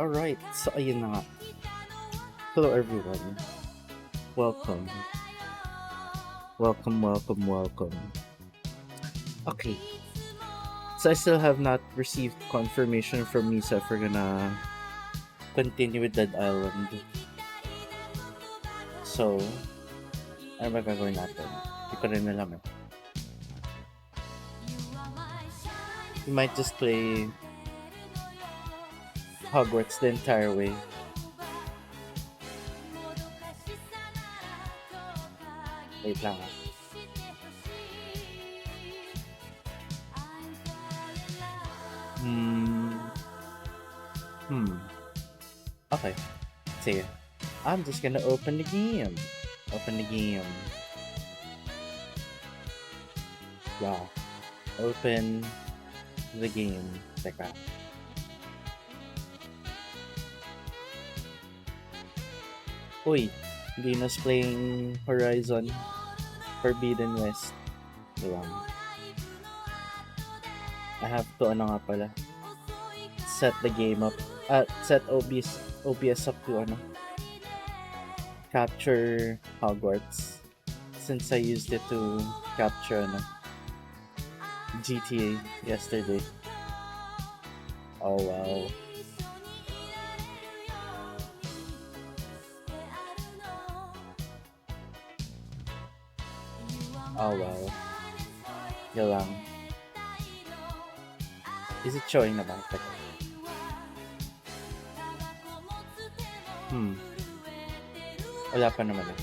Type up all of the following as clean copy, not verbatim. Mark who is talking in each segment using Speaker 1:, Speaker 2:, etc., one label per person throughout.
Speaker 1: Alright. So, ayun na nga. Hello, everyone. Welcome. Okay. So, I still have not received confirmation from Misa if we're gonna continue with Dead Island. So, ano ba gagawin natin? Hindi ko rin alam eh. We might just play Hogwarts the entire way. Wait lang ah. Okay. Sige. I'm just gonna open the game. Yeah. Open the game. Teka. Uy, Venus playing Horizon Forbidden West. Diba? I have to set the game up. Set OBS up to capture Hogwarts, since I used it to capture GTA yesterday. Oh wow. Yun lang. Is it showing na ba? Wala pa naman eh.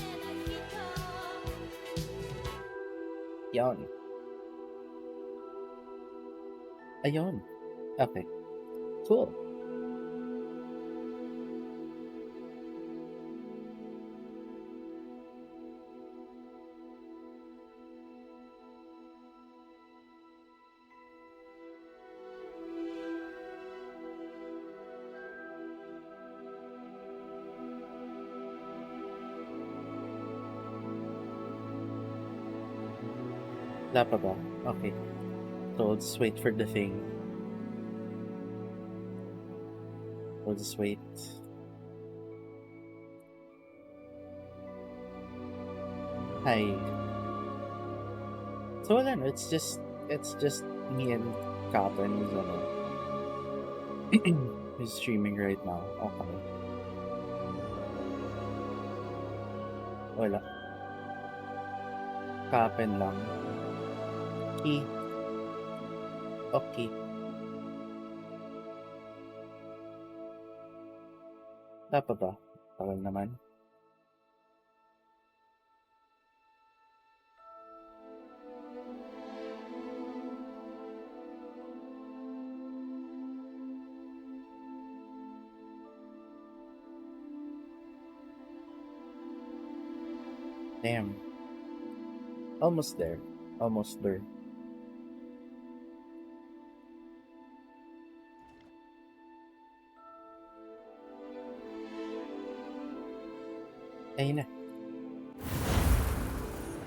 Speaker 1: Yan. Ayun. Okay. Cool. Wala pa ba? Okay. So, let's wait for the thing. We'll just wait. Hi. So, wala no. It's just me and Kaplan who's streaming right now. Okay. Wala. Kaplan lang. Okay. Dapat ba? Tagal naman. Damn. Almost there. Almost there. Ayun na.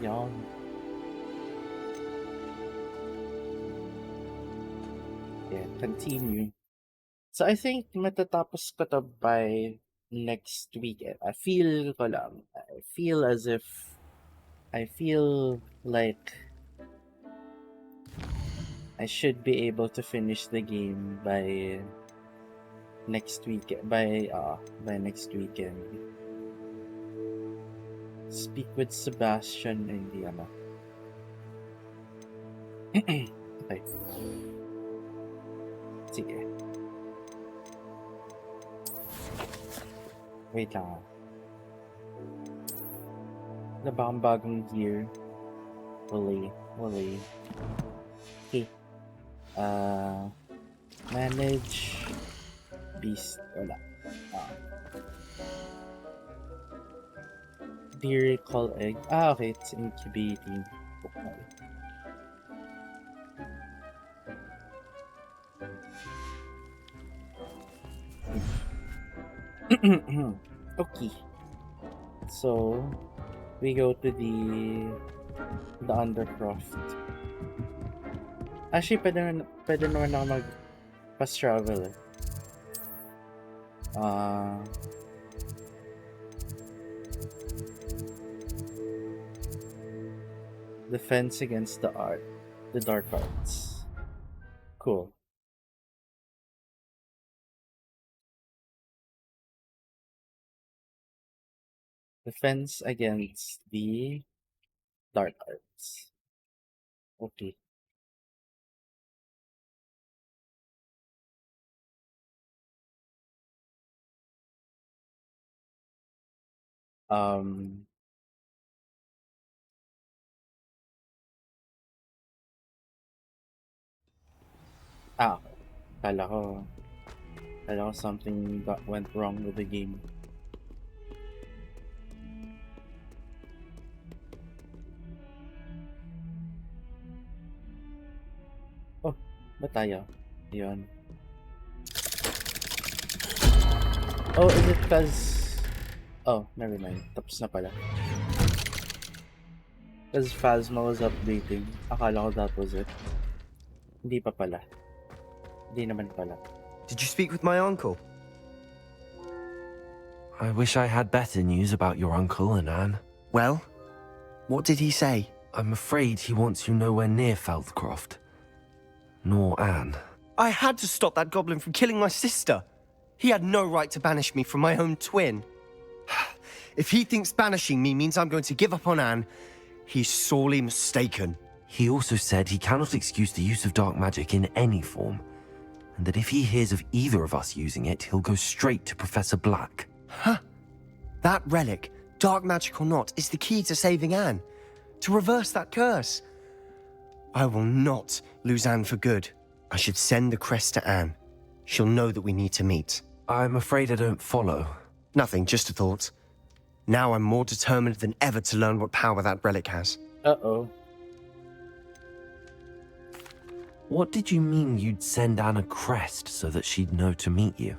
Speaker 1: Yan. Yeah, continue. So I think matatapos ko to by next weekend. I feel ko lang. I feel as if I feel like I should be able to finish the game by next weekend. By next weekend. Speak with Sebastian and Diana. Okay. Sige. Wait lang. Ano ba ang bagong gear? Wala. Okay. Manage. Beast. Wala. Deer call egg. Okay. It's incubating. Okay. Okay. So, we go to the Undercroft. Actually, pwede naman ako mag-fast travel eh. Defense against the dark arts. Cool. Defense against the dark arts. Okay. Kala ko something went wrong with the game. Oh, ba tayo? Yun. Oh, is it because... Oh, never mind. Tapos na pala. Because Phasma was updating. Akala ko that was it. Hindi pa pala. Hindi naman pala.
Speaker 2: Did you speak with my uncle?
Speaker 3: I wish I had better news about your uncle and Anne.
Speaker 2: Well, what did he say?
Speaker 3: I'm afraid he wants you nowhere near Feldcroft. Nor Anne.
Speaker 2: I had to stop that goblin from killing my sister. He had no right to banish me from my own twin. If he thinks banishing me means I'm going to give up on Anne, he's sorely mistaken.
Speaker 3: He also said he cannot excuse the use of dark magic in any form, and that if he hears of either of us using it, he'll go straight to Professor Black.
Speaker 2: Huh? That relic, dark magic or not, is the key to saving Anne. To reverse that curse. I will not lose Anne for good. I should send the crest to Anne. She'll know that we need to meet.
Speaker 3: I'm afraid I don't follow.
Speaker 2: Nothing, just a thought. Now I'm more determined than ever to learn what power that relic has.
Speaker 1: Uh-oh.
Speaker 3: What did you mean you'd send Anne a crest so that she'd know to meet you?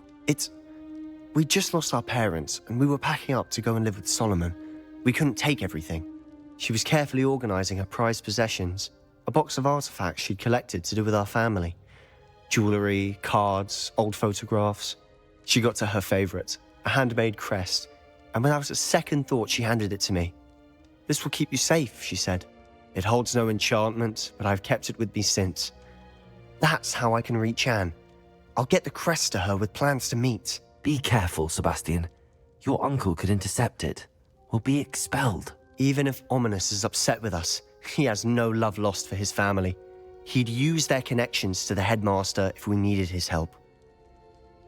Speaker 2: We just lost our parents, and we were packing up to go and live with Solomon. We couldn't take everything. She was carefully organizing her prized possessions, a box of artifacts she'd collected to do with our family. Jewelry, cards, old photographs. She got to her favorite, a handmade crest, and without a second thought she handed it to me. This will keep you safe, she said. It holds no enchantment, but I've kept it with me since. That's how I can reach Anne. I'll get the crest to her with plans to meet.
Speaker 3: Be careful, Sebastian. Your uncle could intercept it. We'll be expelled.
Speaker 2: Even if Ominous is upset with us, he has no love lost for his family. He'd use their connections to the headmaster if we needed his help.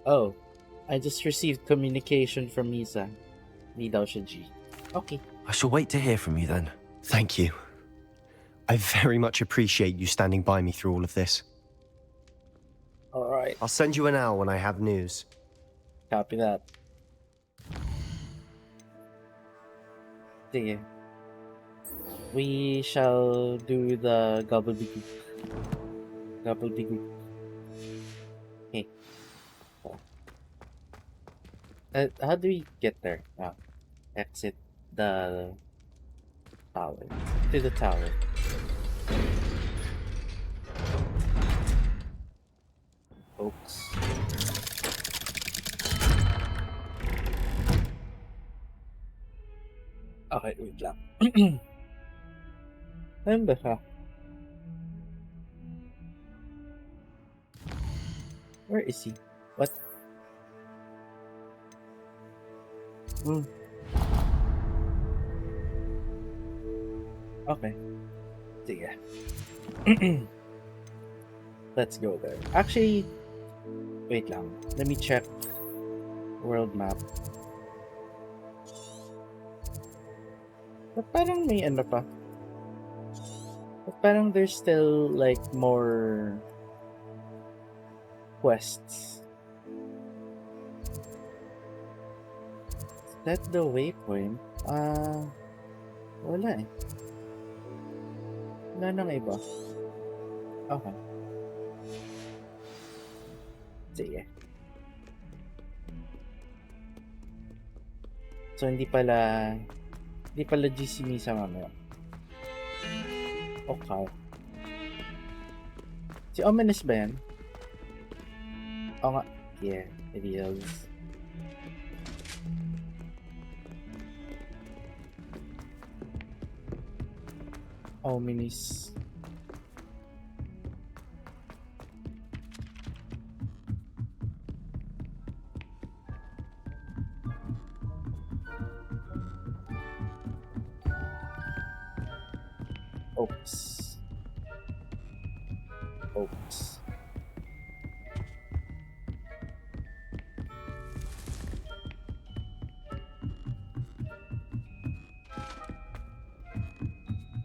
Speaker 1: Oh, I just received communication from Misa. Ni daw siya G. Okay.
Speaker 3: I shall wait to hear from you then.
Speaker 2: Thank you. I very much appreciate you standing by me through all of this.
Speaker 1: Alright.
Speaker 2: I'll send you an hour when I have news.
Speaker 1: Copy that. Sige. we shall do the gobbledygook. Gobbledygook. Okay. How do we get there? Exit the tower. To the tower. Folks. Okay, wait lang. Ayun ba siya? Where is he? What? Okay. Sige. Let's go there. Actually, wait lang. Let me check world map. But parang may ano pa. But parang there's still like more quests. Is that the waypoint? Wala eh. Wala nang iba. Okay. Sige. So hindi pala GC Misa mamaya. Okay. Si Ominous ba yan? Oo nga. Yeah, it is. Ominous. Oops. Oops.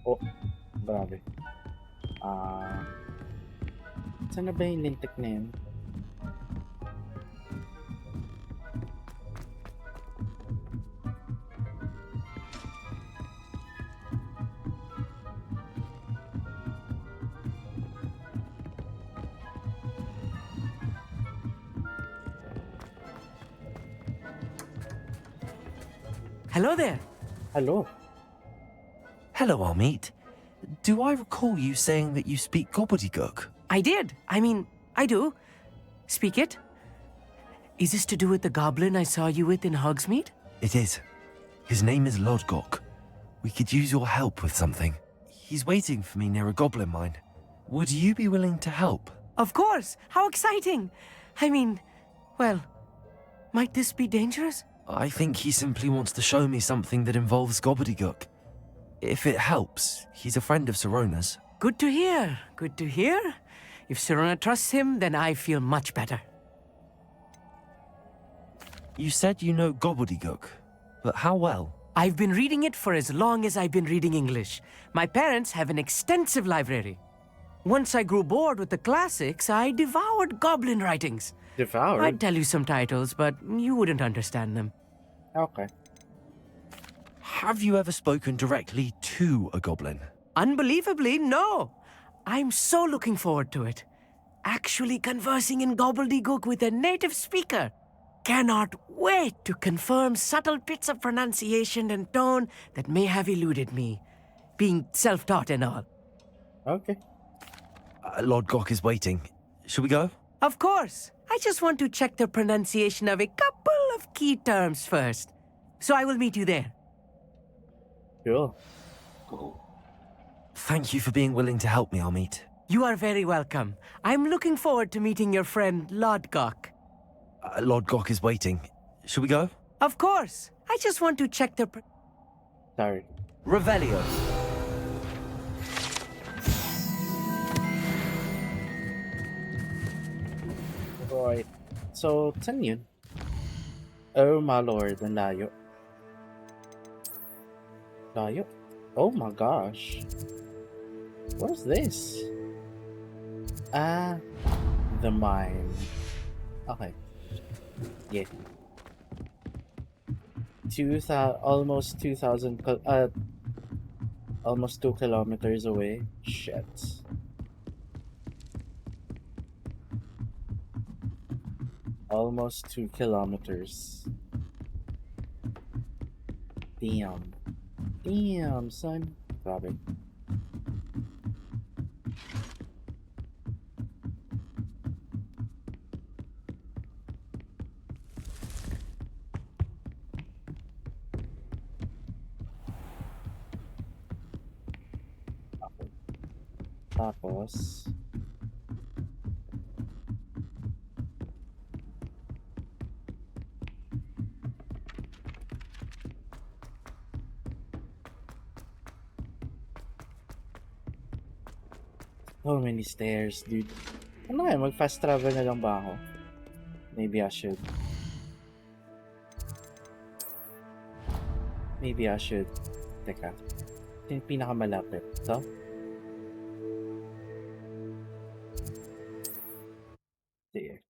Speaker 1: Oh, grabe. Saan na ba yung lintik na yun?
Speaker 4: Hello there.
Speaker 1: Hello.
Speaker 3: Hello, Amit. Do I recall you saying that you speak gobbledygook?
Speaker 4: I did. I do. Speak it. Is this to do with the goblin I saw you with in Hogsmeade?
Speaker 3: It is. His name is Lodgok. We could use your help with something. He's waiting for me near a goblin mine. Would you be willing to help?
Speaker 4: Of course. How exciting. Well, might this be dangerous?
Speaker 3: I think he simply wants to show me something that involves gobbledygook. If it helps, he's a friend of Sirona's.
Speaker 4: Good to hear. Good to hear. If Sirona trusts him, then I feel much better.
Speaker 3: You said you know gobbledygook, but how well?
Speaker 4: I've been reading it for as long as I've been reading English. My parents have an extensive library. Once I grew bored with the classics, I devoured goblin writings.
Speaker 1: Devoured?
Speaker 4: I'd tell you some titles, but you wouldn't understand them.
Speaker 1: Okay.
Speaker 3: Have you ever spoken directly to a goblin?
Speaker 4: Unbelievably, no. I'm so looking forward to it. Actually conversing in gobbledygook with a native speaker. Cannot wait to confirm subtle bits of pronunciation and tone that may have eluded me, being self-taught and all.
Speaker 1: Okay.
Speaker 3: Lodgok is waiting. Should we go?
Speaker 4: Of course. I just want to check the pronunciation of a couple of key terms first. So I will meet you there.
Speaker 1: Sure.
Speaker 3: Thank you for being willing to help me, Amit.
Speaker 4: You are very welcome. I'm looking forward to meeting your friend, Lodgok.
Speaker 3: Lodgok is waiting. Should we go?
Speaker 4: Of course. I just want to check the...
Speaker 1: Sorry.
Speaker 3: Revelio.
Speaker 1: Right. So, saan yun? Oh my lord, ang layo. Layo? Oh my gosh. What's this? The mine. Okay. Yeah. 2,000, almost 2,000, Almost 2 kilometers away. Shit. Almost 2 kilometers. Damn. Damn, son. Grabe. Okay. Tapos... So many stairs, dude. Ano kaya? Mag-fast travel na lang ba ako? Maybe I should. Maybe I should. Teka. Ito yung pinakamalapit. Ito? There.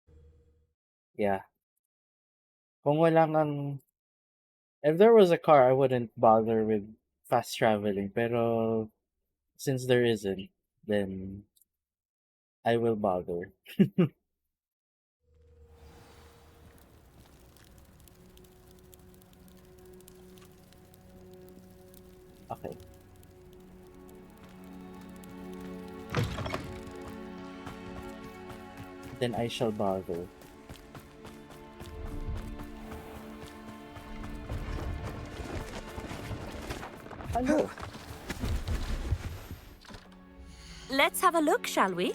Speaker 1: Yeah. Kung walang ang... If there was a car, I wouldn't bother with fast traveling. Pero since there isn't, then I will bother. Okay. Then I shall bother. Hello.
Speaker 5: Let's have a look, shall we?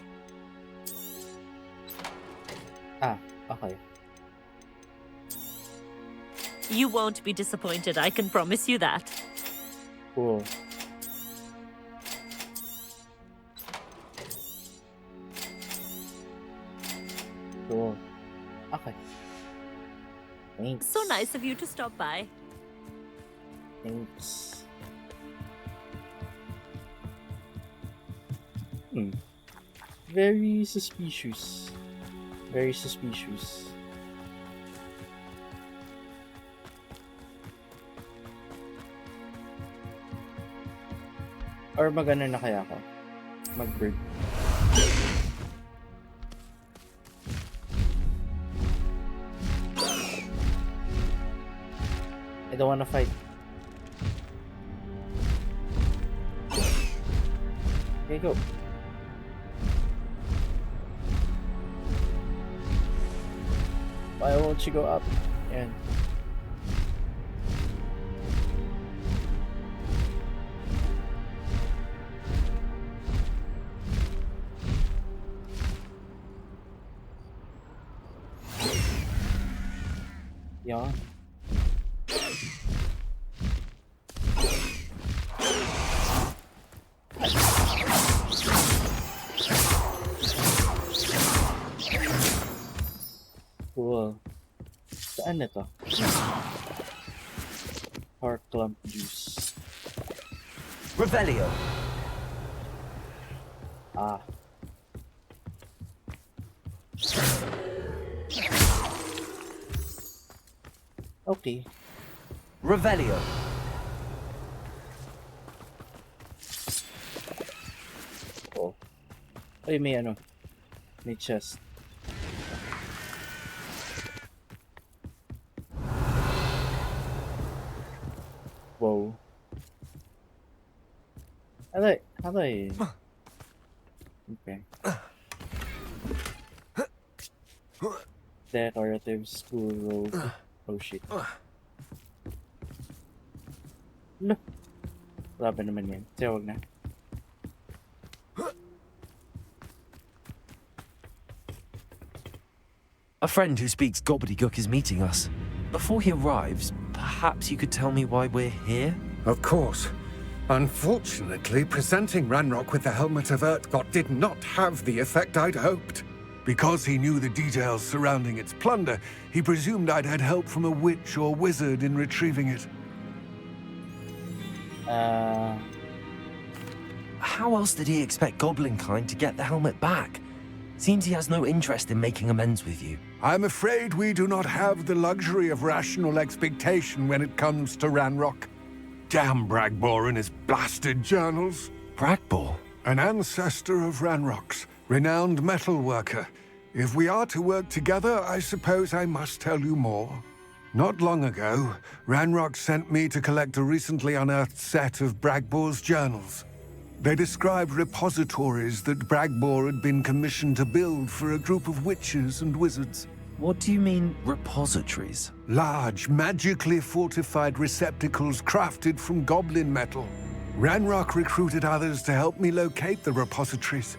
Speaker 1: Ah, okay.
Speaker 5: You won't be disappointed, I can promise you that.
Speaker 1: Cool. Cool. Okay. Thanks.
Speaker 5: So nice of you to stop by.
Speaker 1: Thanks. Very suspicious. Very suspicious. Or mag-ano na kaya ako? Mag-bird. I don't wanna fight. Okay, go. Why won't you go up? Yan. Yan. Cool. Saan na to? Park clump juice.
Speaker 3: Revelio.
Speaker 1: Ah. Okay.
Speaker 3: Revelio.
Speaker 1: Oh. Ay, may ano. May chest. Whoa. How do I... Okay. Decorative school robe. Oh shit. No. Grabe naman yan. Tiyawag na.
Speaker 3: A friend who speaks gobbledygook is meeting us. Before he arrives, perhaps you could tell me why we're here?
Speaker 6: Of course. Unfortunately, presenting Ranrock with the Helmet of Urtkot did not have the effect I'd hoped. Because he knew the details surrounding its plunder, he presumed I'd had help from a witch or wizard in retrieving it.
Speaker 3: How else did he expect Goblinkind to get the helmet back? Seems he has no interest in making amends with you.
Speaker 6: I'm afraid we do not have the luxury of rational expectation when it comes to Ranrock. Damn Bragbor and his blasted journals.
Speaker 3: Bragbor?
Speaker 6: An ancestor of Ranrock's, renowned metal worker. If we are to work together, I suppose I must tell you more. Not long ago, Ranrock sent me to collect a recently unearthed set of Bragbor's journals. They described repositories that Bragbor had been commissioned to build for a group of witches and wizards.
Speaker 3: What do you mean, repositories?
Speaker 6: Large, magically fortified receptacles crafted from goblin metal. Ranrock recruited others to help me locate the repositories.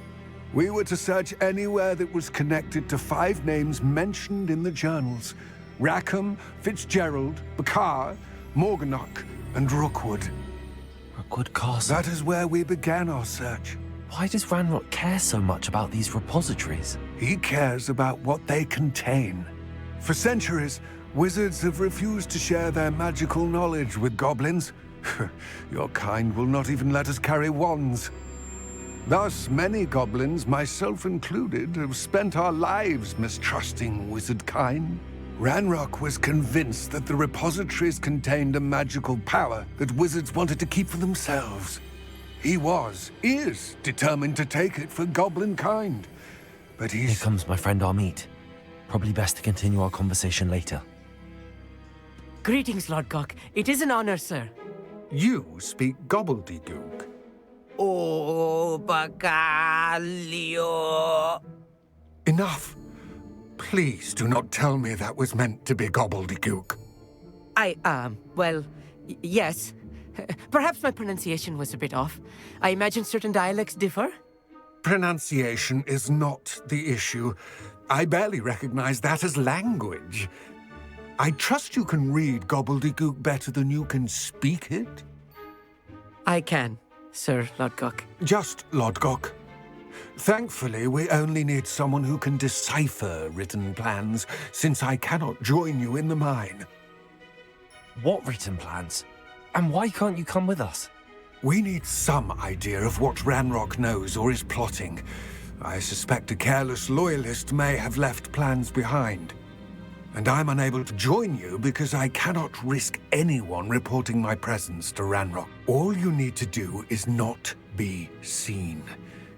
Speaker 6: We were to search anywhere that was connected to 5 names mentioned in the journals: Rackham, Fitzgerald, Bakar, Morganach, and Rookwood.
Speaker 3: Rookwood Castle?
Speaker 6: That is where we began our search.
Speaker 3: Why does Ranrock care so much about these repositories?
Speaker 6: He cares about what they contain. For centuries, wizards have refused to share their magical knowledge with goblins. Your kind will not even let us carry wands. Thus, many goblins, myself included, have spent our lives mistrusting wizard kind. Ranrock was convinced that the repositories contained a magical power that wizards wanted to keep for themselves. He is determined to take it for goblin kind. But
Speaker 3: Here comes my friend Amit. Probably best to continue our conversation later.
Speaker 4: Greetings, Lord Cock. It is an honor, sir.
Speaker 6: You speak gobbledygook.
Speaker 4: Oh, Bacalio.
Speaker 6: Enough. Please do not tell me that was meant to be gobbledygook.
Speaker 4: Well, yes. Perhaps my pronunciation was a bit off. I imagine certain dialects differ.
Speaker 6: Pronunciation is not the issue. I barely recognize that as language. I trust you can read gobbledygook better than you can speak it?
Speaker 4: I can, Sir Lodgok.
Speaker 6: Just Lodgok. Thankfully, we only need someone who can decipher written plans, since I cannot join you in the mine.
Speaker 3: What written plans? And why can't you come with us?
Speaker 6: We need some idea of what Ranrock knows or is plotting. I suspect a careless loyalist may have left plans behind. And I'm unable to join you because I cannot risk anyone reporting my presence to Ranrock. All you need to do is not be seen,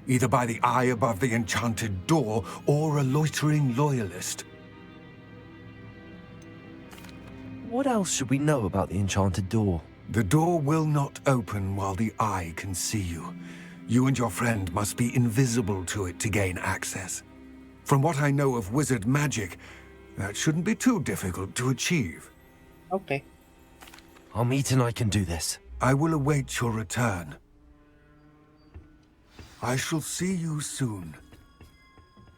Speaker 6: either by the eye above the enchanted door or a loitering loyalist.
Speaker 3: What else should we know about the enchanted door?
Speaker 6: The door will not open while the eye can see you. You and your friend must be invisible to it to gain access. From what I know of wizard magic, that shouldn't be too difficult to achieve.
Speaker 1: Okay.
Speaker 3: Amit and I can do this.
Speaker 6: I will await your return. I shall see you soon.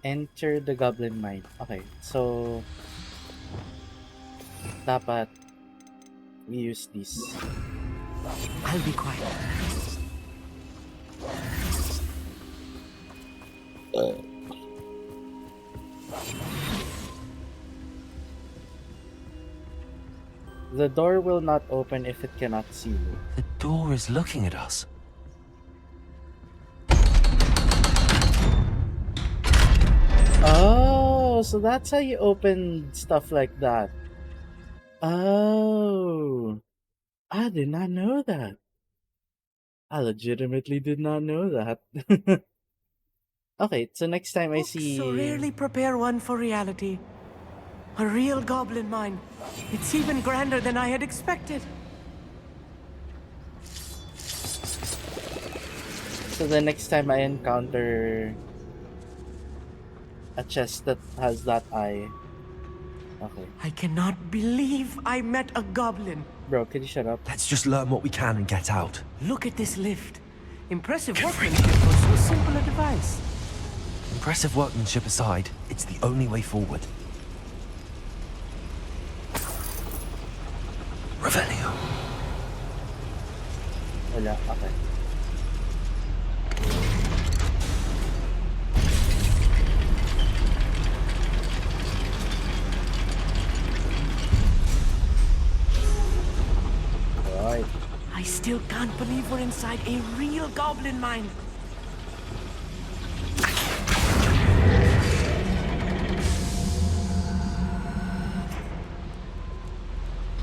Speaker 1: Enter the goblin mine. Okay, so dapat we use this.
Speaker 4: I'll be quiet.
Speaker 1: The door will not open if it cannot see you.
Speaker 3: The door is looking at us.
Speaker 1: Oh, so that's how you open stuff like that. Oh, I did not know that. I legitimately did not know that. Okay, so next time I
Speaker 4: Books
Speaker 1: see...
Speaker 4: so rarely prepare one for reality. A real goblin mine. It's even grander than I had expected.
Speaker 1: So the next time I encounter a chest that has that eye. Okay.
Speaker 4: I cannot believe I met a goblin.
Speaker 1: Bro, could you shut up?
Speaker 3: Let's just learn what we can and get out.
Speaker 4: Look at this lift. Impressive workmanship for so simple a device.
Speaker 3: Impressive workmanship aside, it's the only way forward. Revelio.
Speaker 1: Wala, okay. Alright.
Speaker 4: I still can't believe we're inside a real goblin mine.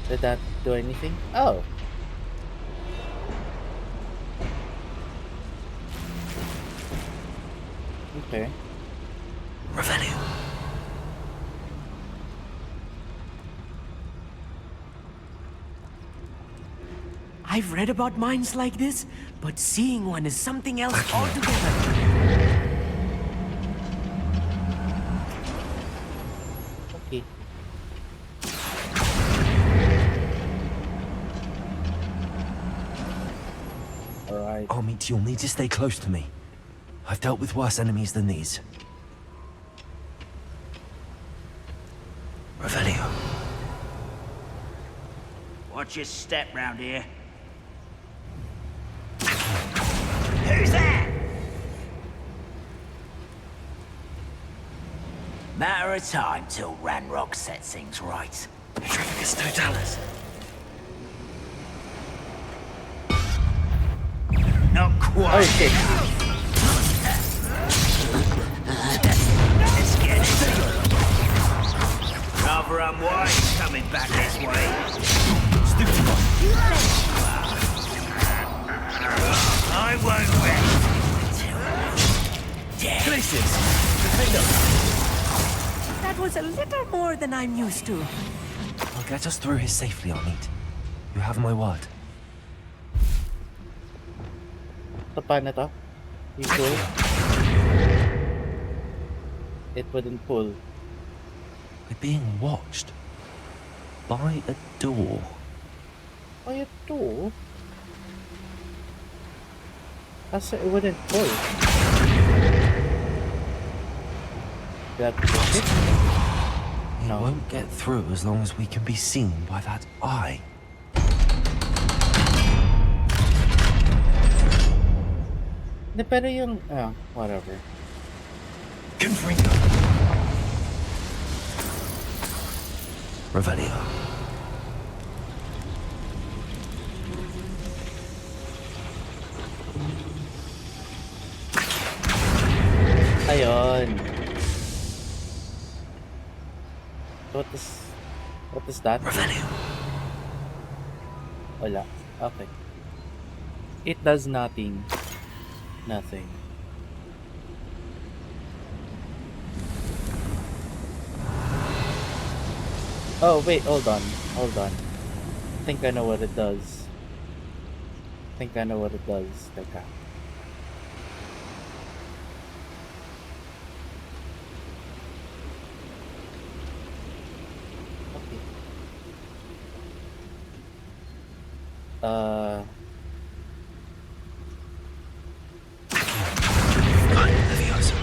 Speaker 1: Did that do anything? Oh. Okay.
Speaker 3: Revelio.
Speaker 4: I've read about mines like this, but seeing one is something else altogether.
Speaker 1: Okay. Alright.
Speaker 3: Amit, you'll need to stay close to me. I've dealt with worse enemies than these. Revelio.
Speaker 7: Watch your step round here. Who's that? Matter of time till Ranrock sets things right.
Speaker 3: Petrificus Totalis.
Speaker 7: Not quite.
Speaker 1: Oh shit.
Speaker 7: Let's get it. Rather unwise coming back this way. I won't rest until dead.
Speaker 3: Places!
Speaker 4: That was a little more than I'm used to.
Speaker 3: I'll get us through here safely, Amit. You have my word.
Speaker 1: So, paano to? You pull? It wouldn't pull.
Speaker 3: We're being watched. By a door.
Speaker 1: By a door? Kasi it wouldn't pull. That push it?
Speaker 3: It
Speaker 1: No.
Speaker 3: won't get through as long as we can be seen by that eye.
Speaker 1: Hindi, pero yung... whatever.
Speaker 3: Confringo. Revelio.
Speaker 1: Ayun. What is that?
Speaker 3: Revelio.
Speaker 1: Wala. Okay. It does nothing. Nothing. Oh, wait, hold on. Hold on. I think I know what it does. Teka. Okay.
Speaker 3: Leviosa.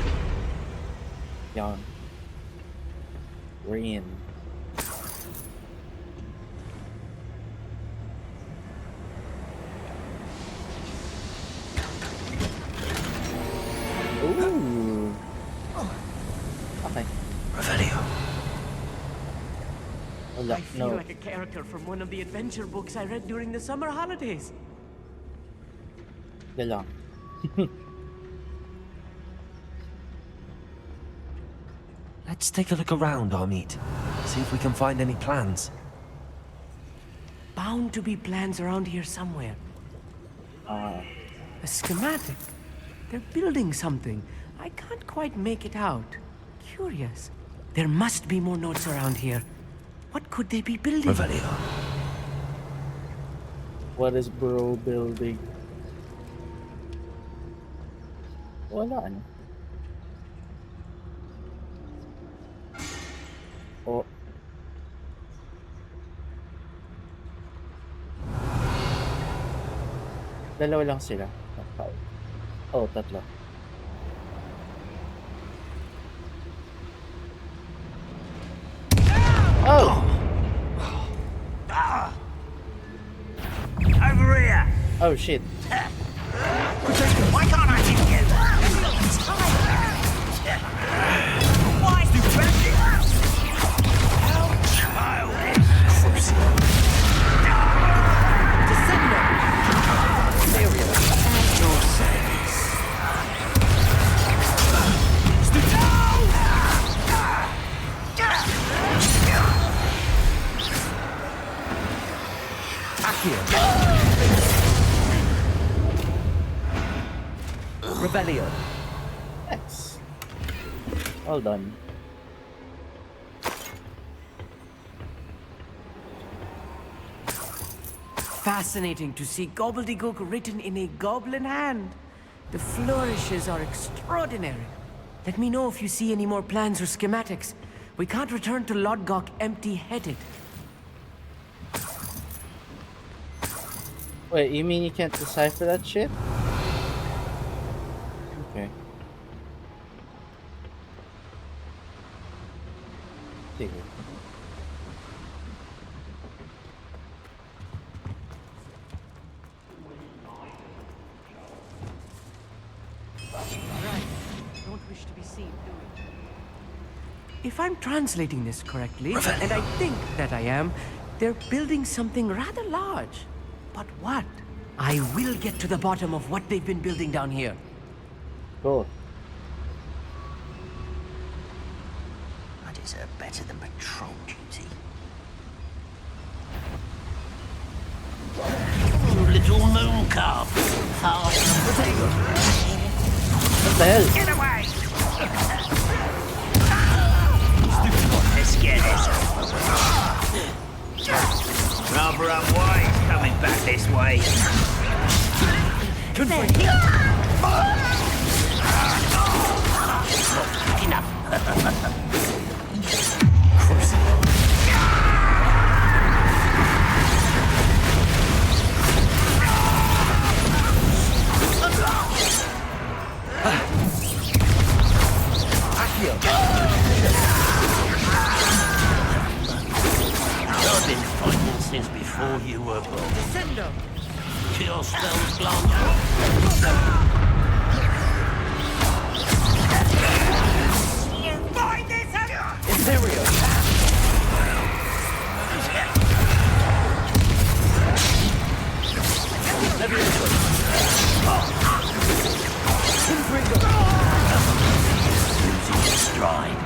Speaker 1: Yan. We're in. Ooh. Okay.
Speaker 3: Revelio.
Speaker 1: Wala.
Speaker 4: I feel
Speaker 1: No.
Speaker 4: like a character from one of the adventure books I read during the summer holidays.
Speaker 1: Lang.
Speaker 3: Let's take a look around, Amit. See if we can find any plans.
Speaker 4: Bound to be plans around here somewhere. A schematic. They're building something. I can't quite make it out. Curious. There must be more notes around here. What could they be building?
Speaker 3: Revelio.
Speaker 1: What is bro building? Wala ano. Oh. Dalawa lang sila. Oh, tatlo. Oh!
Speaker 7: Over here.
Speaker 1: Oh shit.
Speaker 7: Why can't I hit you? Why is this resting? How childish.
Speaker 4: Descender! Area at your service.
Speaker 3: Revelio.
Speaker 1: Nice. Well done.
Speaker 4: Fascinating to see gobbledygook written in a goblin hand. The flourishes are extraordinary. Let me know if you see any more plans or schematics. We can't return to Lodgok empty-headed.
Speaker 1: Wait, you mean you can't decipher that shit? Okay. Sige.
Speaker 4: Don't wish to be seen, do we? If I'm translating this correctly, and I think that I am, they're building something rather large. But what? I will get to the bottom of what they've been building down here.
Speaker 1: Cool.
Speaker 7: I deserve better than patrol duty. Little moon calf.
Speaker 1: What the hell?
Speaker 7: Get away! Let's get this. Rather unwise coming back this way. Enough. I've been fighting since before you were born.
Speaker 4: Descendo!
Speaker 7: Kill spells blank. Losing stride.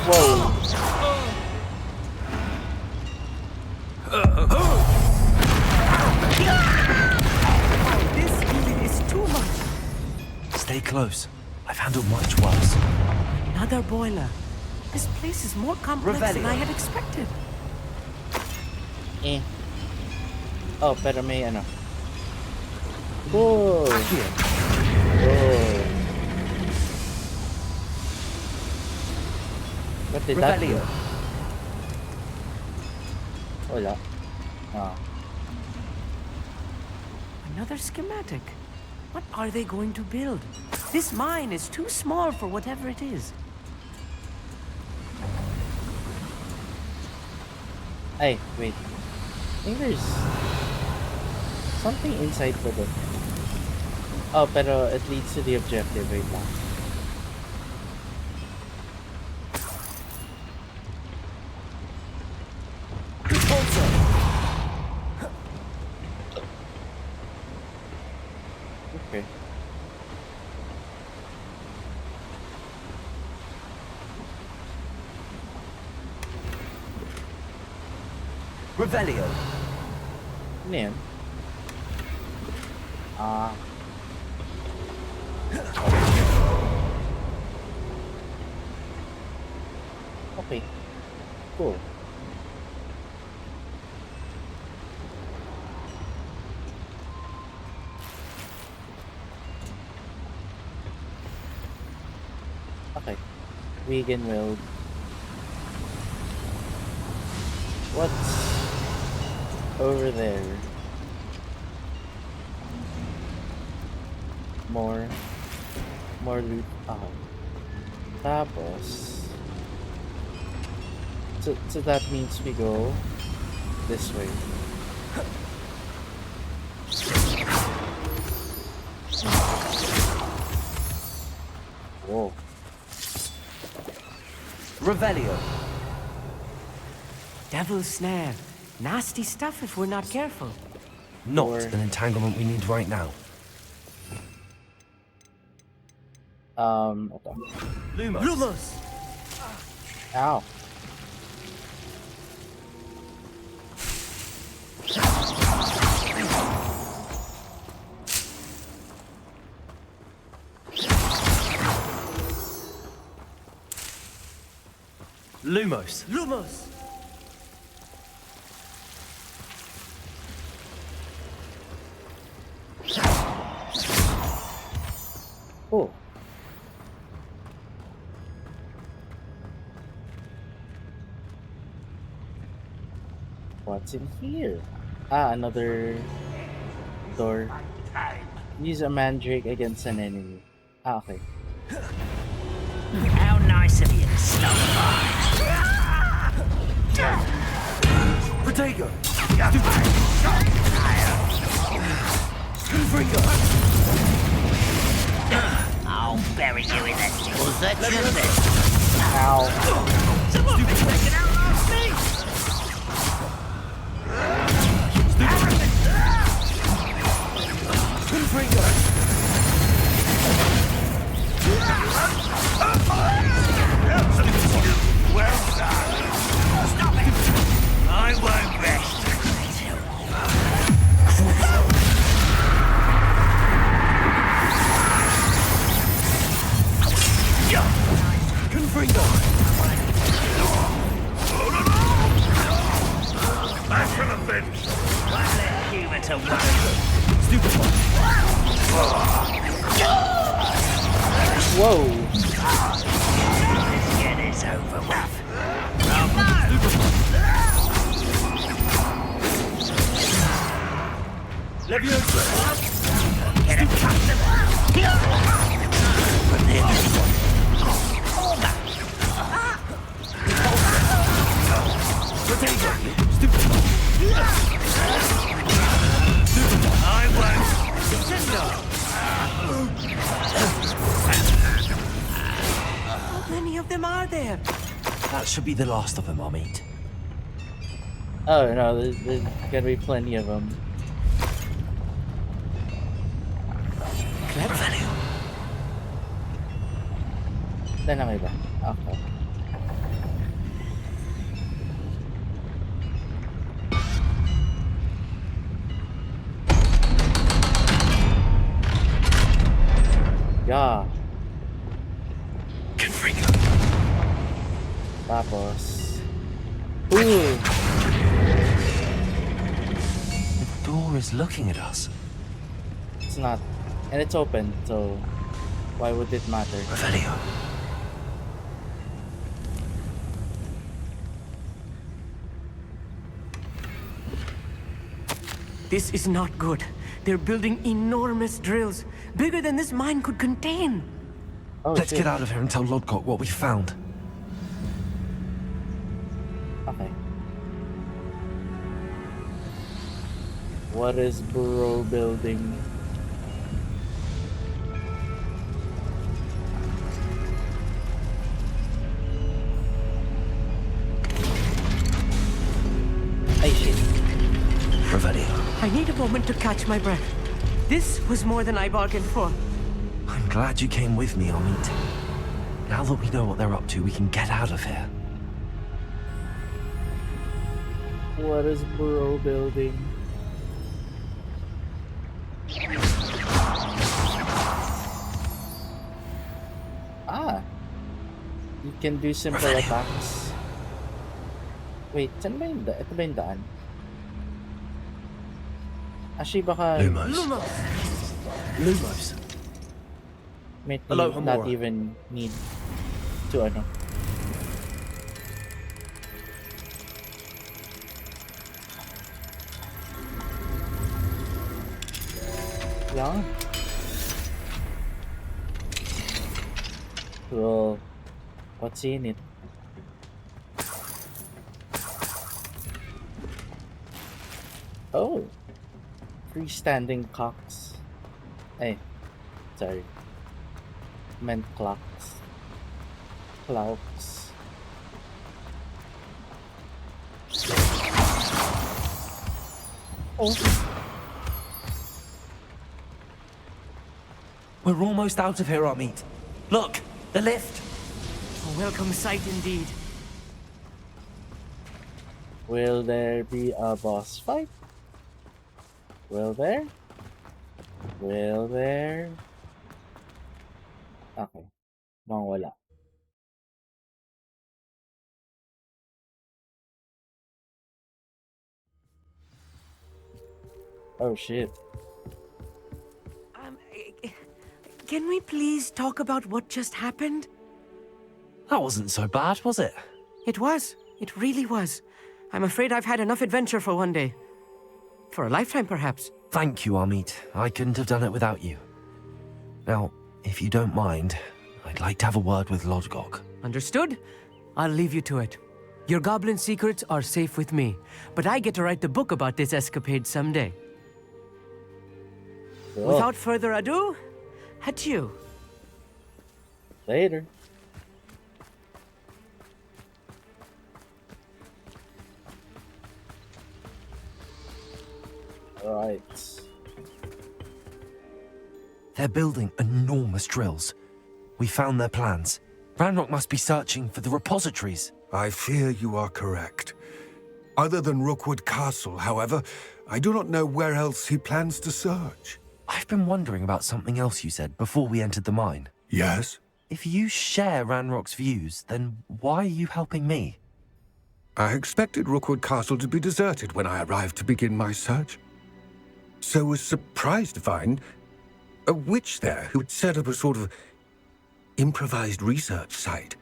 Speaker 1: Whoa.
Speaker 4: This even is too much.
Speaker 3: Stay close. I've handled much worse.
Speaker 4: Another boiler. This place is more complex than I had expected.
Speaker 1: Eh. Oh, pero may ano. Whoa. Whoa. What did that do? Wala. Ah.
Speaker 4: Another schematic. What are they going to build? This mine is too small for whatever it is.
Speaker 1: Ay, wait. I think there's something inside for them. Oh, pero it leads to the objective. Wait lang. Okay.
Speaker 4: Revelio.
Speaker 1: Ano yan? Ah. Okay. Cool. Okay. Vegan will. What's over there? More loot. Oh. Tapos. So that means we go this way. Whoa.
Speaker 4: Revelio. Devil's snare. Nasty stuff if we're not careful.
Speaker 3: Not
Speaker 1: Or-
Speaker 3: an entanglement we need right now.
Speaker 1: Ito.
Speaker 4: Lumos.
Speaker 1: Ow.
Speaker 3: Lumos.
Speaker 4: Lumos!
Speaker 1: Oh. What's in here? Ah, another door. Use a mandrake against an enemy. Ah, okay.
Speaker 7: How nice of you to stop by.
Speaker 3: Protego!
Speaker 7: I'll bury you in the nipples that you live.
Speaker 1: Ow.
Speaker 7: Someone's taken out last week. Well done. Stop it. I won't rest.
Speaker 3: Confringo!
Speaker 7: Back from the bench. Won't let humour to work.
Speaker 1: Whoa.
Speaker 7: Let's get this over with. Get a customer. I
Speaker 4: How many of them are there?
Speaker 3: That should be the last of them, I'll meet.
Speaker 1: Oh no, there's gonna be plenty of them.
Speaker 4: Clever.
Speaker 1: Saan ang iba? Okay. Yeah.
Speaker 3: Confringo!
Speaker 1: Tapos. Ooh.
Speaker 3: The door is looking at us.
Speaker 1: It's not. And it's open, so why would it matter?
Speaker 3: Revelio.
Speaker 4: This is not good. They're building enormous drills, bigger than this mine could contain.
Speaker 1: Oh,
Speaker 3: Let's
Speaker 1: shit.
Speaker 3: get out of here and tell Lodgok what we found.
Speaker 1: Okay. What is bro building? Ay, shit.
Speaker 3: Revelio.
Speaker 4: I need a moment to catch my breath. This was more than I bargained for.
Speaker 3: I'm glad you came with me, Amit. Now that we know what they're up to, we can get out of here.
Speaker 1: What is bro building? Ah. You can do simple
Speaker 3: Revelio.
Speaker 1: attacks. Wait, saan ba yung ito ba yung daan? Actually, baka
Speaker 3: Lumos. Lumos.
Speaker 1: may
Speaker 3: Hello,
Speaker 1: not
Speaker 3: Hamura.
Speaker 1: even need to ano. Yeah. Well, what's in it? Oh, freestanding clocks. Hey, sorry. Meant clocks. Clocks. Oh,
Speaker 3: We're almost out of here, Amit. Look, the lift.
Speaker 4: A welcome sight indeed.
Speaker 1: will there be a boss fight? Will there? Will there? Okay. Mukhang wala. Oh shit.
Speaker 4: Can we please talk about what just happened?
Speaker 3: That wasn't so bad, was it?
Speaker 4: It was. It really was. I'm afraid I've had enough adventure for one day. For a lifetime, perhaps.
Speaker 3: Thank you, Amit. I couldn't have done it without you. Now, if you don't mind, I'd like to have a word with Lodgok.
Speaker 4: Understood? I'll leave you to it. Your goblin secrets are safe with me, but I get to write the book about this escapade someday.
Speaker 1: Cool.
Speaker 4: Without further ado, adieu.
Speaker 1: Later. Alright.
Speaker 3: They're building enormous drills. We found their plans. Ranrock must be searching for the repositories.
Speaker 6: I fear you are correct. Other than Rookwood Castle, however, I do not know where else he plans to search.
Speaker 3: I've been wondering about something else you said before we entered the mine.
Speaker 6: Yes?
Speaker 3: If you share Ranrock's views, then why are you helping me?
Speaker 6: I expected Rookwood Castle to be deserted when I arrived to begin my search. So was surprised to find a witch there who had set up a sort of improvised research site.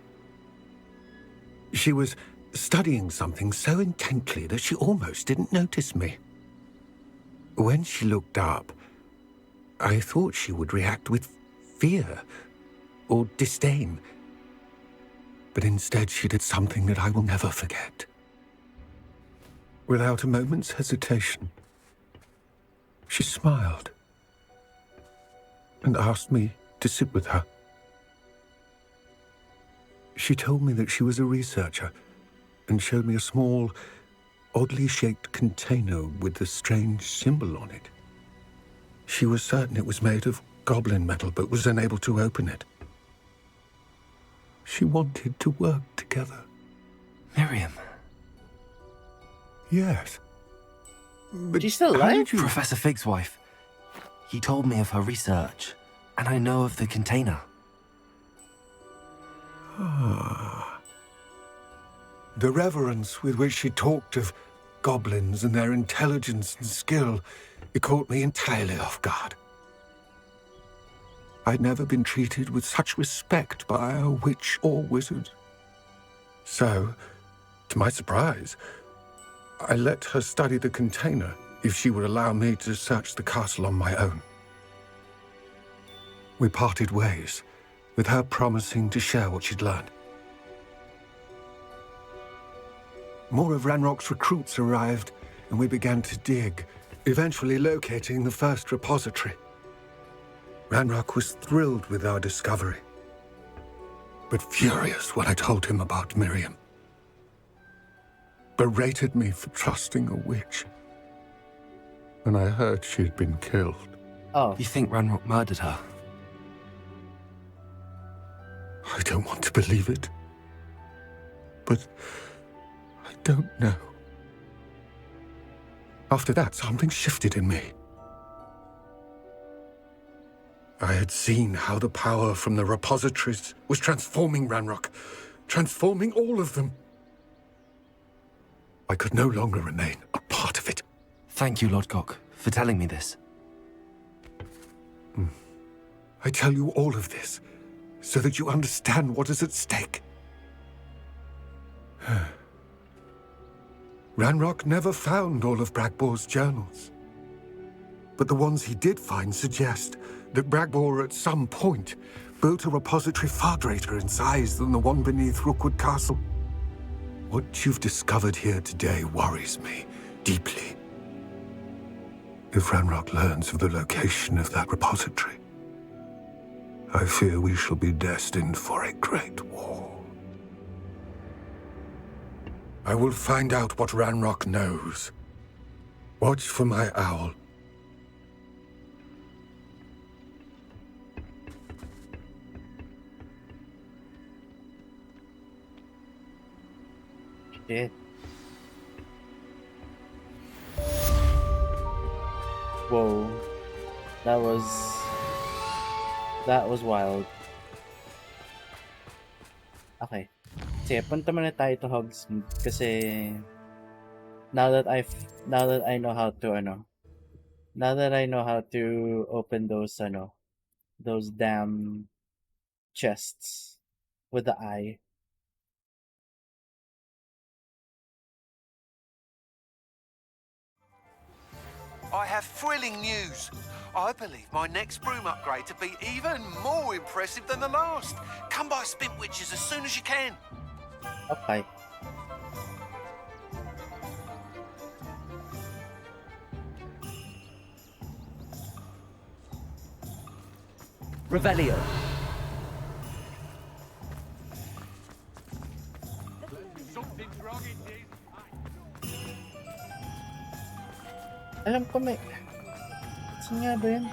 Speaker 6: She was studying something so intently that she almost didn't notice me. When she looked up, I thought she would react with fear or disdain. But instead she did something that I will never forget. Without a moment's hesitation, she smiled and asked me to sit with her. She told me that she was a researcher and showed me a small, oddly shaped container with a strange symbol on it. She was certain it was made of goblin metal, but was unable to open it. She wanted to work together.
Speaker 3: Miriam.
Speaker 6: Yes. But
Speaker 1: She's still
Speaker 6: how
Speaker 1: alive?
Speaker 6: did you...
Speaker 3: Professor Fig's wife. He told me of her research, and I know of the container.
Speaker 6: The reverence with which she talked of goblins and their intelligence and skill, it caught me entirely off guard. I'd never been treated with such respect by a witch or wizard. So, to my surprise, I let her study the container if she would allow me to search the castle on my own. We parted ways, with her promising to share what she'd learned. More of Ranrock's recruits arrived, and we began to dig, eventually locating the first repository. Ranrock was thrilled with our discovery, but furious when I told him about Miriam. Berated me for trusting a witch when I heard she had been killed.
Speaker 1: Oh,
Speaker 3: You think Ranrock murdered her?
Speaker 6: I don't want to believe it, but I don't know. After that, something shifted in me. I had seen how the power from the repositories was transforming Ranrock, transforming all of them. I could no longer remain a part of it.
Speaker 3: Thank you, Lodgok, for telling me this.
Speaker 6: I tell you all of this so that you understand what is at stake. Ranrock never found all of Bragbor's journals. But the ones he did find suggest that Bragbor at some point built a repository far greater in size than the one beneath Rookwood Castle. What you've discovered here today worries me deeply. If Ranrock learns of the location of that repository, I fear we shall be destined for a great war. I will find out what Ranrock knows. Watch for my owl.
Speaker 1: shit. Whoa. That was wild. Okay. Sige, punta muna tayo to Hogsmeade kasi now that I know how to Now that I know how to open those damn chests with the eye.
Speaker 6: I have thrilling news. I believe my next broom upgrade to be even more impressive than the last. Come by Spintwitches as soon as you can.
Speaker 1: Okay.
Speaker 4: Revelio.
Speaker 1: Alam ko may... Saan nga ba yun?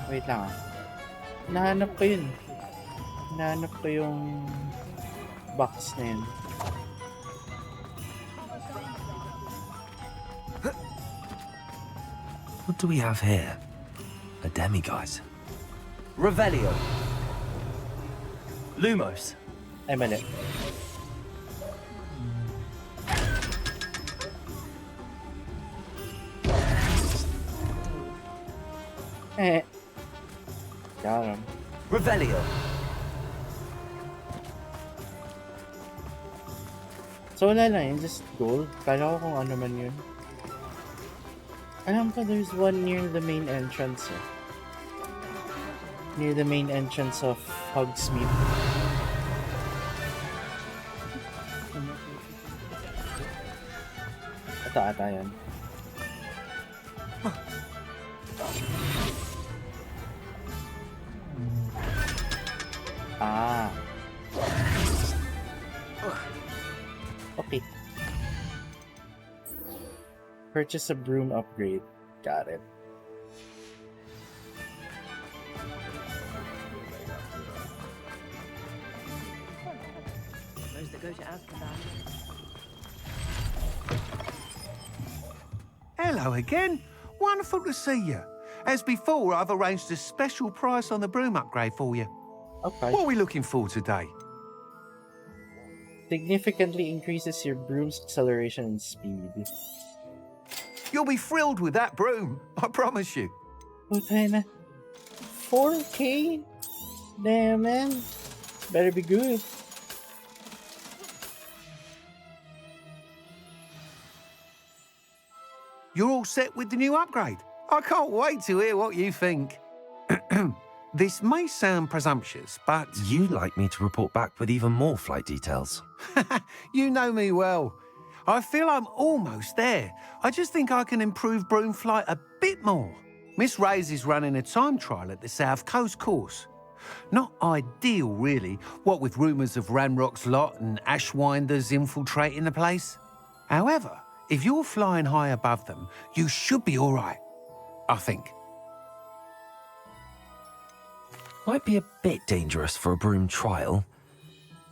Speaker 1: Wait lang ah. Hinahanap ko yun. Hinahanap ko yung box na yun.
Speaker 3: What do we have here? A demiguise.
Speaker 4: Revelio. Lumos.
Speaker 1: Ay, mali. Got him.
Speaker 4: Revelio.
Speaker 1: So wala lang yun, just gold. Kala ko kung ano man yun. Alam ko there's one near the main entrance eh. Near the main entrance of Hogsmeade. Ito ata yan. Ah. Okay. Purchase a broom upgrade. Got it.
Speaker 4: Those that go to Azkaban.
Speaker 6: Hello again. Wonderful to see you. As before, I've arranged a special price on the broom upgrade for you.
Speaker 1: Okay.
Speaker 6: What are we looking for today?
Speaker 1: Significantly increases your broom's acceleration and speed.
Speaker 6: You'll be thrilled with that broom, I promise you.
Speaker 1: Putay na. 4K? Damn, man. Better be good.
Speaker 6: You're all set with the new upgrade. I can't wait to hear what you think. This may sound presumptuous, but
Speaker 3: You'd like me to report back with even more flight details.
Speaker 6: you know me well. I feel I'm almost there. I just think I can improve broom flight a bit more. Miss Ray's is running a time trial at the South Coast course. Not ideal, really, what with rumours of Ranrock's lot and Ashwinders infiltrating the place. However, if you're flying high above them, you should be all right, I think.
Speaker 3: Might be a bit dangerous for a broom trial.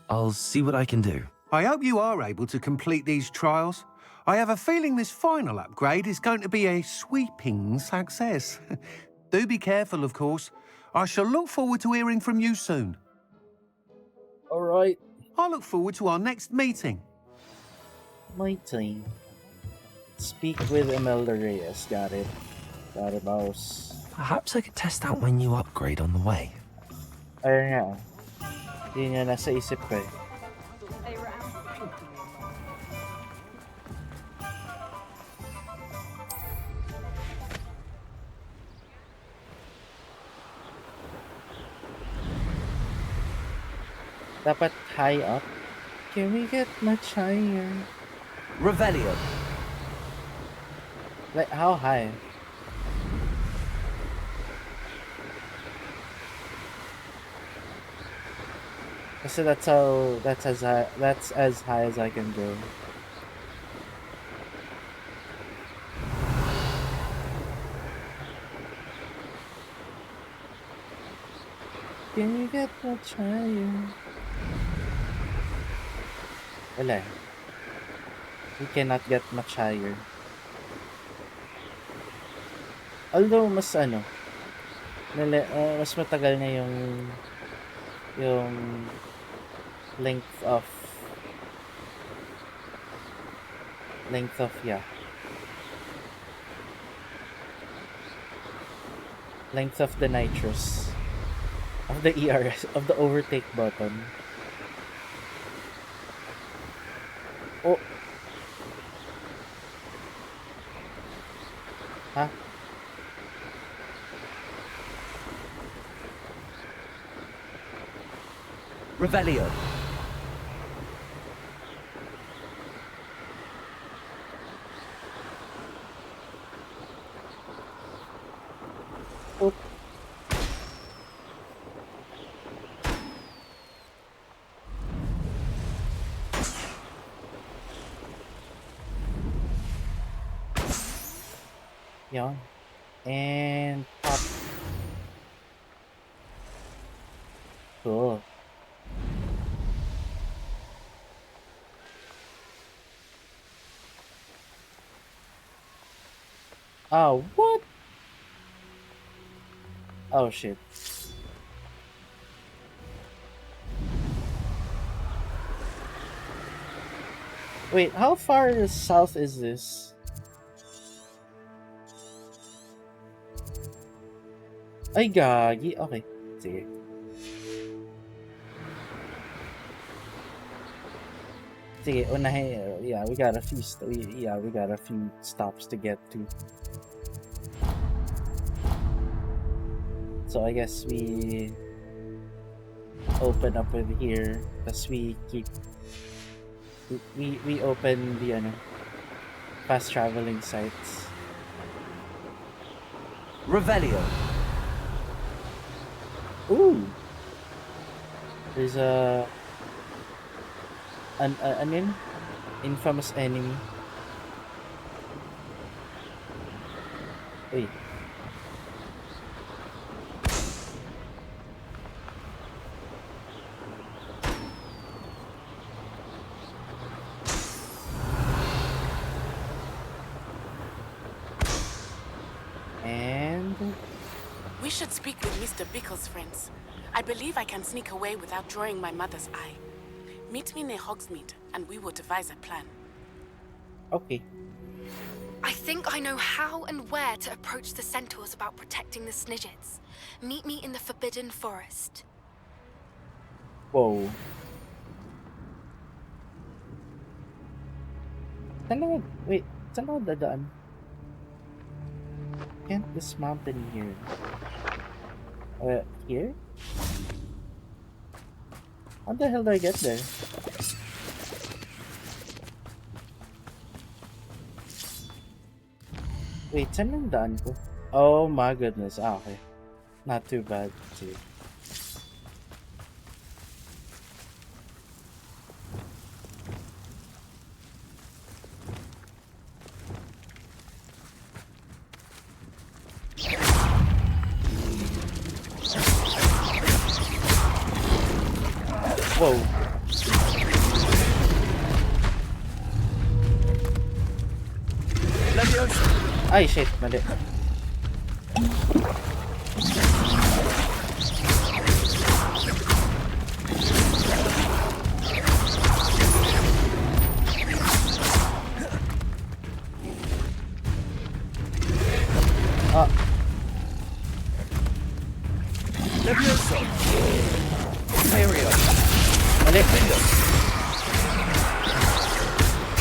Speaker 3: I'll see what I can do.
Speaker 6: I hope you are able to complete these trials. I have a feeling this final upgrade is going to be a sweeping success. Do be careful, of course. I shall look forward to hearing from you soon.
Speaker 1: Alright.
Speaker 6: I look forward to our next meeting.
Speaker 1: My team. Speak with Imelda Reyes. Got it. Got it, boss.
Speaker 3: Perhaps I could test out my new upgrade on the way.
Speaker 1: Ayun nga. Yun nga nasa isip ko eh. Dapat high up. Can we get much higher?
Speaker 4: Revelio.
Speaker 1: Like, how high? Kasi that's as high as I can go. Can you get much higher? Wala. We cannot get much higher. Although mas mas matagal na yung length of Length of, yeah. Length of the nitrous. Of the ERS, of the overtake button. Oh. Huh?
Speaker 4: Revelio.
Speaker 1: Oh. Yeah. And pop. Cool. Oh, what? Oh, shit. Wait, how far south is this? Ay, gagi. Okay. Sige. Sige, unahin. Yeah, we got a few. We got a few stops to get to. So I guess we open up with here, cause we keep we open the fast traveling sites.
Speaker 4: Revelio.
Speaker 1: Ooh, there's an infamous enemy. Wait. And
Speaker 8: We should speak with Mr. Bickle's friends. I believe I can sneak away without drawing my mother's eye. Meet me near Hogsmeade, and we will devise a plan.
Speaker 1: okay.
Speaker 9: I think I know how and where to approach the centaurs about protecting the Snidgets. Meet me in the Forbidden Forest.
Speaker 1: Whoa. Wait, saan ako dadaan? Can't this mountain here? Here? How the hell do I get there? Wait, saan yung daan ko? Oh my goodness. Ah, okay. Not too bad. Too. Whoa. Ay, shit. Mali. Ah.
Speaker 4: Levioso. Imperio.
Speaker 1: Mali.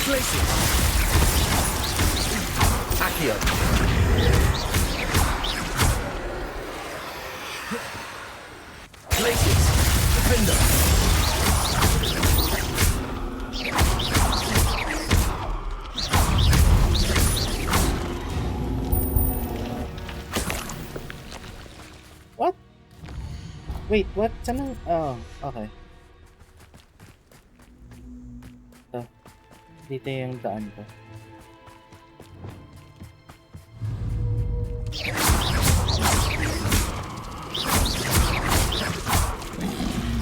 Speaker 4: Glacius. Accio. Glacius. Defender.
Speaker 1: What? Wait, what? Saan ang... Oh, okay. Ito. Dito yung daan ko.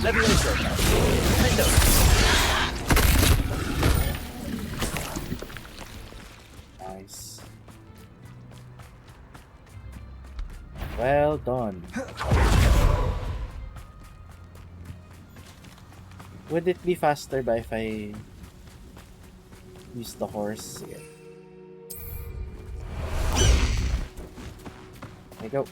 Speaker 4: Levioso. Defender.
Speaker 1: Nice. Well done. Would it be faster by if I Use the horse. Sige. There you go.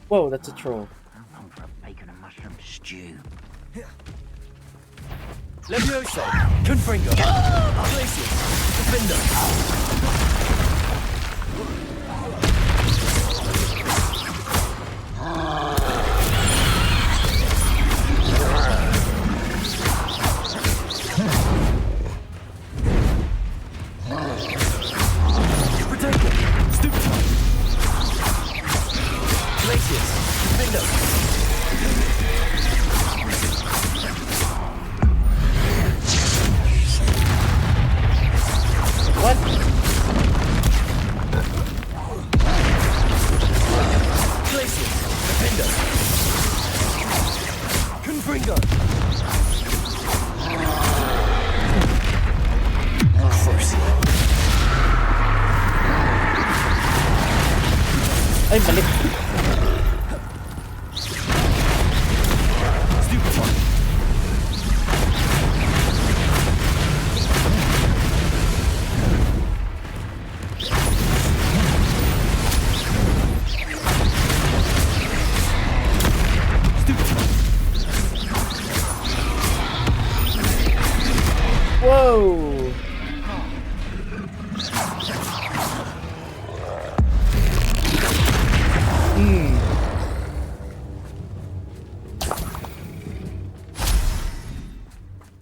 Speaker 1: Whoa, that's a troll.
Speaker 7: I'm hungry for a bacon and mushroom stew.
Speaker 4: Levioso, Confringo, Glacius, Defender. Protect it, Stupid. Glacius, Defender.
Speaker 1: What?
Speaker 4: Glacius, Defender. Confringo.
Speaker 1: Ay, balik.
Speaker 4: Stupid one.
Speaker 1: Whoa!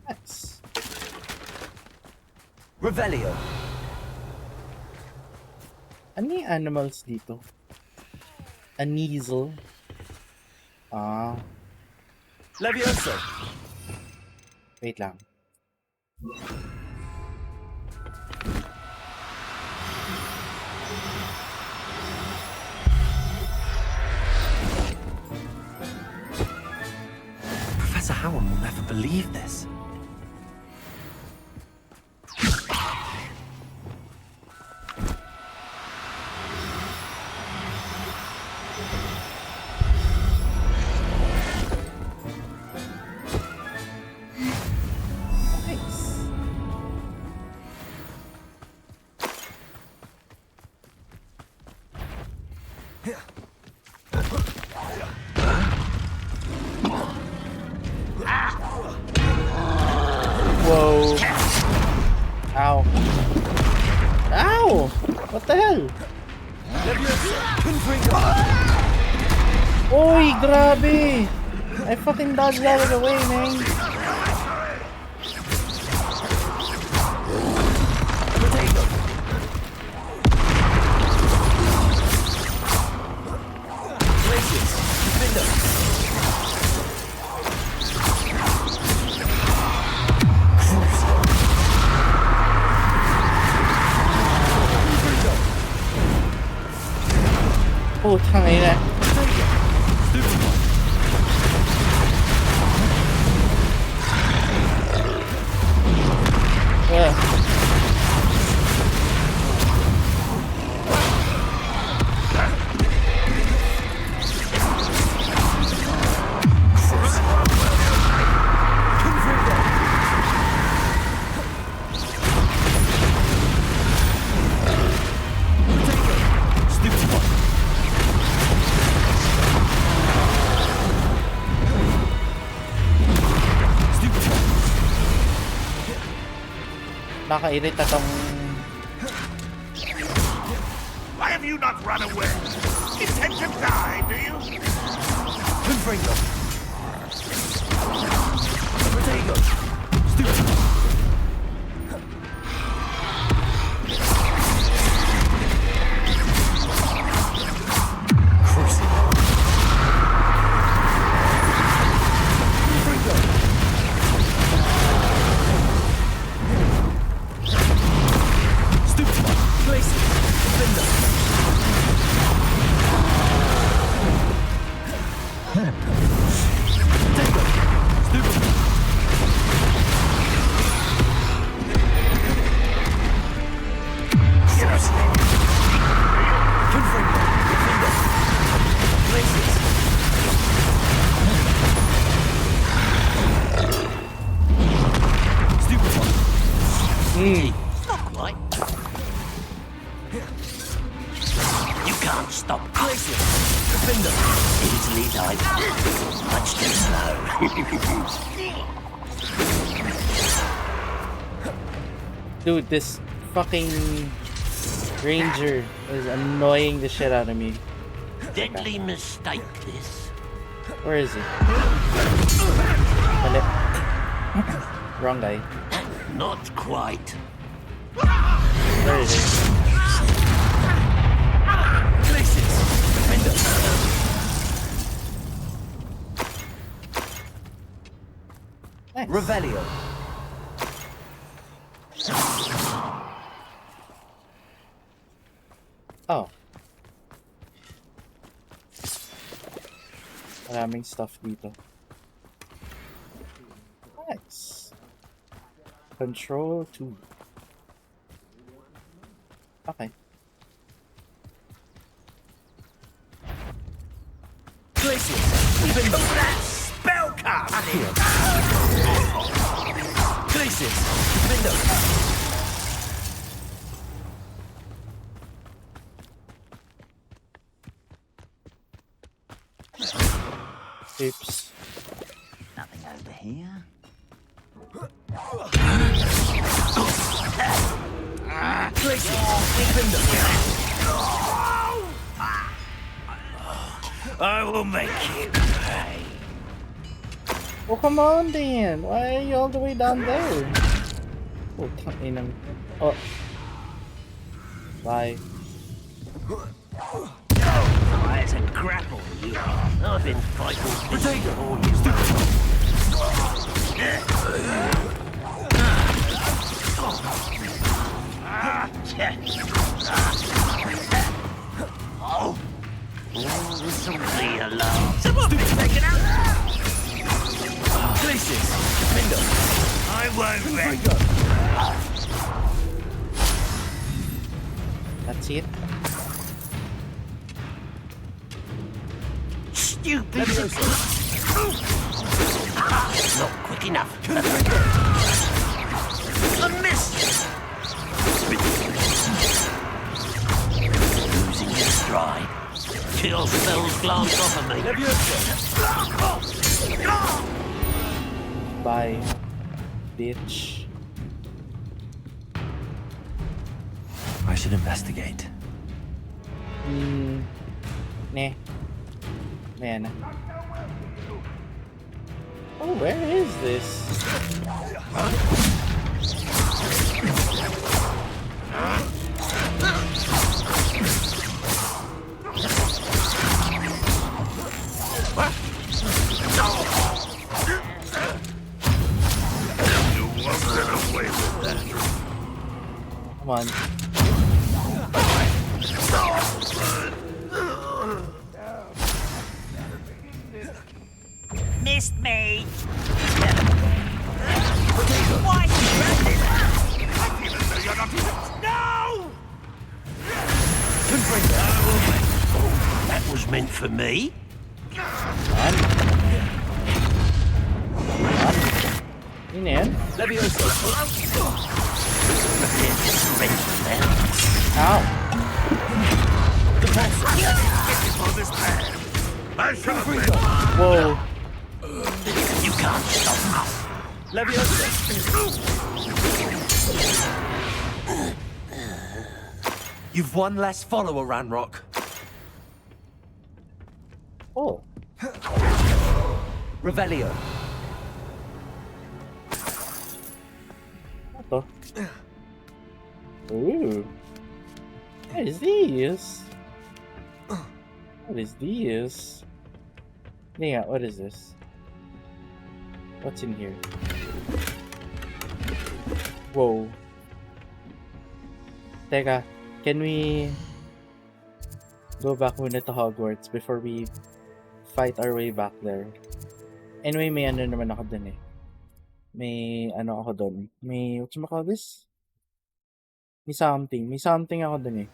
Speaker 1: Nice.
Speaker 4: Revelio.
Speaker 1: Ano yung animals dito? A Neasel. Ah,
Speaker 4: Levioso.
Speaker 1: wait lang.
Speaker 3: Professor Howard will never believe this.
Speaker 1: Nice. Whoa. Ow. Ow! What the hell?
Speaker 4: Levioso. Confringo.
Speaker 1: Oy, grabe! I fucking dodged out of the way, man.
Speaker 4: Potato. Glacius. Defender. Confringo.
Speaker 1: Putang ina.
Speaker 4: Potato. Stupid one. Confringo. Potato. Stupid one. Stupid one.
Speaker 1: Nakairita tong...
Speaker 10: Why have you not run away? Intend to die, do you?
Speaker 4: Confringo. Potato. Stupid. Confringo. Stupid. Glacius. Defender. Potato. Stupid. Confringo. Defender.
Speaker 7: Much too slow.
Speaker 1: Dude, this fucking ranger is annoying the shit out of me.
Speaker 7: Deadly mistake, this.
Speaker 1: Where is he? Mali. Wrong guy.
Speaker 7: Not quite.
Speaker 1: Where is he? Nice.
Speaker 4: Revelio.
Speaker 1: Oh. Maraming stuff dito. Nice. Control 2. Okay.
Speaker 4: Places. Even that spellcasting. Places. Window.
Speaker 1: Oops.
Speaker 7: Nothing over here.
Speaker 4: Places. Window.
Speaker 7: I will make you pay.
Speaker 1: Oh, come on, Dan. Why are you all the way down there? Oh, tangin ng... Oh. Bye.
Speaker 7: Try to grapple you. I've been fighting this for you. Oh. Simply alarm. Someone be taken out.
Speaker 4: Places. Window.
Speaker 7: I won't rest.
Speaker 1: That's it.
Speaker 7: Stupid. Not quick enough. I missed. Losing your stride. Chill spells glance off of me.
Speaker 1: Bye. Bitch.
Speaker 3: I should investigate.
Speaker 1: Nah. Man. Oh, where is this?
Speaker 10: You won't get away with that.
Speaker 1: Come on.
Speaker 7: Missed me.
Speaker 10: Why? You're not even... No!
Speaker 7: That was meant for me.
Speaker 1: Yun yan. Ow.
Speaker 10: I shall have been...
Speaker 1: Whoa.
Speaker 7: You can't stop us.
Speaker 4: You've one less follower, Ranrock.
Speaker 1: Oh.
Speaker 4: Revelio.
Speaker 1: What the? Ooh. What is this? What is this? Yeah, what is this? What's in here? Whoa. Teka, can we go back muna to Hogwarts before we fight our way back there? Anyway, may ano naman ako dun eh. May ano ako dun. May, whatchamacall this? May something ako dun eh.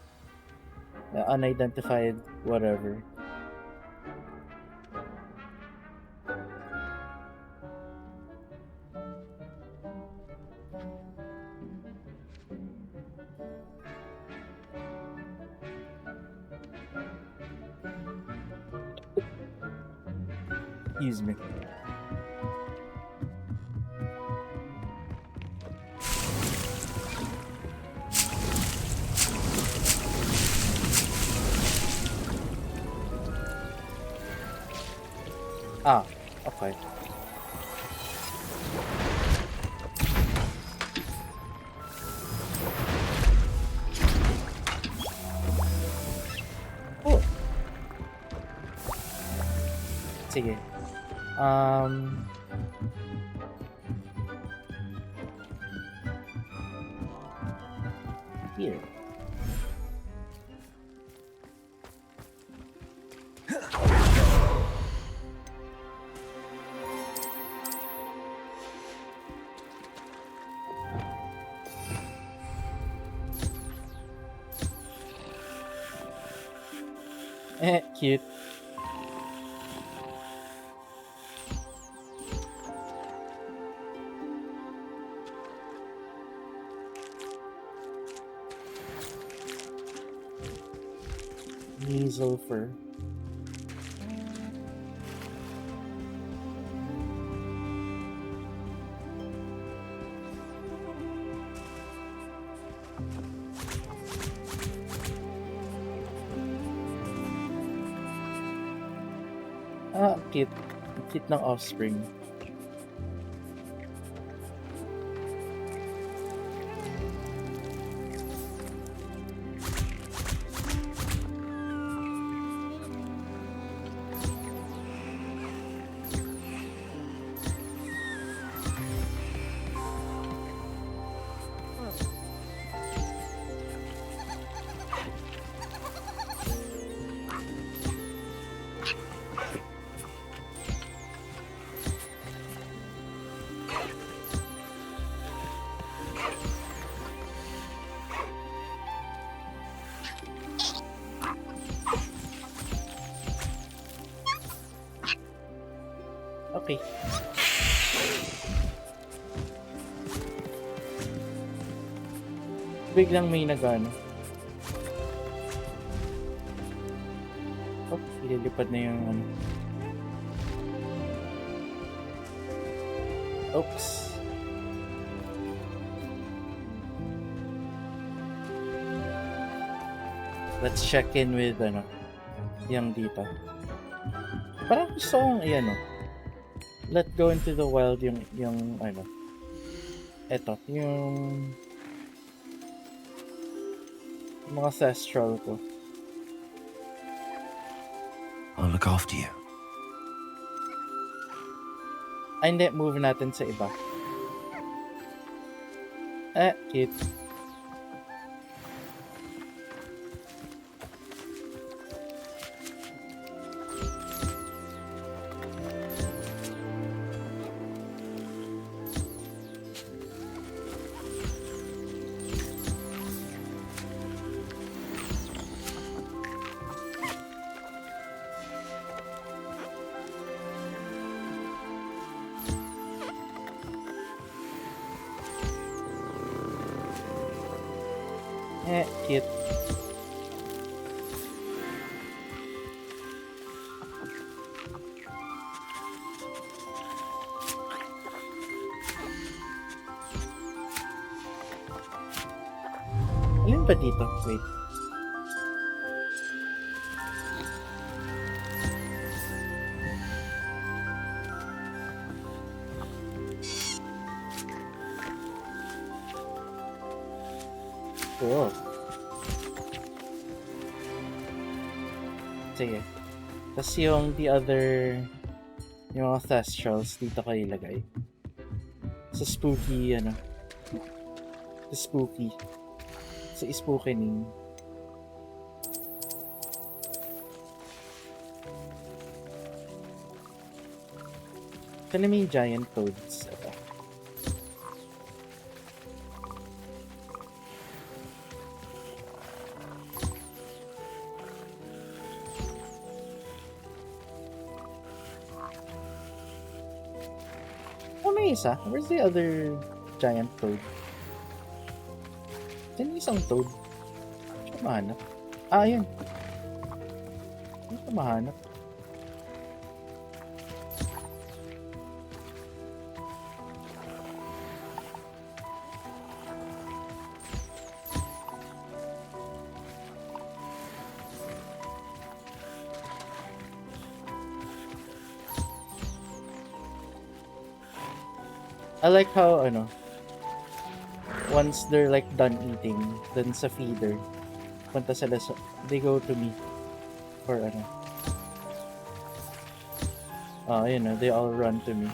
Speaker 1: Unidentified whatever. Excuse me. Ah, okay. Oh. Sige. Here. Cute. Weasel fur. Ah, cute. Cute ng offspring. Okay. Biglang may nagano. Oh, ililipad na yung ano. Oops. Let's check in with ano, yung dito. Parang gusto kong ano, let go into the wild yung ano. Eto, yung mga ancestral ko.
Speaker 3: I'll look after you.
Speaker 1: Ay, hindi. Move natin sa iba. Cute. Cute. Alin ba dito? Wait. Cool. Sige. Tapos yung the other, yung mga thestrals, dito kayo ilagay. Sa spooky, ano. Sa spooky. Sa spookening. Ito na may giant toads. Ito. May isa. Where's the other giant toad? Saan yung isang toad? Saan mahanap? Ah, yun. Saan mahanap? I like how, once they're like done eating, then sa feeder, punta sila sa, they go to me for they all run to me.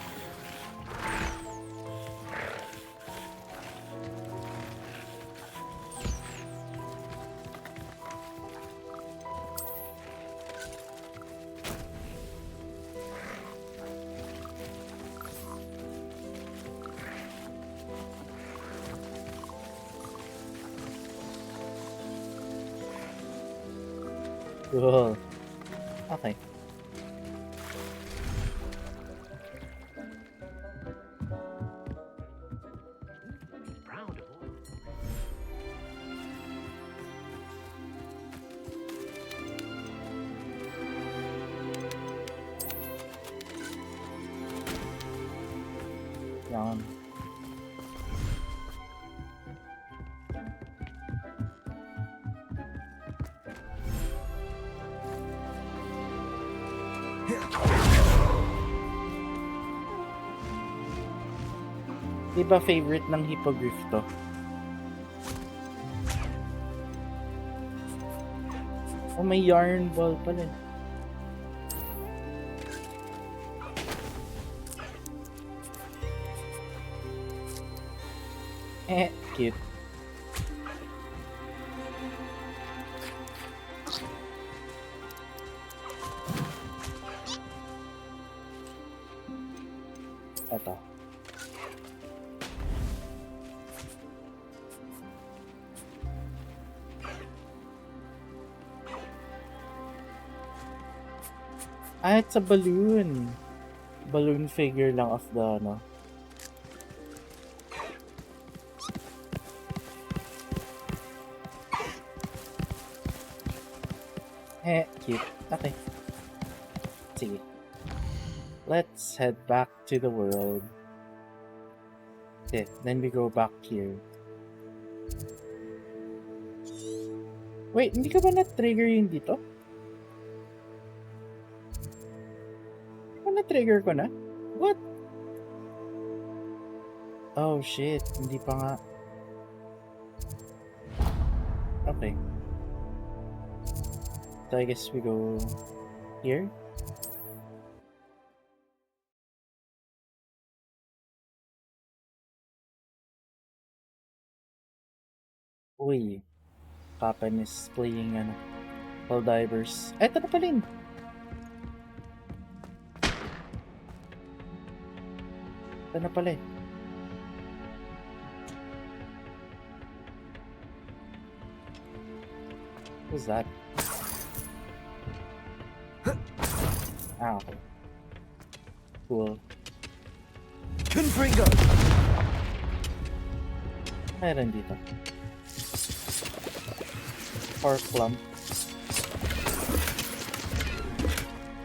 Speaker 1: Cool. Okay.
Speaker 7: Proud of all.
Speaker 1: Yan. Di ba favorite ng hippogriff to? Oh, may yarn ball pala. Cute. Ito. Ah, it's a balloon. Balloon figure lang of the, cute. Okay. Sige. Let's head back to the world. Okay, then we go back here. Wait, hindi ka ba na-trigger yung dito? Na-trigger ko na? What? Oh shit, hindi pa nga. Okay. So I guess we go here. Uy. Papan is playing Helldivers. Eto na pala yun. Ito na pala eh. What's that? Ah, okay. Cool.
Speaker 4: Confringo!
Speaker 1: Meron dito. Pork lump.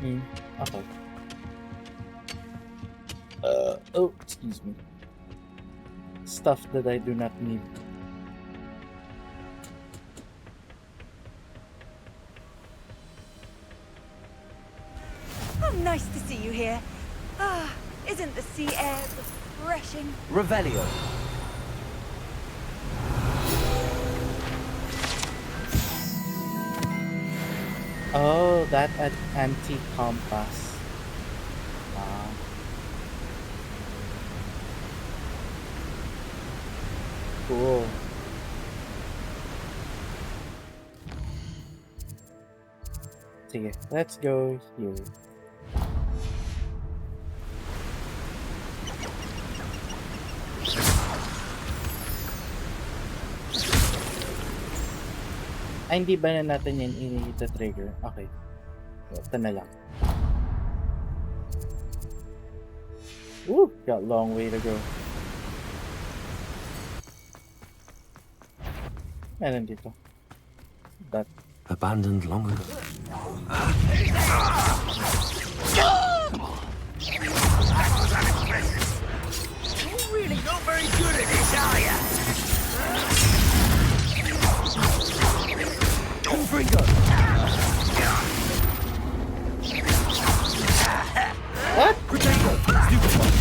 Speaker 1: Okay. Oh, excuse me. Stuff that I do not need.
Speaker 11: Oh, nice to see you here. Ah, isn't the sea air refreshing?
Speaker 4: Revelio.
Speaker 1: Oh, that antique compass. Cool. Sige, let's go here. Ay, hindi ba na natin yan i-trigger? Okay. Ito na lang. Woo! Got a long way to go. Meron dito. That.
Speaker 3: Abandoned long ago.
Speaker 7: You're really not very good at this, are you?
Speaker 4: Confringo!
Speaker 1: What?
Speaker 4: Potato! Stupid one!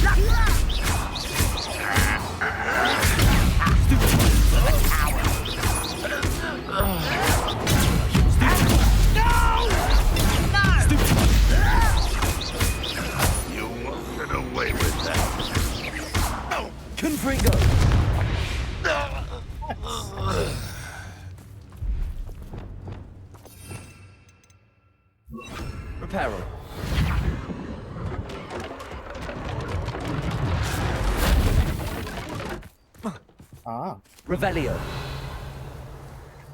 Speaker 3: free go. Reparo.
Speaker 1: Ah,
Speaker 3: Revelio.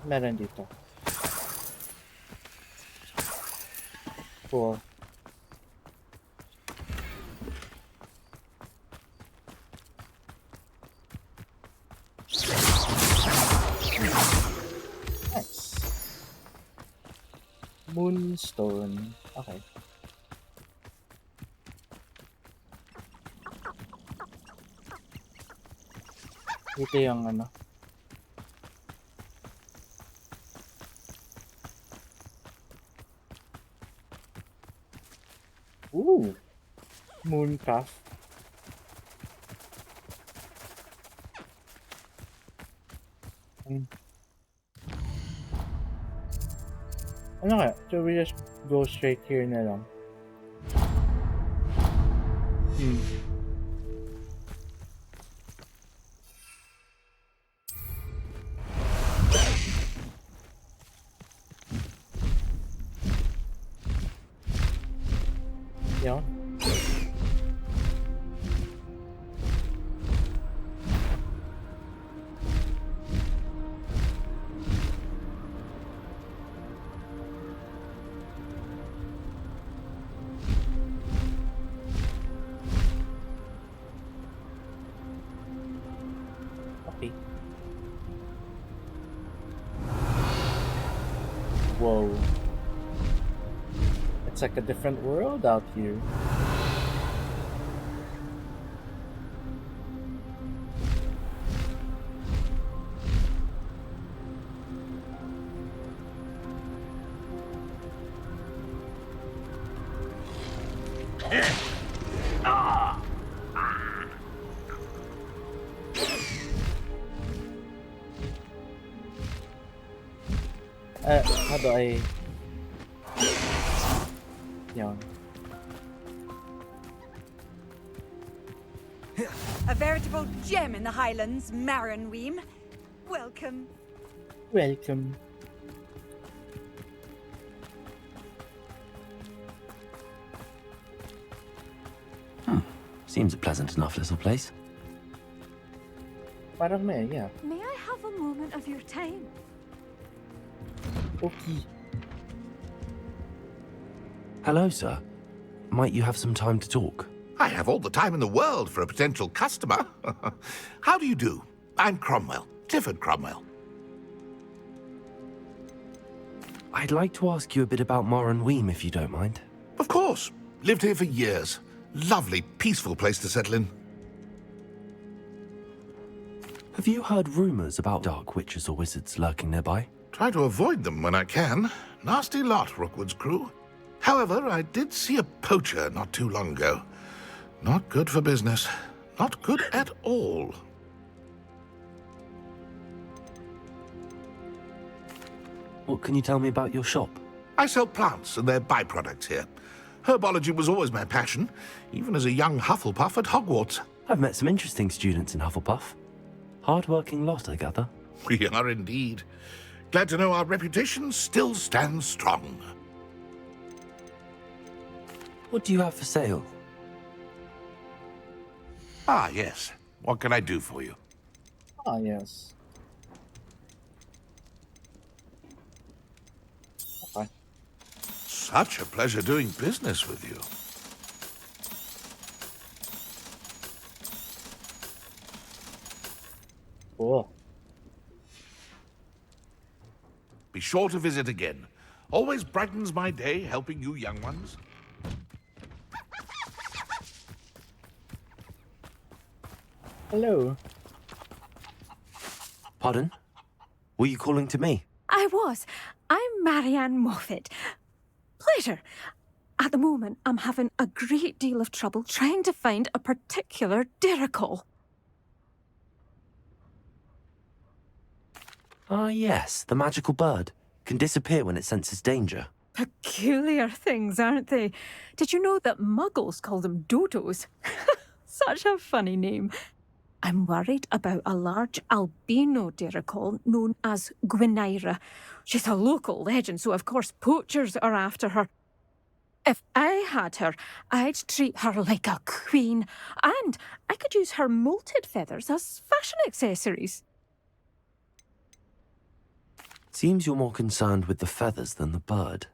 Speaker 1: meron dito. Cool. Nice. Moonstone. Okay. Ito yung ano. Ooh. Mooncalf. Ano kaya? Should we just go straight here na lang? Yan. Okay. Whoa. It's like a different world out here. How do I... Yan.
Speaker 11: A veritable gem in the Highlands, Maranweem. Welcome.
Speaker 1: Welcome.
Speaker 3: Seems a pleasant enough little place.
Speaker 1: Parang may, yeah.
Speaker 11: May I have a moment of your time?
Speaker 1: Okay.
Speaker 3: Hello, sir. Might you have some time to talk?
Speaker 10: I have all the time in the world for a potential customer. How do you do? I'm Cromwell, Clifford Cromwell.
Speaker 3: I'd like to ask you a bit about Moranweem, if you don't mind.
Speaker 10: Of course. Lived here for years. Lovely, peaceful place to settle in.
Speaker 3: Have you heard rumours about dark witches or wizards lurking nearby?
Speaker 10: Try to avoid them when I can. Nasty lot, Rookwood's crew. However, I did see a poacher not too long ago. Not good for business. Not good at all.
Speaker 3: What can you tell me about your shop?
Speaker 10: I sell plants and their byproducts here. Herbology was always my passion, even as a young Hufflepuff at Hogwarts.
Speaker 3: I've met some interesting students in Hufflepuff. Hard-working lot, I gather.
Speaker 10: We are indeed. Glad to know our reputation still stands strong.
Speaker 3: What do you have for sale?
Speaker 10: Ah, yes. What can I do for you?
Speaker 1: Ah, yes. Okay.
Speaker 10: Such a pleasure doing business with you.
Speaker 1: Cool.
Speaker 10: Be sure to visit again. Always brightens my day helping you young ones.
Speaker 1: Hello.
Speaker 3: Pardon? Were you calling to me?
Speaker 11: I was. I'm Marianne Moffat. Pleasure. At the moment, I'm having a great deal of trouble trying to find a particular Diricol.
Speaker 3: Ah, yes, the magical bird. Can disappear when it senses danger.
Speaker 11: Peculiar things, aren't they? Did you know that Muggles call them dodos? Such a funny name. I'm worried about a large albino dirical known as Gwynaira. She's a local legend, so of course poachers are after her. If I had her, I'd treat her like a queen, and I could use her molted feathers as fashion accessories.
Speaker 3: Seems you're more concerned with the feathers than the bird.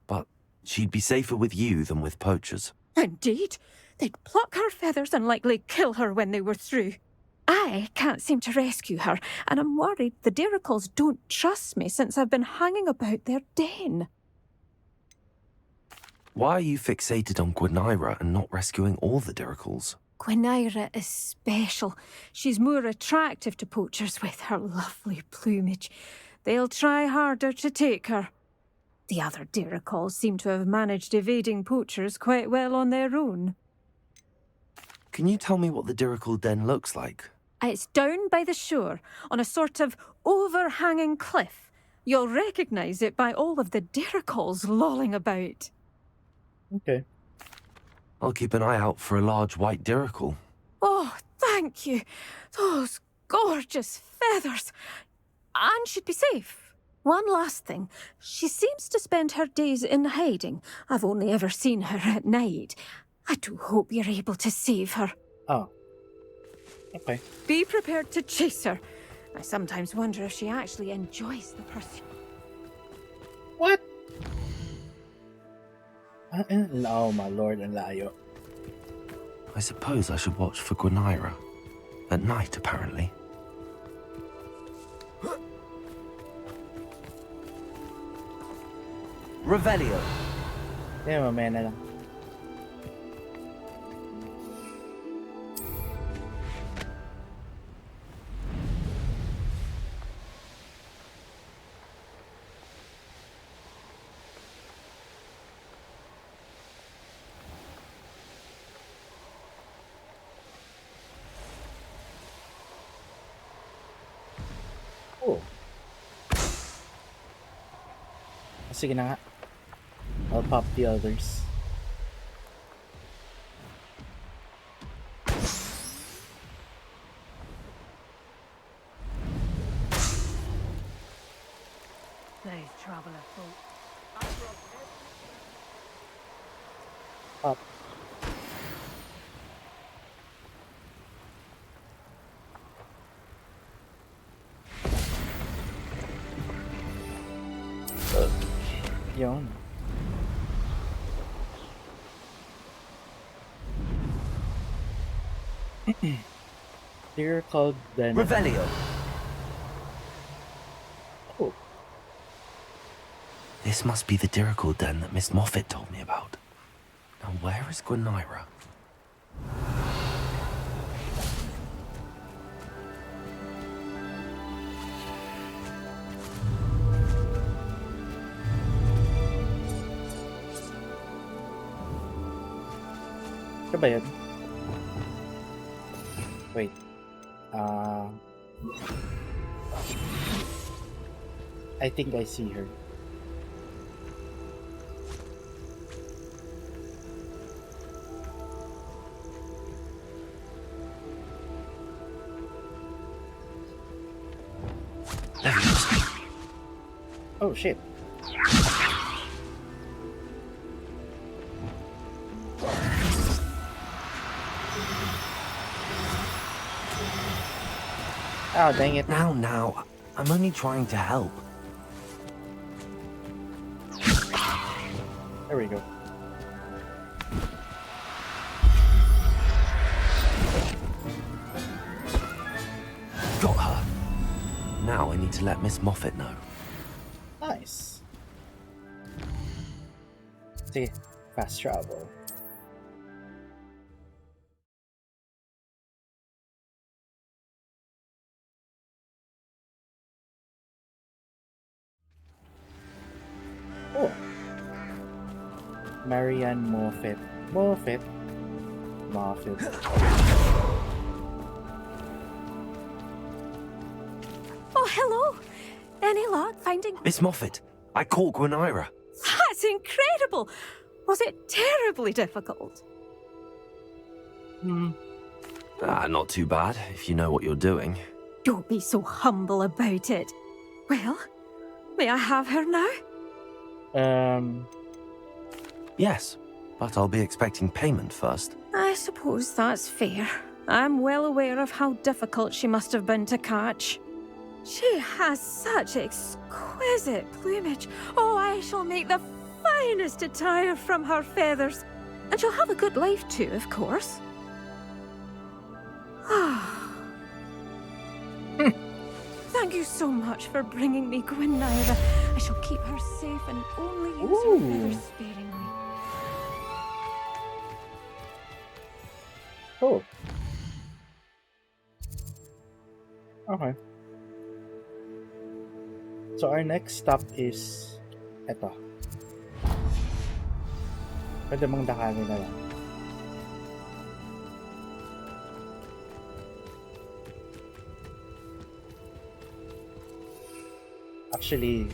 Speaker 3: But she'd be safer with you than with poachers.
Speaker 11: Indeed. They'd pluck her feathers and likely kill her when they were through. I can't seem to rescue her, and I'm worried the diricals don't trust me since I've been hanging about their den.
Speaker 3: Why are you fixated on Gwynaira and not rescuing all the diricals?
Speaker 11: Gwynaira is special. She's more attractive to poachers with her lovely plumage. They'll try harder to take her. The other diricals seem to have managed evading poachers quite well on their own.
Speaker 3: Can you tell me what the dirical den looks like?
Speaker 11: It's down by the shore, on a sort of overhanging cliff. You'll recognise it by all of the diricals lolling about.
Speaker 1: Okay.
Speaker 3: I'll keep an eye out for a large white dirical.
Speaker 11: Oh, thank you. Those gorgeous feathers. And she'd be safe. One last thing. She seems to spend her days in hiding. I've only ever seen her at night. I do hope you're able to save her.
Speaker 1: Oh. Okay.
Speaker 11: Be prepared to chase her. I sometimes wonder if she actually enjoys the pursuit.
Speaker 1: What? Oh my lord, and layo.
Speaker 3: I suppose I should watch for Gwynaira. At night, apparently.
Speaker 7: Revelio.
Speaker 1: Yeah, mamaya na lang. Oh. Sige na nga. I'll pop the others.
Speaker 4: Nice traveler folk.
Speaker 1: Pop. Yun. They're called then.
Speaker 7: Revelio.
Speaker 1: Oh.
Speaker 3: This must be the dirical den that Miss Moffat told me about. Now where is Gwynaira?
Speaker 1: Ano ba yun? Wait. I think I see her. Oh shit. Oh, dang it.
Speaker 3: Now. I'm only trying to help.
Speaker 1: There we go.
Speaker 3: Got her. Now I need to let Miss Moffat know.
Speaker 1: Nice. See, fast travel. Oh. Marianne Moffat. Moffat.
Speaker 11: Oh, hello. Any luck finding...
Speaker 3: Miss Moffat, I caught Gwynaira.
Speaker 11: That's incredible. Was it terribly difficult?
Speaker 3: Not too bad, if you know what you're doing.
Speaker 11: Don't be so humble about it. Well, may I have her now?
Speaker 3: Yes, but I'll be expecting payment first.
Speaker 11: I suppose that's fair. I'm well aware of how difficult she must have been to catch. She has such exquisite plumage. Oh, I shall make the finest attire from her feathers. And she'll have a good life too, of course. Thank you so much for bringing me Gwynaira. I shall keep her safe and only use her feathers sparingly.
Speaker 1: Oh. Okay. So our next stop is eto. Pwede mong dakanin na lang. Actually,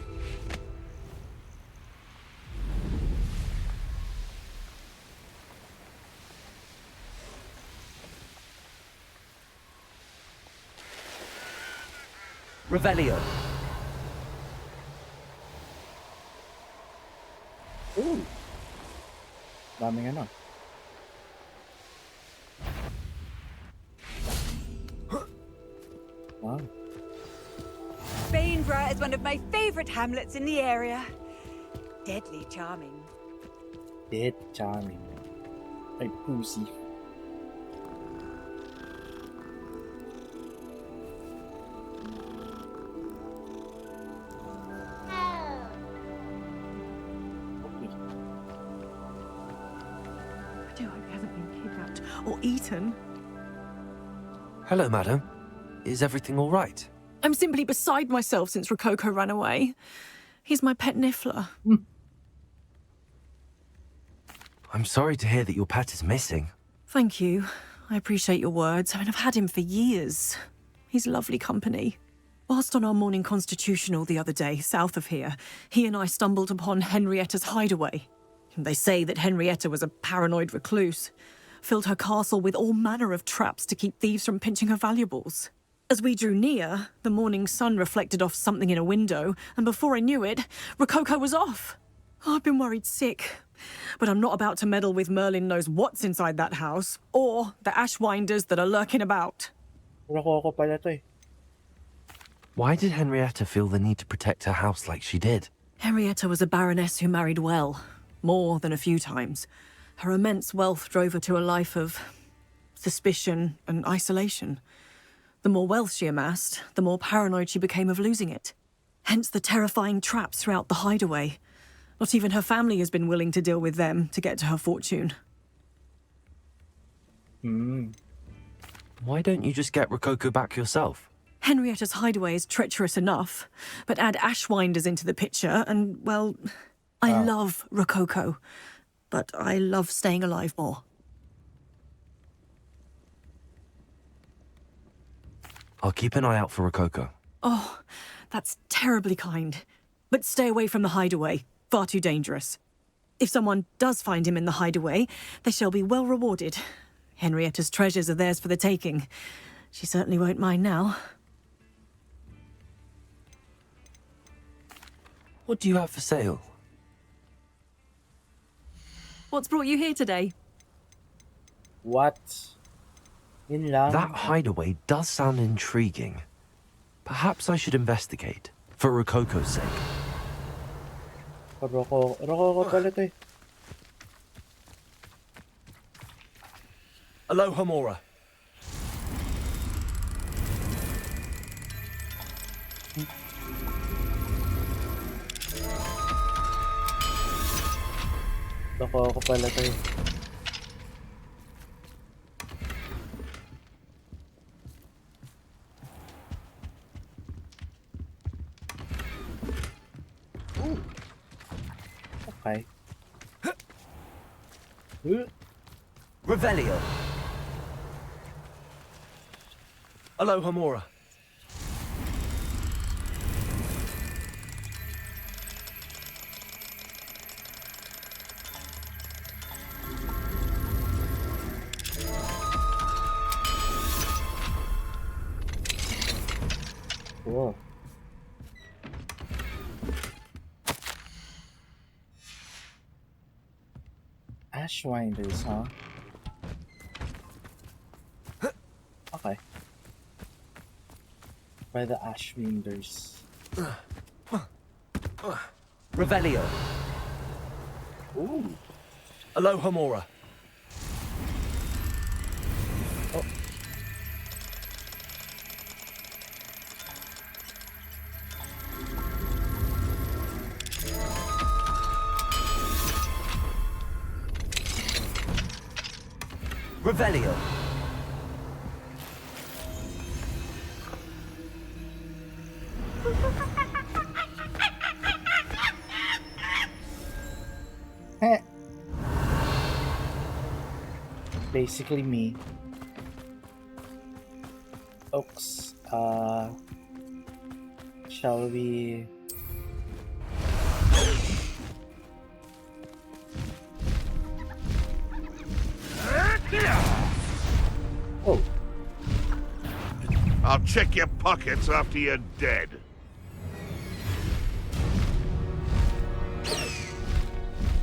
Speaker 4: Revelio.
Speaker 1: ooh. Daming ano. Wow.
Speaker 12: Bainborough is one of my favourite hamlets in the area. Deadly charming.
Speaker 1: Dead charming. Ay, pussy.
Speaker 13: I do hope he hasn't been kidnapped or eaten.
Speaker 3: Hello, madam. Is everything all right?
Speaker 13: I'm simply beside myself since Rococo ran away. He's my pet niffler.
Speaker 3: I'm sorry to hear that your pet is missing.
Speaker 13: Thank you. I appreciate your words. I mean, I've had him for years. He's lovely company. Whilst on our morning constitutional the other day, south of here, he and I stumbled upon Henrietta's hideaway. They say that Henrietta was a paranoid recluse, filled her castle with all manner of traps to keep thieves from pinching her valuables. As we drew near, the morning sun reflected off something in a window, and before I knew it, Rococo was off. I've been worried sick, but I'm not about to meddle with Merlin knows what's inside that house, or the ashwinders that are lurking about.
Speaker 1: Rococo pala to eh.
Speaker 3: Why did Henrietta feel the need to protect her house like she did?
Speaker 13: Henrietta was a baroness who married well, more than a few times. Her immense wealth drove her to a life of suspicion and isolation. The more wealth she amassed, the more paranoid she became of losing it. Hence the terrifying traps throughout the hideaway. Not even her family has been willing to deal with them to get to her fortune.
Speaker 3: Why don't you just get Rococo back yourself?
Speaker 13: Henrietta's hideaway is treacherous enough, but add ashwinders into the picture and, well, I love Rococo, but I love staying alive more.
Speaker 3: I'll keep an eye out for Rococo.
Speaker 13: Oh, that's terribly kind. But stay away from the hideaway. Far too dangerous. If someone does find him in the hideaway, they shall be well rewarded. Henrietta's treasures are theirs for the taking. She certainly won't mind now.
Speaker 3: What do you have for sale?
Speaker 13: What's brought you here today?
Speaker 1: What? Yun lang.
Speaker 3: That hideaway does sound intriguing. Perhaps I should investigate, for Rococo's sake.
Speaker 1: Rococo pala to eh.
Speaker 4: Aloha Mora.
Speaker 1: Rococo pala to eh. Okay.
Speaker 4: Revelio. Aloha Mora.
Speaker 1: Cool. Ashwinders, huh? Okay. By the Ashwinders.
Speaker 7: Revelio.
Speaker 1: Ooh.
Speaker 7: Aloha Mora.
Speaker 1: Oh.
Speaker 7: Revelio.
Speaker 1: Heh. Basically me. Oops. Shall we... Oh.
Speaker 10: I'll check your pockets after you're dead.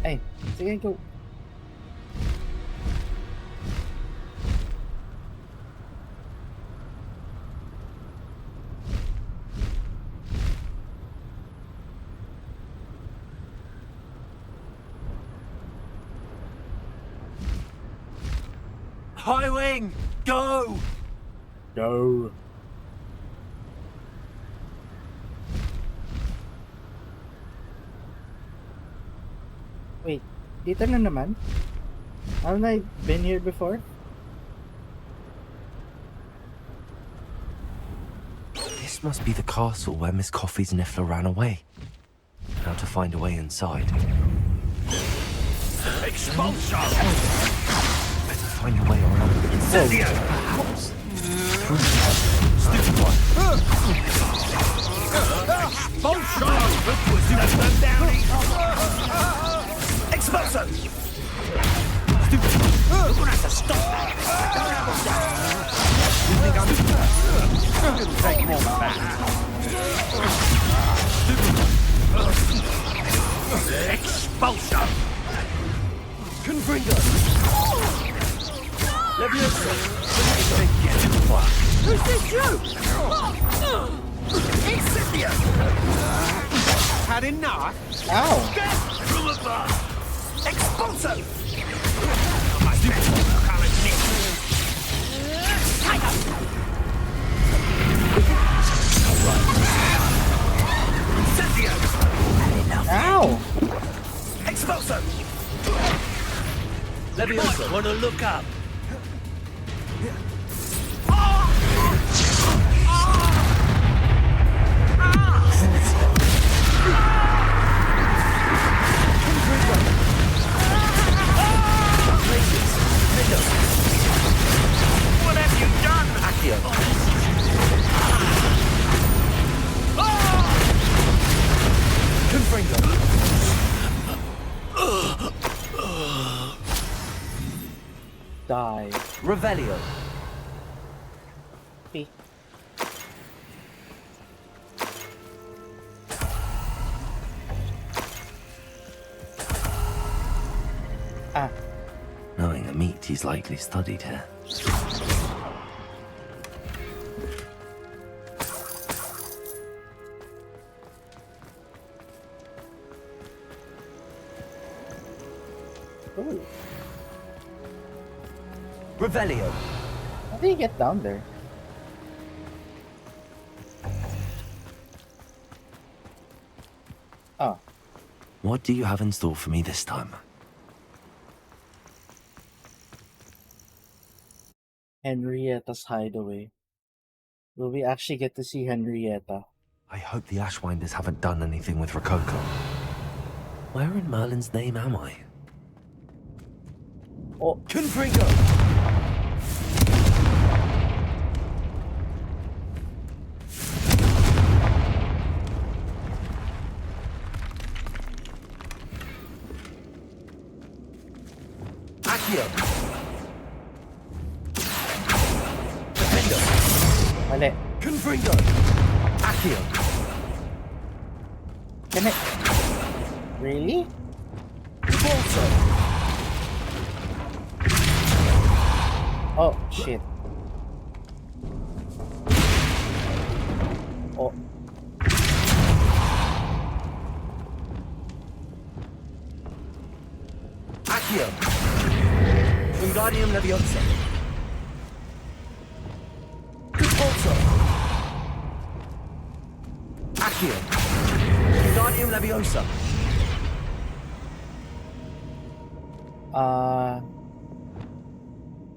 Speaker 1: Hey, sige, go.
Speaker 7: Highwing, go!
Speaker 1: Go. Wait, dito na naman? Haven't I been here before?
Speaker 3: This must be the castle where Miss Coffee's Niffler ran away. How to find a way inside.
Speaker 7: Expulsion!
Speaker 3: Better find a way around.
Speaker 7: Incendio!
Speaker 3: Perhaps.
Speaker 7: Stupid one! Expulsion! Stupid one down! Expulsion! Stupid one! You're gonna have to stop that! You think I'm stupid? It'll take more than that. Stupid one! Expulsion! Confringo! Leviosa!
Speaker 12: Who's this you?
Speaker 7: Incendio! Had enough?
Speaker 1: Ow!
Speaker 7: From above! Expulso! Incendio!
Speaker 1: Ow!
Speaker 7: Expulso! Leviosa, wanna look up? What have you done, Accio? Confringo.
Speaker 1: Die.
Speaker 7: Revelio.
Speaker 1: P. Ah.
Speaker 3: Knowing a meat, he's likely studied here.
Speaker 1: Ooh.
Speaker 7: Revelio.
Speaker 1: How do you get down there? Oh.
Speaker 3: What do you have in store for me this time?
Speaker 1: Henrietta's hideaway. Will we actually get to see Henrietta?
Speaker 3: I hope the Ashwinders haven't done anything with Rococo. Where in Merlin's name am I?
Speaker 1: Oh,
Speaker 7: Confringo. Accio.
Speaker 1: mali.
Speaker 7: Confringo.
Speaker 3: Accio.
Speaker 1: Can I... Really?
Speaker 3: Repulsor.
Speaker 1: Oh, shit. Oh.
Speaker 3: Accio. Wingardium Leviosa. Repulsor. Accio. Wingardium Leviosa.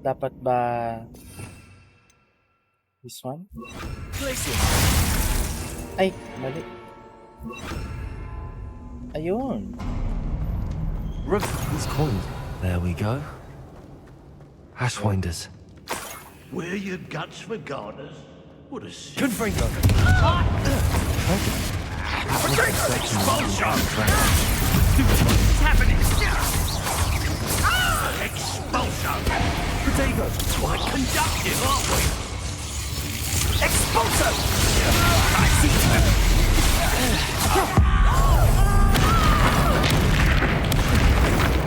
Speaker 1: Dapat ba this one?
Speaker 3: Glacius.
Speaker 1: Ay, mali. Ayun.
Speaker 3: He's coined. There we go. Ashwinders.
Speaker 7: Where your guts for garners? What a
Speaker 3: Confringo.
Speaker 7: Expulsion! What's happening? Expulsion!
Speaker 3: Potato.
Speaker 7: Quite conductive, aren't we?
Speaker 3: Expulso.
Speaker 7: I see.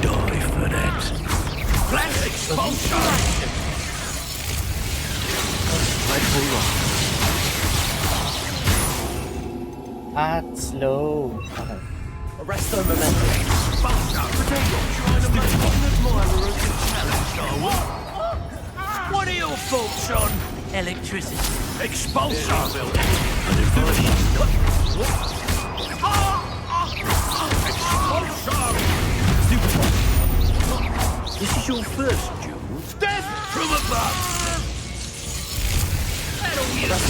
Speaker 7: Die for that. Plant expulsion!
Speaker 1: Slow. Okay.
Speaker 3: Arresto momentum.
Speaker 7: Expulsion! Potato! Trying to make an admirer of the challenge, are we? What are your thoughts on electricity? Expulsion! This is your first duel. Death from above! That'll get us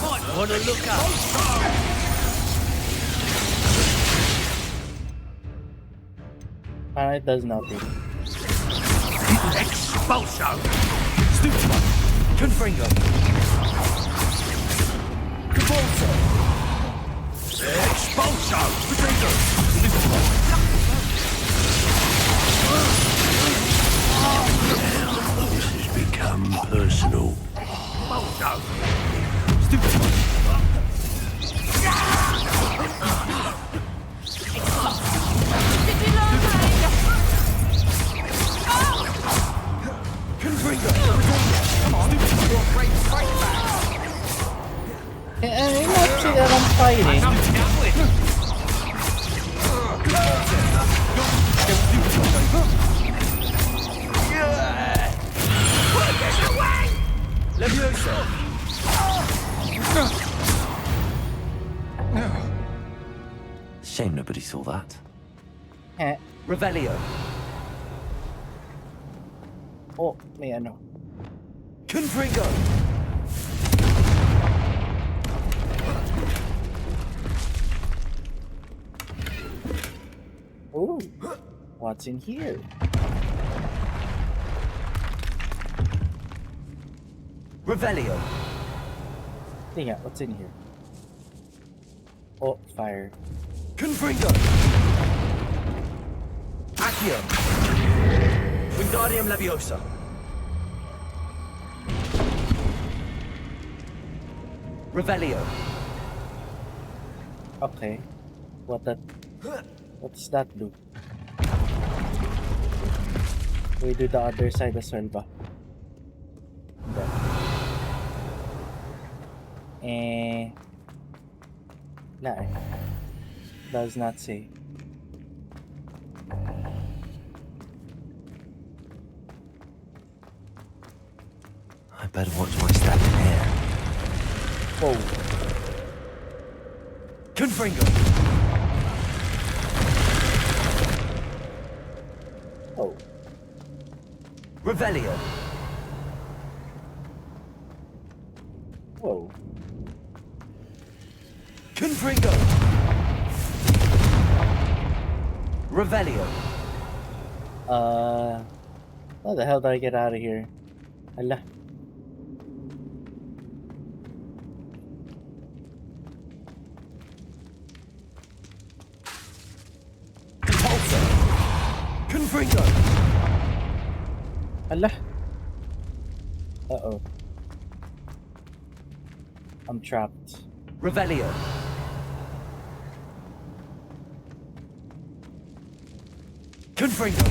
Speaker 7: Might want to look up.
Speaker 1: It does nothing.
Speaker 7: Expulsion!
Speaker 3: Stupid. Confringo. Repulso.
Speaker 7: Expulsion!
Speaker 3: Potato.
Speaker 7: This has become personal. Expulsion!
Speaker 3: Stupid. Confringo. Come on. You're a great fight back.
Speaker 1: I'm not sure that I'm fighting.
Speaker 3: Leviosa. Shame nobody saw that. Revelio.
Speaker 1: Oh, may ano.
Speaker 3: Confringo.
Speaker 1: Ooh, what's in here?
Speaker 3: Revelio.
Speaker 1: Yeah, what's in here? Oh, fire.
Speaker 3: Confringo. Accio. Wingardium Leviosa. Revelio.
Speaker 1: Okay. What does that do? We do the other side as well ba? No. Does not say.
Speaker 3: I better watch my step in here.
Speaker 1: Whoa.
Speaker 3: Confringo.
Speaker 1: Oh.
Speaker 3: Revelio.
Speaker 1: Whoa.
Speaker 3: Confringo. Revelio.
Speaker 1: How the hell do I get out of here? Allah.
Speaker 7: Confringo!
Speaker 1: Allah. Uh-oh. I'm trapped.
Speaker 7: Revelio. Confringo!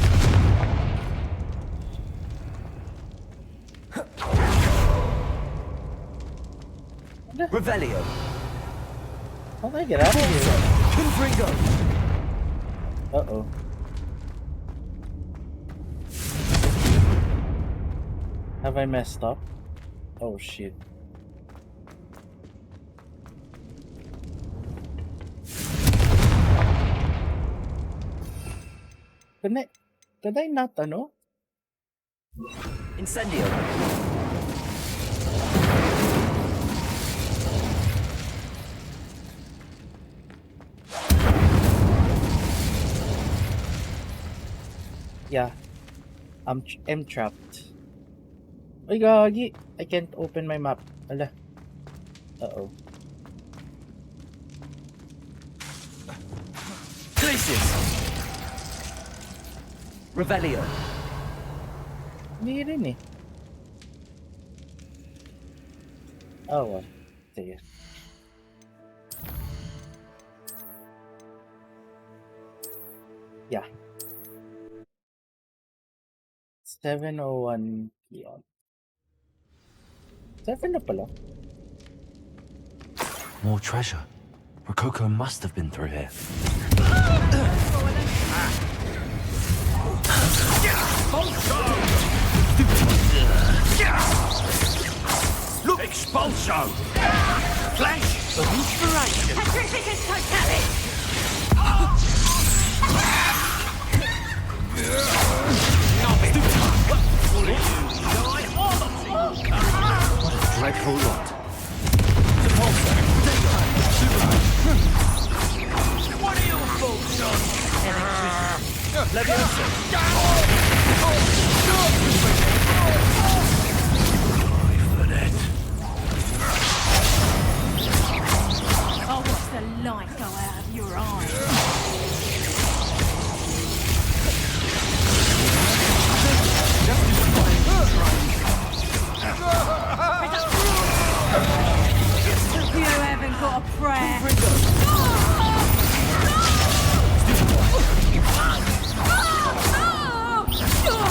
Speaker 7: Revelio.
Speaker 1: How do I get out of here?
Speaker 7: Confringo!
Speaker 1: Uh-oh. Have I messed up? Oh shit. Did I not ano?
Speaker 7: Incendio.
Speaker 1: Yeah. I'm trapped. Ay, gagi. I can't open my map. Ala. Uh-oh.
Speaker 7: Glacius. Revelio.
Speaker 1: Hindi rin eh. Oh, well. Sige. Yeah. 7:01 p.m. 7 na pala.
Speaker 3: More treasure. Rococo must have been through here.
Speaker 7: Look! Expulso! Flash of inspiration!
Speaker 12: Petrificus totalis!
Speaker 3: What a dreadful lot.
Speaker 7: What are your faults, John? Leviosa!
Speaker 12: I'll watch the light go out of your eyes. You haven't got a prayer.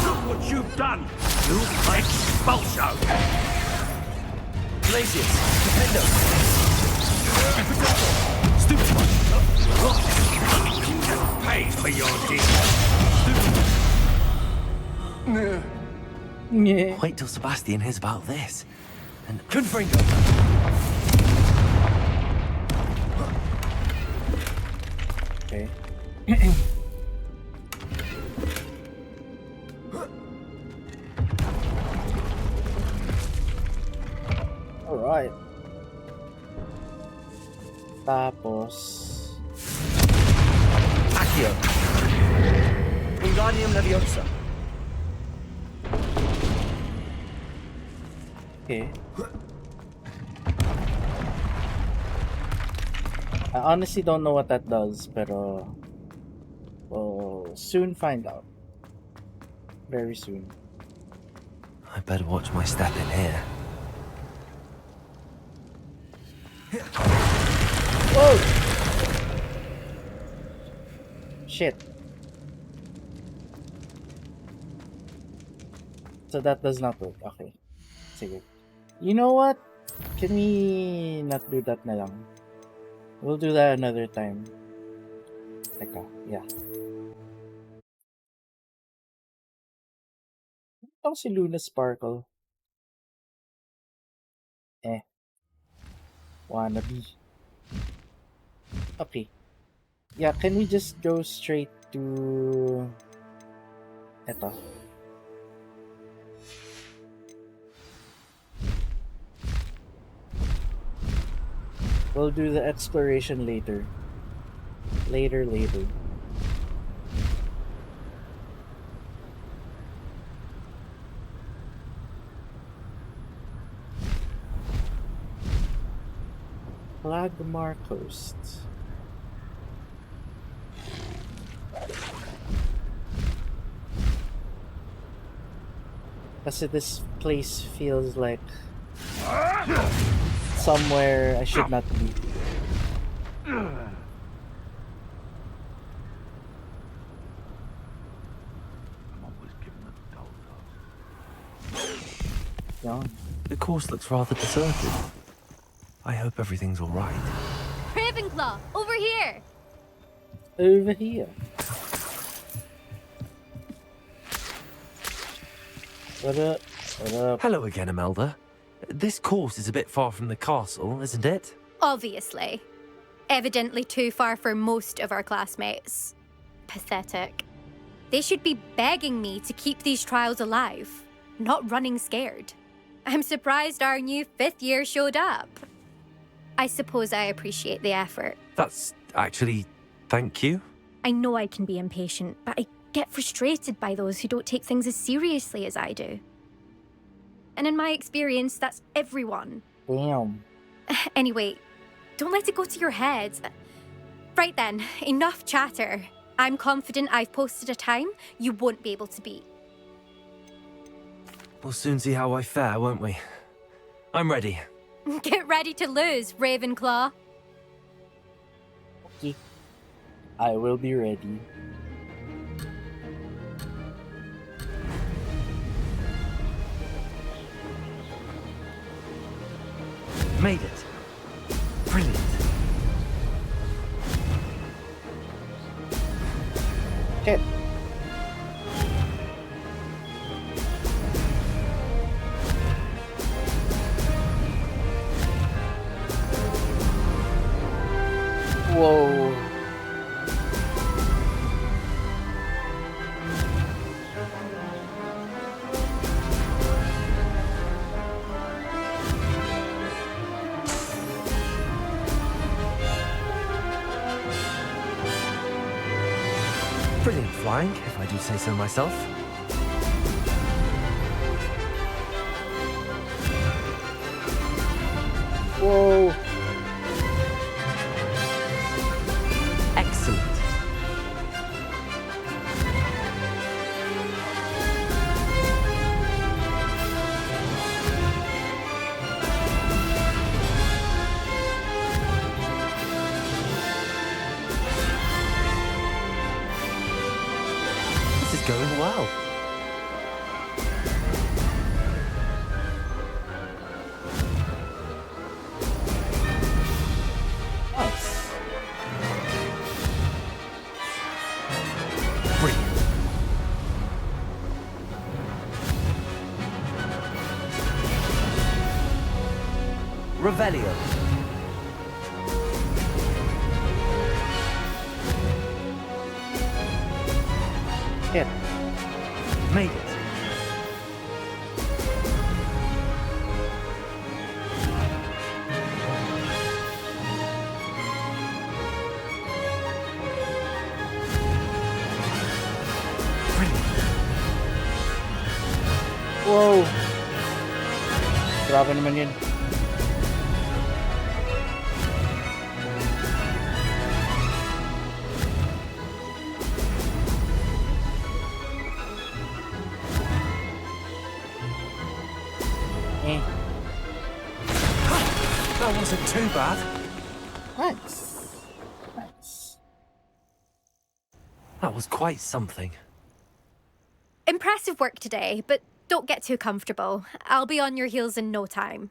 Speaker 7: Look what you've done! You expulso! Glacius! Defendo! Stupid one! You can pay for your deed!
Speaker 1: Yeah.
Speaker 3: Wait till Sebastian hears about this. And
Speaker 7: Confringo!
Speaker 1: Okay. Alright. Tapos...
Speaker 7: Accio! Wingardium Leviosa!
Speaker 1: Okay. I honestly don't know what that does, pero we'll soon find out. Very soon.
Speaker 3: I better watch my step in here.
Speaker 1: Whoa! Shit. So that does not work. Okay. Sige. You know what? Can we not do that na lang? We'll do that another time. Teka, yeah. Itong si Luna Sparkle. Wannabe. Okay. Yeah, can we just go straight to... Eto. We'll do the exploration later. Later. Flagmar Coast. Kasi this place feels like somewhere I should not be. Yeah.
Speaker 3: The course looks rather deserted. I hope everything's all right.
Speaker 9: Ravenclaw, over here!
Speaker 1: Over here. What up? What up?
Speaker 3: Hello again, Imelda. This course is a bit far from the castle, isn't it?
Speaker 9: Obviously. Evidently too far for most of our classmates. Pathetic. They should be begging me to keep these trials alive, not running scared. I'm surprised our new 5th year showed up. I suppose I appreciate the effort.
Speaker 3: That's actually... thank you.
Speaker 9: I know I can be impatient, but I get frustrated by those who don't take things as seriously as I do. And in my experience, that's everyone.
Speaker 1: Damn.
Speaker 9: Anyway, don't let it go to your head. Right then, enough chatter. I'm confident I've posted a time you won't be able to beat.
Speaker 3: We'll soon see how I fare, won't we? I'm ready.
Speaker 9: Get ready to lose, Ravenclaw.
Speaker 1: Okay. I will be ready.
Speaker 3: Made it. Brilliant.
Speaker 1: Okay. Whoa.
Speaker 3: Brilliant flying, if I do say so myself.
Speaker 1: Whoa.
Speaker 3: Excellent. This is going well.
Speaker 1: Nice.
Speaker 3: Brilliant. Revelio.
Speaker 1: Hit.
Speaker 3: Made it.
Speaker 1: Whoa. Grabe naman yun. Eh.
Speaker 3: That wasn't too bad.
Speaker 1: Nice. Nice.
Speaker 3: That was quite something.
Speaker 9: Impressive work today, but don't get too comfortable. I'll be on your heels in no time.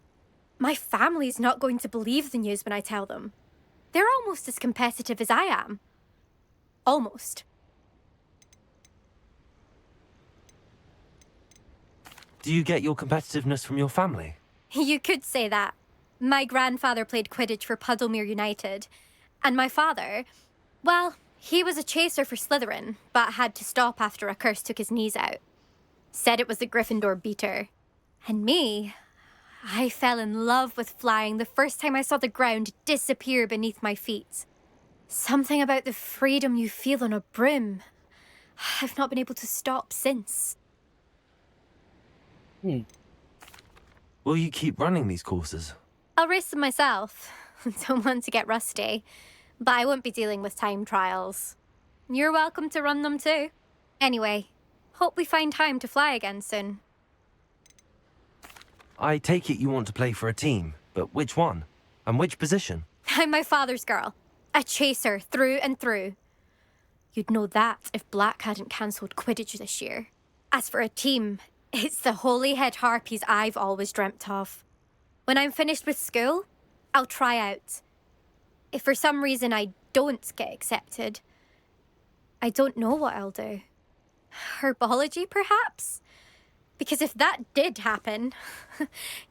Speaker 9: My family's not going to believe the news when I tell them. They're almost as competitive as I am. Almost.
Speaker 3: Do you get your competitiveness from your family?
Speaker 9: You could say that. My grandfather played Quidditch for Puddlemere United. And my father, well, he was a chaser for Slytherin, but had to stop after a curse took his knees out. Said it was the Gryffindor beater. And me, I fell in love with flying the first time I saw the ground disappear beneath my feet. Something about the freedom you feel on a broom. I've not been able to stop since.
Speaker 3: Will you keep running these courses?
Speaker 9: I'll race them myself. Don't want to get rusty. But I won't be dealing with time trials. You're welcome to run them too. Anyway, hope we find time to fly again soon.
Speaker 3: I take it you want to play for a team, but which one? And which position?
Speaker 9: I'm my father's girl. A chaser through and through. You'd know that if Black hadn't cancelled Quidditch this year. As for a team, it's the Holyhead Harpies I've always dreamt of. When I'm finished with school, I'll try out. If for some reason I don't get accepted, I don't know what I'll do. Herbology, perhaps? Because if that did happen,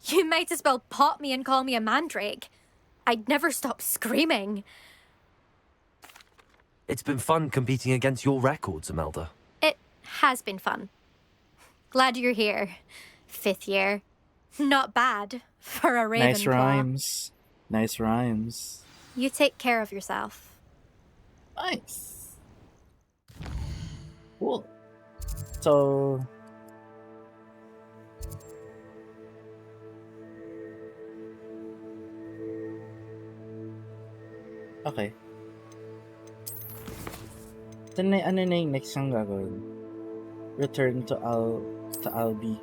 Speaker 9: you might as well pop me and call me a mandrake. I'd never stop screaming.
Speaker 3: It's been fun competing against your records, Imelda.
Speaker 9: It has been fun. Glad you're here. 5th year. Not bad for a Ravenclaw.
Speaker 1: Nice rhymes. Nice rhymes.
Speaker 9: You take care of yourself.
Speaker 1: Nice. Cool. So... Okay. Then ano na yung next ang gagawin? Return to Albie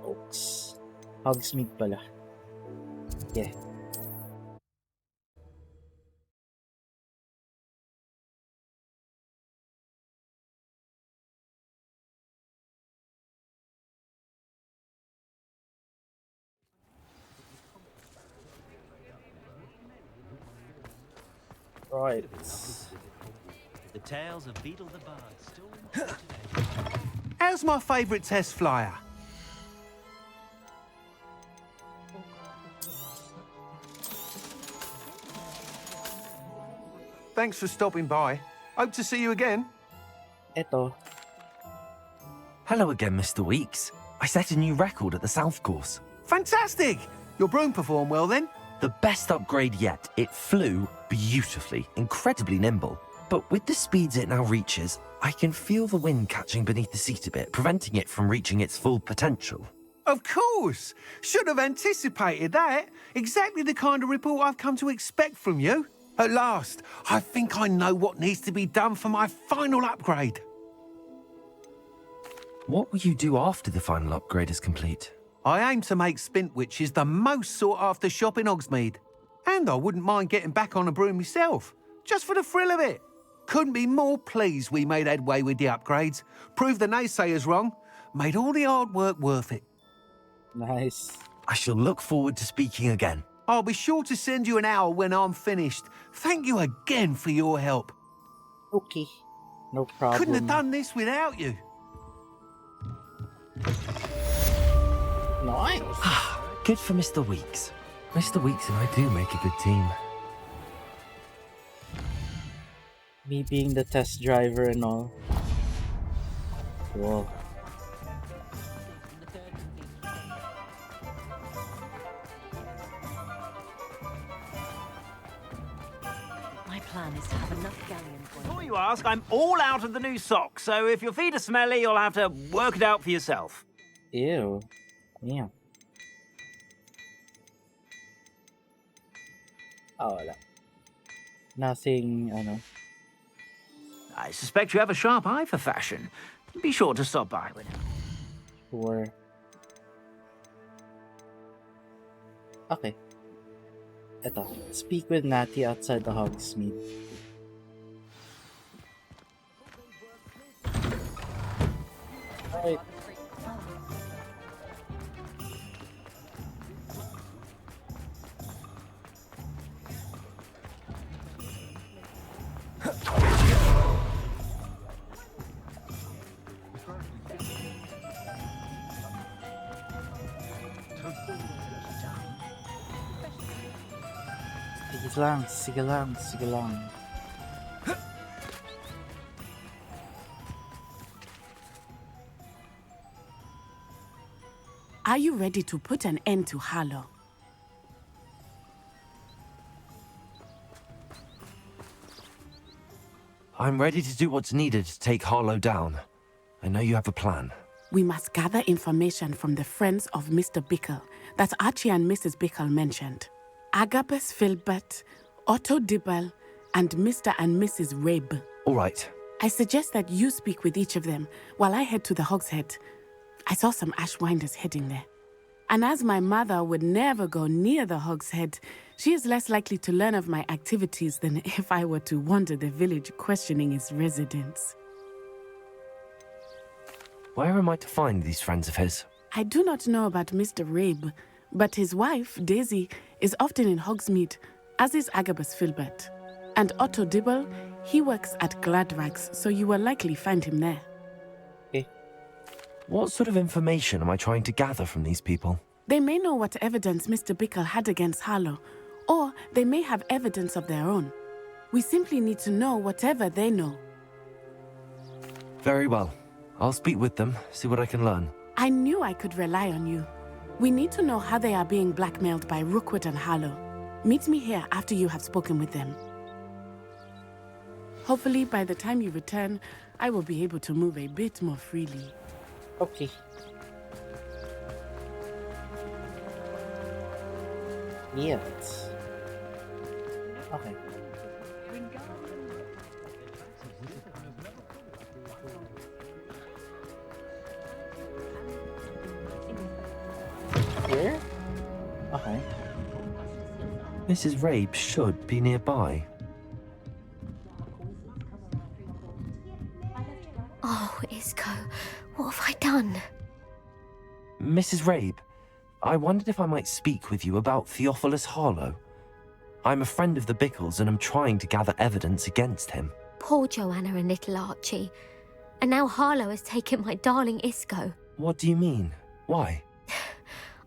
Speaker 1: Oaks. Hogsmeade pala. Yeah. Right.
Speaker 7: The tales of Beetle the Bard still today.
Speaker 14: How's my favourite test flyer? Thanks for stopping by. Hope to see you again.
Speaker 1: Eto.
Speaker 3: Hello again, Mr. Weeks. I set a new record at the South Course.
Speaker 14: Fantastic! Your broom performed well then?
Speaker 3: The best upgrade yet. It flew beautifully, incredibly nimble. But with the speeds it now reaches, I can feel the wind catching beneath the seat a bit, preventing it from reaching its full potential.
Speaker 14: Of course! Should have anticipated that. Exactly the kind of report I've come to expect from you. At last, I think I know what needs to be done for my final upgrade.
Speaker 3: What will you do after the final upgrade is complete?
Speaker 14: I aim to make Spintwitches the most sought-after shop in Hogsmeade. And I wouldn't mind getting back on a broom myself, just for the thrill of it. Couldn't be more pleased we made headway with the upgrades. Proved the naysayers wrong. Made all the hard work worth it.
Speaker 1: Nice.
Speaker 3: I shall look forward to speaking again.
Speaker 14: I'll be sure to send you an hour when I'm finished. Thank you again for your help.
Speaker 1: Okay. No problem.
Speaker 14: Couldn't have done this without you.
Speaker 1: Nice.
Speaker 3: Good for Mr. Weeks. Mr. Weeks and I do make a good team.
Speaker 1: Me being the test driver and all. Cool.
Speaker 5: My plan is to have enough galleons.
Speaker 7: Before you ask, I'm all out of the new socks, so if your feet are smelly, you'll have to work it out for yourself.
Speaker 1: Ew. Yeah. Oh, wala. Nothing, ano.
Speaker 7: I suspect you have a sharp eye for fashion. Be sure to stop by with him.
Speaker 1: Sure. Okay. Eto. Speak with Natty outside the Hogsmeade. Alright. Sige lang.
Speaker 8: Are you ready to put an end to Harlow?
Speaker 3: I'm ready to do what's needed to take Harlow down. I know you have a plan.
Speaker 8: We must gather information from the friends of Mr. Bickle that Archie and Mrs. Bickle mentioned. Agabus Filbert, Otto Dibble, and Mr. and Mrs. Rabe.
Speaker 3: All right.
Speaker 8: I suggest that you speak with each of them while I head to the Hogshead. I saw some Ashwinders heading there. And as my mother would never go near the Hog's Head, she is less likely to learn of my activities than if I were to wander the village questioning its residents.
Speaker 3: Where am I to find these friends of his?
Speaker 8: I do not know about Mr. Rabe, but his wife, Daisy, is often in Hogsmeade, as is Agabus Filbert. And Otto Dibble, he works at Gladrags, so you will likely find him there.
Speaker 3: What sort of information am I trying to gather from these people?
Speaker 8: They may know what evidence Mr. Bickle had against Harlow, or they may have evidence of their own. We simply need to know whatever they know.
Speaker 3: Very well. I'll speak with them, see what I can learn.
Speaker 8: I knew I could rely on you. We need to know how they are being blackmailed by Rookwood and Harlow. Meet me here after you have spoken with them. Hopefully, by the time you return, I will be able to move a bit more freely.
Speaker 1: Okay. Нет. Okay. Here? Okay.
Speaker 3: Mrs. Rabe should be nearby.
Speaker 15: Oh, Isco, what have I done?
Speaker 3: Mrs. Rabe, I wondered if I might speak with you about Theophilus Harlow. I'm a friend of the Bickles and I'm trying to gather evidence against him.
Speaker 15: Poor Joanna and little Archie. And now Harlow has taken my darling Isco.
Speaker 3: What do you mean? Why?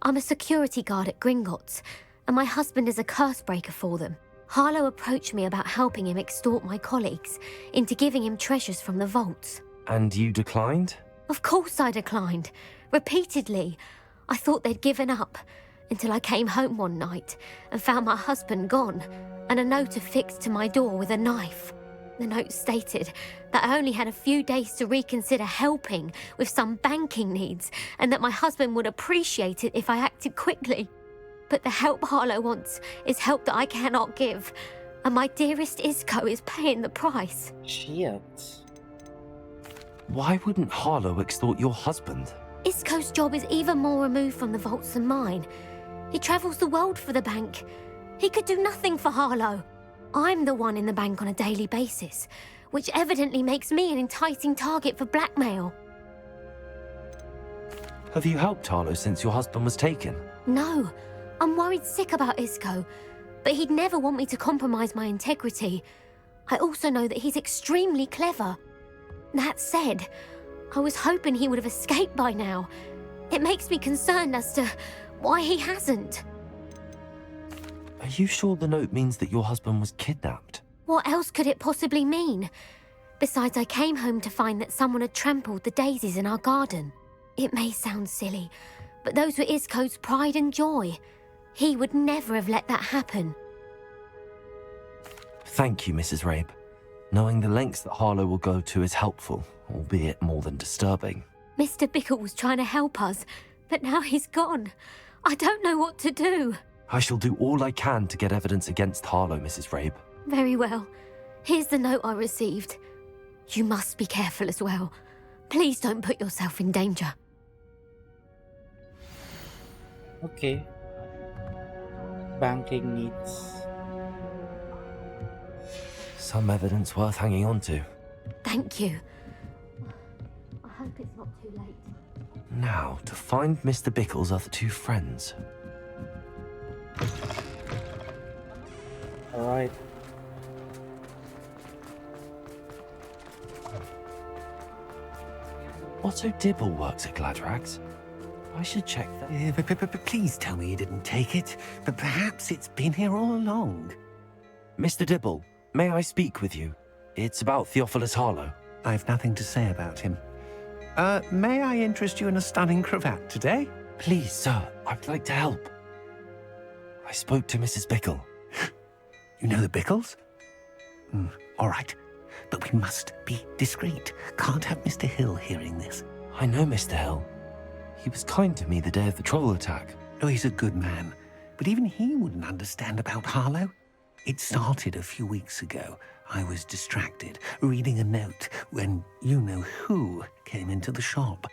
Speaker 15: I'm a security guard at Gringotts, and my husband is a curse breaker for them. Harlow approached me about helping him extort my colleagues into giving him treasures from the vaults.
Speaker 3: And you declined?
Speaker 15: Of course I declined. Repeatedly. I thought they'd given up, until I came home one night and found my husband gone, and a note affixed to my door with a knife. The note stated that I only had a few days to reconsider helping with some banking needs, and that my husband would appreciate it if I acted quickly. But the help Harlow wants is help that I cannot give, and my dearest Isco is paying the price.
Speaker 1: Shit.
Speaker 3: Why wouldn't Harlow extort your husband?
Speaker 15: Isco's job is even more removed from the vaults than mine. He travels the world for the bank. He could do nothing for Harlow. I'm the one in the bank on a daily basis, which evidently makes me an enticing target for blackmail.
Speaker 3: Have you helped Harlow since your husband was taken?
Speaker 15: No, I'm worried sick about Isco, but he'd never want me to compromise my integrity. I also know that he's extremely clever. That said, I was hoping he would have escaped by now. It makes me concerned as to why he hasn't.
Speaker 3: Are you sure the note means that your husband was kidnapped?
Speaker 15: What else could it possibly mean? Besides, I came home to find that someone had trampled the daisies in our garden. It may sound silly, but those were Isco's pride and joy. He would never have let that happen.
Speaker 3: Thank you, Mrs. Rabe. Knowing the lengths that Harlow will go to is helpful, albeit more than disturbing.
Speaker 15: Mr. Bickle was trying to help us, but now he's gone. I don't know what to do.
Speaker 3: I shall do all I can to get evidence against Harlow, Mrs. Rabe.
Speaker 15: Very well. Here's the note I received. You must be careful as well. Please don't put yourself in danger.
Speaker 1: Okay. Banking needs.
Speaker 3: Some evidence worth hanging on to.
Speaker 15: Thank you. I hope it's not too late.
Speaker 3: Now, to find Mr. Bickle's other two friends.
Speaker 1: Alright.
Speaker 3: Otto Dibble works at Gladrags. I should check that.
Speaker 14: Please tell me you didn't take it. But perhaps it's been here all along.
Speaker 3: Mr. Dibble, may I speak with you? It's about Theophilus Harlow.
Speaker 14: I've nothing to say about him. May I interest you in a stunning cravat today?
Speaker 3: Please, sir, I'd like to help. I spoke to Mrs. Bickle.
Speaker 14: You know the Bickles? All right. But we must be discreet. Can't have Mr. Hill hearing this.
Speaker 3: I know Mr. Hill. He was kind to me the day of the troll attack.
Speaker 14: Oh, he's a good man. But even he wouldn't understand about Harlow. It started a few weeks ago. I was distracted, reading a note, when you-know-who came into the shop.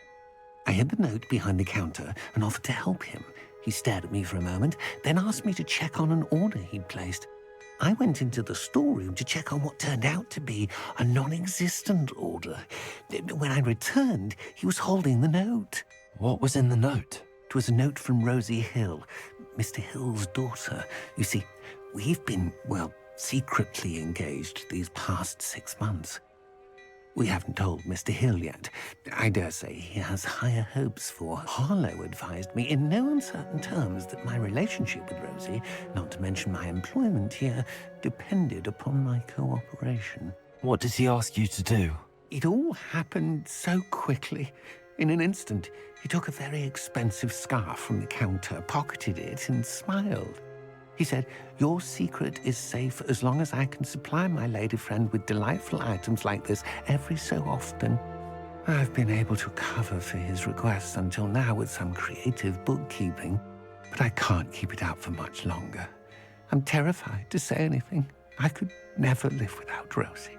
Speaker 14: I hid the note behind the counter and offered to help him. He stared at me for a moment, then asked me to check on an order he'd placed. I went into the storeroom to check on what turned out to be a non-existent order. When I returned, he was holding the note.
Speaker 3: What was in the note?
Speaker 14: It was a note from Rosie Hill, Mr. Hill's daughter. You see, we've been, well, secretly engaged these past 6 months. We haven't told Mr. Hill yet. I dare say he has higher hopes for. Harlow advised me in no uncertain terms that my relationship with Rosie, not to mention my employment here, depended upon my cooperation.
Speaker 3: What did he ask you to do?
Speaker 14: It all happened so quickly. In an instant, he took a very expensive scarf from the counter, pocketed it, and smiled. He said, "Your secret is safe as long as I can supply my lady friend with delightful items like this every so often." I've been able to cover for his requests until now with some creative bookkeeping, but I can't keep it up for much longer. I'm terrified to say anything. I could never live without Rosie.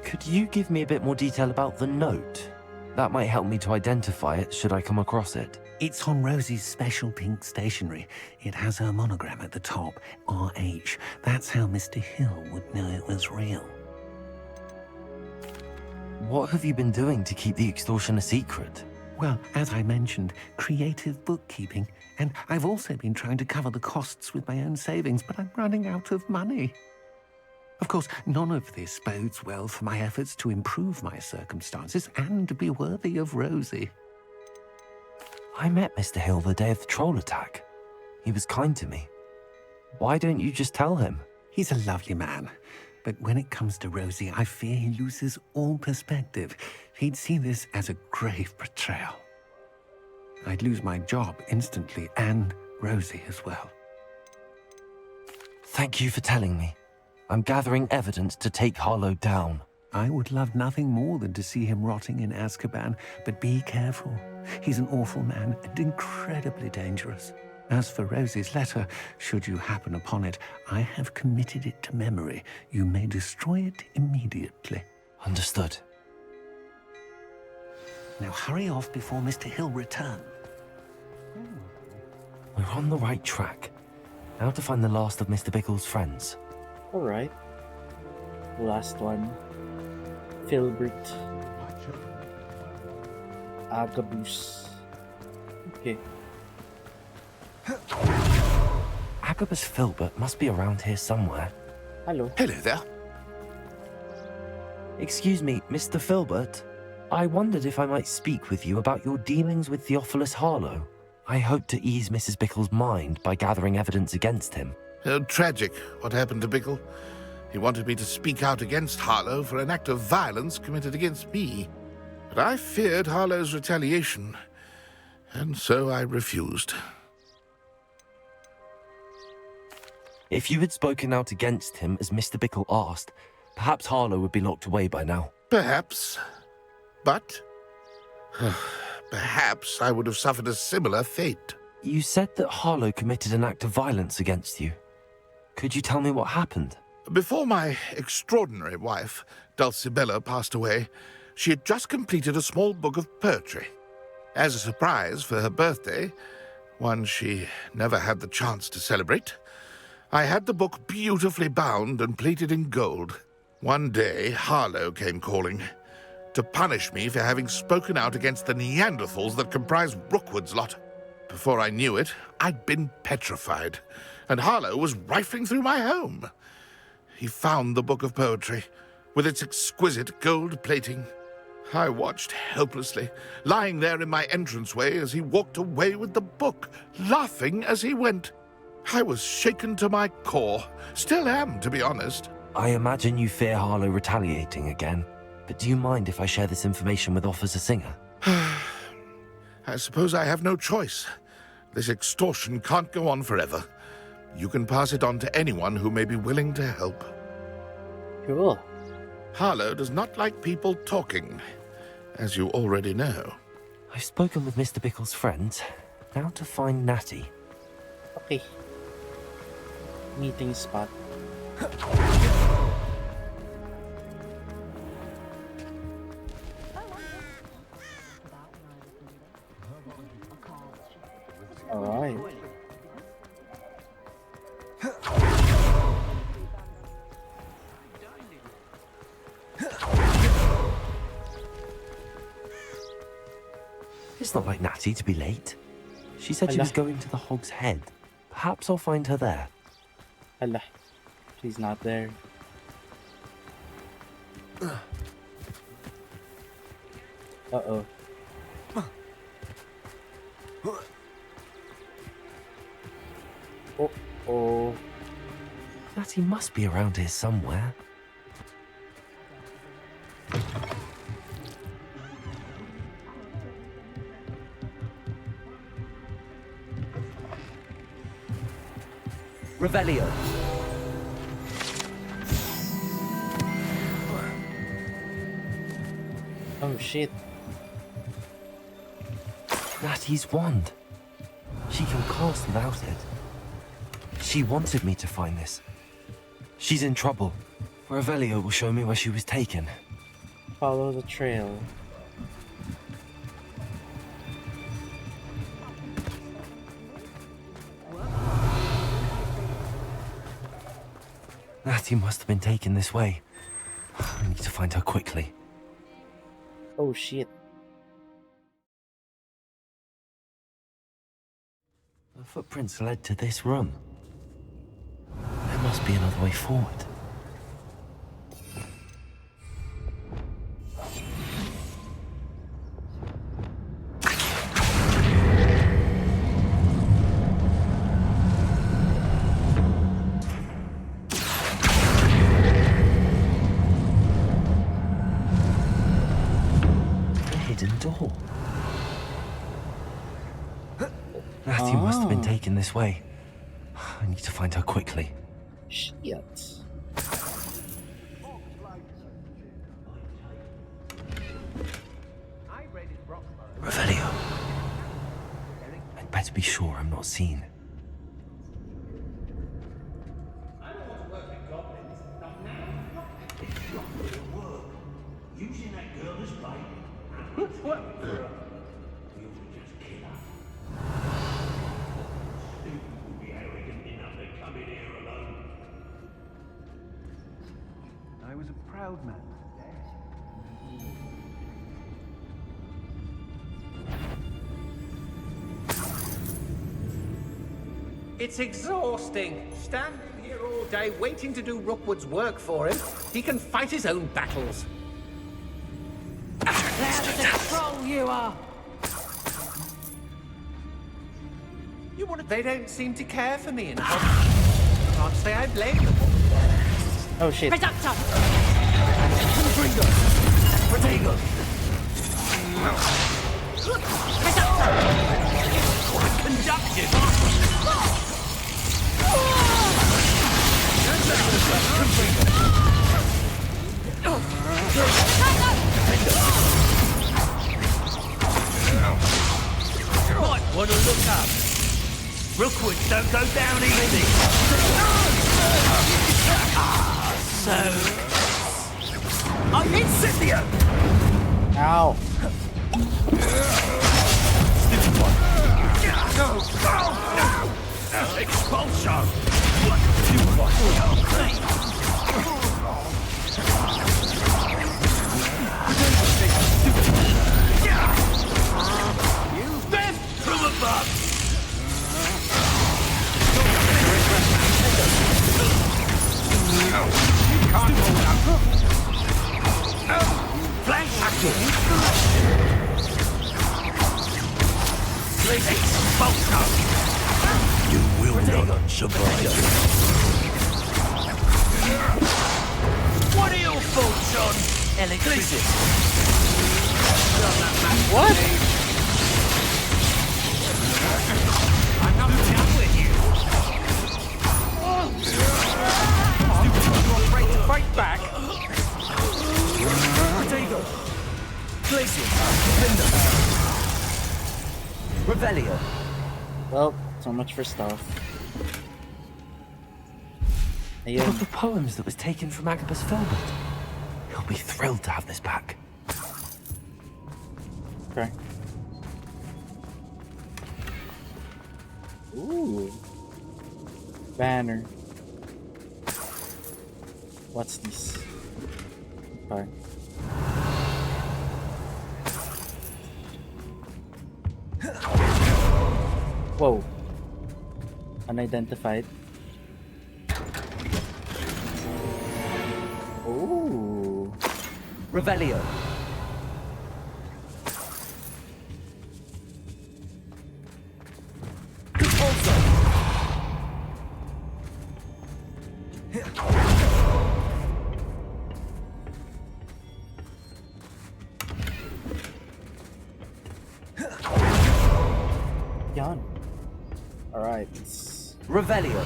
Speaker 3: Could you give me a bit more detail about the note? That might help me to identify it should I come across it.
Speaker 14: It's on Rosie's special pink stationery. It has her monogram at the top, RH. That's how Mr. Hill would know it was real.
Speaker 3: What have you been doing to keep the extortion a secret?
Speaker 14: Well, as I mentioned, creative bookkeeping. And I've also been trying to cover the costs with my own savings, but I'm running out of money. Of course, none of this bodes well for my efforts to improve my circumstances and be worthy of Rosie.
Speaker 3: I met Mr. Hill the day of the troll attack. He was kind to me. Why don't you just tell him?
Speaker 14: He's a lovely man. But when it comes to Rosie, I fear he loses all perspective. He'd see this as a grave betrayal. I'd lose my job instantly, and Rosie as well.
Speaker 3: Thank you for telling me. I'm gathering evidence to take Harlow down.
Speaker 14: I would love nothing more than to see him rotting in Azkaban, but be careful. He's an awful man and incredibly dangerous. As for Rosie's letter, should you happen upon it, I have committed it to memory. You may destroy it immediately.
Speaker 3: Understood.
Speaker 14: Now hurry off before Mr. Hill returns.
Speaker 3: We're on the right track. Now to find the last of Mr. Bickle's friends.
Speaker 1: Alright. Last one. Filbert. Agabus. Okay.
Speaker 3: Agabus Filbert must be around here somewhere.
Speaker 1: Hello.
Speaker 10: Hello there.
Speaker 3: Excuse me, Mr. Filbert. I wondered if I might speak with you about your dealings with Theophilus Harlow. I hope to ease Mrs. Bickle's mind by gathering evidence against him.
Speaker 10: Tragic what happened to Bickle. He wanted me to speak out against Harlow for an act of violence committed against me. But I feared Harlow's retaliation, and so I refused.
Speaker 3: If you had spoken out against him as Mr. Bickle asked, perhaps Harlow would be locked away by now.
Speaker 10: Perhaps. But perhaps I would have suffered a similar fate.
Speaker 3: You said that Harlow committed an act of violence against you. Could you tell me what happened?
Speaker 10: Before my extraordinary wife, Dulcibella, passed away, she had just completed a small book of poetry. As a surprise for her birthday, one she never had the chance to celebrate, I had the book beautifully bound and plated in gold. One day, Harlow came calling to punish me for having spoken out against the Neanderthals that comprise Rookwood's lot. Before I knew it, I'd been petrified, and Harlow was rifling through my home. He found the book of poetry, with its exquisite gold plating. I watched helplessly, lying there in my entranceway as he walked away with the book, laughing as he went. I was shaken to my core. Still am, to be honest.
Speaker 3: I imagine you fear Harlow retaliating again, but do you mind if I share this information with Officer Singer?
Speaker 10: I suppose I have no choice. This extortion can't go on forever. You can pass it on to anyone who may be willing to help.
Speaker 1: Cool.
Speaker 10: Harlow does not like people talking, as you already know.
Speaker 3: I've spoken with Mr. Bickle's friends. Now to find Natty.
Speaker 1: Okay. Meeting spot.
Speaker 3: It's not like Natty to be late. She said she
Speaker 1: Hala.
Speaker 3: was going to the Hog's Head. Perhaps I'll find her there.
Speaker 1: Hala. She's not there. Uh-oh. Oh.
Speaker 3: Natty must be around here somewhere. Revelio.
Speaker 1: Oh shit.
Speaker 3: Natty's wand. She can cast without it. She wanted me to find this. She's in trouble. Revelio will show me where she was taken.
Speaker 1: Follow the trail.
Speaker 3: Natty must have been taken this way. I need to find her quickly.
Speaker 1: Oh shit.
Speaker 3: The footprints led to this room. There must be another way forward. A hidden door. Natty must have been taken this way. I need to find her quickly.
Speaker 1: Shit.
Speaker 3: Revelio. I'd better be sure I'm not seen.
Speaker 7: Using that girl as bait. What? You'll just kill her. Stupid would be arrogant enough to come in here alone.
Speaker 14: I was a proud man.
Speaker 16: It's exhausting. Standing here all day waiting to do Rookwood's work for him. He can fight his own battles.
Speaker 4: Loud as a troll you are!
Speaker 16: You want to... They don't seem to care for me in Hogwarts. Can't say I blame them.
Speaker 1: Oh shit.
Speaker 4: Reductor!
Speaker 7: Confringo! Protego! Conducted! Might want to look up. Rookwoods don't go down easy. I'm Incipio!
Speaker 1: Ow.
Speaker 7: Stupid one. No! Expulsion! Stupid one. Death from above! You can't hold out. Flank action! Expulsion! You will not survive. What are your thoughts on electricity?
Speaker 1: What?
Speaker 7: I'm not done with you.
Speaker 16: You're afraid to fight back?
Speaker 7: Protego! Glacier!
Speaker 3: Revelio.
Speaker 1: Well, so much for stuff.
Speaker 3: One of the poems that was taken from Agabus Filbert. He'll be thrilled to have this back.
Speaker 1: Okay. Ooh. Banner. What's this? Okay. Whoa. Unidentified. Ooh.
Speaker 3: Revelio.
Speaker 1: Yan. Alright.
Speaker 3: Revelio.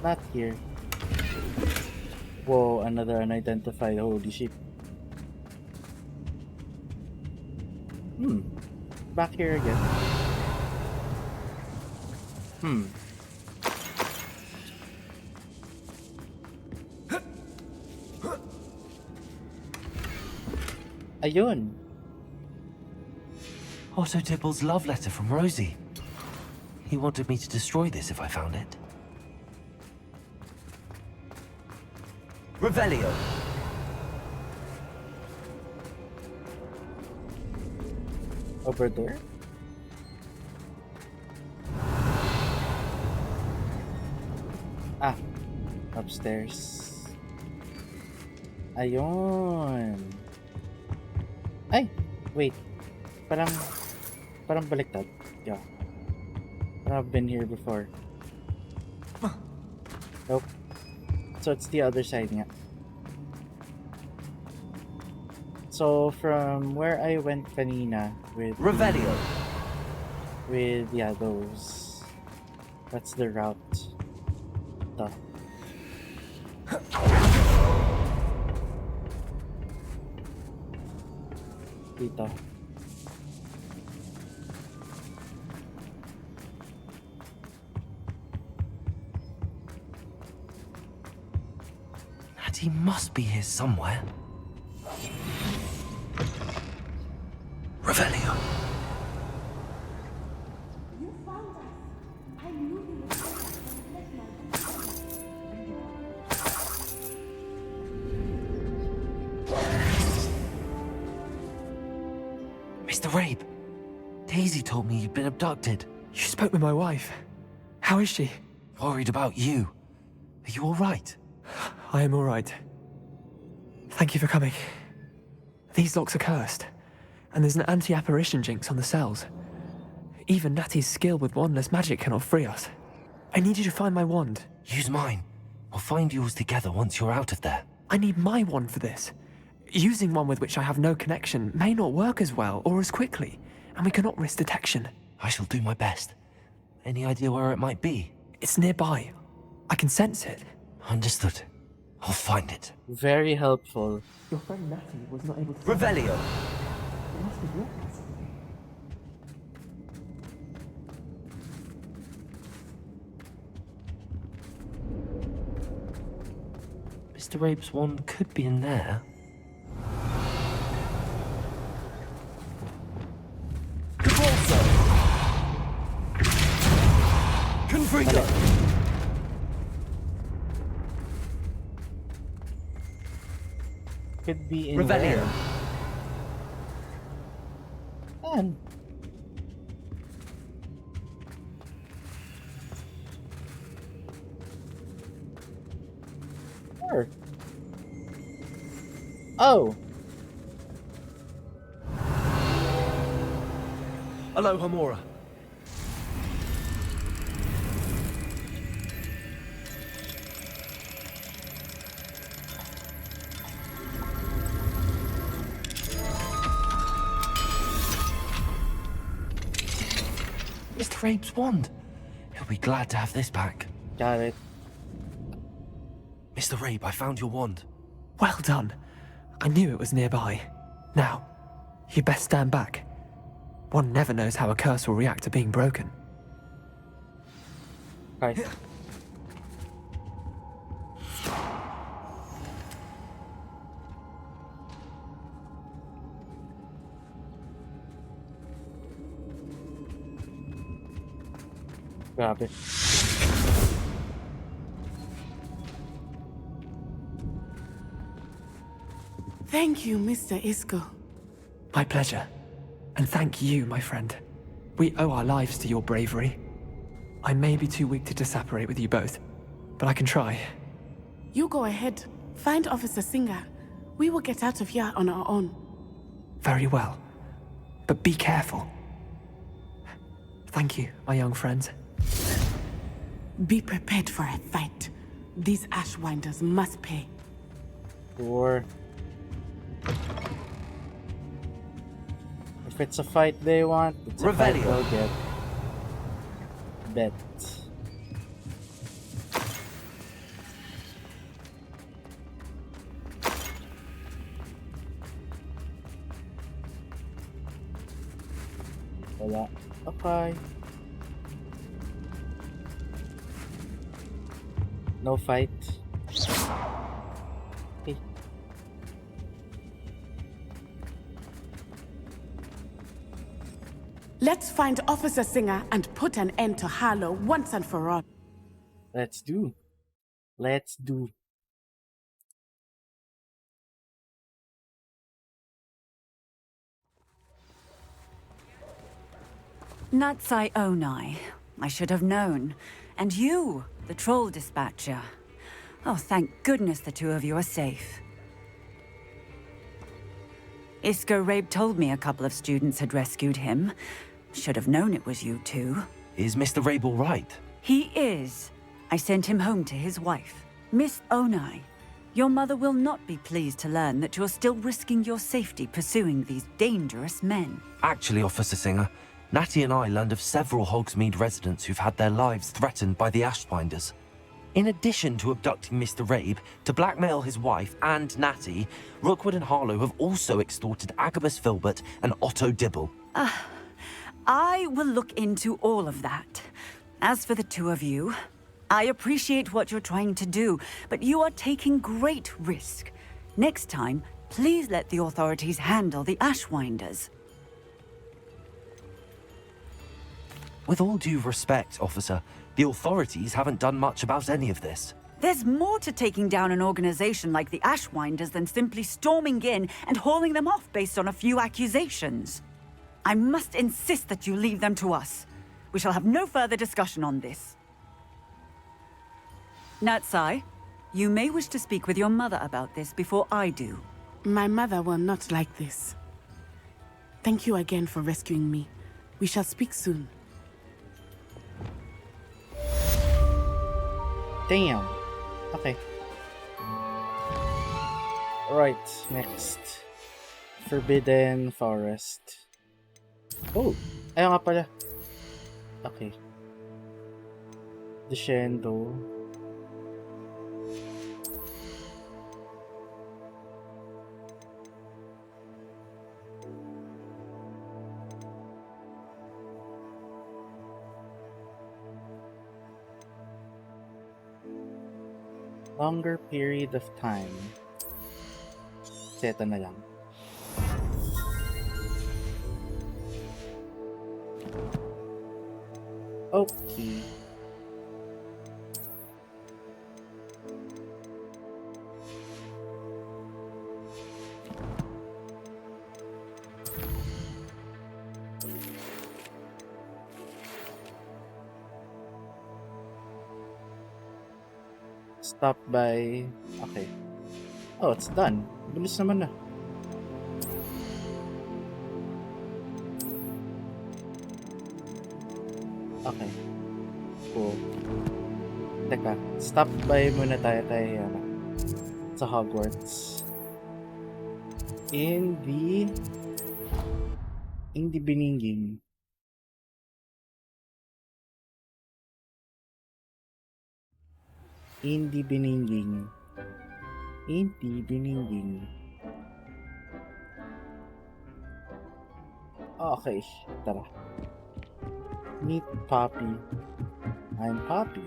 Speaker 1: Not here. Whoa, another unidentified. Holy shit. Back here again. Ayun.
Speaker 3: Otto Dibble's love letter from Rosie. He wanted me to destroy this if I found it. Revelio.
Speaker 1: Over there? Ah. Upstairs. Ayun. Ay! Wait. Parang baliktad. Yeah. Parang I've been here before. Nope. So it's the other side nga. So from where I went kanina with
Speaker 3: Revelio.
Speaker 1: With yeah, those. That's the route. Duh. Dito.
Speaker 3: Natty must be here somewhere. Revelio.
Speaker 17: You found us. I knew you would come
Speaker 3: Mr. Rabe, Daisy told me you'd been abducted.
Speaker 18: You spoke with my wife. How is she?
Speaker 3: Worried about you. Are you all right?
Speaker 18: I am all right. Thank you for coming. These locks are cursed, and there's an anti-apparition jinx on the cells. Even Natty's skill with wandless magic cannot free us. I need you to find my wand.
Speaker 3: Use mine. We'll find yours together once you're out of there.
Speaker 18: I need my wand for this. Using one with which I have no connection may not work as well or as quickly, and we cannot risk detection.
Speaker 3: I shall do my best. Any idea where it might be?
Speaker 18: It's nearby. I can sense it.
Speaker 3: Understood. I'll find it.
Speaker 1: Very helpful.
Speaker 18: Your friend Natty was not able to...
Speaker 3: Revelio!
Speaker 18: It must be your place.
Speaker 3: Mr. Rabe's wand could be in there.
Speaker 1: Confringo! Could be in
Speaker 3: Revelio.
Speaker 1: there. And where? Oh.
Speaker 18: Hello, Hamura.
Speaker 3: Mr. Rabe's wand. He'll be glad to have this back.
Speaker 1: Got it.
Speaker 3: Mr. Rabe, I found your wand.
Speaker 18: Well done. I knew it was nearby. Now, you best stand back. One never knows how a curse will react to being broken.
Speaker 1: Right. Grabe.
Speaker 8: Thank you, Mr. Isco.
Speaker 18: My pleasure. And thank you, my friend. We owe our lives to your bravery. I may be too weak to disapparate with you both, but I can try.
Speaker 8: You go ahead. Find Officer Singer. We will get out of here on our own.
Speaker 18: Very well. But be careful. Thank you, my young friends.
Speaker 8: Be prepared for a fight. These Ashwinders must pay.
Speaker 1: Or if it's a fight they want, it's a fight
Speaker 3: Revelio.
Speaker 1: they'll get. Bet. Wala. Okay. No fight. Okay.
Speaker 8: Let's find Officer Singer and put an end to Harlow once and for all.
Speaker 1: Let's do. Let's do.
Speaker 19: Natsai Onai. I should have known. And you, the troll dispatcher. Oh, thank goodness the two of you are safe. Isco Rabe told me a couple of students had rescued him. Should have known it was you two.
Speaker 3: Is Mr. Rabe all right?
Speaker 19: He is. I sent him home to his wife. Miss Onai, your mother will not be pleased to learn that you're still risking your safety pursuing these dangerous men.
Speaker 3: Actually, Officer Singer, Natty and I learned of several Hogsmeade residents who've had their lives threatened by the Ashwinders. In addition to abducting Mr. Rabe to blackmail his wife and Natty, Rookwood and Harlow have also extorted Agabus Filbert and Otto Dibble.
Speaker 19: I will look into all of that. As for the two of you, I appreciate what you're trying to do, but you are taking great risk. Next time, please let the authorities handle the Ashwinders.
Speaker 3: With all due respect, officer, the authorities haven't done much about any of this.
Speaker 19: There's more to taking down an organization like the Ashwinders than simply storming in and hauling them off based on a few accusations. I must insist that you leave them to us. We shall have no further discussion on this. Natsai, you may wish to speak with your mother about this before I do.
Speaker 8: My mother will not like this. Thank you again for rescuing me. We shall speak soon.
Speaker 1: Damn. Okay. Right, next. Forbidden Forest. Oh, ayun nga pala. Okay. Descendo. Longer period of time. Seta na lang. Okay. Stop by... Okay. Oh, it's done. Bilis naman na. Okay. Cool. Teka, stop by muna tayo sa Hogwarts. In the Beninging. In the Beninging. Okay, tara. Meet Poppy. I'm Poppy.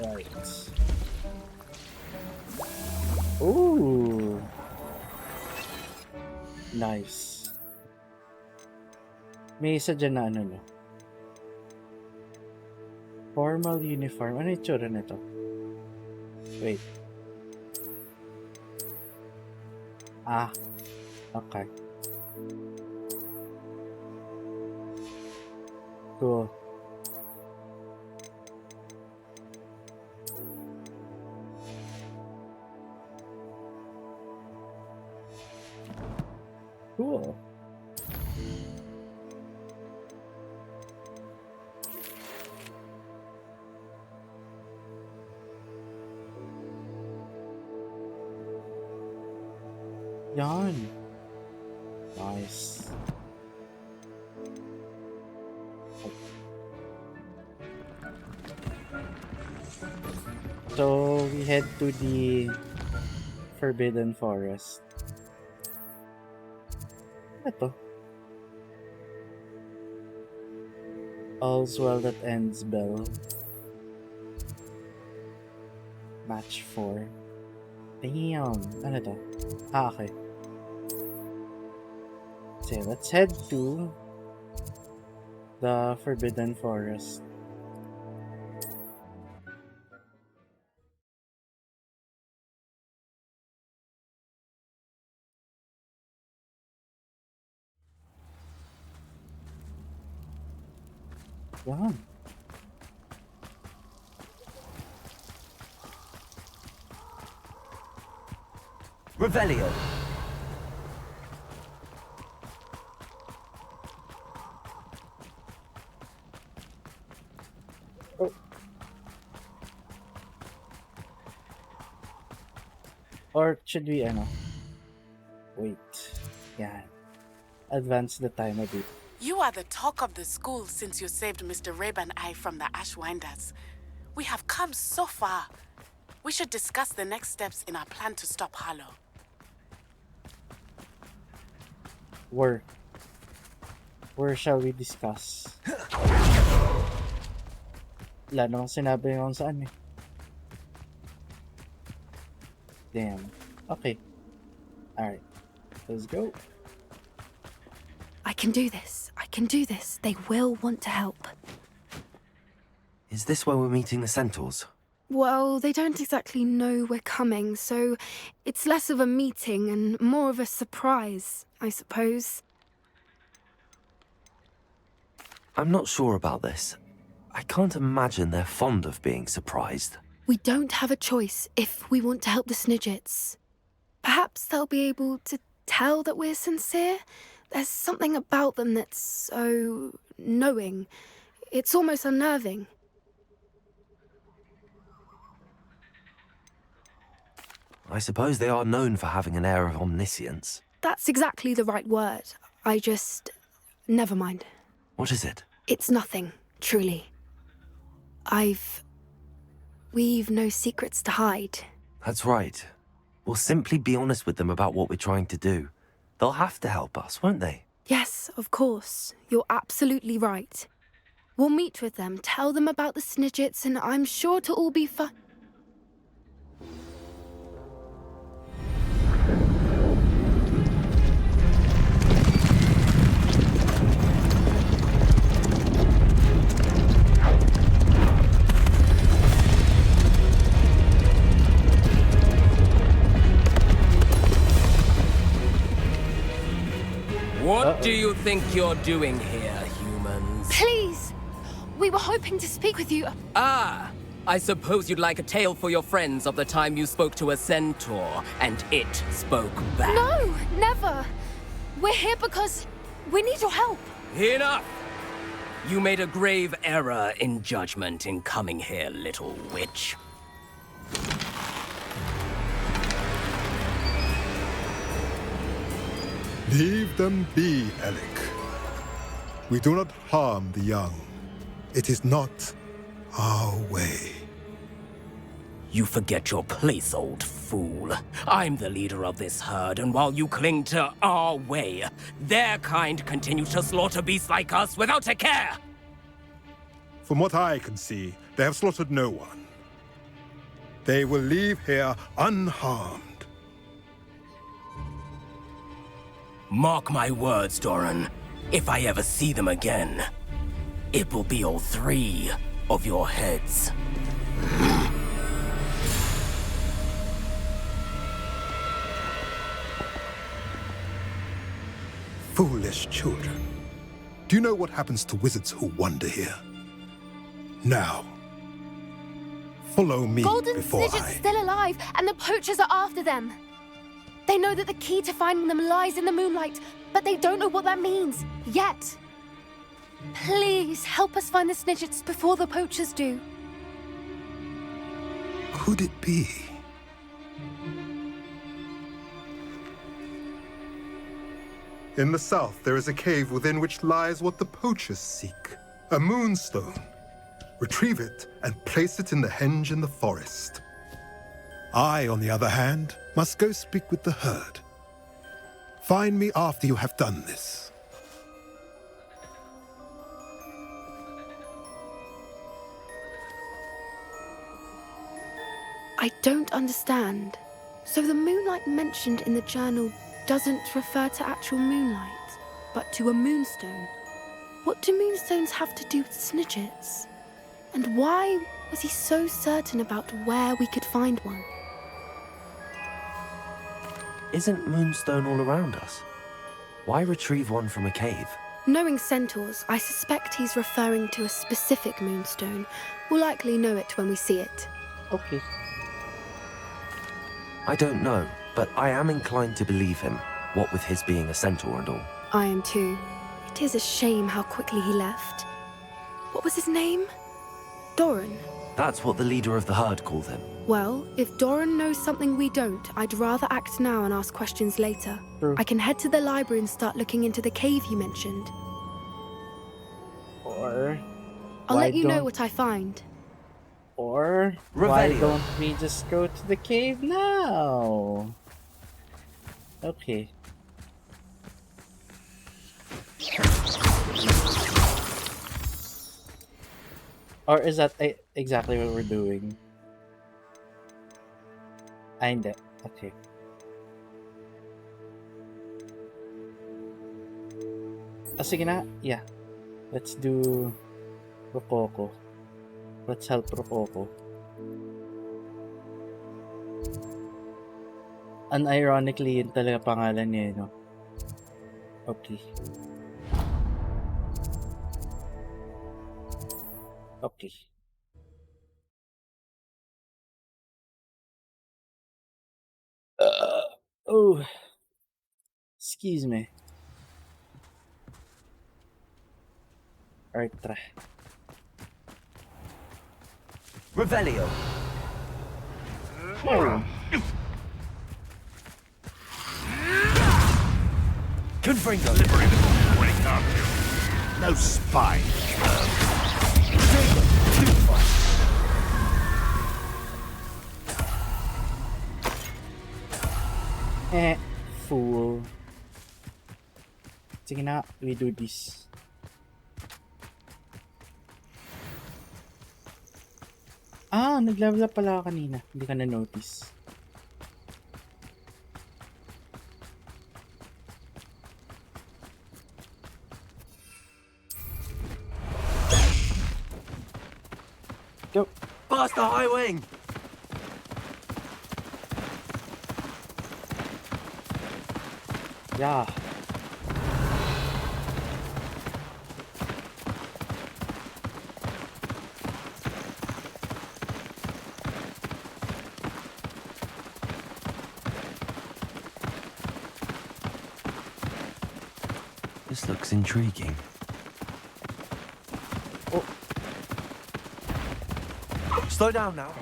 Speaker 1: Right. Nice. May isa dyan na ano, no? Formal uniform. Ano yung tsura nito? Wait. Ah. Okay. Cool. Cool. Yan. Nice. So we head to the Forbidden Forest. Ito. All's well that ends well. Match 4. Damn. Ano to? Ah, okay. So let's head to the Forbidden Forest. Yan.
Speaker 3: Revelio.
Speaker 1: Oh. Or should we, ano? Wait. Yeah. Advance the time a bit.
Speaker 8: You are the talk of the school since you saved Mr. Rabe and I from the Ashwinders. We have come so far. We should discuss the next steps in our plan to stop Harlow.
Speaker 1: Where shall we discuss? Wala namang sinabi kung saan eh. Damn. Okay. Alright. Let's go.
Speaker 20: I can do this. I can do this. They will want to help.
Speaker 3: Is this where we're meeting the centaurs?
Speaker 20: Well, they don't exactly know we're coming, so it's less of a meeting and more of a surprise, I suppose.
Speaker 3: I'm not sure about this. I can't imagine they're fond of being surprised.
Speaker 20: We don't have a choice if we want to help the Snidgets. Perhaps they'll be able to tell that we're sincere. There's something about them that's so knowing. It's almost unnerving.
Speaker 3: I suppose they are known for having an air of omniscience.
Speaker 20: That's exactly the right word. Never mind.
Speaker 3: What is it?
Speaker 20: It's nothing, truly. We've no secrets to hide.
Speaker 3: That's right. We'll simply be honest with them about what we're trying to do. They'll have to help us, won't they?
Speaker 20: Yes, of course. You're absolutely right. We'll meet with them, tell them about the Snidgets, and I'm sure to all be fine.
Speaker 21: What do you think you're doing here, humans?
Speaker 20: Please! We were hoping to speak with you.
Speaker 21: Ah! I suppose you'd like a tale for your friends of the time you spoke to a centaur, and it spoke back.
Speaker 20: No, never! We're here because we need your help.
Speaker 21: Enough! You made a grave error in judgment in coming here, little witch.
Speaker 22: Leave them be, Alec. We do not harm the young. It is not our way.
Speaker 21: You forget your place, old fool. I'm the leader of this herd, and while you cling to our way, their kind continue to slaughter beasts like us without a care!
Speaker 22: From what I can see, they have slaughtered no one. They will leave here unharmed.
Speaker 21: Mark my words, Doran. If I ever see them again, it will be all 3 of your heads.
Speaker 22: Foolish children. Do you know what happens to wizards who wander here? Now, follow me
Speaker 20: Golden
Speaker 22: before
Speaker 20: Snidget's
Speaker 22: I...
Speaker 20: still alive, and the poachers are after them. They know that the key to finding them lies in the moonlight, but they don't know what that means, yet. Please, help us find the Snidgets before the poachers do.
Speaker 22: Could it be? In the south, there is a cave within which lies what the poachers seek. A moonstone. Retrieve it and place it in the henge in the forest. I, on the other hand, must go speak with the herd. Find me after you have done this.
Speaker 20: I don't understand. So the moonlight mentioned in the journal doesn't refer to actual moonlight, but to a moonstone. What do moonstones have to do with Snidgets? And why was he so certain about where we could find one?
Speaker 3: Isn't Moonstone all around us? Why retrieve one from a cave?
Speaker 20: Knowing centaurs, I suspect he's referring to a specific moonstone. We'll likely know it when we see it.
Speaker 1: Okay.
Speaker 3: I don't know, but I am inclined to believe him, what with his being a centaur and all.
Speaker 20: I am too. It is a shame how quickly he left. What was his name? Doran.
Speaker 3: That's what the leader of the herd called him.
Speaker 20: Well, if Doran knows something we don't, I'd rather act now and ask questions later.
Speaker 1: True.
Speaker 20: I can head to the library and start looking into the cave you mentioned.
Speaker 1: Or...
Speaker 20: I'll
Speaker 1: why
Speaker 20: let you know
Speaker 1: don't-
Speaker 20: what I find.
Speaker 1: Or... why
Speaker 3: Revelio.
Speaker 1: don't we just go to the cave now? Okay. Or is that exactly what we're doing? Hindi. Okay. Sige na. Yeah. Let's do Rococo. Let's help Rococo. Unironically, yun talaga pangalan niya, no? Okay. Okay. Oh. Excuse me. Alright, try.
Speaker 3: Revelio.
Speaker 1: Oh.
Speaker 3: Confringo.
Speaker 10: No spine.
Speaker 1: Fool. Sige na, we do this. Ah, nag-level up pala ako kanina. Hindi ka na-notice. Go.
Speaker 3: Past the high wing.
Speaker 1: Yeah.
Speaker 3: This looks intriguing.
Speaker 1: Oh.
Speaker 3: Slow down now.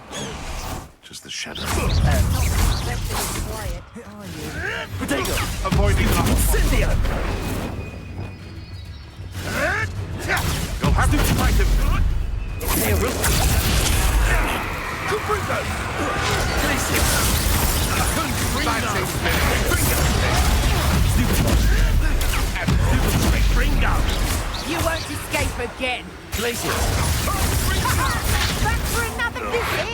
Speaker 10: Just the shadow.
Speaker 3: Potato.
Speaker 10: Avoiding the
Speaker 3: Incendio.
Speaker 10: You'll have to fight him.
Speaker 3: Here, Will.
Speaker 10: Confringo!
Speaker 12: You won't escape again.
Speaker 3: Glacier.
Speaker 12: Back for another visit.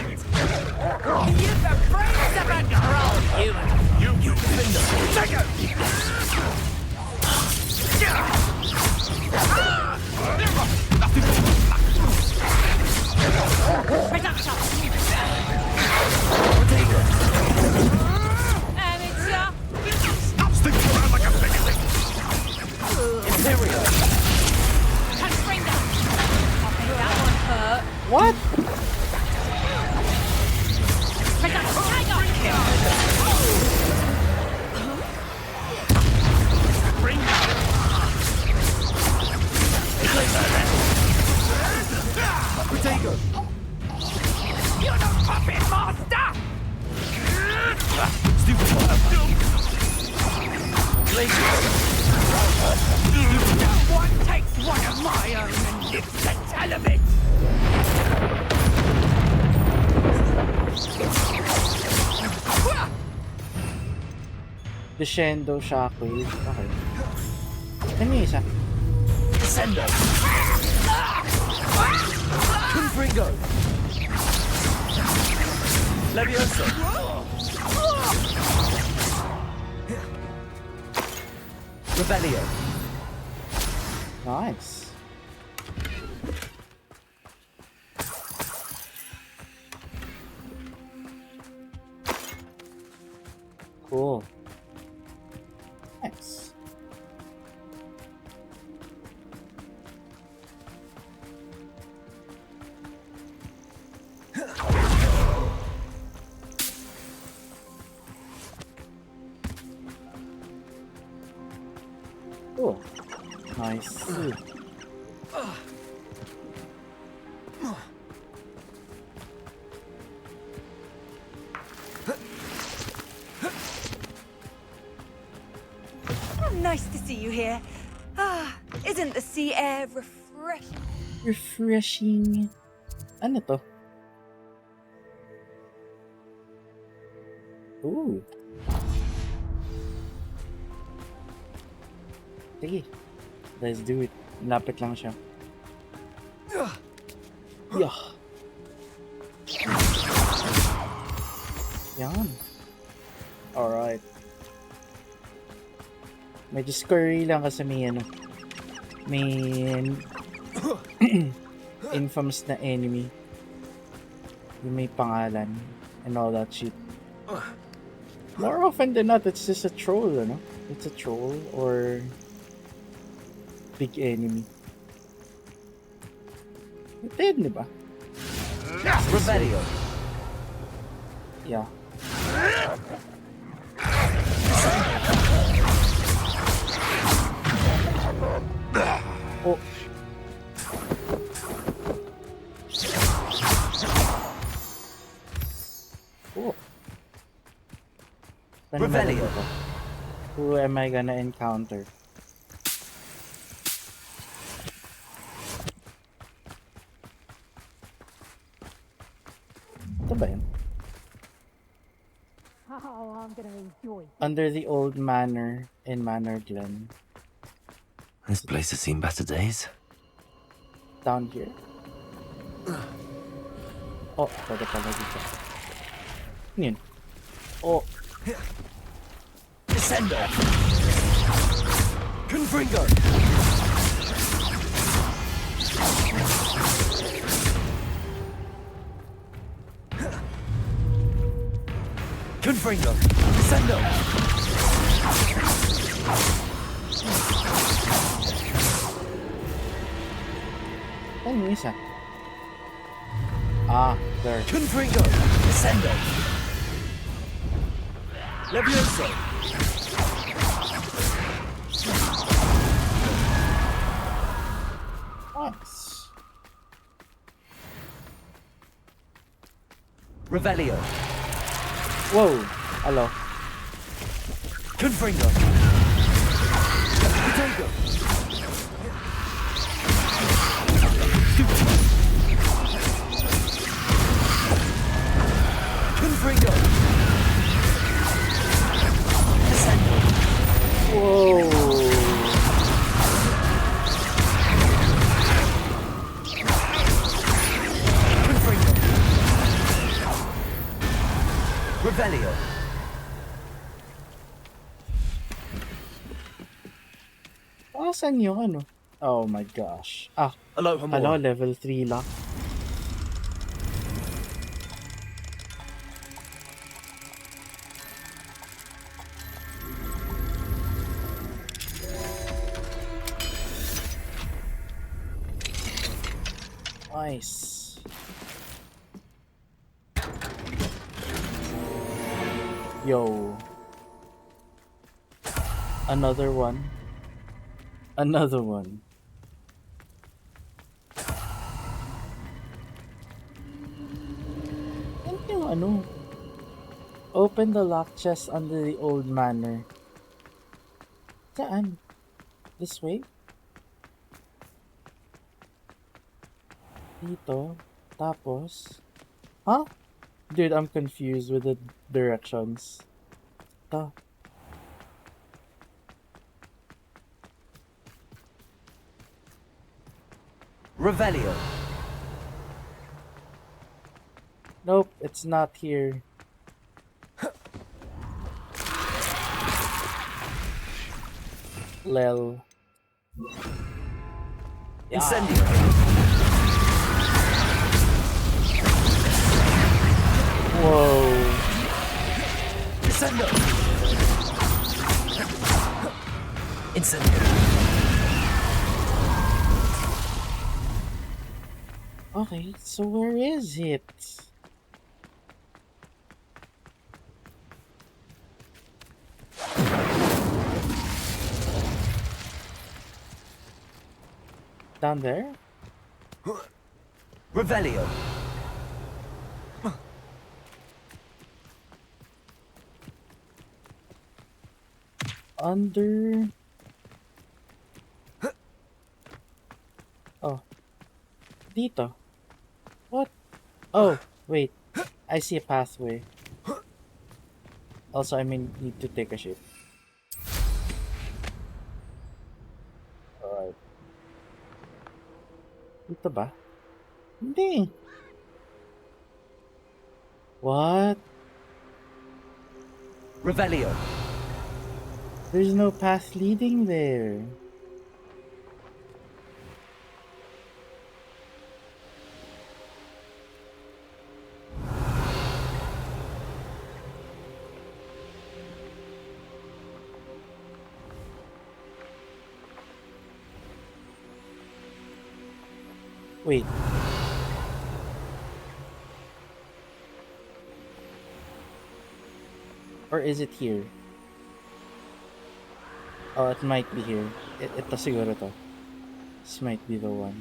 Speaker 12: You've the brains of a troll, human.
Speaker 10: You
Speaker 3: Finger.
Speaker 10: take it!
Speaker 7: Stop sticking around like a piggy. Imperial.
Speaker 12: That one hurt.
Speaker 1: What?
Speaker 7: Protego.
Speaker 12: You're the puppet master!
Speaker 7: Stupid fire.
Speaker 12: No one takes one of my own and lives to tell of it!
Speaker 1: Crescendo Shockwave. Okay. Ano yung isa?
Speaker 7: Descendo. Confringo. Levioso. Rebellion.
Speaker 1: Nice. Cool. Nice. Cool. Nice.
Speaker 12: Oh, nice to see you here. Isn't the sea air refreshing?
Speaker 1: Refreshing. Ano to? Ooh. Sige. Let's do it. Lapit lang siya. Yeah. Yan. Alright. Medyo scurry lang kasi may ano. May infamous na enemy. Yung may pangalan and all that shit. More often than not, it's just a troll, ano? It's a troll or big enemy. Dead, di ba?
Speaker 7: Rebellion.
Speaker 1: Yeah. Oh. Oh.
Speaker 7: Rebellion.
Speaker 1: Who am I gonna encounter? Ito ba yun?
Speaker 11: Oh, I'm gonna enjoy.
Speaker 1: Under the old manor in Manor Glen.
Speaker 3: This place has seen better days.
Speaker 1: Down here. Oh, pwede pala dito. Ano yun? Oh.
Speaker 7: Descendo. Confringo. Confringo. Descendo.
Speaker 1: Ano yung isa? Ah, there.
Speaker 7: Confringo. Descendo. Levioso.
Speaker 1: Nice.
Speaker 7: Revelio.
Speaker 1: Whoa. Hello.
Speaker 7: Confringo. Potato. Confringo. Descendo.
Speaker 1: Whoa.
Speaker 7: Confringo. Revelio.
Speaker 1: Saan yung ano? Oh my gosh. Ah.
Speaker 7: Hello,
Speaker 1: Hello, level 3 lock. Nice. Yo. Another one. Another one. Ano yung ano? Open the lock chest under the old manor. Saan? This way? Dito? Tapos? Huh? Dude, I'm confused with the directions. Ito.
Speaker 3: Revelio.
Speaker 1: Nope, it's not here. Lel.
Speaker 3: Incendio.
Speaker 1: Whoa.
Speaker 3: Descendo. Incendio.
Speaker 1: Okay, so where is it? Down there?
Speaker 3: Revelio.
Speaker 1: Under... Oh. Dito. What? Oh, wait. I see a pathway. Also, I need to take a shit. Alright. Dito ba? Hindi. What?
Speaker 3: Revelio.
Speaker 1: There's no path leading there. Wait. Or is it here? Oh, it might be here. Ito siguro to. This might be the one.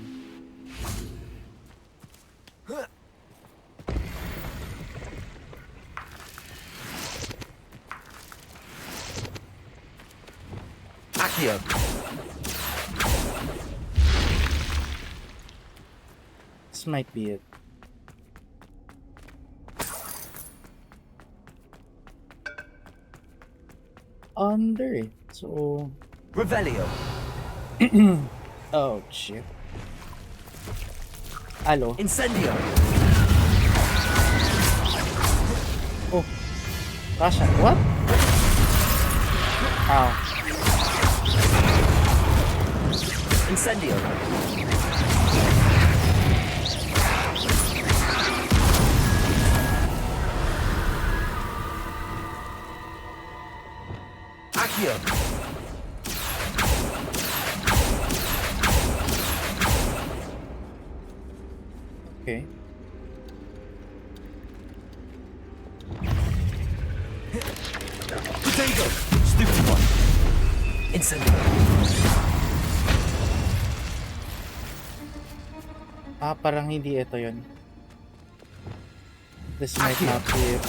Speaker 3: Accio.
Speaker 1: This might be it. Under it. So...
Speaker 3: Revelio.
Speaker 1: Oh, shit. Allo.
Speaker 3: Incendio.
Speaker 1: Oh. Rasha, what? Ow.
Speaker 3: Incendio. Accio.
Speaker 1: Okay.
Speaker 3: Potato. Stupid one. Incendio.
Speaker 1: Ah, parang hindi ito yun. This might not be it.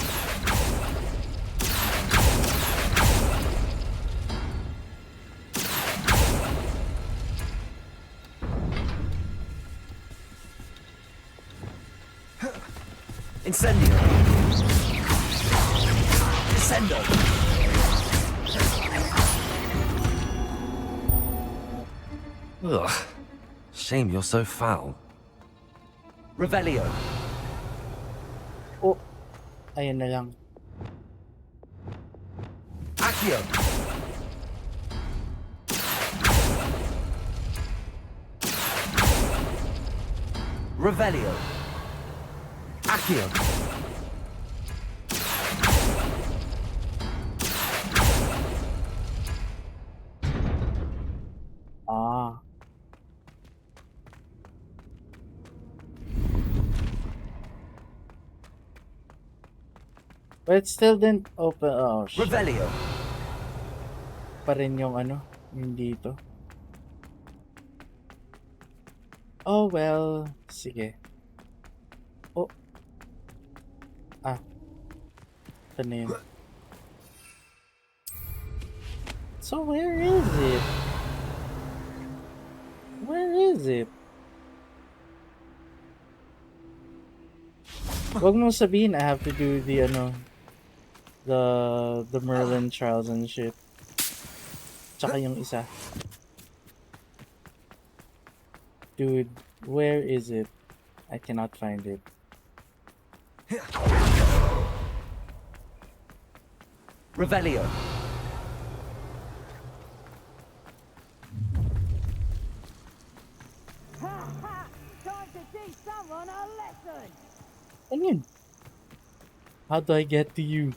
Speaker 3: Incendio. Descendo. Ugh. Shame you're so foul. Revelio.
Speaker 1: Oh. Ayan na lang.
Speaker 3: Accio. Revelio. Accio.
Speaker 1: Ah. But it still didn't open. Oh, shit.
Speaker 3: Revelio.
Speaker 1: Pa rin yung ano, yung dito. Oh, well. Sige. Oh. Ah. Ito na yun. So, where is it? Where is it? Wag mong sabihin I have to do the ano, the Merlin trials and shit. Tsaka yung isa. Dude, where is it? I cannot find it.
Speaker 3: Revelio.
Speaker 17: Time to teach someone a lesson.
Speaker 1: Ano yun? How do I get to you?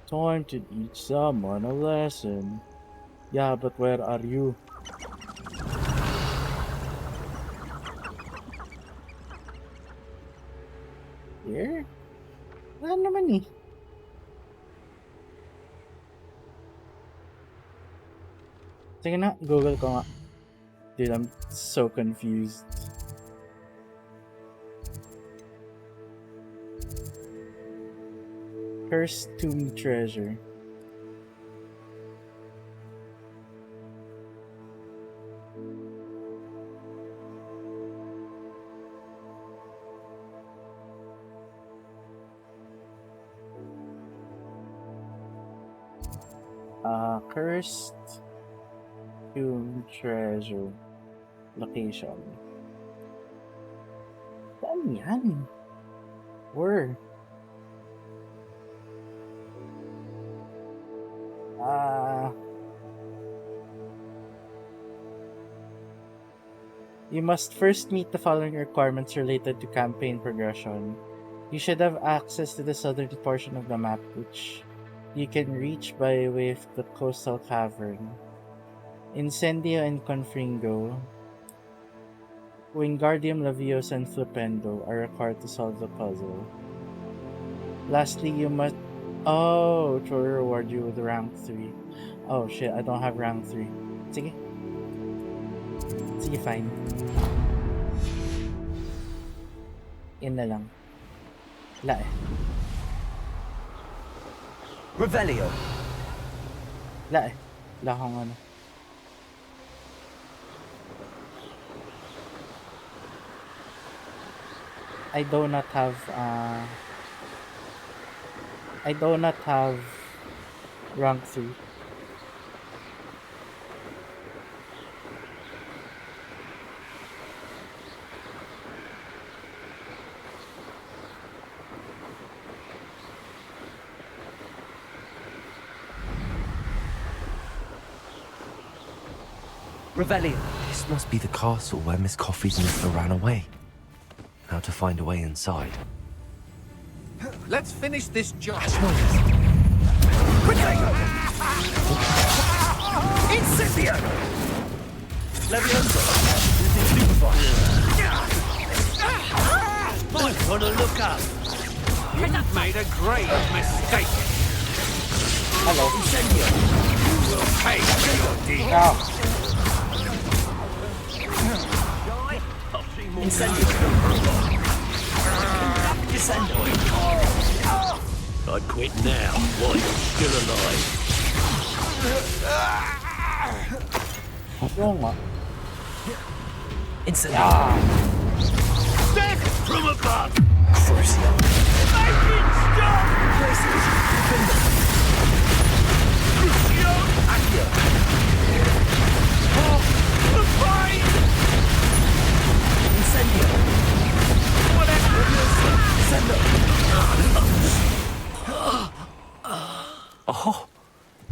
Speaker 1: Time to teach someone a lesson. Yeah, but where are you? Here? Wala naman eh. Sige na, Google ko nga. Dude, I'm so confused. Cursed Tomb Treasure. Cursed Tomb Treasure location. Saan yan? Where? You must first meet the following requirements related to campaign progression. You should have access to the southern portion of the map, which you can reach by way of the coastal cavern. Incendio and Confringo, Wingardium Leviosa and Flipendo are required to solve the puzzle. Lastly, you must... Oh, to reward you with rank 3. Oh shit, I don't have rank 3. Sige. Sige, fine. Yan na lang. Wala eh.
Speaker 3: Revelio.
Speaker 1: Wala eh. Wala akong ano. I do not have rank 3.
Speaker 3: Revelio. This must be the castle where Miss Coffee's Mister ran away. How to find a way inside.
Speaker 16: Let's finish this job.
Speaker 3: Quickly!
Speaker 16: Incendio!
Speaker 3: Leviosa! Stupefy!
Speaker 16: Might want to look up. You've made a grave mistake.
Speaker 1: Hello.
Speaker 16: Incendio! You will pay for your deed.
Speaker 3: Incendio! Incendio!
Speaker 7: I'd quit now while you're still alive.
Speaker 1: Oo nga.
Speaker 3: Incendio!
Speaker 7: Death from above!
Speaker 3: Crucio!
Speaker 7: Make it stop!
Speaker 3: Places! Defender!
Speaker 7: Crucio!
Speaker 3: Accio!
Speaker 7: Oh, the pain!
Speaker 3: Incendio!
Speaker 7: Whatever!
Speaker 3: Incendio! Oh,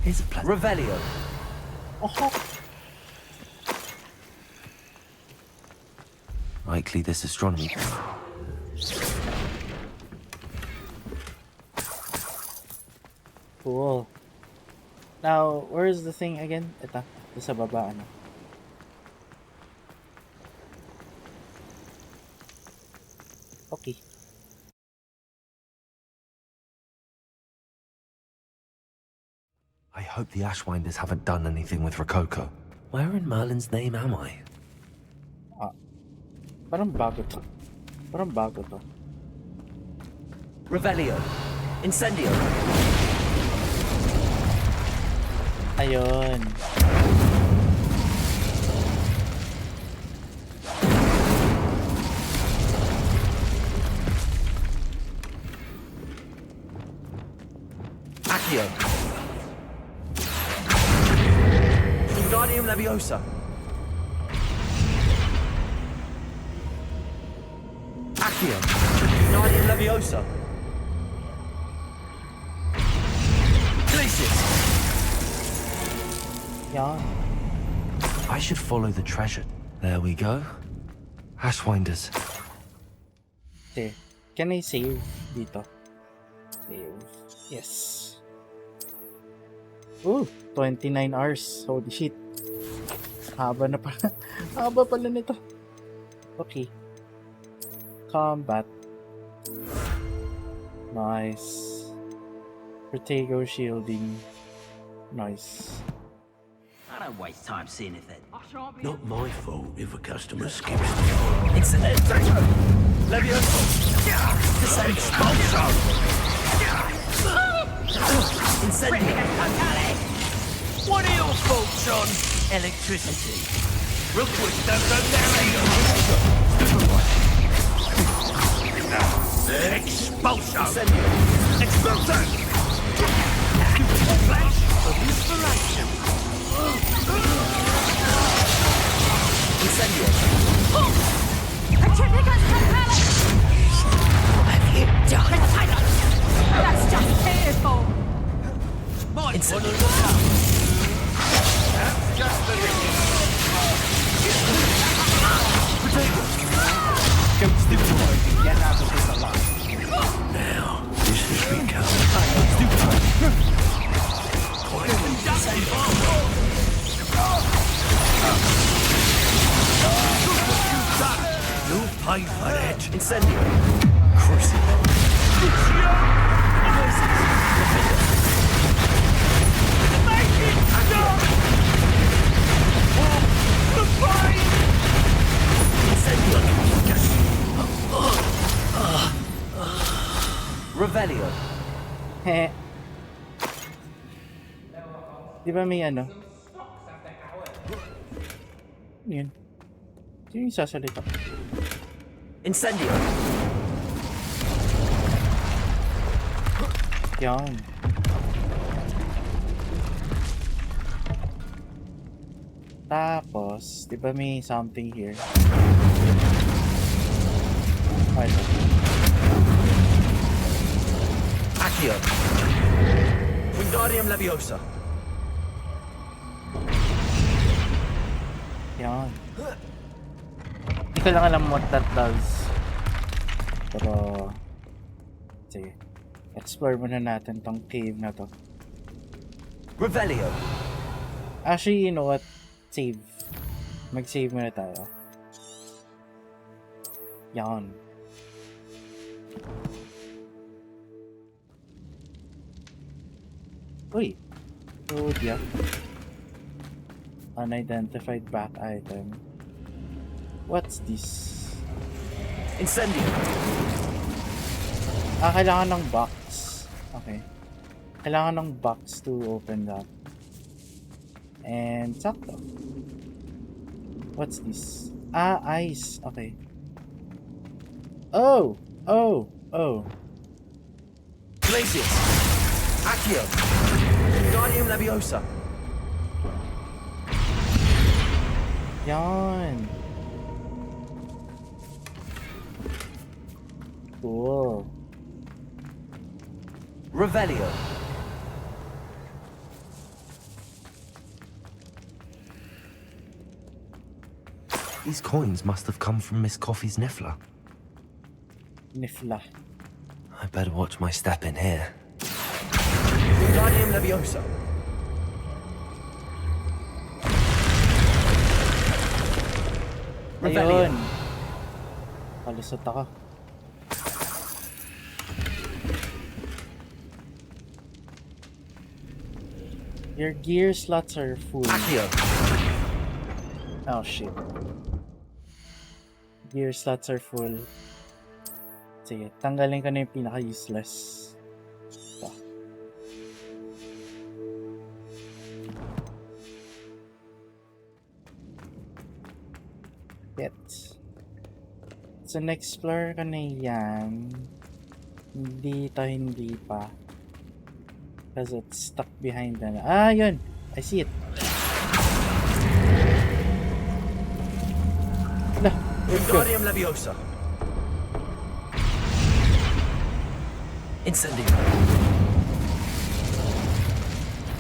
Speaker 3: here's a plan. Revelio.
Speaker 1: Oh.
Speaker 3: Likely this astronomy.
Speaker 1: Cool. Now, where's the thing again? Ito. Ito sa baba, ano. Okay.
Speaker 3: I hope the Ashwinders haven't done anything with Rococo. Where in Merlin's name am I?
Speaker 1: Parang bago to. Parang bago to.
Speaker 3: Revelio. Incendio.
Speaker 1: Ayun.
Speaker 3: Accio. Wingardium Leviosa. Accio. Wingardium Leviosa. Glacius.
Speaker 1: Yeah.
Speaker 3: I should follow the treasure. There we go. Ashwinders.
Speaker 1: Okay. Can I save dito? Save. Yes. Ooh, 29 hours. Holy shit. Haba na pala. Haba pala nito. Okay. Combat. Nice. Protego shielding. Nice.
Speaker 2: I don't waste time seeing if it.
Speaker 7: Not my fault if a customer skips.
Speaker 3: Incendio. Leviosa. Expulsion. Incendio.
Speaker 21: What are your thoughts on electricity?
Speaker 7: Rookwood doesn't Expulsion. Expulsion. Flash of inspiration.
Speaker 3: Incendio.
Speaker 11: What have you done? That's just fearful.
Speaker 3: Incendio.
Speaker 7: That's just the beginning.
Speaker 3: Don't stupid boy. Get out of this alive.
Speaker 7: Now, this has become quite You'll pay for that.
Speaker 3: Incendio.
Speaker 7: Crucible.
Speaker 21: Make it stop! The fight!
Speaker 3: Incendio. Revelio.
Speaker 1: Heh. Di ba may ano? Yun. Sino yung sasalita?
Speaker 3: Incendio.
Speaker 1: Yan. Tapos, di ba may something here? Ito.
Speaker 3: Accio. Wingardium Leviosa.
Speaker 1: Yan. Hindi ko lang alam what that does. Pero, sige. Explore muna natin tong cave na to.
Speaker 3: Revelio.
Speaker 1: Actually, you know what? Save. Mag-save muna tayo. Yan. Uy. Oh, yeah. Unidentified back item. What's this?
Speaker 3: Incendio.
Speaker 1: Kailangan ng box. Okay. Kailangan ng box to open that. And sakto. What's this? Ice. Okay. Oh! Oh! Oh!
Speaker 3: Glacius. Accio. Wingardium Leviosa.
Speaker 1: Yan. Cool.
Speaker 3: Revelio. These coins must have come from Miss Coffee's Niffler.
Speaker 1: Nifla.
Speaker 3: I better watch my step in here. Wingardium Leviosa.
Speaker 1: Ayun. Kalusot ako. Your gear slots are full. Oh shit. Gear slots are full. Sige, tanggalin ko na yung pinaka-useless. Ito. Yet. So, na-explore ko na yan. Hindi pa. Because it's stuck behind na. Ah, yun! I see it.
Speaker 3: Wingardium Leviosa. Incendio.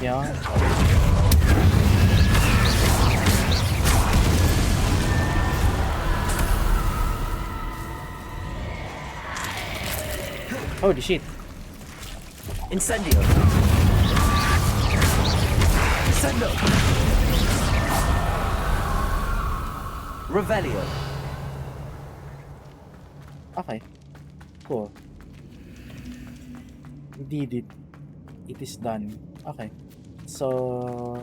Speaker 1: Yeah. Holy shit.
Speaker 3: Incendio. Incendio. Revelio.
Speaker 1: Okay. Cool. We did it. It is done. Okay. So...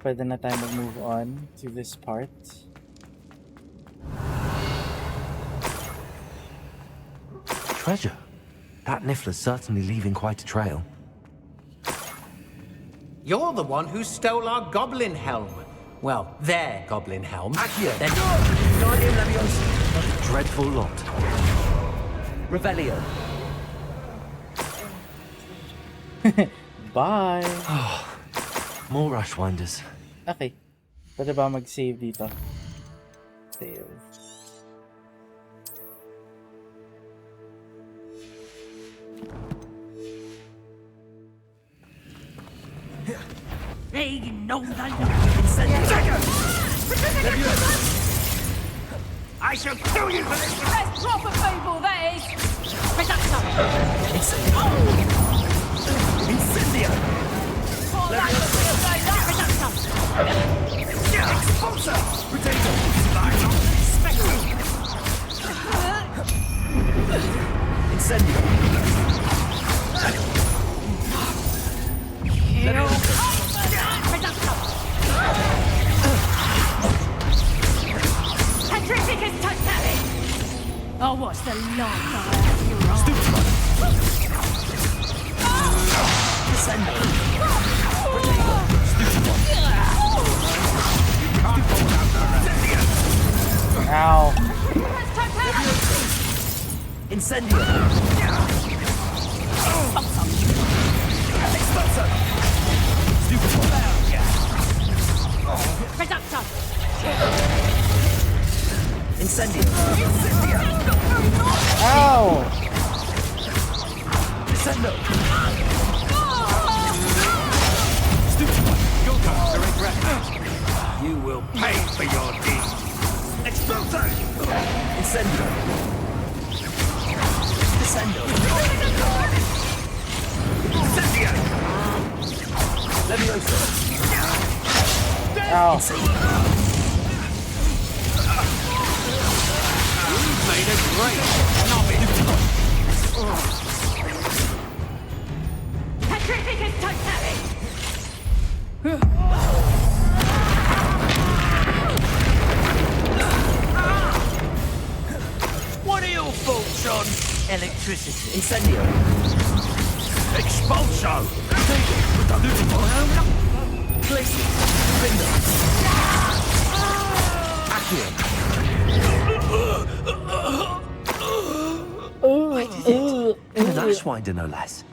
Speaker 1: pwede na tayo mag-move on to this part.
Speaker 3: Treasure. That Niffler's certainly leaving quite a trail.
Speaker 16: You're the one who stole our goblin helm. Well, their goblin helm.
Speaker 3: Accio.
Speaker 16: Then
Speaker 3: Wingardium Leviosa. What a dreadful lot. Revelio.
Speaker 1: Bye!
Speaker 3: More Rushwinders.
Speaker 1: Okay. Pwede ba mag-save dito? Save.
Speaker 21: They know the I shall kill you for this!
Speaker 11: That's proper people, that is!
Speaker 3: Incendio!
Speaker 21: Expulsor! Potato!
Speaker 3: Incendio!
Speaker 11: Petrificus Totali! Oh, what's the life
Speaker 1: Ow!
Speaker 3: Incendio! Expulsor!
Speaker 11: Reductor!
Speaker 3: Incendio!
Speaker 1: Ow!
Speaker 3: Descendo!
Speaker 21: You will pay for your deeds. Expulsor!
Speaker 3: Incendio! Descendo!
Speaker 21: Incendio!
Speaker 3: Leviosa!
Speaker 1: Ow!
Speaker 21: You've made a great novice.
Speaker 11: Petrificus Totali!
Speaker 21: What are your thoughts on electricity?
Speaker 3: Incendio!
Speaker 21: Expulso!
Speaker 3: Glacier! Finger! Accio! Wait, is it? And an Ashwinder, no less.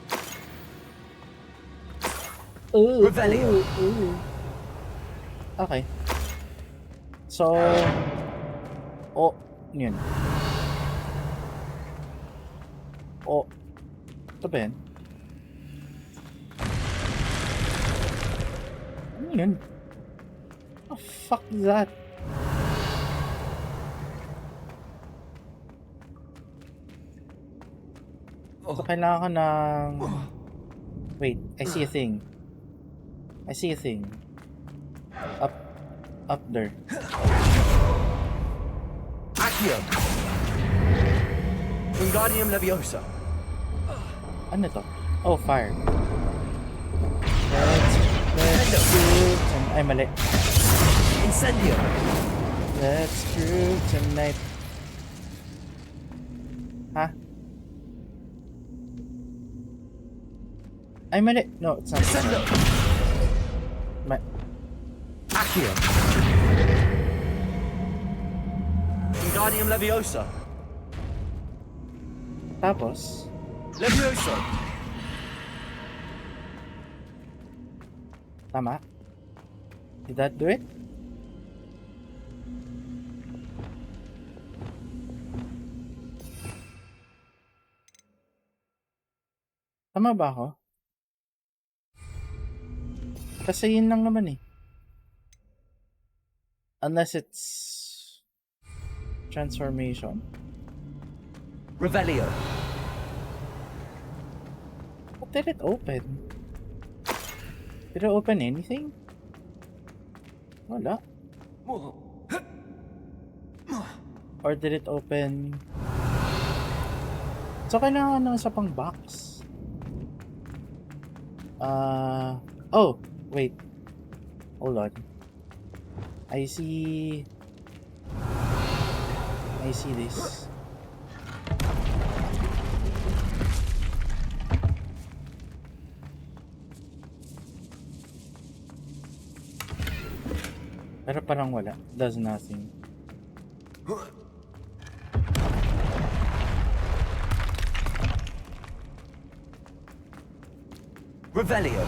Speaker 3: Revelio!
Speaker 1: Okay. So... oh, yun. Oh. Ito ba yan? Ano yun? What the fuck is that? So, kailangan ko ng... Wait, I see a thing. I see a thing. Up there.
Speaker 3: Accio! Wingardium Leviosa!
Speaker 1: Ano to? Oh, fire. Let's do ay, mali.
Speaker 3: Incendio.
Speaker 1: Let's screw tonight. Huh? Ay, mali. No, it's not.
Speaker 3: Descendo. Accio. Wingardium Leviosa.
Speaker 1: Tapos?
Speaker 3: Leviosa.
Speaker 1: Tama? Did that do it? Tama ba ako? Kasi yun lang naman eh. Unless it's transformation.
Speaker 3: Revelio.
Speaker 1: What did it open? Did it open anything? Wala. Or did it open... So kailangan ng isa pang box. Oh, wait. Hold on. I see this. Pero parang wala. Does nothing.
Speaker 3: Revelio.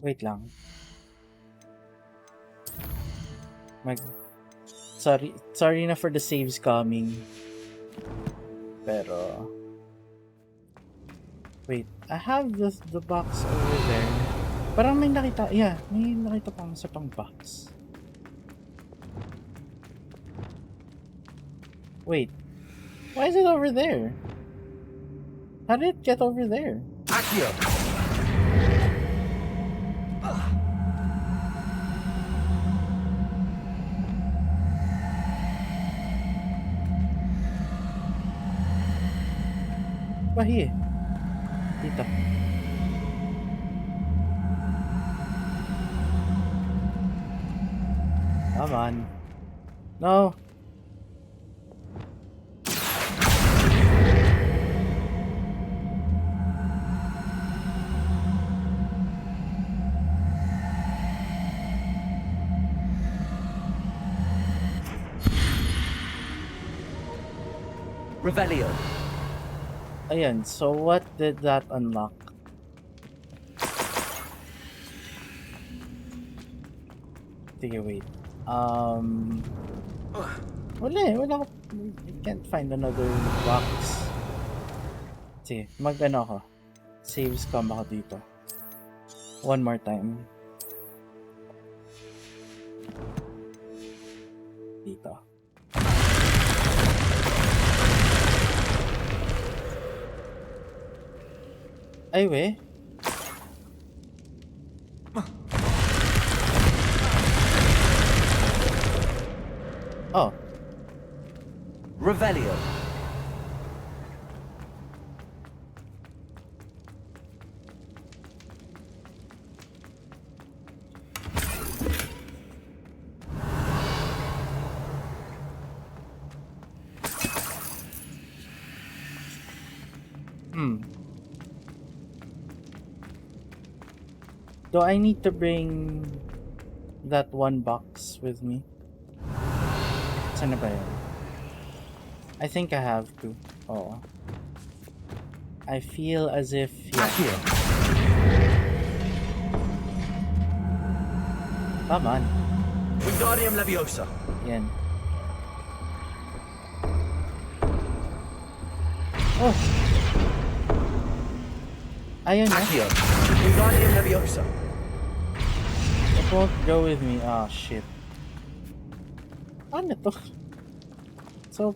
Speaker 1: Wait lang. Sorry na for the saves coming. Pero wait, I have the box over there. Parang may nakita, yeah, may nakita pang sa pang box. Wait, why is it over there? How did it get over there?
Speaker 3: Accio.
Speaker 1: Bahi. Dito. Come on. No.
Speaker 3: Revelio.
Speaker 1: Ayan, so what did that unlock? Sige, wait. Wala ko. I can't find another box. Sige, mag-ano ako. Save scum ako dito. One more time. Dito. Ay, we. Oh.
Speaker 3: Revelio.
Speaker 1: Do I need to bring that one box with me? Saan na ba yun? I think I have to. Oh. I feel as if... Yeah. Come on.
Speaker 3: Wingardium Leviosa.
Speaker 1: Yan. Oh. Ayun na.
Speaker 3: Wingardium Leviosa.
Speaker 1: It won't go with me. Ah, shit. Ano to? So...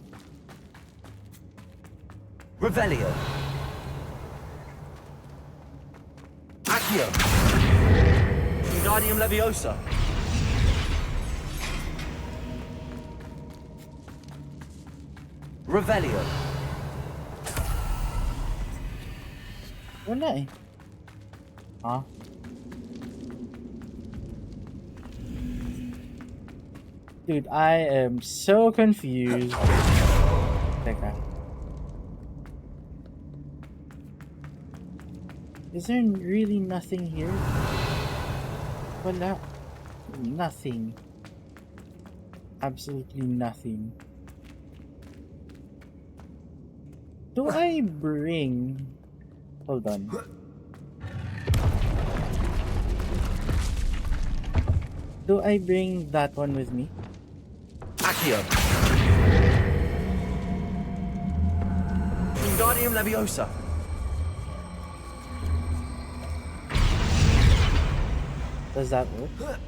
Speaker 3: Revelio. Accio. Wingardium Leviosa. Revelio.
Speaker 1: Wala eh. Huh? Dude, I am so confused. Teka. Is there really nothing here? Wala. Nothing. Absolutely nothing. Do I bring... Hold on. Do I bring that one with me?
Speaker 3: Accio. Wingardium Leviosa.
Speaker 1: Does that work?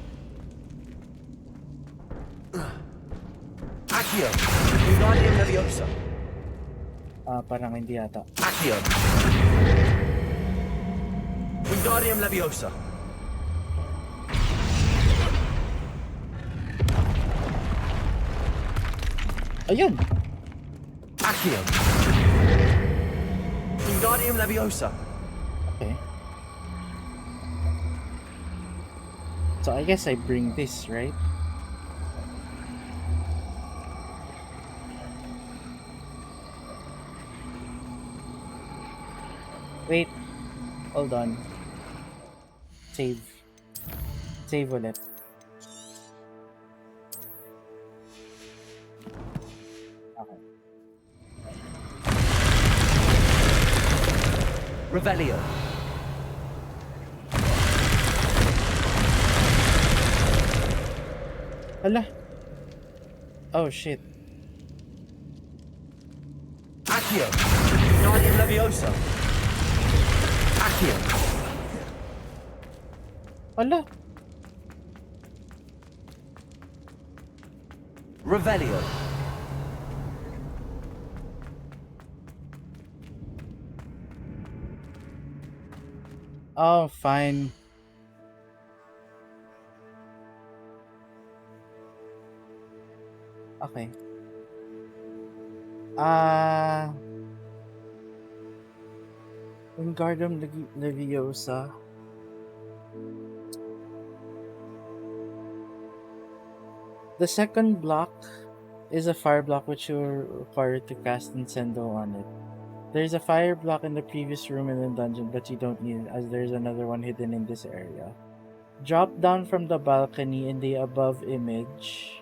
Speaker 3: Accio. Wingardium Leviosa.
Speaker 1: Parang hindi yata.
Speaker 3: Accio. Wingardium Leviosa.
Speaker 1: Ayun!
Speaker 3: Accio. Wingardium Leviosa.
Speaker 1: Okay. So I guess I bring this, right? Wait. Hold on. Save. Save ulit. Okay.
Speaker 3: Revelio.
Speaker 1: Hala. Oh shit.
Speaker 3: Accio. Wingardium Leviosa. Accio.
Speaker 1: Hala.
Speaker 3: Revelio.
Speaker 1: Oh, fine. Okay. Wingardium Leviosa. The second block is a fire block which you're required to cast Incendio on it. There's a fire block in the previous room in the dungeon, but you don't need it as there's another one hidden in this area. Drop down from the balcony in the above image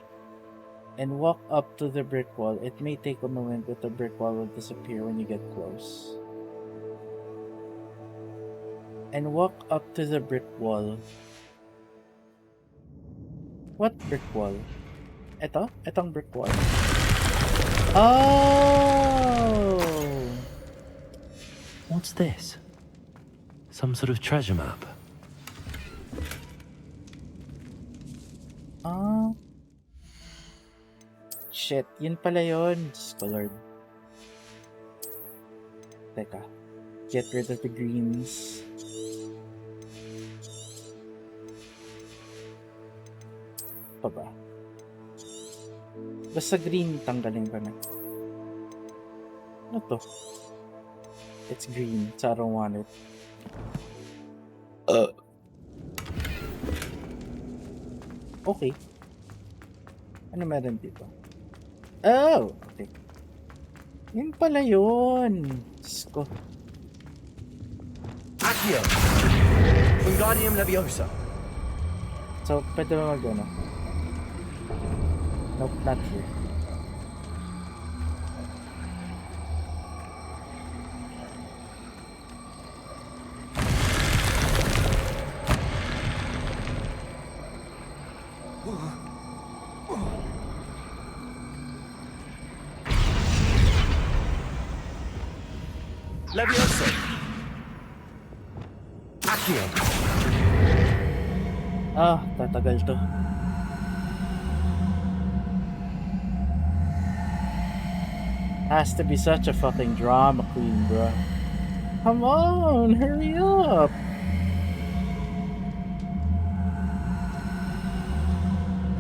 Speaker 1: and walk up to the brick wall. It may take a moment, but the brick wall will disappear when you get close. And walk up to the brick wall. What brick wall? Ito? Itong brick wall. Oh!
Speaker 3: What's this? Some sort of treasure map.
Speaker 1: Shit, yun pala yun. Diyos ko, Lord. Teka. Get rid of the greens. Pa ba? Basta green, tanggalin ko na. Ano to? It's green, so I don't want it. Okay. Ano meron dito? Oh! Okay. Yun pala yun. Diyos ko.
Speaker 3: Accio. Wingardium Leviosa.
Speaker 1: So, pwede ba mag-ano? Nope, not here.
Speaker 3: Leviosa. Accio.
Speaker 1: Tatagal to. Has to be such a fucking drama queen, bro. Come on, hurry up.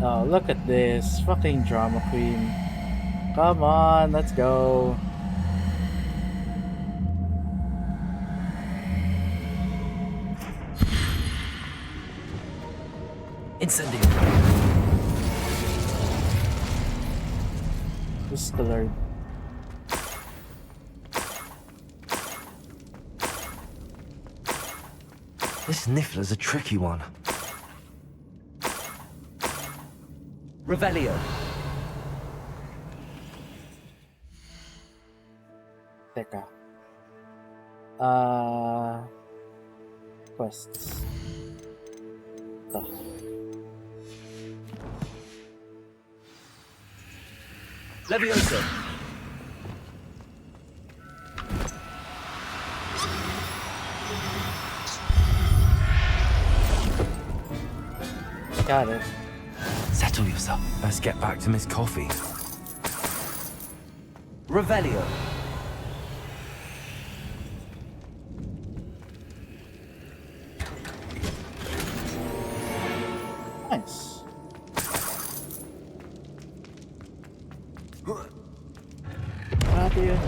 Speaker 1: Oh, look at this. Fucking drama queen. Come on, let's go.
Speaker 3: Incendio.
Speaker 1: Discolored.
Speaker 3: This Niffler's a tricky one. Revelio.
Speaker 1: Teka. Quests. Ito.
Speaker 3: Levioso.
Speaker 1: Got it.
Speaker 3: Settle yourself. Let's get back to Miss Coffee. Revelio.
Speaker 1: Nice. Grabe yun.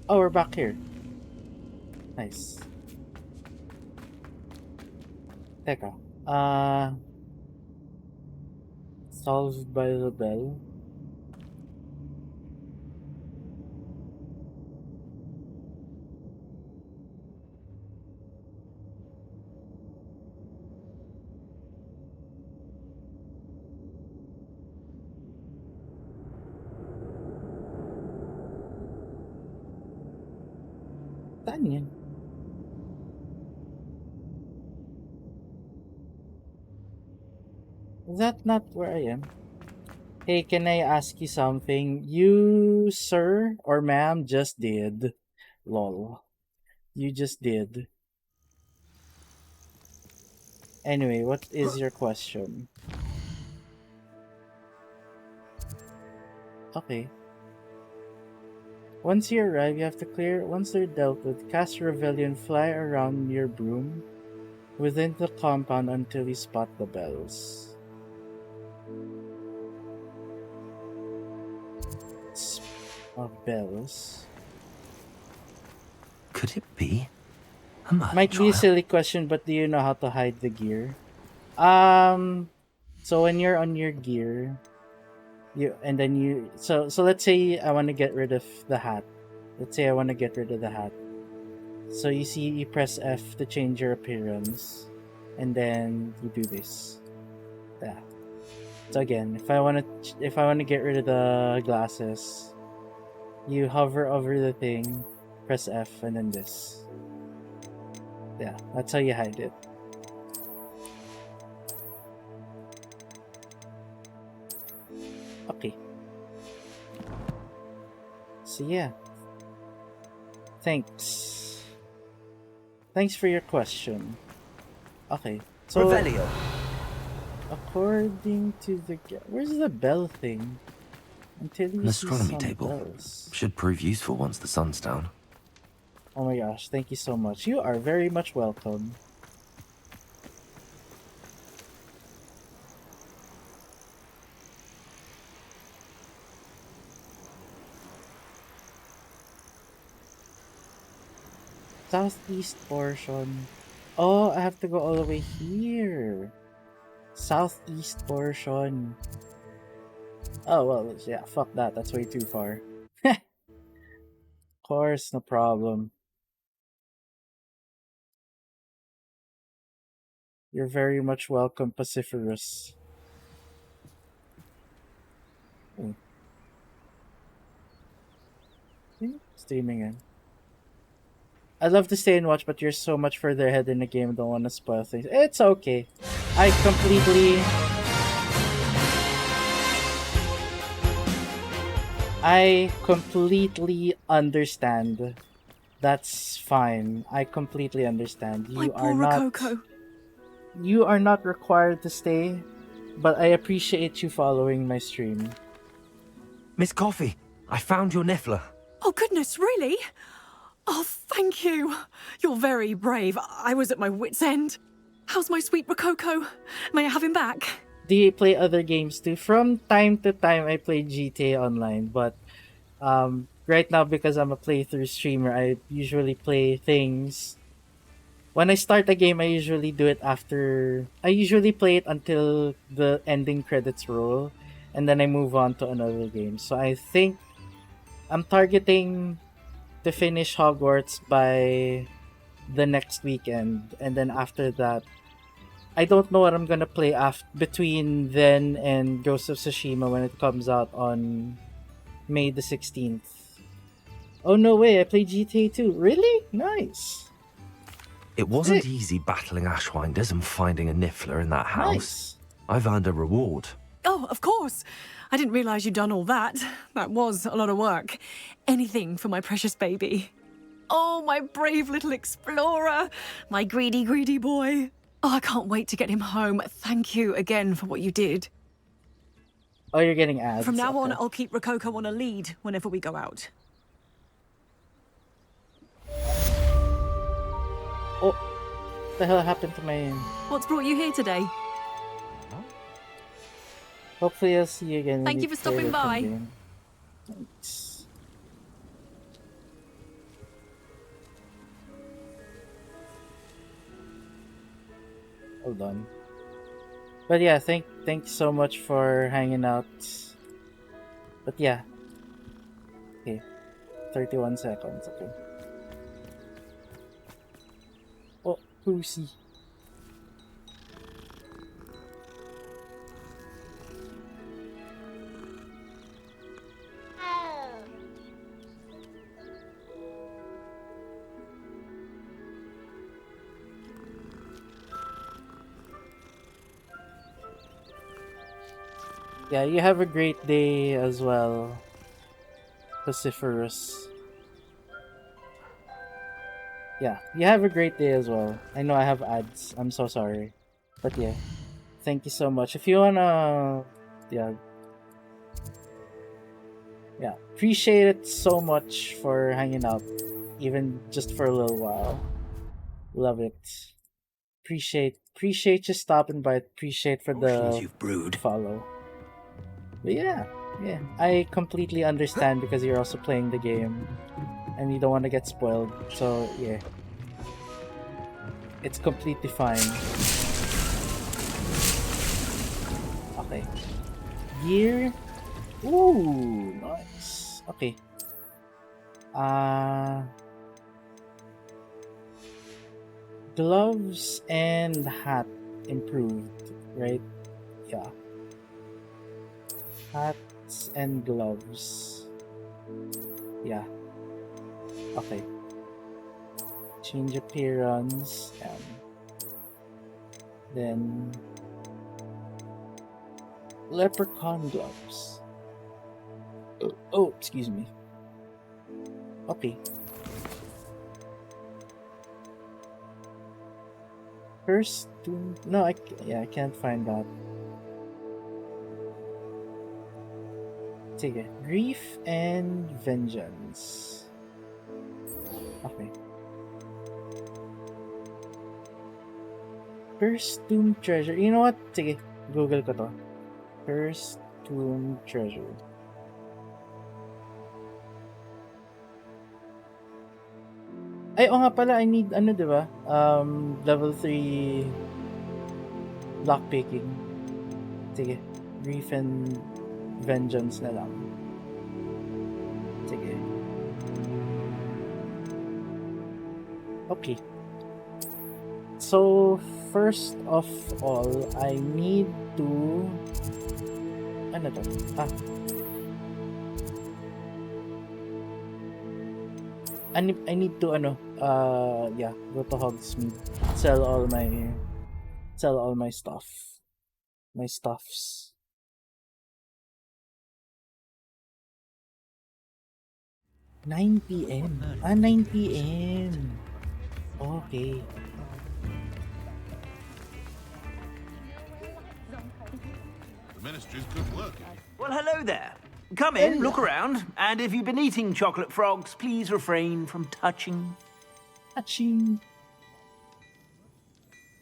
Speaker 1: Oh, we're back here. Nice. Teka. Solved by the bell. Saan yan? Is that not where I am? Hey, can I ask you something? You, sir or ma'am, just did. Lol. You just did. Anyway, what is your question? Okay. Once you arrive, you have to clear. Once they're dealt with, cast a Rebellion, fly around your broom within the compound until you spot the bells. Of bells.
Speaker 3: Could it be a murder
Speaker 1: Might be a
Speaker 3: trial?
Speaker 1: silly question, but do you know how to hide the gear? So when you're on your gear, so let's say I want to get rid of the hat. Let's say I want to get rid of the hat. So you see, you press F to change your appearance, and then you do this. Yeah. So again, if I want to get rid of the glasses, you hover over the thing, press F, and then this. Yeah, that's how you hide it. Okay. So yeah. Thanks. Thanks for your question. Okay. So
Speaker 3: Revelio.
Speaker 1: According to the where's the bell thing? Until you
Speaker 3: An
Speaker 1: see
Speaker 3: astronomy
Speaker 1: some
Speaker 3: table.
Speaker 1: bells.
Speaker 3: Should prove useful once the sun's down.
Speaker 1: Oh my gosh, thank you so much. You are very much welcome. Southeast portion. Oh, I have to go all the way here. Southeast portion. Oh, well, yeah, fuck that. That's way too far. Of course, no problem. You're very much welcome, Paciferus. Oh. Streaming in. I'd love to stay and watch, but you're so much further ahead in the game, I don't want to spoil things. It's okay. I completely understand. That's fine. I completely understand.
Speaker 11: My poor Rococo.
Speaker 1: You are not required to stay, but I appreciate you following my stream.
Speaker 3: Miss Coffee, I found your Niffler.
Speaker 11: Oh, goodness, really? Oh, thank you. You're very brave. I was at my wit's end.
Speaker 6: How's my sweet Rococo? May I have him back?
Speaker 1: Do you play other games too? From time to time, I play GTA Online, but right now because I'm a playthrough streamer, I usually play things. When I start a game, I usually do it after. I usually play it until the ending credits roll, and then I move on to another game. So I think I'm targeting to finish Hogwarts by the next weekend, and then after that, I don't know what I'm gonna play between then and Ghost of Tsushima when it comes out on May the 16th. Oh no way, I played GTA 2. Really? Nice.
Speaker 3: It wasn't easy battling Ashwinders and finding a Niffler in that house. I've earned a reward.
Speaker 6: Oh, of course. I didn't realise you'd done all that. That was a lot of work. Anything for my precious baby. Oh, my brave little explorer. My greedy, greedy boy. Oh, I can't wait to get him home. Thank you again for what you did.
Speaker 1: Oh, you're getting ads.
Speaker 6: From now on, I'll keep Rococo on a lead whenever we go out.
Speaker 1: Oh, what the hell happened to my...
Speaker 6: What's brought you here today?
Speaker 1: Hopefully I'll see you again.
Speaker 6: Thank you for stopping by.
Speaker 1: Thanks. Hold on. But yeah, thanks so much for hanging out. But yeah. Okay. 31 seconds, okay. Oh, Pussy. Yeah, you have a great day as well, Paciferous. Yeah, you have a great day as well. I know I have ads. I'm so sorry. But yeah, thank you so much. If you wanna... Yeah. Yeah, appreciate it so much for hanging out. Even just for a little while. Love it. Appreciate you stopping by. Appreciate for the
Speaker 21: you've brewed.
Speaker 1: follow. But yeah, I completely understand because you're also playing the game and you don't want to get spoiled. So yeah, it's completely fine. Okay, gear. Ooh, nice. Okay. Gloves and hat improved, right? Yeah. Hats and gloves. Yeah. Okay. Change appearance. Then leprechaun gloves. Oh, excuse me. Okay. First, no, I can't find that. Sige, grief and vengeance. Okay. First tomb treasure. You know what? Sige, Google ko to. First tomb treasure. Ay, o nga pala, I need, ano, diba? Level 3 lockpicking. Sige, grief and vengeance na lang. Sige. Okay. So, first of all, I need to... Ano to? I need to go to Hogsmeade. Sell all my stuff. My stuffs. (9 p.m.) 9 p.m. Okay.
Speaker 10: The Ministry's good work.
Speaker 2: Well, hello there. Come in, look around, and if you've been eating chocolate frogs, please refrain from touching.
Speaker 1: Touching.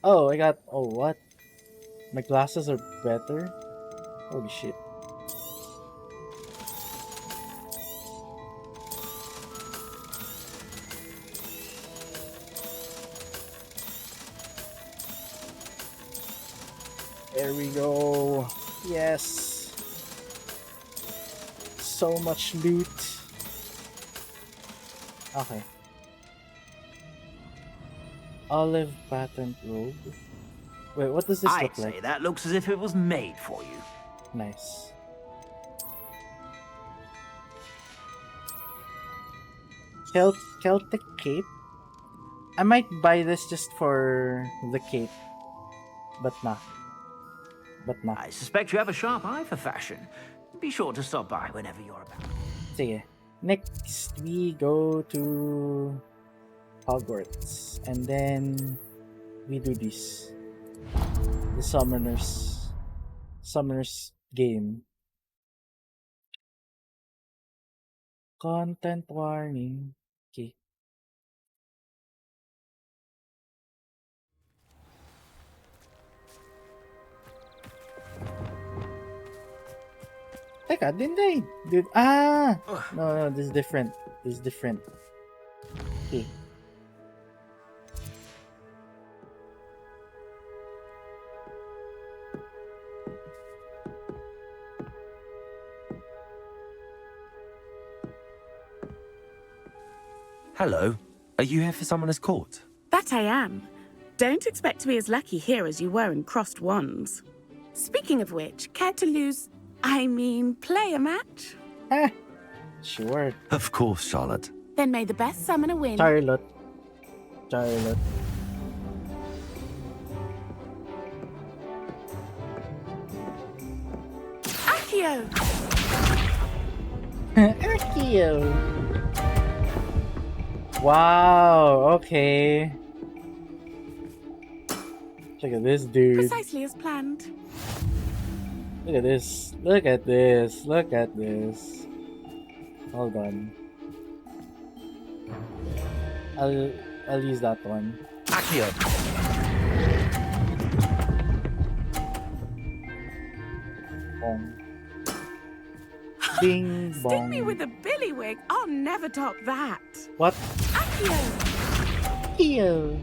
Speaker 1: Oh, I got. Oh, what? My glasses are better? Holy shit. There we go. Yes. So much loot. Okay. Olive patent robe. Wait, what does this
Speaker 2: I'd
Speaker 1: look
Speaker 2: say
Speaker 1: like?
Speaker 2: that looks as if it was made for you.
Speaker 1: Nice. Celtic cape? I might buy this just for the cape. But nah.
Speaker 2: I suspect you have a sharp eye for fashion. Be sure to stop by whenever you're about.
Speaker 1: Sige. Next, we go to Hogwarts. And then we do this. The Summoner's game. Content warning. Okay. Teka, didn't I? No, this is different. This is different. Okay.
Speaker 3: Hello. Are you here for Summoner's Court?
Speaker 8: That I am. Don't expect to be as lucky here as you were in Crossed Wands. Speaking of which, care to play a match?
Speaker 1: Sure.
Speaker 3: Of course, Charlotte.
Speaker 8: Then may the best summoner win.
Speaker 1: Charlotte.
Speaker 8: Accio!
Speaker 1: Accio! Wow, okay. Look at this dude.
Speaker 8: Precisely as planned.
Speaker 1: Look at this. Look at this. Look at this. Hold on. I'll use that one.
Speaker 3: Accio.
Speaker 1: Bong. Bing bong.
Speaker 8: Stick me with a billywig. I'll never top that.
Speaker 1: What?
Speaker 8: Accio!
Speaker 1: Accio!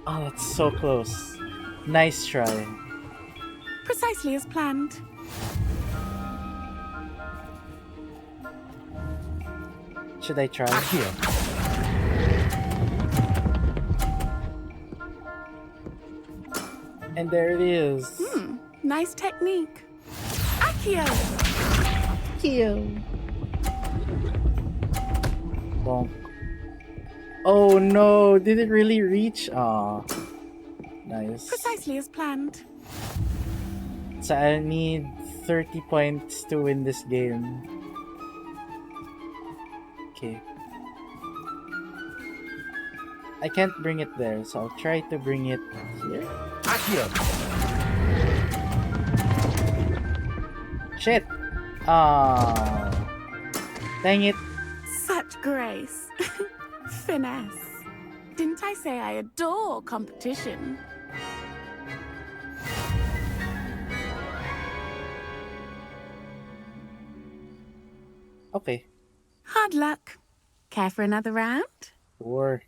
Speaker 1: Oh, that's so close. Nice try.
Speaker 8: Precisely as planned.
Speaker 1: Should I try?
Speaker 3: Accio.
Speaker 1: And there it is.
Speaker 8: Nice technique. Accio!
Speaker 1: Accio! Bonk. Oh no, did it really reach? Aw. Nice.
Speaker 8: Precisely as planned.
Speaker 1: So I need 30 points to win this game. Okay. I can't bring it there, so I'll try to bring it here.
Speaker 3: Accio.
Speaker 1: Shit! Ah, dang it.
Speaker 8: Such grace. Finesse. Didn't I say I adore competition?
Speaker 1: Okay.
Speaker 8: Hard luck. Care for another round?
Speaker 1: Sure.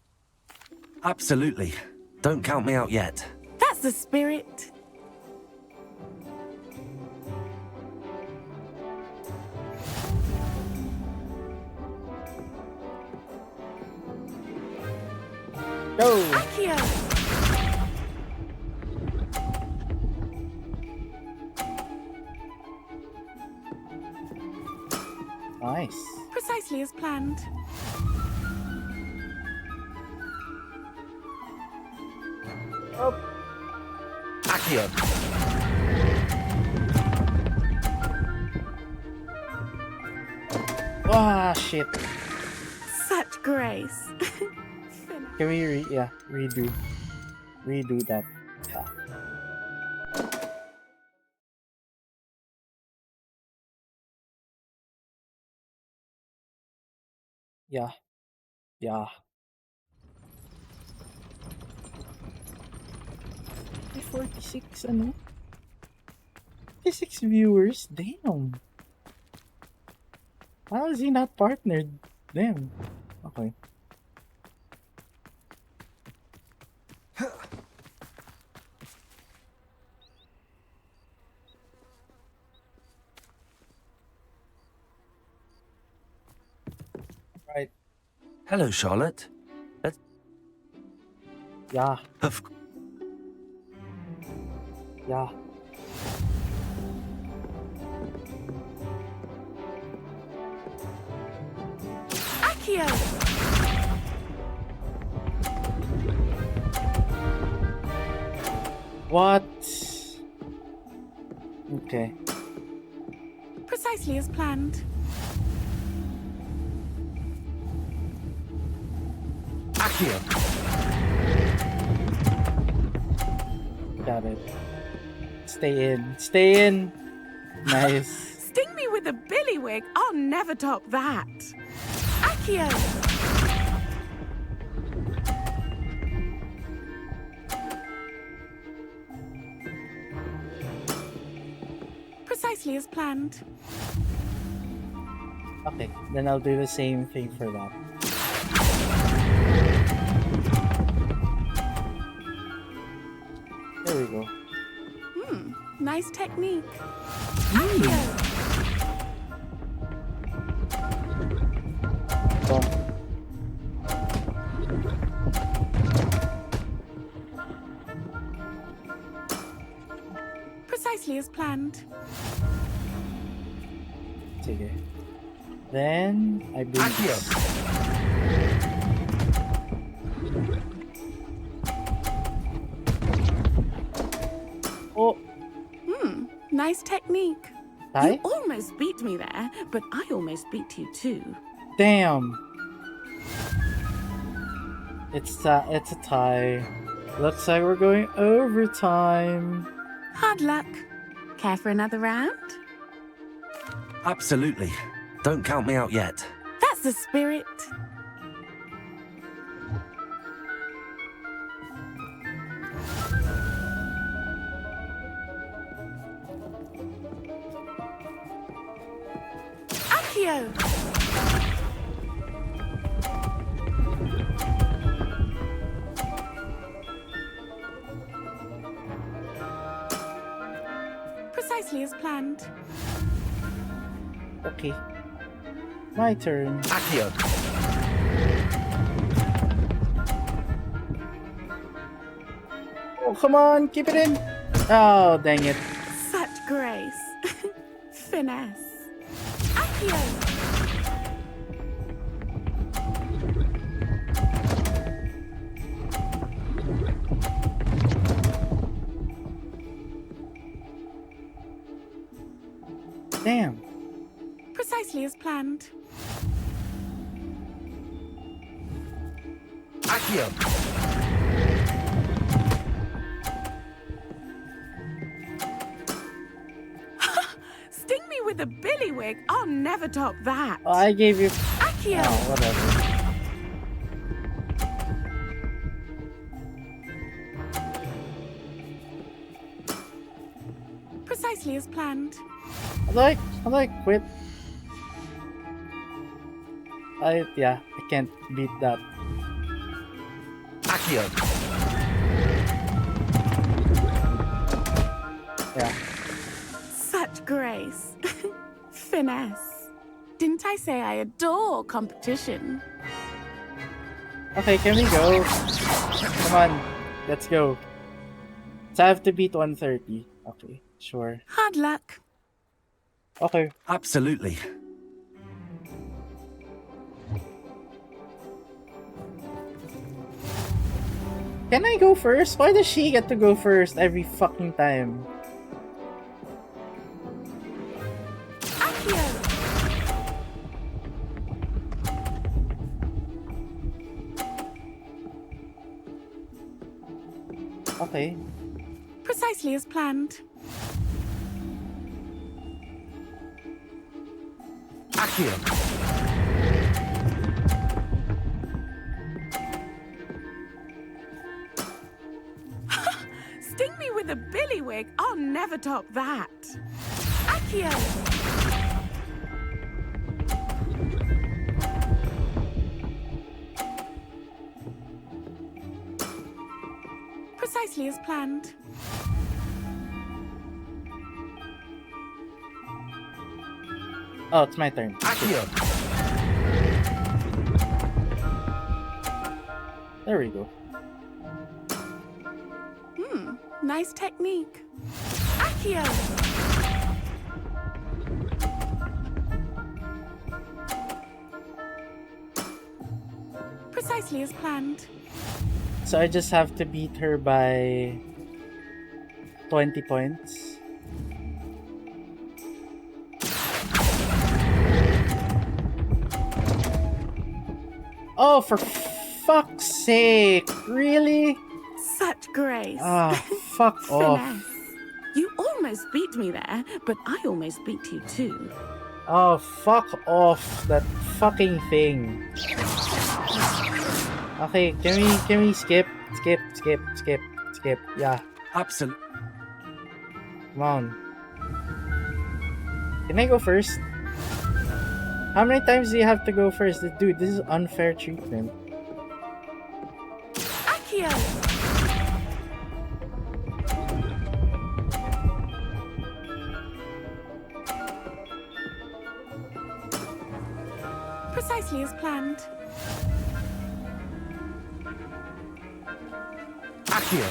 Speaker 3: Absolutely. Don't count me out yet.
Speaker 8: That's the spirit.
Speaker 1: Go!
Speaker 8: Accio!
Speaker 1: Nice.
Speaker 8: Precisely as planned.
Speaker 1: Oh.
Speaker 3: Accio.
Speaker 1: Ah, shit.
Speaker 8: Such grace.
Speaker 1: Can we redo that? Yeah. Yeah. Yeah. 46 ano? 46 viewers? Damn. How is he not partnered? Damn. Okay. Right.
Speaker 3: Hello, Charlotte.
Speaker 1: Yeah.
Speaker 3: Of
Speaker 1: Yeah.
Speaker 8: Accio!
Speaker 1: What? Okay.
Speaker 8: Precisely as planned.
Speaker 3: Accio.
Speaker 1: Got it. Stay in. Stay in. Nice.
Speaker 8: Sting me with a billywig. I'll never top that. Accio! Precisely as planned.
Speaker 1: Okay, then I'll do the same thing for that. There we go.
Speaker 8: Nice technique. Accio!
Speaker 1: Boom.
Speaker 8: Precisely as planned.
Speaker 1: Sige. Then I believe. Oh.
Speaker 8: Nice technique.
Speaker 1: Hi?
Speaker 8: You almost beat me there, but I almost beat you too.
Speaker 1: Damn. It's a tie. Looks like we're going overtime.
Speaker 8: Hard luck. Care for another round?
Speaker 3: Absolutely. Don't count me out yet.
Speaker 8: That's the spirit. Accio! Precisely as planned.
Speaker 1: Okay. My turn.
Speaker 3: Accio.
Speaker 1: Oh, come on, keep it in. Oh, dang it.
Speaker 8: Such grace. Finesse. Accio!
Speaker 1: Damn.
Speaker 8: Precisely as planned.
Speaker 3: Accio.
Speaker 8: Sting me with a billywig. I'll never top that.
Speaker 1: Oh, I gave you.
Speaker 8: Accio!
Speaker 1: Oh, whatever.
Speaker 8: Precisely as planned.
Speaker 1: I quit. Yeah, I can't beat that.
Speaker 3: Accio.
Speaker 1: Yeah.
Speaker 8: Such grace. Finesse. Didn't I say I adore competition?
Speaker 1: Okay, can we go? Come on, let's go. So I have to beat 130. Okay, sure.
Speaker 8: Hard luck.
Speaker 1: Okay.
Speaker 3: Absolutely.
Speaker 1: Can I go first? Why does she get to go first every fucking time? Okay.
Speaker 8: Precisely as planned.
Speaker 3: Accio.
Speaker 8: Billywig, I'll never top that. Accio! Precisely as planned.
Speaker 1: Oh, it's my turn. There we go.
Speaker 8: Nice technique. Accio! Precisely as planned.
Speaker 1: So I just have to beat her by 20 points. Oh, for fuck's sake. Really?
Speaker 8: Such grace.
Speaker 1: Ah, fuck off.
Speaker 8: Finesse. You almost beat me there, but I almost beat you too.
Speaker 1: Oh, fuck off that fucking thing. Okay, can we skip? Skip. Yeah.
Speaker 21: Absolutely.
Speaker 1: Come on. Can I go first? How many times do you have to go first? Dude, this is unfair treatment.
Speaker 8: Accio! Precisely as planned.
Speaker 14: Accio.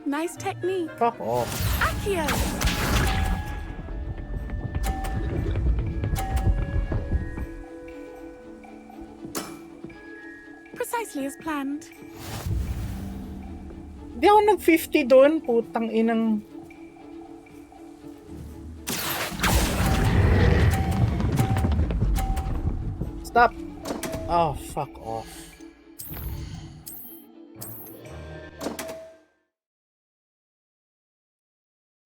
Speaker 8: Nice technique.
Speaker 1: Fuck off.
Speaker 8: Accio! Precisely as planned.
Speaker 1: Di ako nag-50 doon. Putang inang... Stop! Oh, fuck off.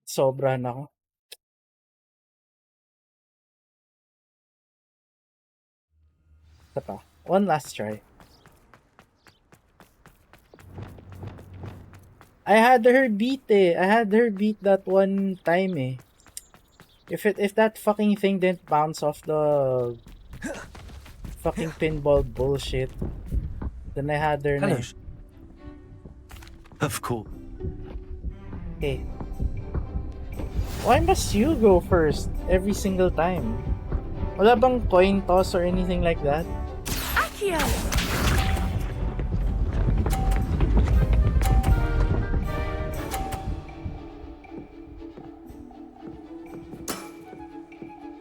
Speaker 1: Sobrahan ako. Ito pa. One last try. I had her beat that one time eh. If that fucking thing didn't bounce off the fucking pinball bullshit, then I had her na.
Speaker 3: Of course.
Speaker 1: Okay. Why must you go first every single time? Wala bang coin toss or anything like that?
Speaker 8: Accio!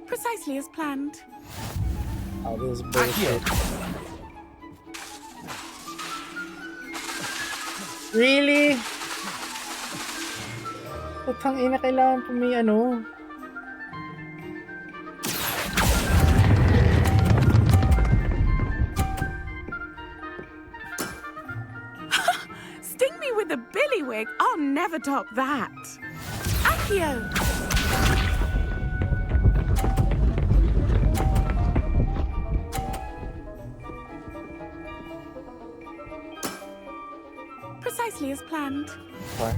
Speaker 8: Precisely as planned.
Speaker 1: Oh, this is bullshit. Really? Putang ina, kailangan po may ano.
Speaker 8: Sting me with a billywig, I'll never top that. Accio! Precisely as planned.
Speaker 1: What?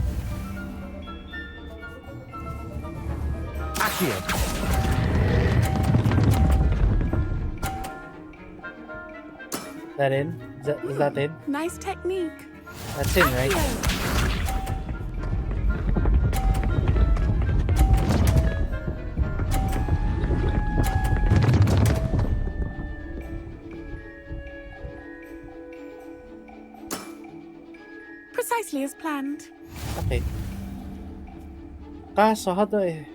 Speaker 14: Accio.
Speaker 1: That in? Is that in?
Speaker 8: Nice technique.
Speaker 1: That's in, right?
Speaker 8: Precisely as planned.
Speaker 1: Okay. Kaso, how do I...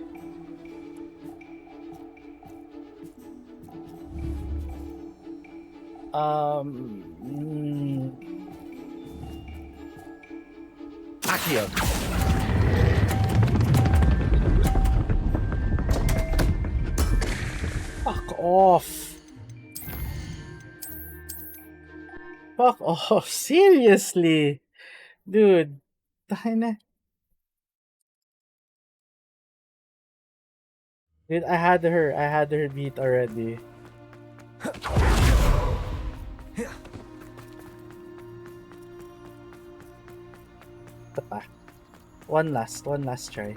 Speaker 14: Accio.
Speaker 1: Fuck off. Fuck off. Seriously. Dude. Tayo. Dude, I had her beat already. pa. One last try.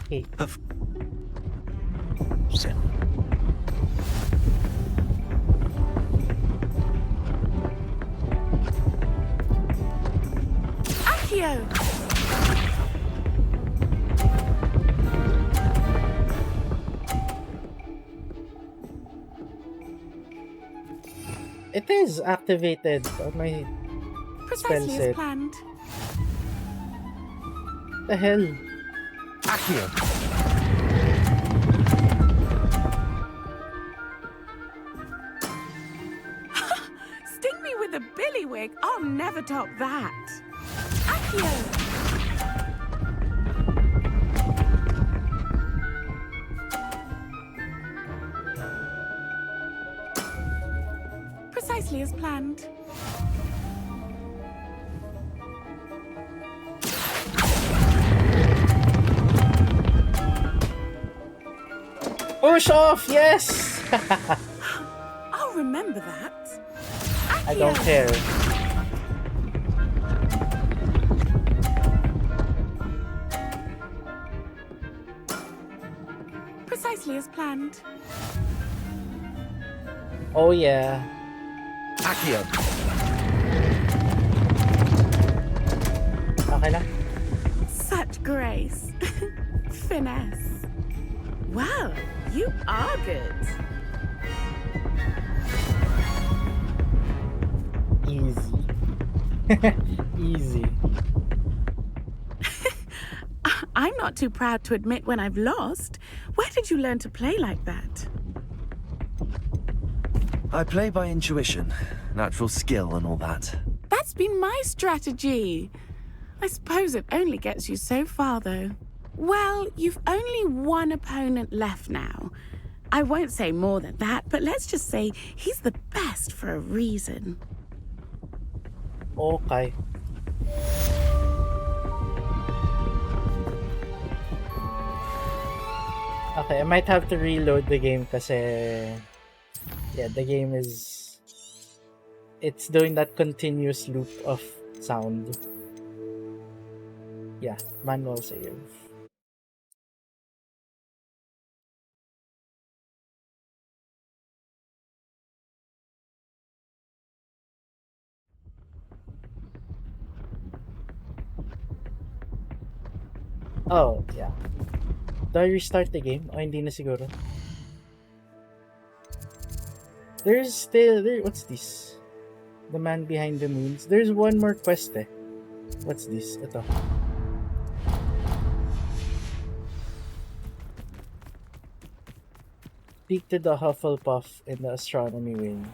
Speaker 1: Okay.
Speaker 8: Accio!
Speaker 1: It is activated on my spell
Speaker 8: Precisely as
Speaker 1: set.
Speaker 8: planned.
Speaker 1: The hell?
Speaker 3: Accio!
Speaker 8: Sting me with a billywig. I'll never top that. Accio! Precisely as planned.
Speaker 1: Push off! Yes!
Speaker 8: I'll remember that.
Speaker 1: I don't care.
Speaker 8: Precisely as planned.
Speaker 1: Oh yeah.
Speaker 3: Accio!
Speaker 1: Okay lang.
Speaker 8: Such grace. Finesse. Well, you are good.
Speaker 1: Easy. Easy.
Speaker 8: I'm not too proud to admit when I've lost. Where did you learn to play like that?
Speaker 3: I play by intuition, natural skill and all that.
Speaker 8: That's been my strategy. I suppose it only gets you so far, though. Well, you've only one opponent left now. I won't say more than that, but let's just say he's the best for a reason.
Speaker 1: Okay. Okay, I might have to reload the game kasi yeah, the game is it's doing that continuous loop of sound. Yeah, manual save. Oh, yeah. Do I restart the game? O hindi na siguro. There's still what's this? The man behind the moons. There's one more quest eh. What's this? Ito. Speak to the Hufflepuff in the astronomy wing.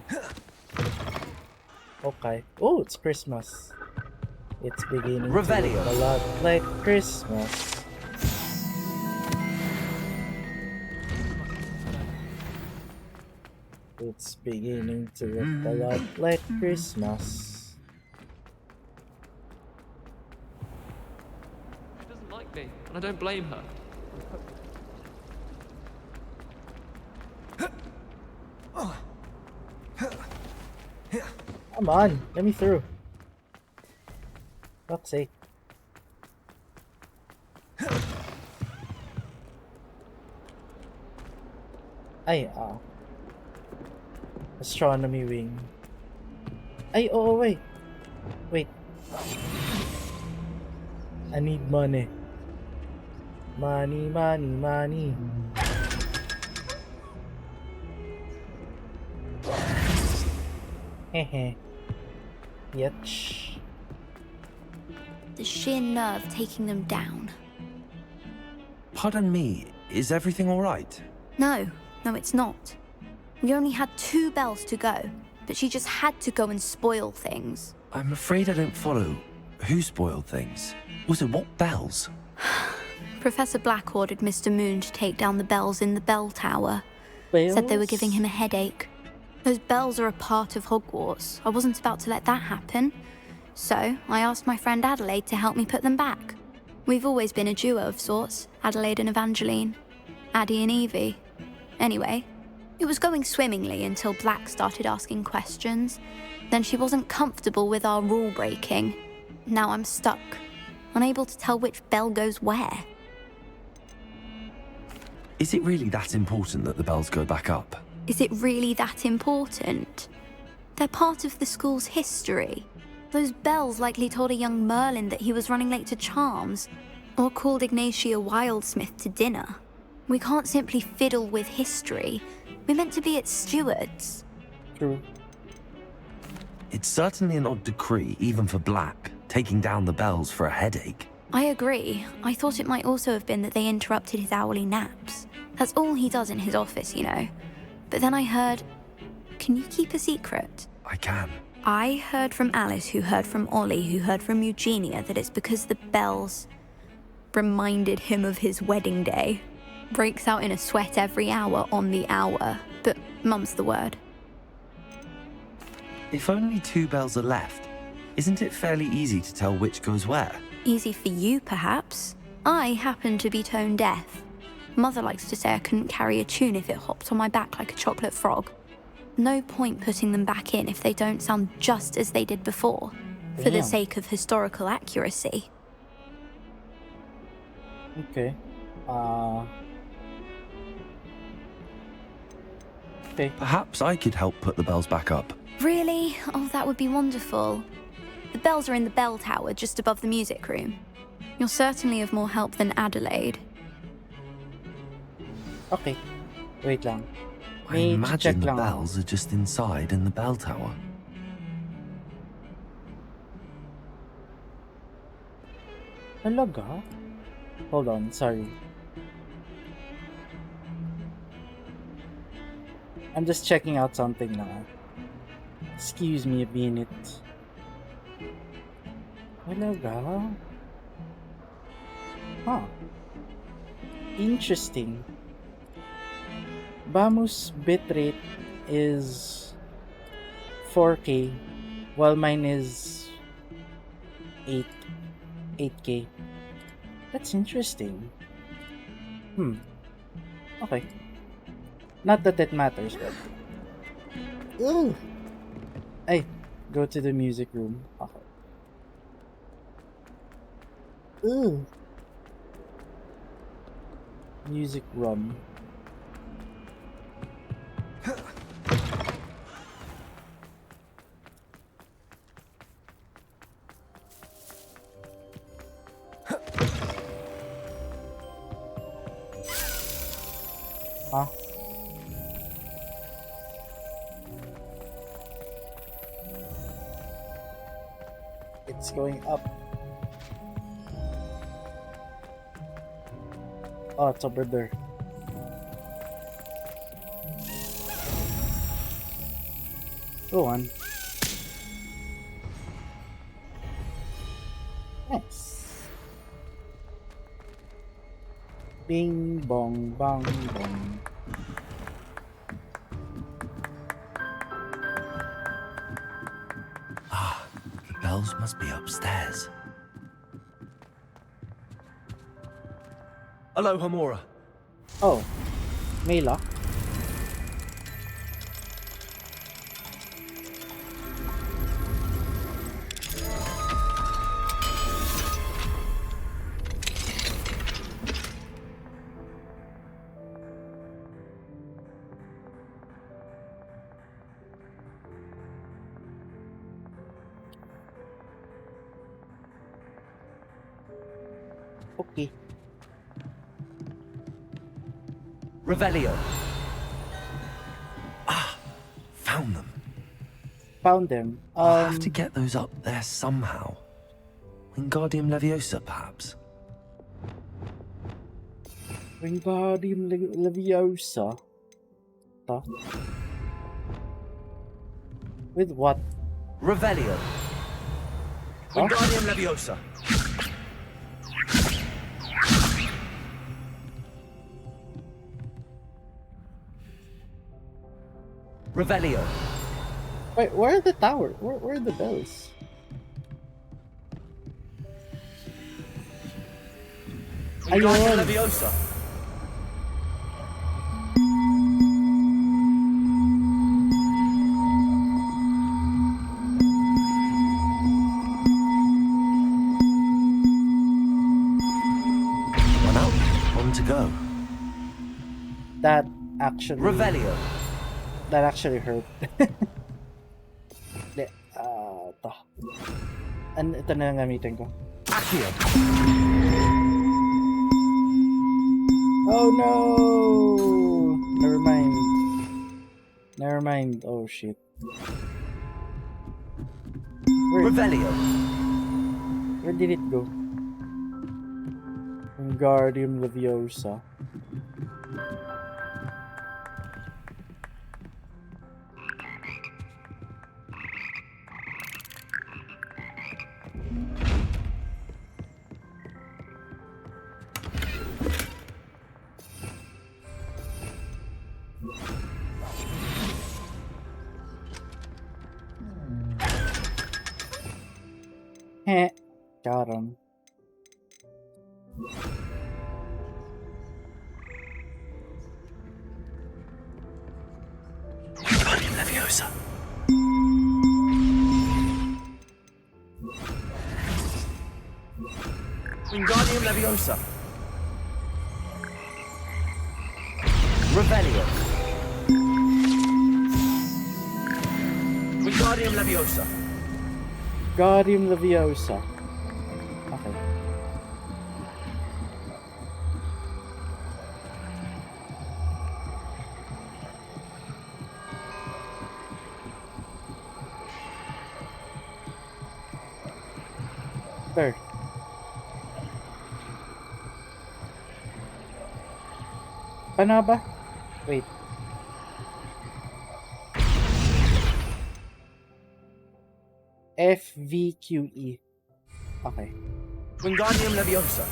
Speaker 1: Okay. Oh, it's Christmas. It's beginning
Speaker 3: Revelio.
Speaker 1: to look a lot like Christmas. It's beginning to look a lot like Christmas.
Speaker 18: She doesn't like me, and I don't blame her.
Speaker 1: Come on, let me through. Fuck's sake. Ay, astronomy wing. Ay, oh, wait. Wait. I need money. Money, money, money. Hehe. Yetch.
Speaker 15: The sheer nerve taking them down.
Speaker 3: Pardon me, is everything all right?
Speaker 15: No, it's not. We only had 2 bells to go, but she just had to go and spoil things.
Speaker 3: I'm afraid I don't follow. Who spoiled things? Also, what bells?
Speaker 15: Professor Black ordered Mr. Moon to take down the bells in the bell tower. Said they were giving him a headache. Those bells are a part of Hogwarts. I wasn't about to let that happen. So, I asked my friend Adelaide to help me put them back. We've always been a duo of sorts, Adelaide and Evangeline. Addie and Evie. Anyway,
Speaker 9: It was going swimmingly until Black started asking questions. Then she wasn't comfortable with our rule breaking. Now I'm stuck, unable to tell which bell goes where.
Speaker 3: Is it really that important that the bells go back up?
Speaker 9: Is it really that important? They're part of the school's history. Those bells likely told a young Merlin that he was running late to charms, or called Ignatia Wildsmith to dinner. We can't simply fiddle with history. We're meant to be its stewards.
Speaker 1: True.
Speaker 3: It's certainly an odd decree, even for Black, taking down the bells for a headache.
Speaker 9: I agree. I thought it might also have been that they interrupted his hourly naps. That's all he does in his office, you know. But then I heard... Can you keep a secret?
Speaker 3: I can.
Speaker 9: I heard from Alice, who heard from Ollie, who heard from Eugenia, that it's because the bells reminded him of his wedding day. Breaks out in a sweat every hour on the hour, but mum's the word.
Speaker 3: If only 2 bells are left, isn't it fairly easy to tell which goes where?
Speaker 9: Easy for you, perhaps. I happen to be tone deaf. Mother likes to say I couldn't carry a tune if it hopped on my back like a chocolate frog. No point putting them back in if they don't sound just as they did before, for the
Speaker 1: Damn.
Speaker 9: sake of historical accuracy.
Speaker 1: Okay. Okay.
Speaker 3: Perhaps I could help put the bells back up.
Speaker 9: Really? Oh, that would be wonderful. The bells are in the bell tower just above the music room. You're certainly of more help than Adelaide.
Speaker 1: Okay. Wait lang.
Speaker 3: I
Speaker 1: May
Speaker 3: imagine
Speaker 1: check
Speaker 3: the
Speaker 1: lang ako.
Speaker 3: bells are just inside in the bell tower.
Speaker 1: Talaga? Hold on, sorry. I'm just checking out something now. Excuse me a minute. Talaga? Huh. Interesting. Bamu's bitrate is 4K, while mine is 8K. That's interesting. Okay. Not that it matters, but... Ooh! Ay, go to the music room. Okay. Ooh! Music room. Huh? It's going up. Oh, it's over there. Go on. Nice. Bing bong bong bong.
Speaker 3: Ah, the bells must be upstairs.
Speaker 13: Hello, Hamura.
Speaker 1: Oh, may lock. Okay.
Speaker 3: Revelio. Ah, found them.
Speaker 1: Found them.
Speaker 3: I'll have to get those up there somehow. Wingardium Leviosa, perhaps.
Speaker 1: Wingardium Leviosa. Huh? With what?
Speaker 13: Revelio.
Speaker 1: Huh?
Speaker 13: Wingardium Leviosa. Revelio.
Speaker 1: Wait, where are the tower? Where are the bells?
Speaker 13: Wingardium
Speaker 1: Ayun.
Speaker 13: Leviosa.
Speaker 1: actually...
Speaker 13: Revelio.
Speaker 1: That actually hurt. Hindi. Ito. Ito na lang gamitin ko.
Speaker 13: Accio.
Speaker 1: Oh no! Never mind. Never mind. Oh shit.
Speaker 13: Revelio.
Speaker 1: Where did it go? Wingardium Leviosa. Heh. Got him.
Speaker 3: Wingardium Leviosa.
Speaker 13: Wingardium Leviosa. Revelio. Wingardium Leviosa.
Speaker 1: Wingardium Leviosa. Okay. There. Paano ba? Wait. FVQE. Okay.
Speaker 13: Wingardium Leviosa.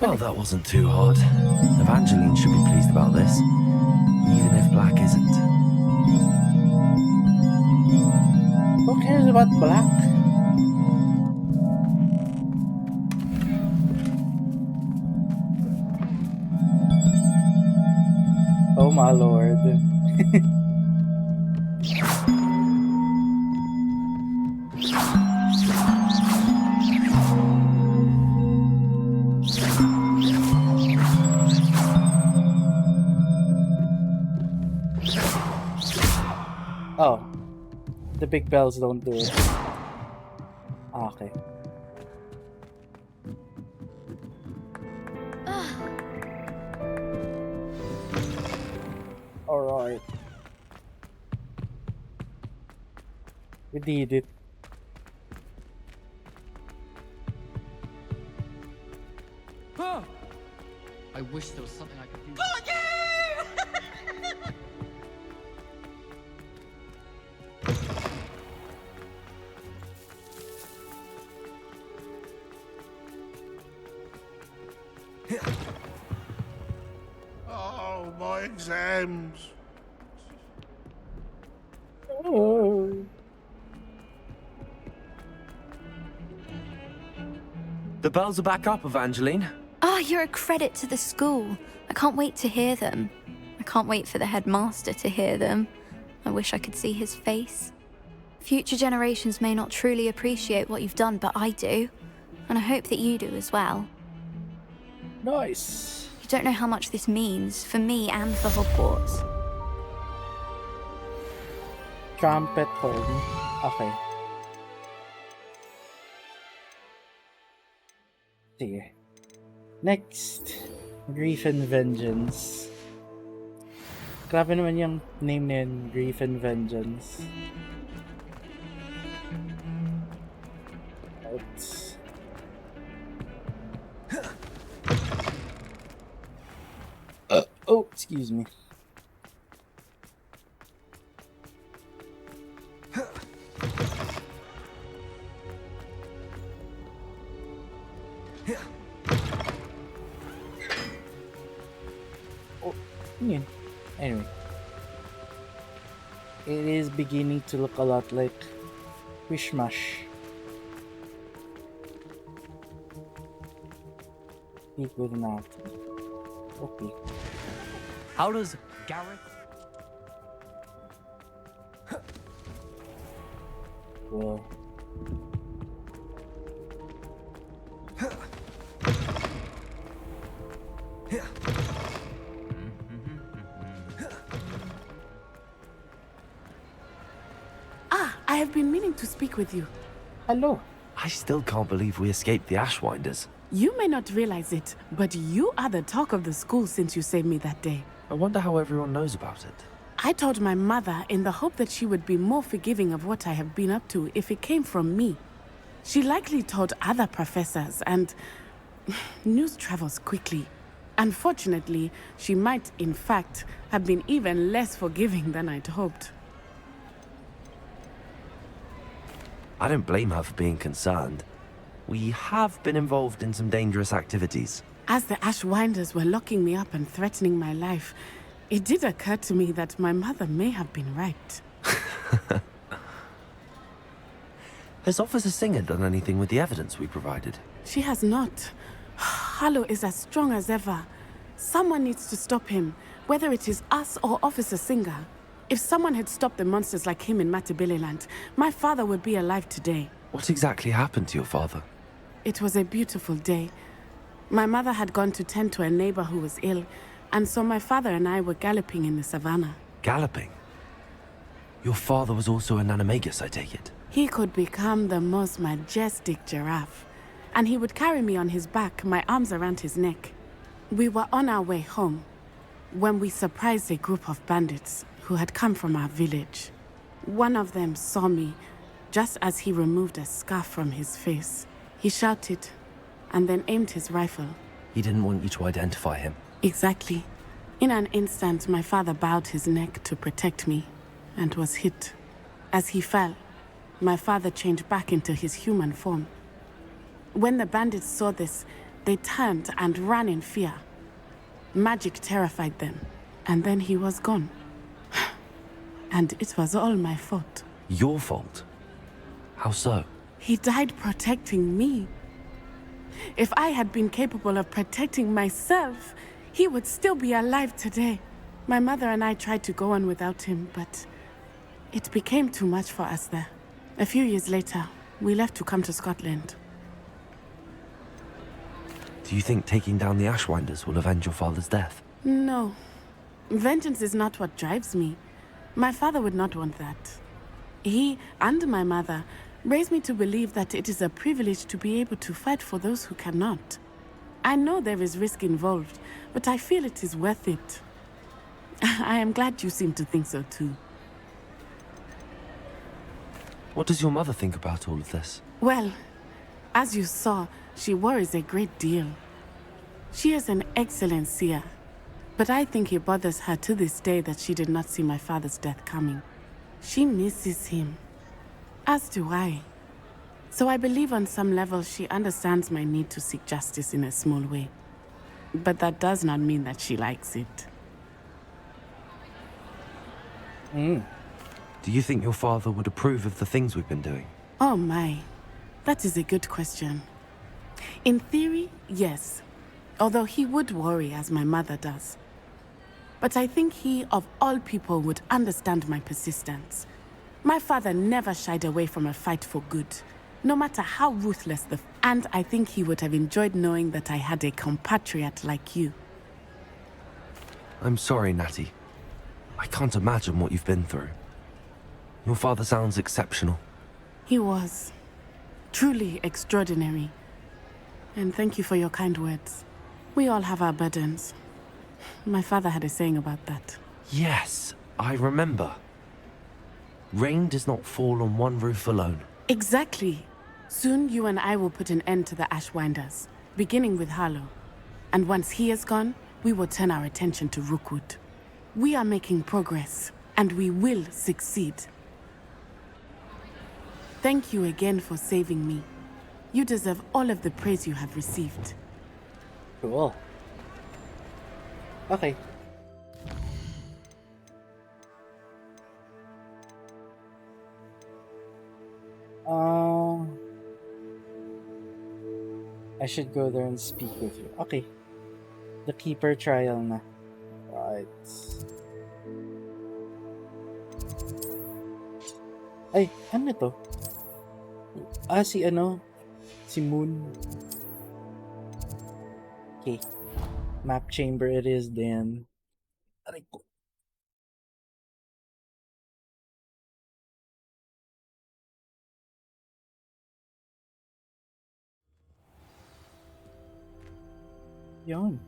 Speaker 3: Well, that wasn't too hard. Evangeline should be pleased about this, even if Black isn't.
Speaker 1: Who cares about Black? Oh my lord. Oh. The big bells don't do it. Okay. Alright. We did it.
Speaker 4: I wish there was something I could do.
Speaker 10: Oh, my exams.
Speaker 1: Oh.
Speaker 3: The bells are back up, Evangeline.
Speaker 9: Oh, you're a credit to the school. I can't wait to hear them. I can't wait for the headmaster to hear them. I wish I could see his face. Future generations may not truly appreciate what you've done, but I do. And I hope that you do as well.
Speaker 1: Nice.
Speaker 9: You don't know how much this means for me and for Hogwarts.
Speaker 1: Trumpet horn. Okay. Sige. Next. Grief and Vengeance. Grabe naman yung name na yun, Grief and Vengeance. Let's... oh, excuse me. Yeah. Anyway, it is beginning to look a lot like Wishmash. Speak with mouth. Okay.
Speaker 13: How does Gareth?
Speaker 1: Well.
Speaker 8: Ah, I have been meaning to speak with you.
Speaker 1: Hello.
Speaker 3: I still can't believe we escaped the Ashwinders.
Speaker 8: You may not realize it, but you are the talk of the school since you saved me that day.
Speaker 3: I wonder how everyone knows about it.
Speaker 8: I told my mother in the hope that she would be more forgiving of what I have been up to if it came from me. She likely told other professors, and news travels quickly. Unfortunately, she might, in fact, have been even less forgiving than I'd hoped.
Speaker 3: I don't blame her for being concerned. We have been involved in some dangerous activities.
Speaker 8: As the Ashwinders were locking me up and threatening my life, it did occur to me that my mother may have been right.
Speaker 3: Has Officer Singer done anything with the evidence we provided?
Speaker 8: She has not. Harlow is as strong as ever. Someone needs to stop him, whether it is us or Officer Singer. If someone had stopped the monsters like him in Matabeleland, my father would be alive today.
Speaker 3: What exactly happened to your father?
Speaker 8: It was a beautiful day. My mother had gone to tend to a neighbor who was ill, and so my father and I were galloping in the savannah.
Speaker 3: Galloping? Your father was also an animagus, I take it?
Speaker 8: He could become the most majestic giraffe, and he would carry me on his back, my arms around his neck. We were on our way home when we surprised a group of bandits who had come from our village. One of them saw me just as he removed a scarf from his face. He shouted and then aimed his rifle.
Speaker 3: He didn't want you to identify him.
Speaker 8: Exactly. In an instant, my father bowed his neck to protect me and was hit. As he fell, my father changed back into his human form. When the bandits saw this, they turned and ran in fear. Magic terrified them, and then he was gone. And it was all my fault.
Speaker 3: Your fault? How so?
Speaker 8: He died protecting me. If I had been capable of protecting myself, he would still be alive today. My mother and I tried to go on without him, but it became too much for us there. A few years later, we left to come to Scotland.
Speaker 3: Do you think taking down the Ashwinders will avenge your father's death?
Speaker 8: No. Vengeance is not what drives me. My father would not want that. He and my mother raised me to believe that it is a privilege to be able to fight for those who cannot. I know there is risk involved, but I feel it is worth it. I am glad you seem to think so too.
Speaker 3: What does your mother think about all of this?
Speaker 8: Well, as you saw, she worries a great deal. She is an excellent seer, but I think it bothers her to this day that she did not see my father's death coming. She misses him, as do I. So I believe on some level she understands my need to seek justice in a small way. But that does not mean that she likes it.
Speaker 3: Do you think your father would approve of the things we've been doing?
Speaker 8: Oh my, that is a good question. In theory, yes. Although he would worry as my mother does. But I think he, of all people, would understand my persistence. My father never shied away from a fight for good, no matter how ruthless and I think he would have enjoyed knowing that I had a compatriot like you.
Speaker 3: I'm sorry, Natty. I can't imagine what you've been through. Your father sounds exceptional.
Speaker 8: He was. Truly extraordinary. And thank you for your kind words. We all have our burdens. My father had a saying about that.
Speaker 3: Yes, I remember. Rain does not fall on one roof alone.
Speaker 8: Exactly. Soon you and I will put an end to the Ashwinders, beginning with Harlow. And once he is gone, we will turn our attention to Rookwood. We are making progress, and we will succeed. Thank you again for saving me. You deserve all of the praise you have received.
Speaker 1: Cool. Okay. I should go there and speak with you. Okay. The Keeper trial na. Right. Ay, ano to? Si Moon. Okay. Map chamber it is then. Aray ko. Yun.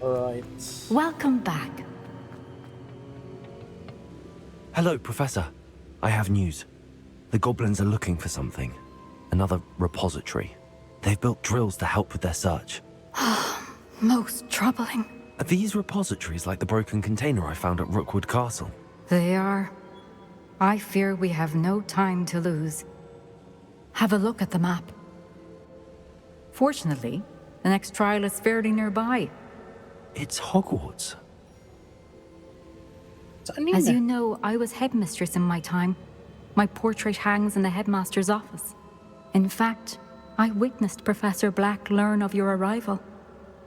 Speaker 1: Alright.
Speaker 5: Welcome back.
Speaker 3: Hello, Professor. I have news. The goblins are looking for something. Another repository. They've built drills to help with their search.
Speaker 5: Most troubling.
Speaker 3: Are these repositories like the broken container I found at Rookwood Castle?
Speaker 5: They are. I fear we have no time to lose. Have a look at the map. Fortunately, the next trial is fairly nearby.
Speaker 3: It's Hogwarts.
Speaker 5: As you know, I was headmistress in my time. My portrait hangs in the headmaster's office. In fact, I witnessed Professor Black learn of your arrival.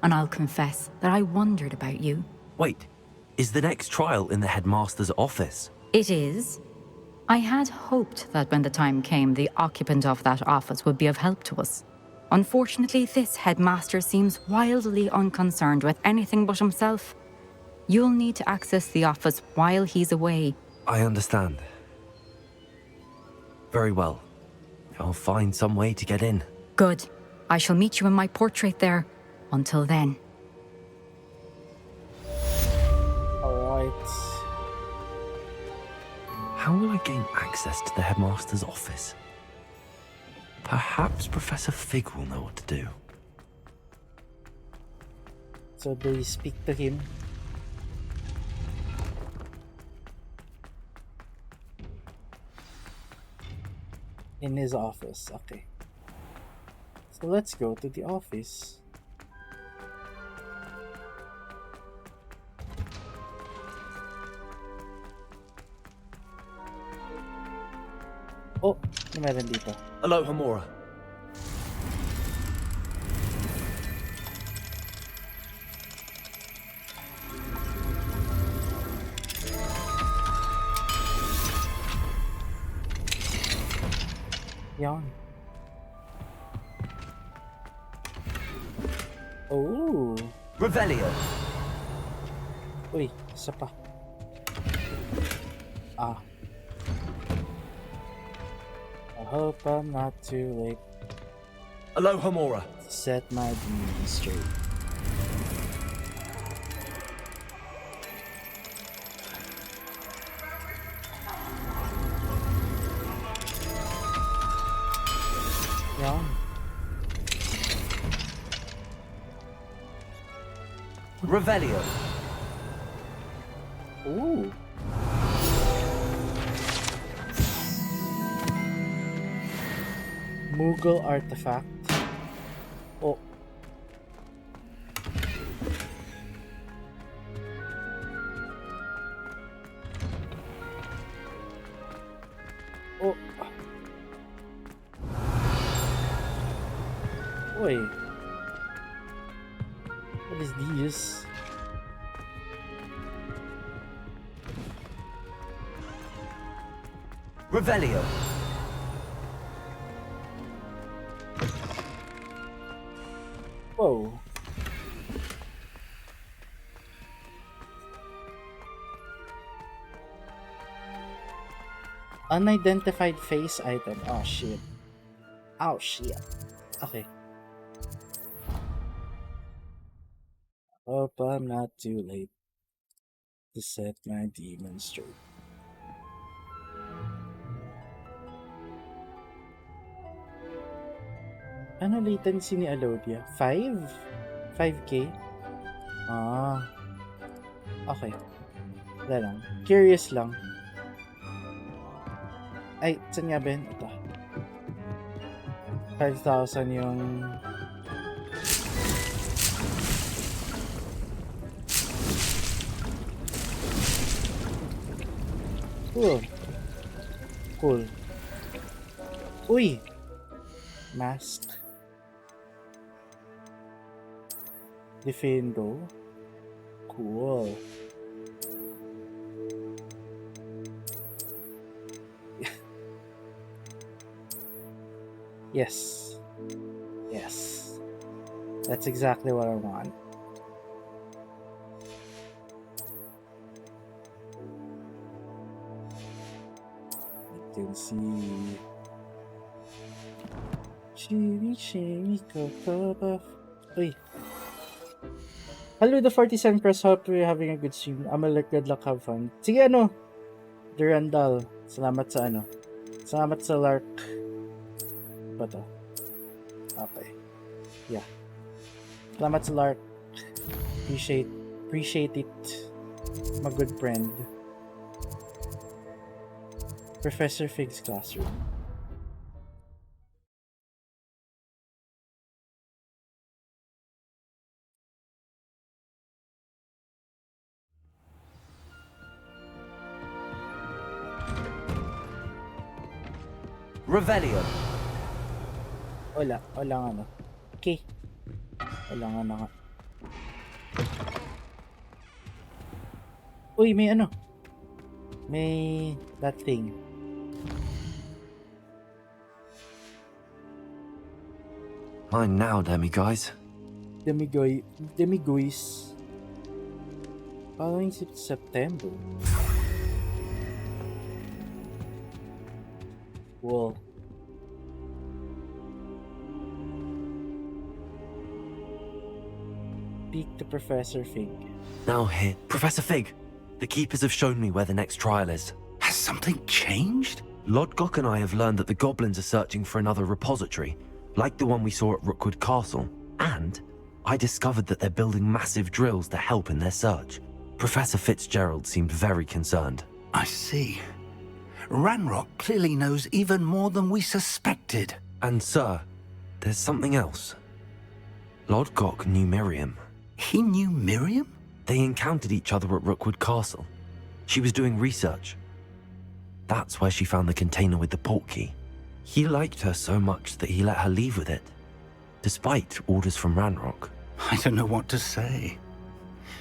Speaker 5: And I'll confess that I wondered about you.
Speaker 3: Wait, is the next trial in the headmaster's office?
Speaker 5: It is. I had hoped that when the time came, the occupant of that office would be of help to us. Unfortunately, this headmaster seems wildly unconcerned with anything but himself. You'll need to access the office while he's away.
Speaker 3: I understand. Very well. I'll find some way to get in.
Speaker 5: Good. I shall meet you in my portrait there. Until then.
Speaker 1: Alright.
Speaker 3: How will I gain access to the headmaster's office? Perhaps Professor Fig will know what to do.
Speaker 1: So do we speak to him? In his office, okay. So let's go to the office. Oh, meron dito.
Speaker 13: Aloha Mora.
Speaker 1: Yan. Oh.
Speaker 13: Revelio.
Speaker 1: Uy, isa pa. Ah. I hope I'm not too late.
Speaker 13: Aloha Mora.
Speaker 1: Set my dreams straight. Yan.
Speaker 13: Revelio.
Speaker 1: Ooh. Moogle artifact. Oh. Oh. Wait. What is these?
Speaker 13: Revelio.
Speaker 1: Whoa. Unidentified face item. Oh shit. Oh shit. Okay. Hope I'm not too late to set my demon straight. Ano latency ni Alodia? 5? 5K? Ah. Okay. Wala lang. Curious lang. Ay, saan nga ba yun? Ito. 5,000 yung... Cool. Cool. Uy! Mask. Defendo. Cool. Yes. Yes. That's exactly what I want. can see. Shimmy, Cocoa Puff. Uy. Hello, the 47 Press. Hope you're having a good stream. Amalek, good luck, have fun. Sige, Durandal. Salamat sa Salamat sa Lark. Ba to? Okay. Yeah. Salamat sa Lark. Appreciate it. My good friend. Professor Fig's classroom.
Speaker 13: Revelio.
Speaker 1: Wala nga Okay. Wala nga. Uy, may May that thing.
Speaker 3: Mine now, demiguys.
Speaker 1: Demiguys. Following September. Cool. Speak to Professor Fig.
Speaker 3: Now here, Professor Fig. The Keepers have shown me where the next trial is.
Speaker 19: Has something changed?
Speaker 3: Lodgok and I have learned that the goblins are searching for another repository, like the one we saw at Rookwood Castle. And I discovered that they're building massive drills to help in their search. Professor Fitzgerald seemed very concerned.
Speaker 19: I see. Ranrock clearly knows even more than we suspected.
Speaker 3: And sir, there's something else. Lodgok knew Miriam.
Speaker 19: He knew Miriam?
Speaker 3: They encountered each other at Rookwood Castle. She was doing research. That's where she found the container with the portkey. He liked her so much that he let her leave with it, despite orders from Ranrock.
Speaker 19: I don't know what to say.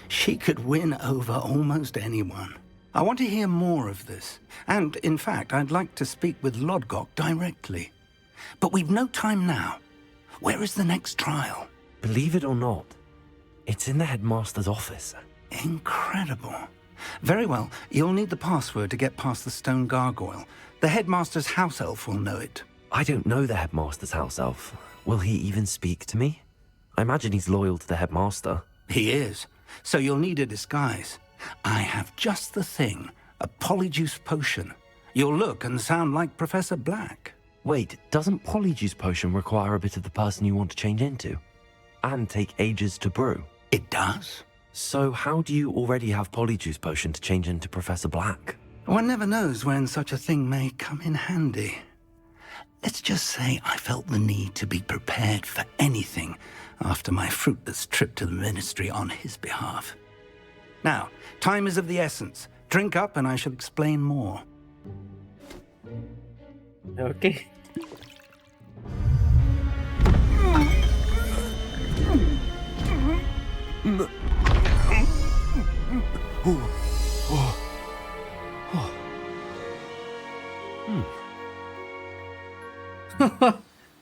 Speaker 19: She could win over almost anyone. I want to hear more of this. And, in fact, I'd like to speak with Lodgok directly. But we've no time now. Where is the next trial?
Speaker 3: Believe it or not, it's in the headmaster's office.
Speaker 19: Incredible. Very well. You'll need the password to get past the stone gargoyle. The headmaster's house elf will know it.
Speaker 3: I don't know the headmaster's house elf. Will he even speak to me? I imagine he's loyal to the headmaster.
Speaker 19: He is. So you'll need a disguise. I have just the thing. A polyjuice potion. You'll look and sound like Professor Black.
Speaker 3: Wait, doesn't polyjuice potion require a bit of the person you want to change into? And take ages to brew?
Speaker 19: It does.
Speaker 3: So how do you already have polyjuice potion to change into Professor Black?
Speaker 19: One never knows when such a thing may come in handy. Let's just say I felt the need to be prepared for anything after my fruitless trip to the ministry on his behalf. Now, time is of the essence. Drink up and I shall explain more.
Speaker 1: Okay.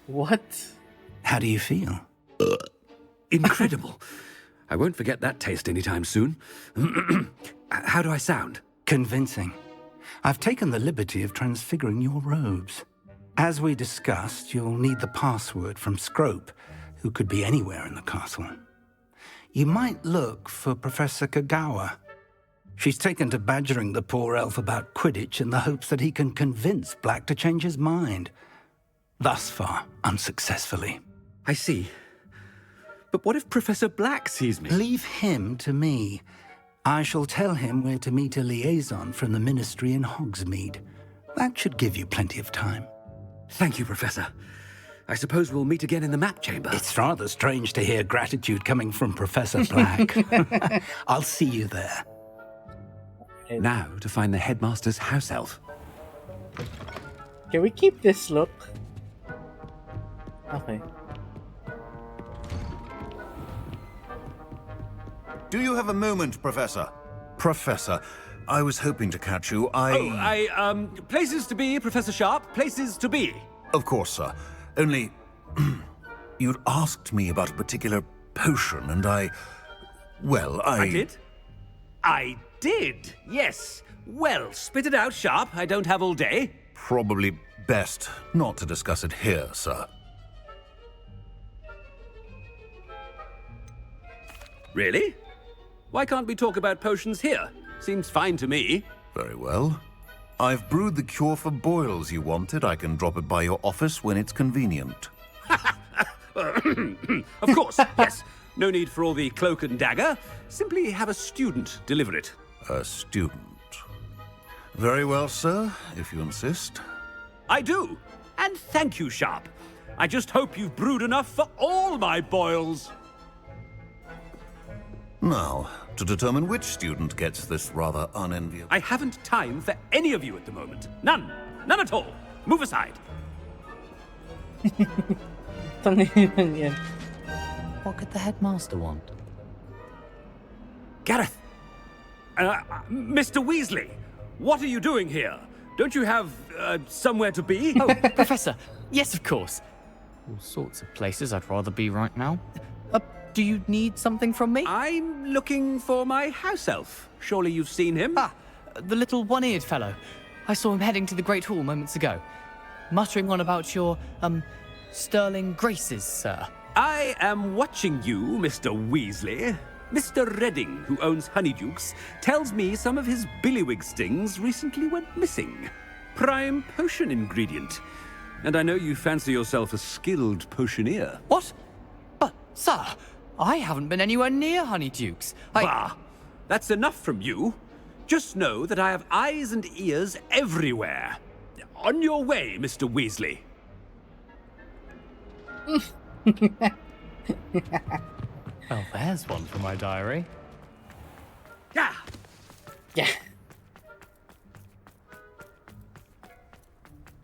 Speaker 1: What?
Speaker 19: How do you feel?
Speaker 22: Incredible. I won't forget that taste anytime soon. How do I sound?
Speaker 19: Convincing. I've taken the liberty of transfiguring your robes. As we discussed, you'll need the password from Scrope, who could be anywhere in the castle. You might look for Professor Kagawa. She's taken to badgering the poor elf about Quidditch in the hopes that he can convince Black to change his mind. Thus far, unsuccessfully.
Speaker 22: I see. But what if Professor Black sees me?
Speaker 19: Leave him to me. I shall tell him where to meet a liaison from the ministry in Hogsmeade. That should give you plenty of time.
Speaker 22: Thank you, Professor. I suppose we'll meet again in the map chamber.
Speaker 19: It's rather strange to hear gratitude coming from Professor Black. I'll see you there.
Speaker 22: Now to find the headmaster's house elf.
Speaker 1: Can we keep this look? Okay.
Speaker 23: Do you have a moment, Professor? Professor, I was hoping to catch you.
Speaker 22: Places to be, Professor Sharp. Places to be.
Speaker 23: Of course, sir. Only, you'd asked me about a particular potion, and I
Speaker 22: did? I did, yes. Well, spit it out, Sharp. I don't have all day.
Speaker 23: probably best not to discuss it here, sir.
Speaker 22: Really? Why can't we talk about potions here? Seems fine to me.
Speaker 23: Very well. I've brewed the cure for boils you wanted. I can drop it by your office when it's convenient.
Speaker 22: Of course, yes. No need for all the cloak and dagger. Simply have a student deliver it.
Speaker 23: A student. Very well, sir, if you insist.
Speaker 22: I do. And thank you, Sharp. I just hope you've brewed enough for all my boils.
Speaker 23: Now, to determine which student gets this rather unenviable...
Speaker 22: I haven't time for any of you at the moment. None. None at all. Move aside.
Speaker 12: What could the headmaster want?
Speaker 22: Gareth. Mr. Weasley, what are you doing here? Don't you have somewhere to be?
Speaker 4: Oh, Professor. Yes, of course. All sorts of places I'd rather be right now. Do you need something from me?
Speaker 22: I'm looking for my house elf. Surely you've seen him?
Speaker 4: Ah, the little one-eared fellow. I saw him heading to the Great Hall moments ago, muttering on about your, sterling graces, sir.
Speaker 22: I am watching you, Mr. Weasley. Mr. Redding, who owns Honeydukes, tells me some of his billywig stings recently went missing. Prime potion ingredient. And I know you fancy yourself a skilled potioneer.
Speaker 4: What? But, sir, I haven't been anywhere near Honeydukes.
Speaker 22: Bah! That's enough from you. Just know that I have eyes and ears everywhere. On your way, Mr. Weasley.
Speaker 4: Well, there's one for my diary.
Speaker 22: Yeah.
Speaker 1: Yeah.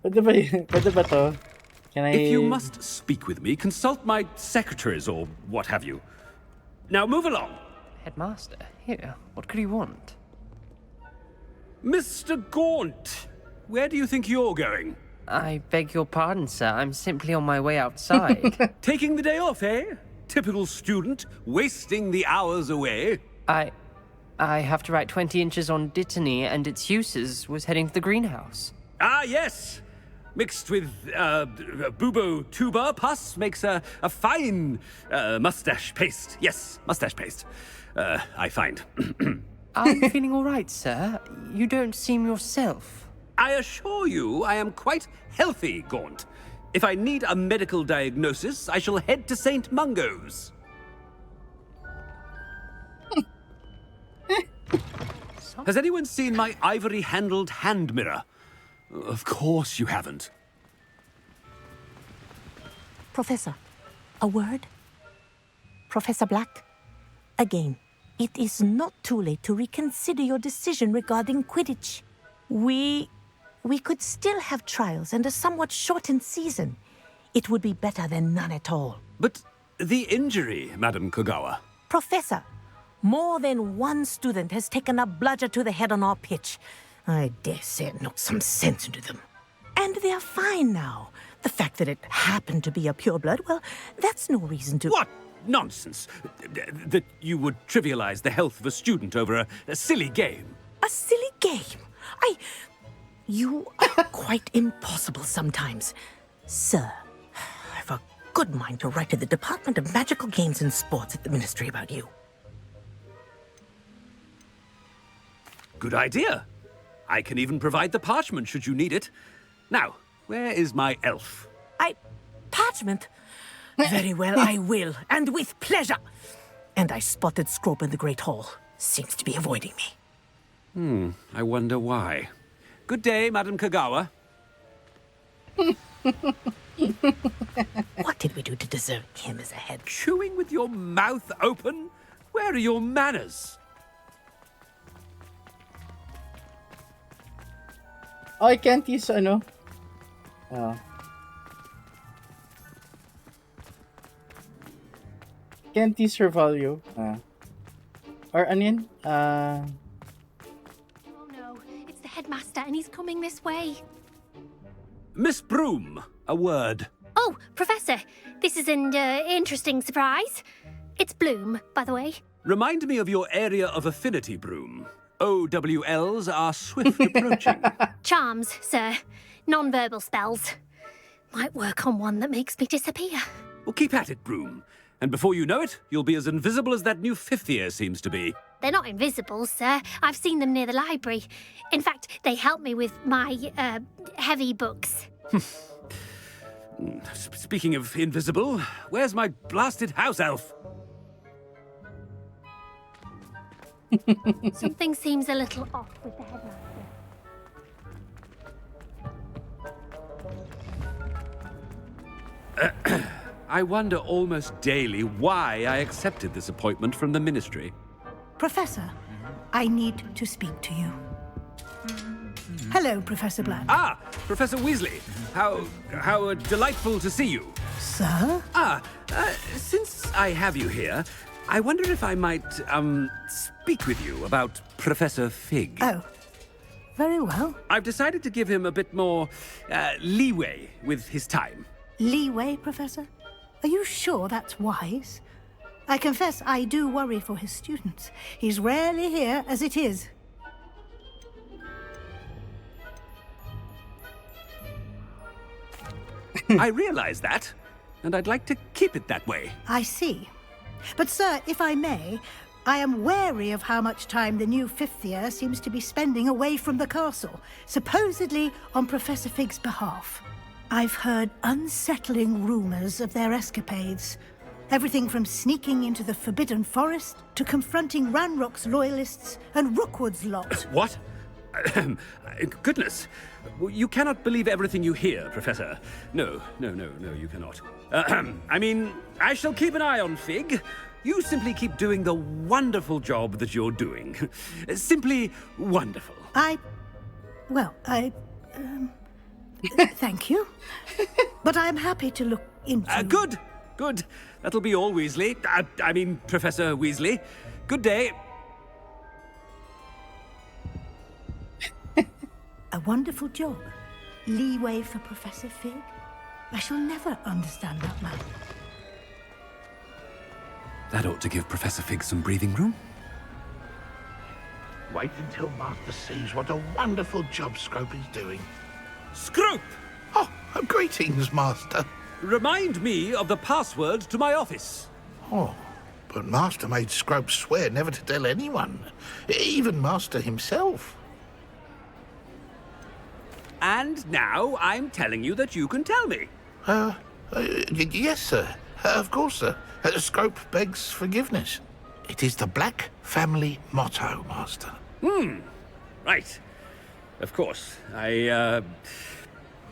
Speaker 1: Pwede ba to? Can I...
Speaker 22: If you must speak with me, consult my secretaries or what have you. Now move along.
Speaker 18: Headmaster, here, what could he want?
Speaker 22: Mr. Gaunt, where do you think you're going?
Speaker 17: I beg your pardon, sir. I'm simply on my way outside.
Speaker 22: Taking the day off, eh? Typical student, wasting the hours away.
Speaker 17: I have to write 20 inches on Dittany and its uses. Was heading to the greenhouse.
Speaker 22: Ah, yes. Mixed with bubo tuber pus makes a fine mustache paste. Yes, mustache paste. I find.
Speaker 17: I'm feeling all right, sir. You don't seem yourself.
Speaker 22: I assure you I am quite healthy, Gaunt. If I need a medical diagnosis, I shall head to St. Mungo's. Has anyone seen my ivory-handled hand mirror? Of course you haven't.
Speaker 20: Professor, a word? Professor Black, again, it is not too late to reconsider your decision regarding Quidditch. We could still have trials and a somewhat shortened season. It would be better than none at all.
Speaker 22: But the injury, Madam Kogawa.
Speaker 20: Professor, more than one student has taken a bludger to the head on our pitch. I dare say it knocked some sense into them. And they're fine now. The fact that it happened to be a pureblood, well, that's no reason to...
Speaker 22: What nonsense! That you would trivialize the health of a student over a silly game.
Speaker 20: A silly game? You are quite impossible sometimes. Sir, I've a good mind to write to the Department of Magical Games and Sports at the Ministry about you.
Speaker 22: Good idea. I can even provide the parchment should you need it. Now, where is my elf?
Speaker 20: Parchment? Very well, I will, and with pleasure. And I spotted Scrope in the Great Hall. Seems to be avoiding me.
Speaker 22: I wonder why. Good day, Madam Kogawa.
Speaker 20: What did we do to deserve him as a head?
Speaker 22: Chewing with your mouth open? Where are your manners?
Speaker 1: Oh, I can't use can't use her value. Or onion.
Speaker 15: Oh no, it's the headmaster and he's coming this way.
Speaker 22: Miss Broom, a word.
Speaker 15: Oh, Professor, this is an interesting surprise. It's Bloom, by the way.
Speaker 22: Remind me of your area of affinity, Broom. OWLs are swift approaching.
Speaker 15: Charms, sir. Non-verbal spells. Might work on one that makes me disappear.
Speaker 22: Well, keep at it, Broom. And before you know it, you'll be as invisible as that new fifth year seems to be.
Speaker 15: They're not invisible, sir. I've seen them near the library. In fact, they help me with my, heavy books.
Speaker 22: Speaking of invisible, where's my blasted house elf?
Speaker 15: Something seems a little off with the headmaster.
Speaker 22: I wonder almost daily why I accepted this appointment from the Ministry.
Speaker 7: Professor, I need to speak to you. Hello, Professor Black.
Speaker 22: Ah, Professor Weasley. How delightful to see you.
Speaker 7: Sir?
Speaker 22: Since I have you here, I wonder if I might, speak with you about Professor Fig.
Speaker 7: Oh, very well.
Speaker 22: I've decided to give him a bit more, leeway with his time.
Speaker 7: Leeway, Professor? Are you sure that's wise? I confess I do worry for his students. He's rarely here as it is.
Speaker 22: I realize that, and I'd like to keep it that way.
Speaker 7: I see. But, sir, if I may, I am wary of how much time the new fifth year seems to be spending away from the castle, supposedly on Professor Fig's behalf. I've heard unsettling rumors of their escapades. Everything from sneaking into the Forbidden Forest to confronting Ranrock's loyalists and Rookwood's lot.
Speaker 22: What? Goodness. You cannot believe everything you hear, Professor. No, you cannot. I mean, I shall keep an eye on Fig. You simply keep doing the wonderful job that you're doing. Simply wonderful.
Speaker 7: Thank you. But I'm happy to look into...
Speaker 22: Good. That'll be all, Weasley. I mean, Professor Weasley. Good day.
Speaker 7: A wonderful job. Leeway for Professor Fig. I shall never understand that man.
Speaker 22: That ought to give Professor Fig some breathing room.
Speaker 10: Wait until Master sees what a wonderful job Scrope is doing.
Speaker 22: Scrope!
Speaker 10: Oh, greetings, Master.
Speaker 22: Remind me of the password to my office.
Speaker 10: Oh, but Master made Scrope swear never to tell anyone, even Master himself.
Speaker 22: And now I'm telling you that you can tell me.
Speaker 10: Yes, sir. Of course, sir. Scrope begs forgiveness. It is the Black family motto, Master.
Speaker 22: Right. Of course.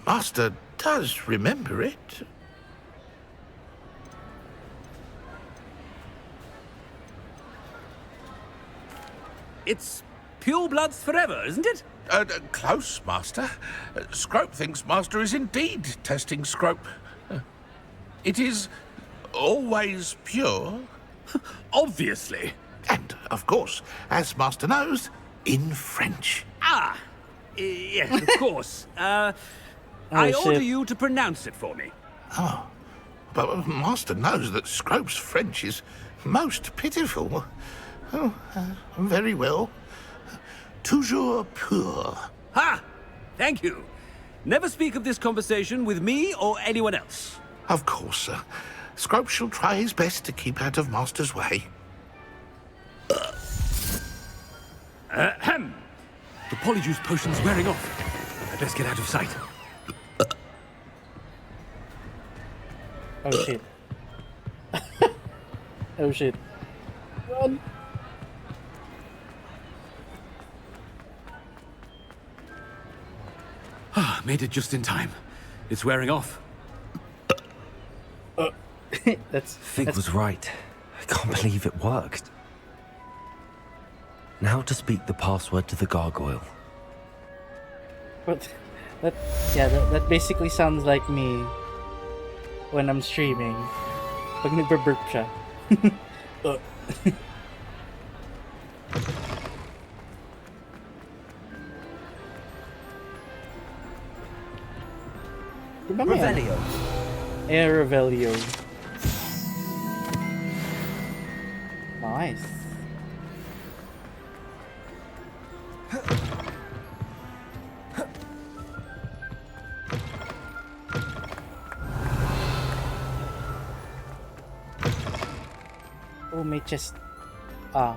Speaker 10: Master does remember it.
Speaker 22: It's pure bloods forever, isn't it?
Speaker 10: Close, Master. Scrope thinks Master is indeed testing Scrope. It is always pure.
Speaker 22: Obviously.
Speaker 10: And, of course, as Master knows, in French.
Speaker 22: Yes, of course. I order you to pronounce it for me.
Speaker 10: Oh, but Master knows that Scrope's French is most pitiful. Very well. Toujours pur.
Speaker 22: Ha! Thank you. Never speak of this conversation with me or anyone else.
Speaker 10: Of course, sir. Scrope shall try his best to keep out of Master's way.
Speaker 22: The polyjuice potion's wearing off. I'd best get out of sight.
Speaker 1: Oh shit. Oh shit. Run.
Speaker 22: Made it just in time. It's wearing off.
Speaker 3: Fig was right. I can't believe it worked. Now to speak the password to the gargoyle.
Speaker 1: But that basically sounds like me when I'm streaming. Pag nagbe-burp siya.
Speaker 13: Revelio.
Speaker 1: Revelio. Nice. Oh, may chest. Ah.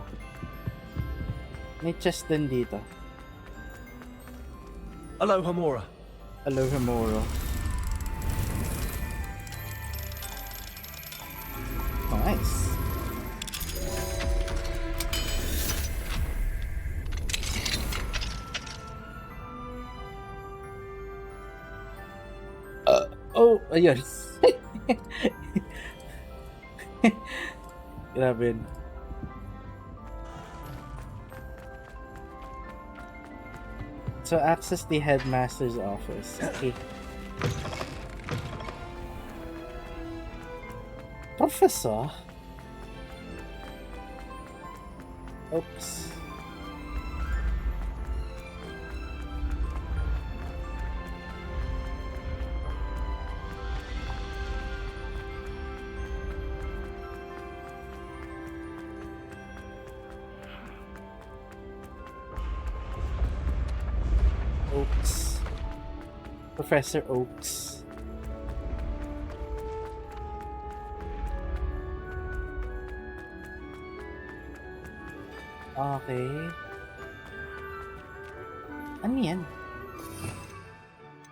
Speaker 1: May chest din dito.
Speaker 13: Alohomora.
Speaker 1: Alohomora. Nice. Oh, ayun. Grabe. So access the headmaster's office. Okay. Professor? Oops. Oaks. Professor Oaks. Okay. Ano yan?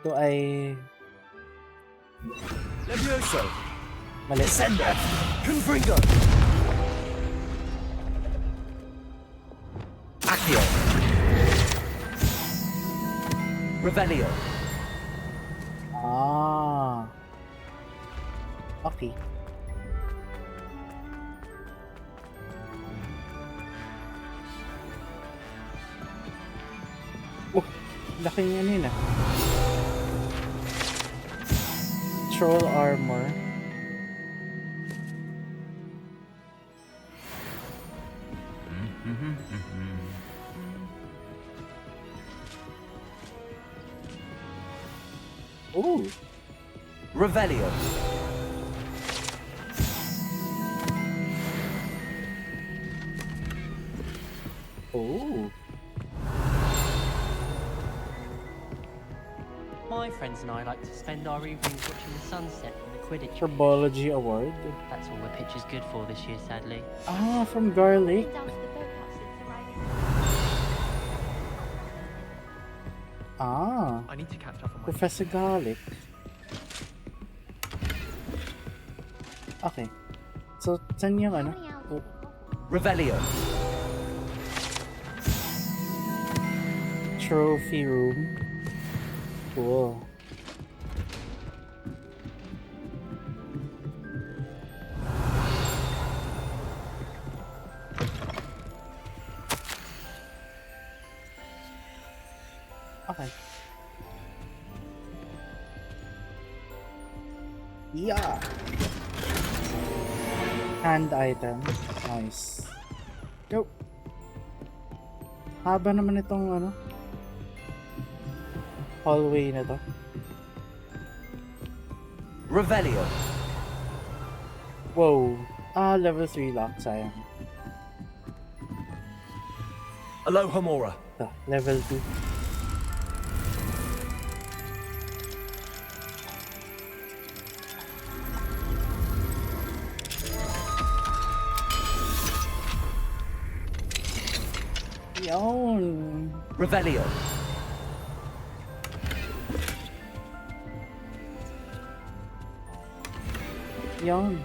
Speaker 1: Ito ay...
Speaker 13: Levioso.
Speaker 1: Mali.
Speaker 13: Descender. Confringo. Accio. Revelio.
Speaker 1: Ah. Okay. Oh, laki niya nila. Troll armor. Ooh.
Speaker 13: Revelio.
Speaker 1: Oh.
Speaker 17: My friends and I like to spend our evenings watching the sunset and the Quidditch.
Speaker 1: Herbology Award.
Speaker 17: That's all the pitch is good for this year, sadly.
Speaker 1: Ah, from Garlic. Ah.
Speaker 18: I need to catch up on my
Speaker 1: Professor Garlic. Okay. So, saan yung ano? Oh.
Speaker 13: Revelio.
Speaker 1: Trophy room. Cool. Okay. Yeah. Hand item. Nice. Go. Haba naman itong ano? Hallway na to.
Speaker 13: Revelio.
Speaker 1: Whoa. Ah, level 3 lock, sayang.
Speaker 13: Alohomora.
Speaker 1: Level 2. Yun.
Speaker 13: Revelio.
Speaker 1: Yun.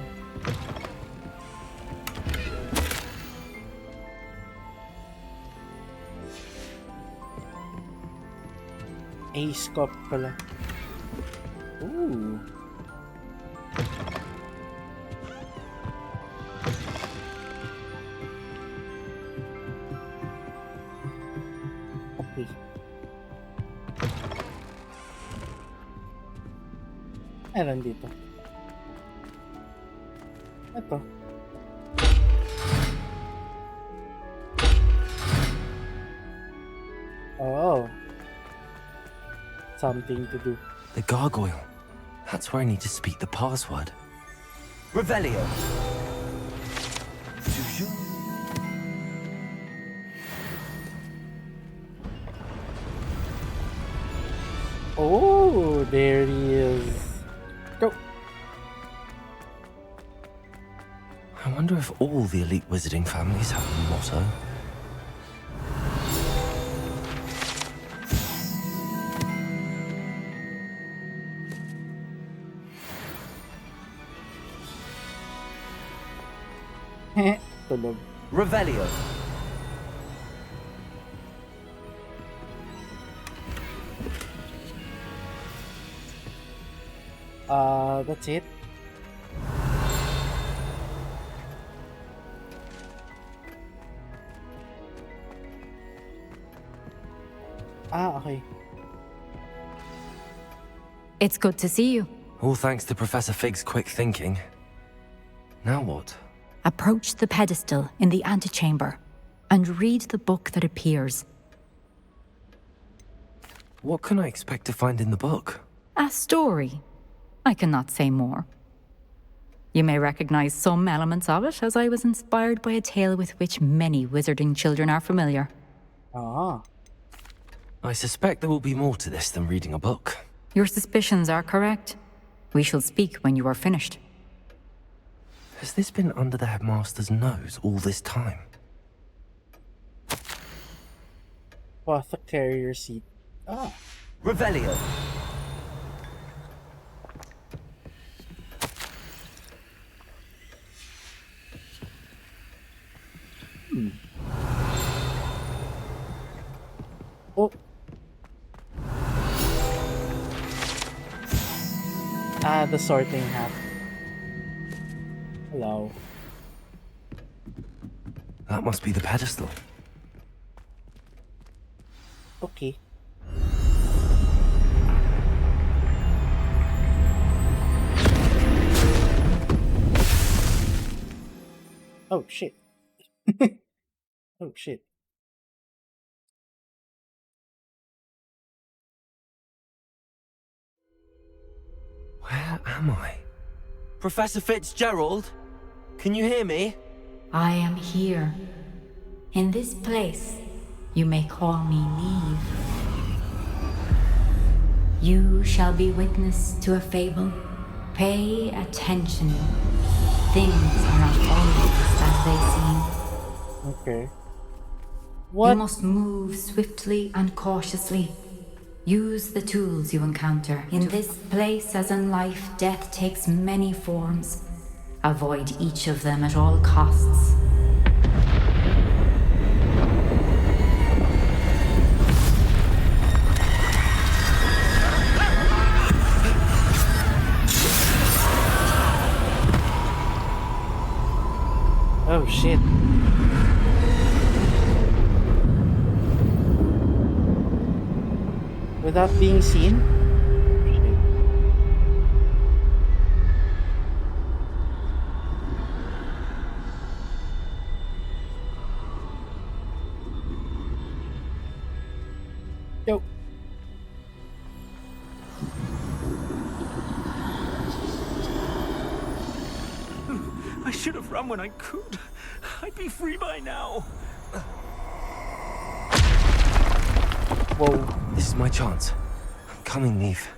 Speaker 1: Ace cup pala. Ooh. Okay. Meron dito. Ito. Oh. Something to do.
Speaker 3: The gargoyle. That's where I need to speak the password.
Speaker 13: Revelio.
Speaker 1: Oh, there he is. Go.
Speaker 3: I wonder if all the elite wizarding families have a motto.
Speaker 1: Tulog.
Speaker 13: Revelio.
Speaker 1: That's it. Okay.
Speaker 5: It's good to see you.
Speaker 3: All thanks to Professor Fig's quick thinking. Now what?
Speaker 5: Approach the pedestal in the antechamber and read the book that appears.
Speaker 3: What can I expect to find in the book?
Speaker 5: A story. I cannot say more. You may recognize some elements of it, as I was inspired by a tale with which many wizarding children are familiar.
Speaker 1: Ah.
Speaker 3: I suspect there will be more to this than reading a book.
Speaker 5: Your suspicions are correct. We shall speak when you are finished.
Speaker 3: Has this been under the headmaster's nose all this time?
Speaker 1: What the carrier seat? Ah.
Speaker 13: Revelio.
Speaker 1: Oh. The sorting hat. Hello.
Speaker 3: That must be the pedestal.
Speaker 1: Okay. Oh shit. Oh shit.
Speaker 3: Where am I? Professor Fitzgerald? Can you hear me?
Speaker 5: I am here. In this place, you may call me Neve. You shall be witness to a fable. Pay attention. Things are not always as they seem.
Speaker 1: Okay. What?
Speaker 5: You must move swiftly and cautiously. Use the tools you encounter. In this place, as in life, death takes many forms. Avoid each of them at all costs.
Speaker 1: Oh shit. Without being seen? Yo.
Speaker 22: I should have run when I could. I'd be free by now.
Speaker 1: Whoa.
Speaker 3: This is my chance. I'm coming, Neve.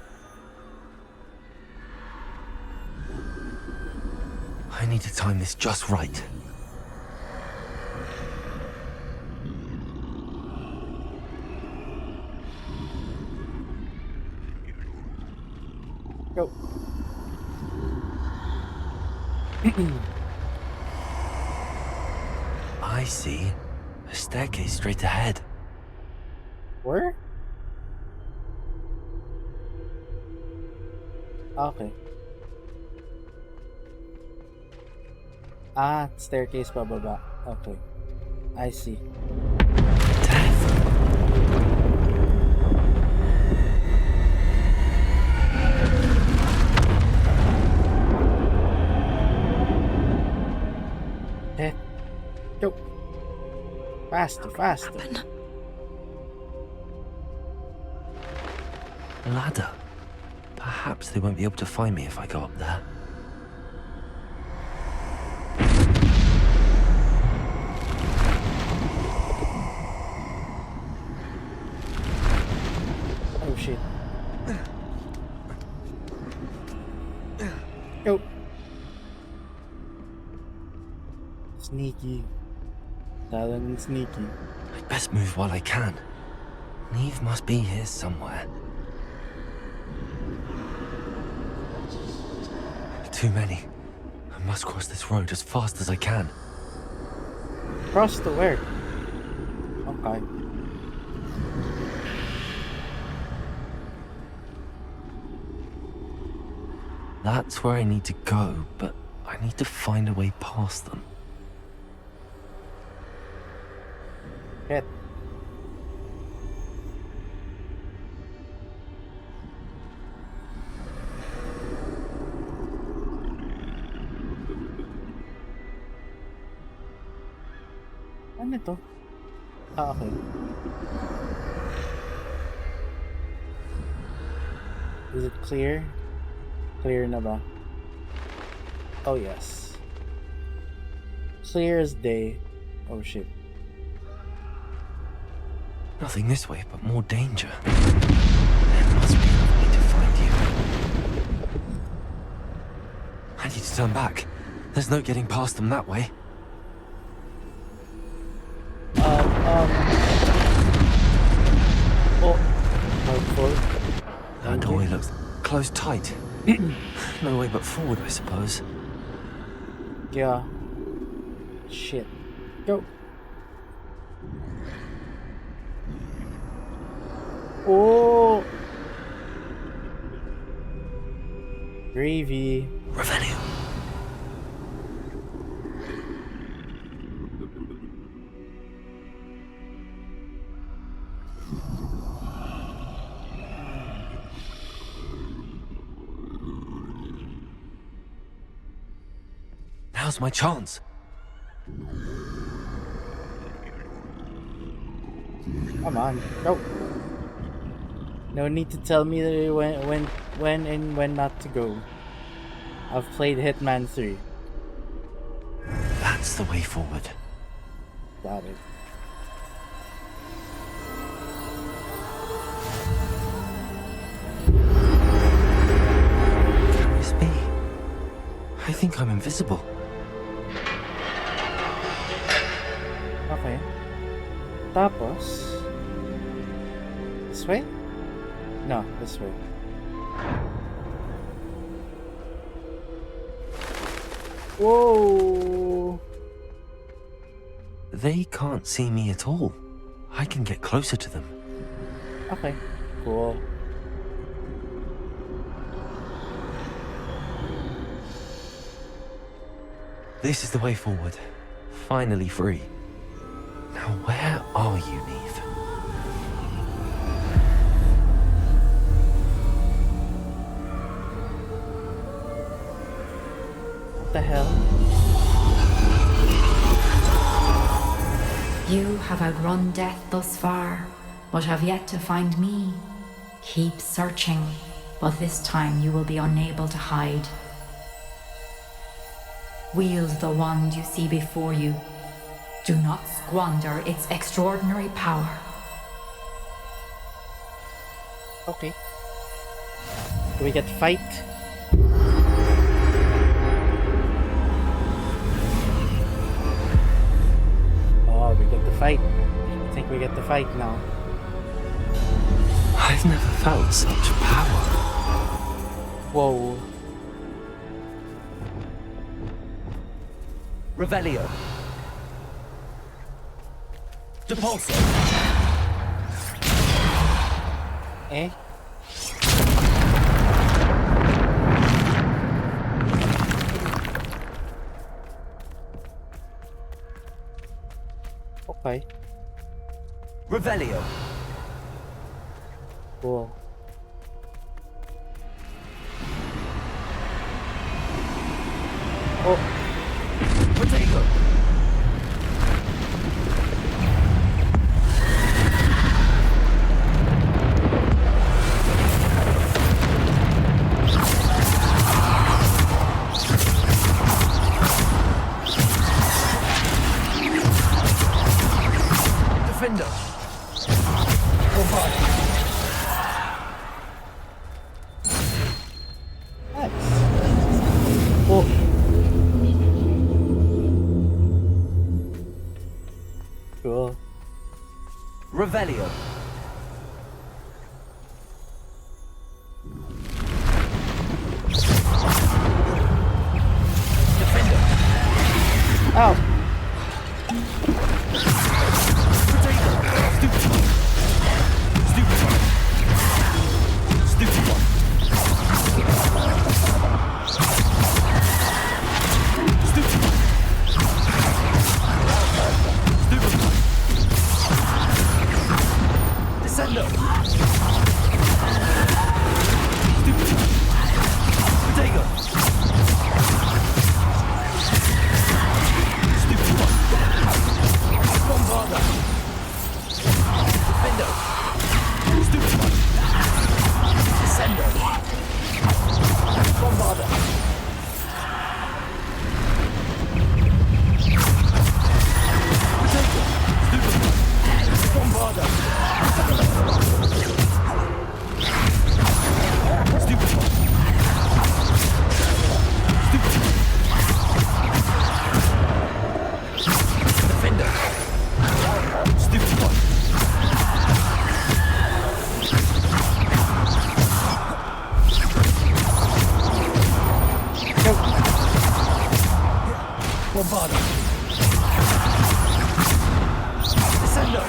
Speaker 3: I need to time this just right.
Speaker 1: Go.
Speaker 3: I see a staircase straight ahead.
Speaker 1: Where? Okay. Staircase pababa. Okay. I see. Death. Go. Faster, faster.
Speaker 3: Ladder. Perhaps they won't be able to find me if I go up there.
Speaker 1: Oh shit. Go. Sneaky. Silent and sneaky.
Speaker 3: I'd best move while I can. Neve must be here somewhere. Too many. I must cross this road as fast as I can.
Speaker 1: Cross to where? Okay.
Speaker 3: That's where I need to go, but I need to find a way past them.
Speaker 1: Hit. Ano to? Ah, okay. Is it clear? Clear na ba? Oh yes. Clear as day. Oh shit.
Speaker 3: Nothing this way, but more danger. There must be a way to find you. I need to turn back. There's no getting past them that way.
Speaker 1: Oh, helpful.
Speaker 3: That doorway looks closed tight. No way but forward, I suppose.
Speaker 1: Yeah. Shit. Go. Oh. Gravy.
Speaker 3: Revelio. Now's my chance.
Speaker 1: Come on, go. No need to tell me when and when not to go. I've played Hitman 3.
Speaker 3: That's the way forward.
Speaker 1: Got it.
Speaker 3: Can this be? I think I'm invisible.
Speaker 1: Okay. Tapos... This way? No, this way. Whoa!
Speaker 3: They can't see me at all. I can get closer to them.
Speaker 1: Okay, cool.
Speaker 3: This is the way forward. Finally free. Now where are you, Neve?
Speaker 1: What the hell?
Speaker 5: You have outrun death thus far, but have yet to find me. Keep searching, but this time you will be unable to hide. Wield the wand you see before you. Do not squander its extraordinary power.
Speaker 1: Okay. Do we get to fight? Oh, we get to fight. I think we get to fight now.
Speaker 3: I've never felt such power.
Speaker 1: Whoa.
Speaker 13: Revelio. Depulso.
Speaker 1: Eh? Okay.
Speaker 13: Revelio.
Speaker 1: Cool. Oh.
Speaker 13: Potato. Defender. Oh my.
Speaker 1: Nice. Oh.
Speaker 13: Revelio. Defender.
Speaker 1: Ow.
Speaker 13: Descendo. Potato. Stupid one. Bombarda. Defendo. Stupid one. Descendo. Bombarda. Potato. Stupid one. Bombarda. Stupid one. Stupid one. Defender. Stupid one. Bombarda. Descendo.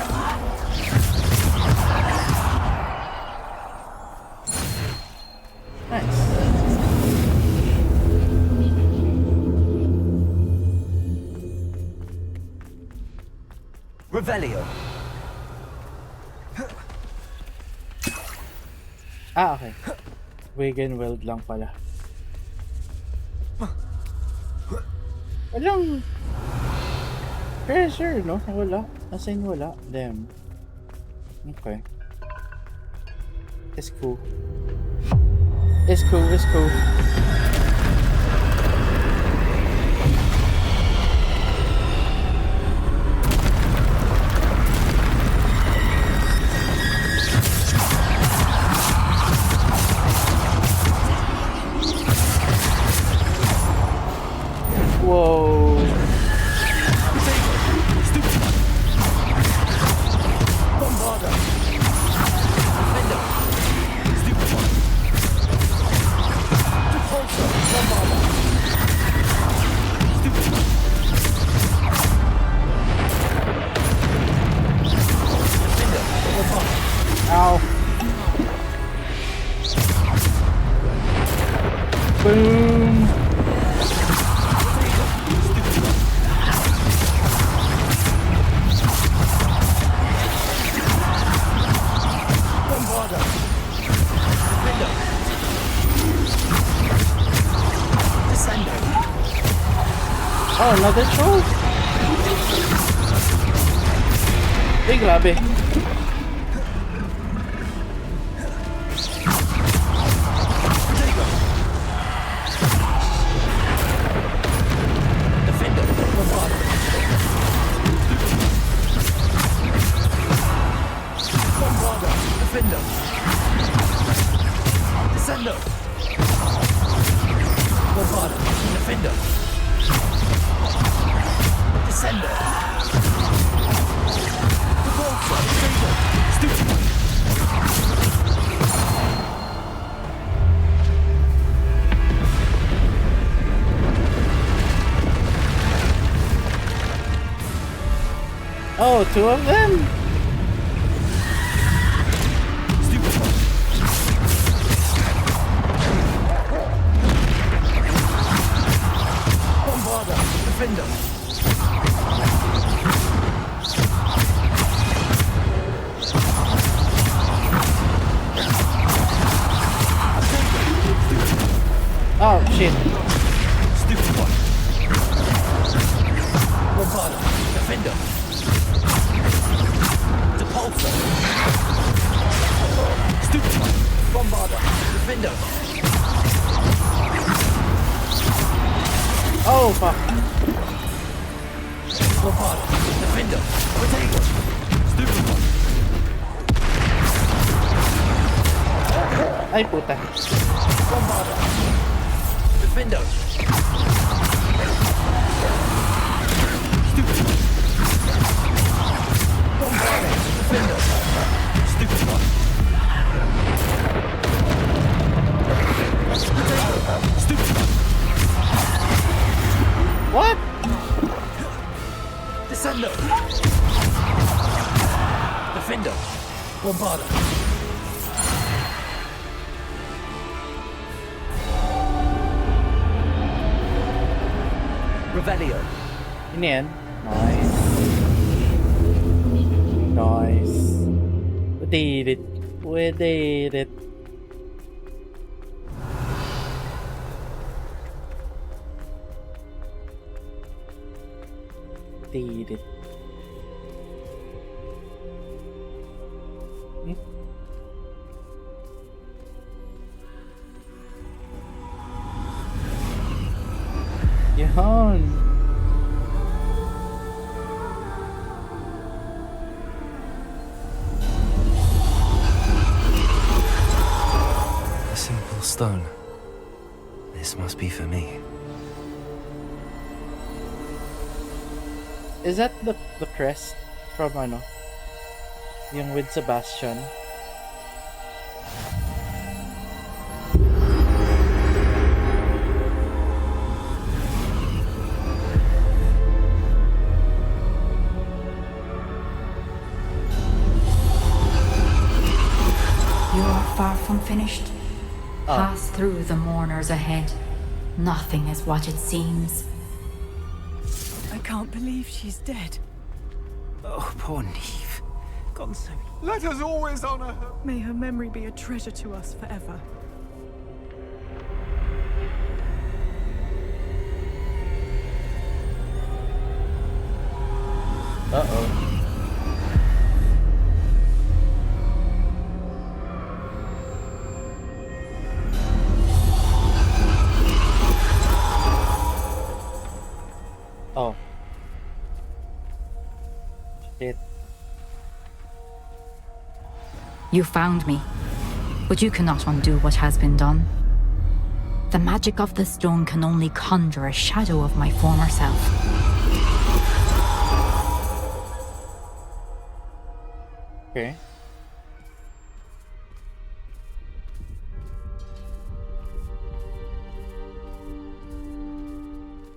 Speaker 1: Nice.
Speaker 13: Revelio.
Speaker 1: Ah, okay. Vegan world lang pala. Walang pressure, no? Wala. As in, wala. Damn. Okay. It's cool. It's cool, it's cool. Whoa.
Speaker 13: Bombarda. Defender. Stupid one. Repulsor. Bombarda. Stupid one. Defender. Bombarda.
Speaker 1: Ow. Boom.
Speaker 13: Bombarda. Defender. Descender.
Speaker 1: Oh, another troll? Ay, grabe.
Speaker 13: Defender. Bombarda. Bombarda. Defender. Descendo. Bombarda. Defender. Descendo. Repulsor. Defender. Stupid one.
Speaker 1: Oh, two of them?
Speaker 13: Stupid one. Bombarda. Defender.
Speaker 1: Oh, shit.
Speaker 13: Stupid one. Bombarda. Defender. Repulsor. Stupid one. Bombarda. Defender.
Speaker 1: Oh, fuck.
Speaker 13: Bombarda. Defender. Potato. Stupid one.
Speaker 1: Ay, puta.
Speaker 13: Bombarda. Defender. Stupid one. Bombarda. Defender. Defendo! Defendo! Bombarda! Revelio!
Speaker 1: Yun yan. Nice. Nice. We did it. We did it. Did it. Yan.
Speaker 3: A simple stone. This must be for me.
Speaker 1: Is that the crest from ano? Yung with Sebastian?
Speaker 5: You are far from finished.
Speaker 1: Oh.
Speaker 5: Pass through the mourners ahead. Nothing is what it seems.
Speaker 6: I can't believe she's dead.
Speaker 13: Oh, poor Neve. Gone so...
Speaker 6: Let us always honor her. May her memory be a treasure to us forever.
Speaker 1: Uh-oh. Oh. Shit.
Speaker 5: You found me, but you cannot undo what has been done. The magic of the stone can only conjure a shadow of my former self.
Speaker 1: Okay.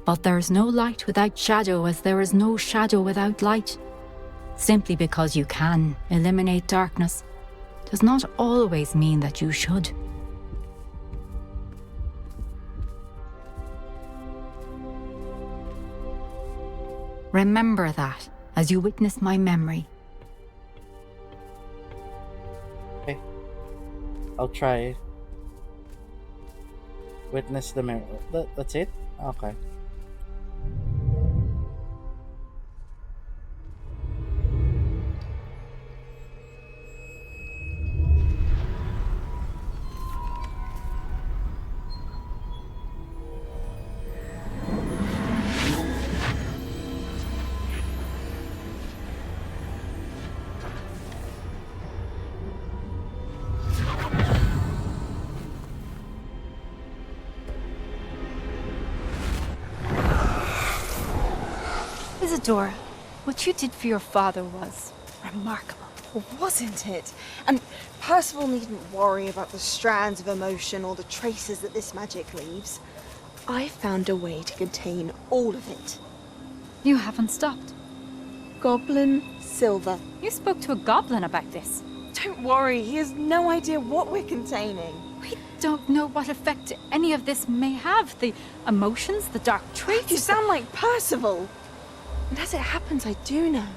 Speaker 5: But there is no light without shadow, as there is no shadow without light. Simply because you can eliminate darkness does not always mean that you should. Remember that as you witness my memory.
Speaker 1: Okay. I'll try. Witness the memory. That's it? Okay.
Speaker 11: Isadora, what you did for your father was remarkable.
Speaker 16: Wasn't it? And Percival needn't worry about the strands of emotion or the traces that this magic leaves. I found a way to contain all of it.
Speaker 11: You haven't stopped.
Speaker 16: Goblin Silver.
Speaker 11: You spoke to a goblin about this.
Speaker 16: Don't worry, he has no idea what we're containing.
Speaker 11: We don't know what effect any of this may have. The emotions, the dark traits.
Speaker 16: You sound like Percival. And as it happens, I do know.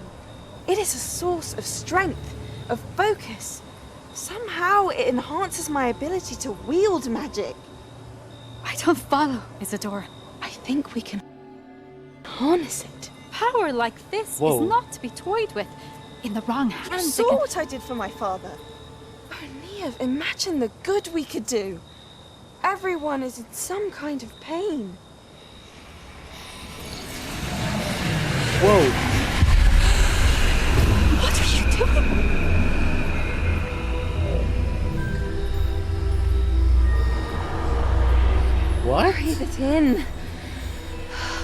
Speaker 16: It is a source of strength, of focus. Somehow it enhances my ability to wield magic.
Speaker 11: I don't follow, Isadora.
Speaker 16: I think we can harness it.
Speaker 11: Power like this is not to be toyed with. In the wrong hands.
Speaker 16: You saw what I did for my father. Oh, Neve, imagine the good we could do. Everyone is in some kind of pain.
Speaker 1: Whoa.
Speaker 11: What are you doing?
Speaker 1: What?
Speaker 16: Breathe it in.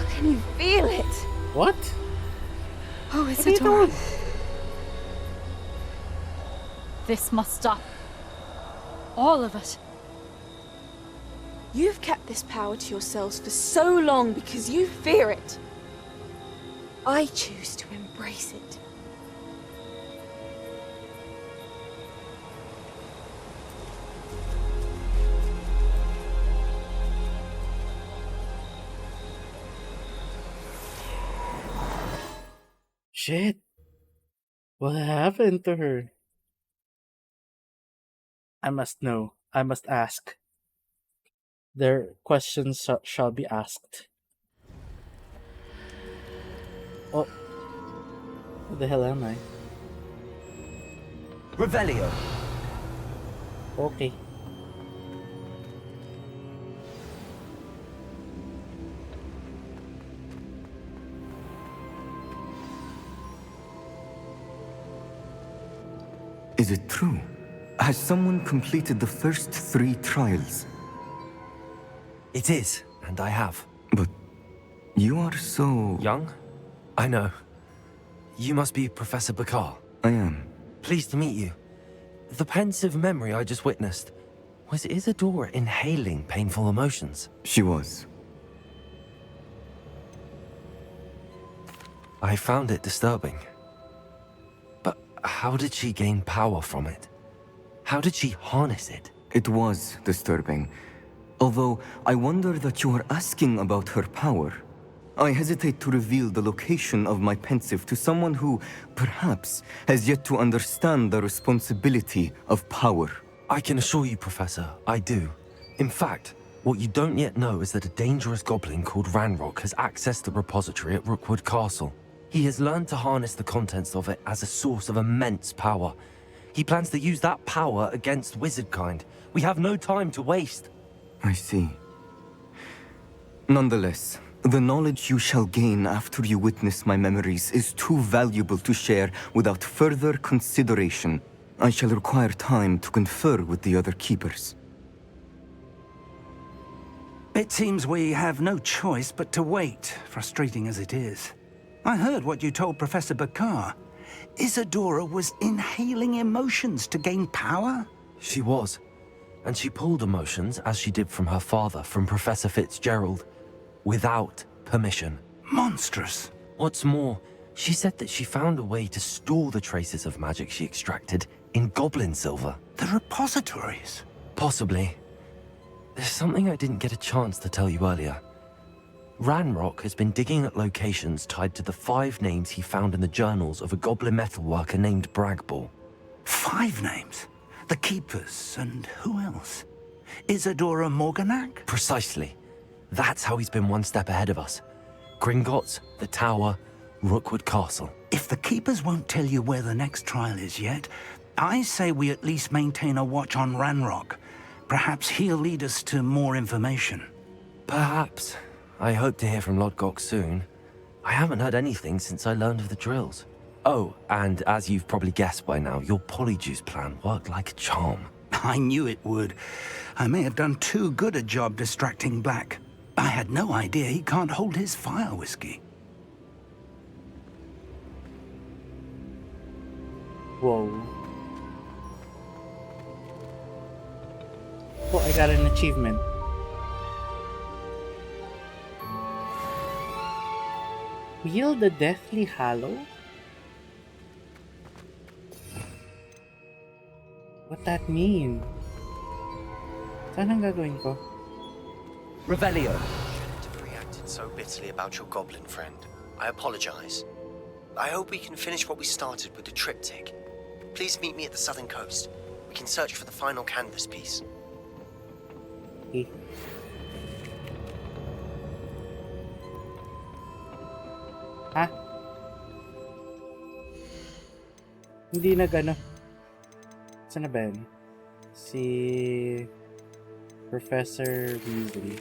Speaker 16: Can you feel it?
Speaker 1: What?
Speaker 11: Oh, Isadora. This must stop. All of it.
Speaker 16: You've kept this power to yourselves for so long because you fear it. I choose to embrace it.
Speaker 1: Shit. What happened to her? I must know. I must ask. Their questions shall be asked. Oh. Who the hell am I?
Speaker 3: Revelio.
Speaker 1: Okay.
Speaker 2: Is it true? Has someone completed the first 3 trials?
Speaker 3: It is, and I have.
Speaker 2: But you are so...
Speaker 3: Young? I know. You must be Professor Bakar.
Speaker 2: I am.
Speaker 3: Pleased to meet you. The pensive memory I just witnessed, was Isadora inhaling painful emotions?
Speaker 2: She was.
Speaker 3: I found it disturbing. But how did she gain power from it? How did she harness it?
Speaker 2: It was disturbing. Although I wonder that you are asking about her power. I hesitate to reveal the location of my pensive to someone who, perhaps, has yet to understand the responsibility of power.
Speaker 3: I can assure you, Professor, I do. In fact, what you don't yet know is that a dangerous goblin called Ranrock has accessed the repository at Rookwood Castle. He has learned to harness the contents of it as a source of immense power. He plans to use that power against wizardkind. We have no time to waste.
Speaker 2: I see. Nonetheless, the knowledge you shall gain after you witness my memories is too valuable to share without further consideration. I shall require time to confer with the other keepers.
Speaker 19: It seems we have no choice but to wait, frustrating as it is. I heard what you told Professor Bakar. Isadora was inhaling emotions to gain power?
Speaker 3: She was. And she pulled emotions, as she did from her father, from Professor Fitzgerald, without permission.
Speaker 19: Monstrous.
Speaker 3: What's more, she said that she found a way to store the traces of magic she extracted in goblin silver.
Speaker 19: The repositories?
Speaker 3: Possibly. There's something I didn't get a chance to tell you earlier. Ranrock has been digging at locations tied to the 5 names he found in the journals of a goblin metalworker named Bragball.
Speaker 19: 5 names? The Keepers, and who else? Isadora Morganac?
Speaker 3: Precisely. That's how he's been one step ahead of us. Gringotts, the Tower, Rookwood Castle.
Speaker 19: If the Keepers won't tell you where the next trial is yet, I say we at least maintain a watch on Ranrock. Perhaps he'll lead us to more information.
Speaker 3: Perhaps. I hope to hear from Lodgok soon. I haven't heard anything since I learned of the drills. Oh, and as you've probably guessed by now, your polyjuice plan worked like a charm.
Speaker 19: I knew it would. I may have done too good a job distracting Black. I had no idea he can't hold his fire whiskey.
Speaker 1: Whoa. Oh, I got an achievement. Wield the Deathly Hallow? What that mean? Saan ang gagawin ko?
Speaker 3: Revelio.
Speaker 14: To have reacted so bitterly about your goblin friend. I apologize. I hope we can finish what we started with the triptych. Please meet me at the southern coast. We can search for the final canvas piece.
Speaker 1: Okay. Ha? Hindi na gano. Saan na ba yun? Si Professor Weasley.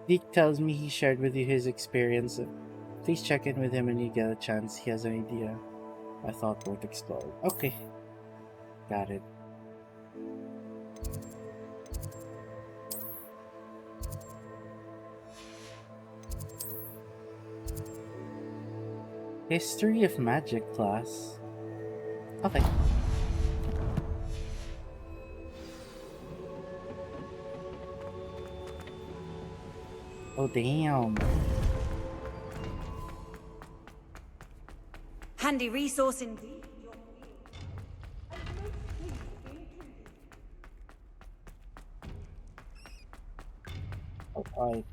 Speaker 1: Deke tells me he shared with you his experience. Please check in with him when you get a chance. He has an idea I thought worth exploring. Okay. Got it. History of Magic class. Okay. Oh, damn.
Speaker 8: Handy resource indeed.
Speaker 1: Oh,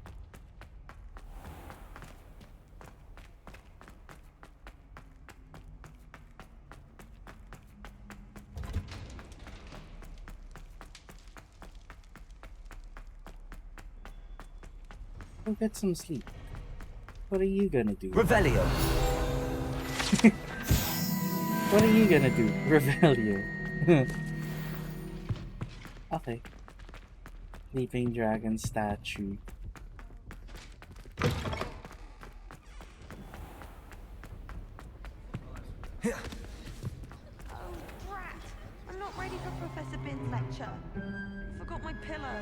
Speaker 1: Go get some sleep. What are you gonna do?
Speaker 3: Revelio.
Speaker 1: What are you gonna do? Revelio. Okay. Sleeping dragon statue.
Speaker 16: I'm not ready for Professor Bin's lecture. Forgot my pillow.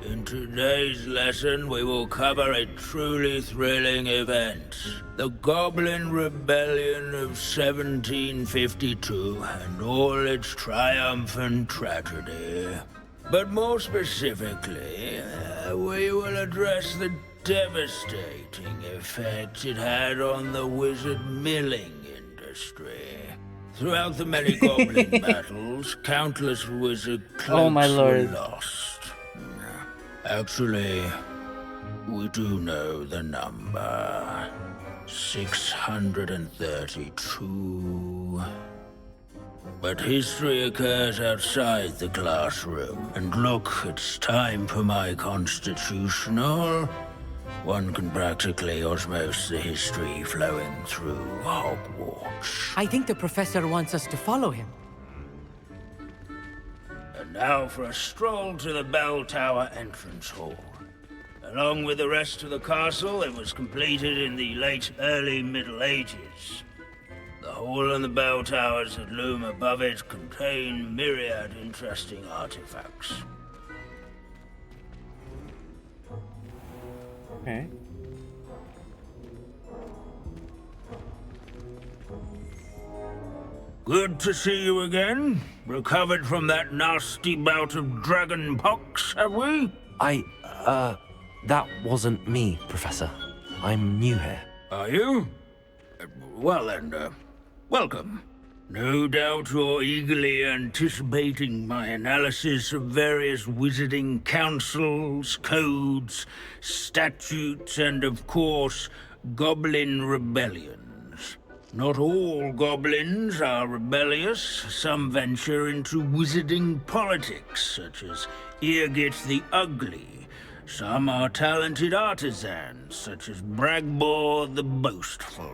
Speaker 9: In today's lesson, we will cover a truly thrilling event. The Goblin Rebellion of 1752 and all its triumphant tragedy. But more specifically, we will address the devastating effect it had on the wizard milling industry. Throughout the many goblin battles, countless wizard cloaks
Speaker 1: my lord.
Speaker 9: were lost. Actually, we do know the number. 632. But history occurs outside the classroom. And look, it's time for my constitutional. One can practically osmose the history flowing through Hogwarts.
Speaker 4: I think the professor wants us to follow him.
Speaker 9: And now for a stroll to the bell tower entrance hall. Along with the rest of the castle, it was completed in the late early Middle Ages. The hall and the bell towers that loom above it contain myriad interesting artifacts.
Speaker 1: Okay.
Speaker 9: Good to see you again. Recovered from that nasty bout of dragon pox, have we?
Speaker 3: That wasn't me, Professor. I'm new here.
Speaker 9: Are you? Well then, welcome. No doubt you're eagerly anticipating my analysis of various wizarding councils, codes, statutes, and of course, goblin rebellions. Not all goblins are rebellious. Some venture into wizarding politics, such as Eargit the Ugly. Some are talented artisans, such as Bragbor the Boastful.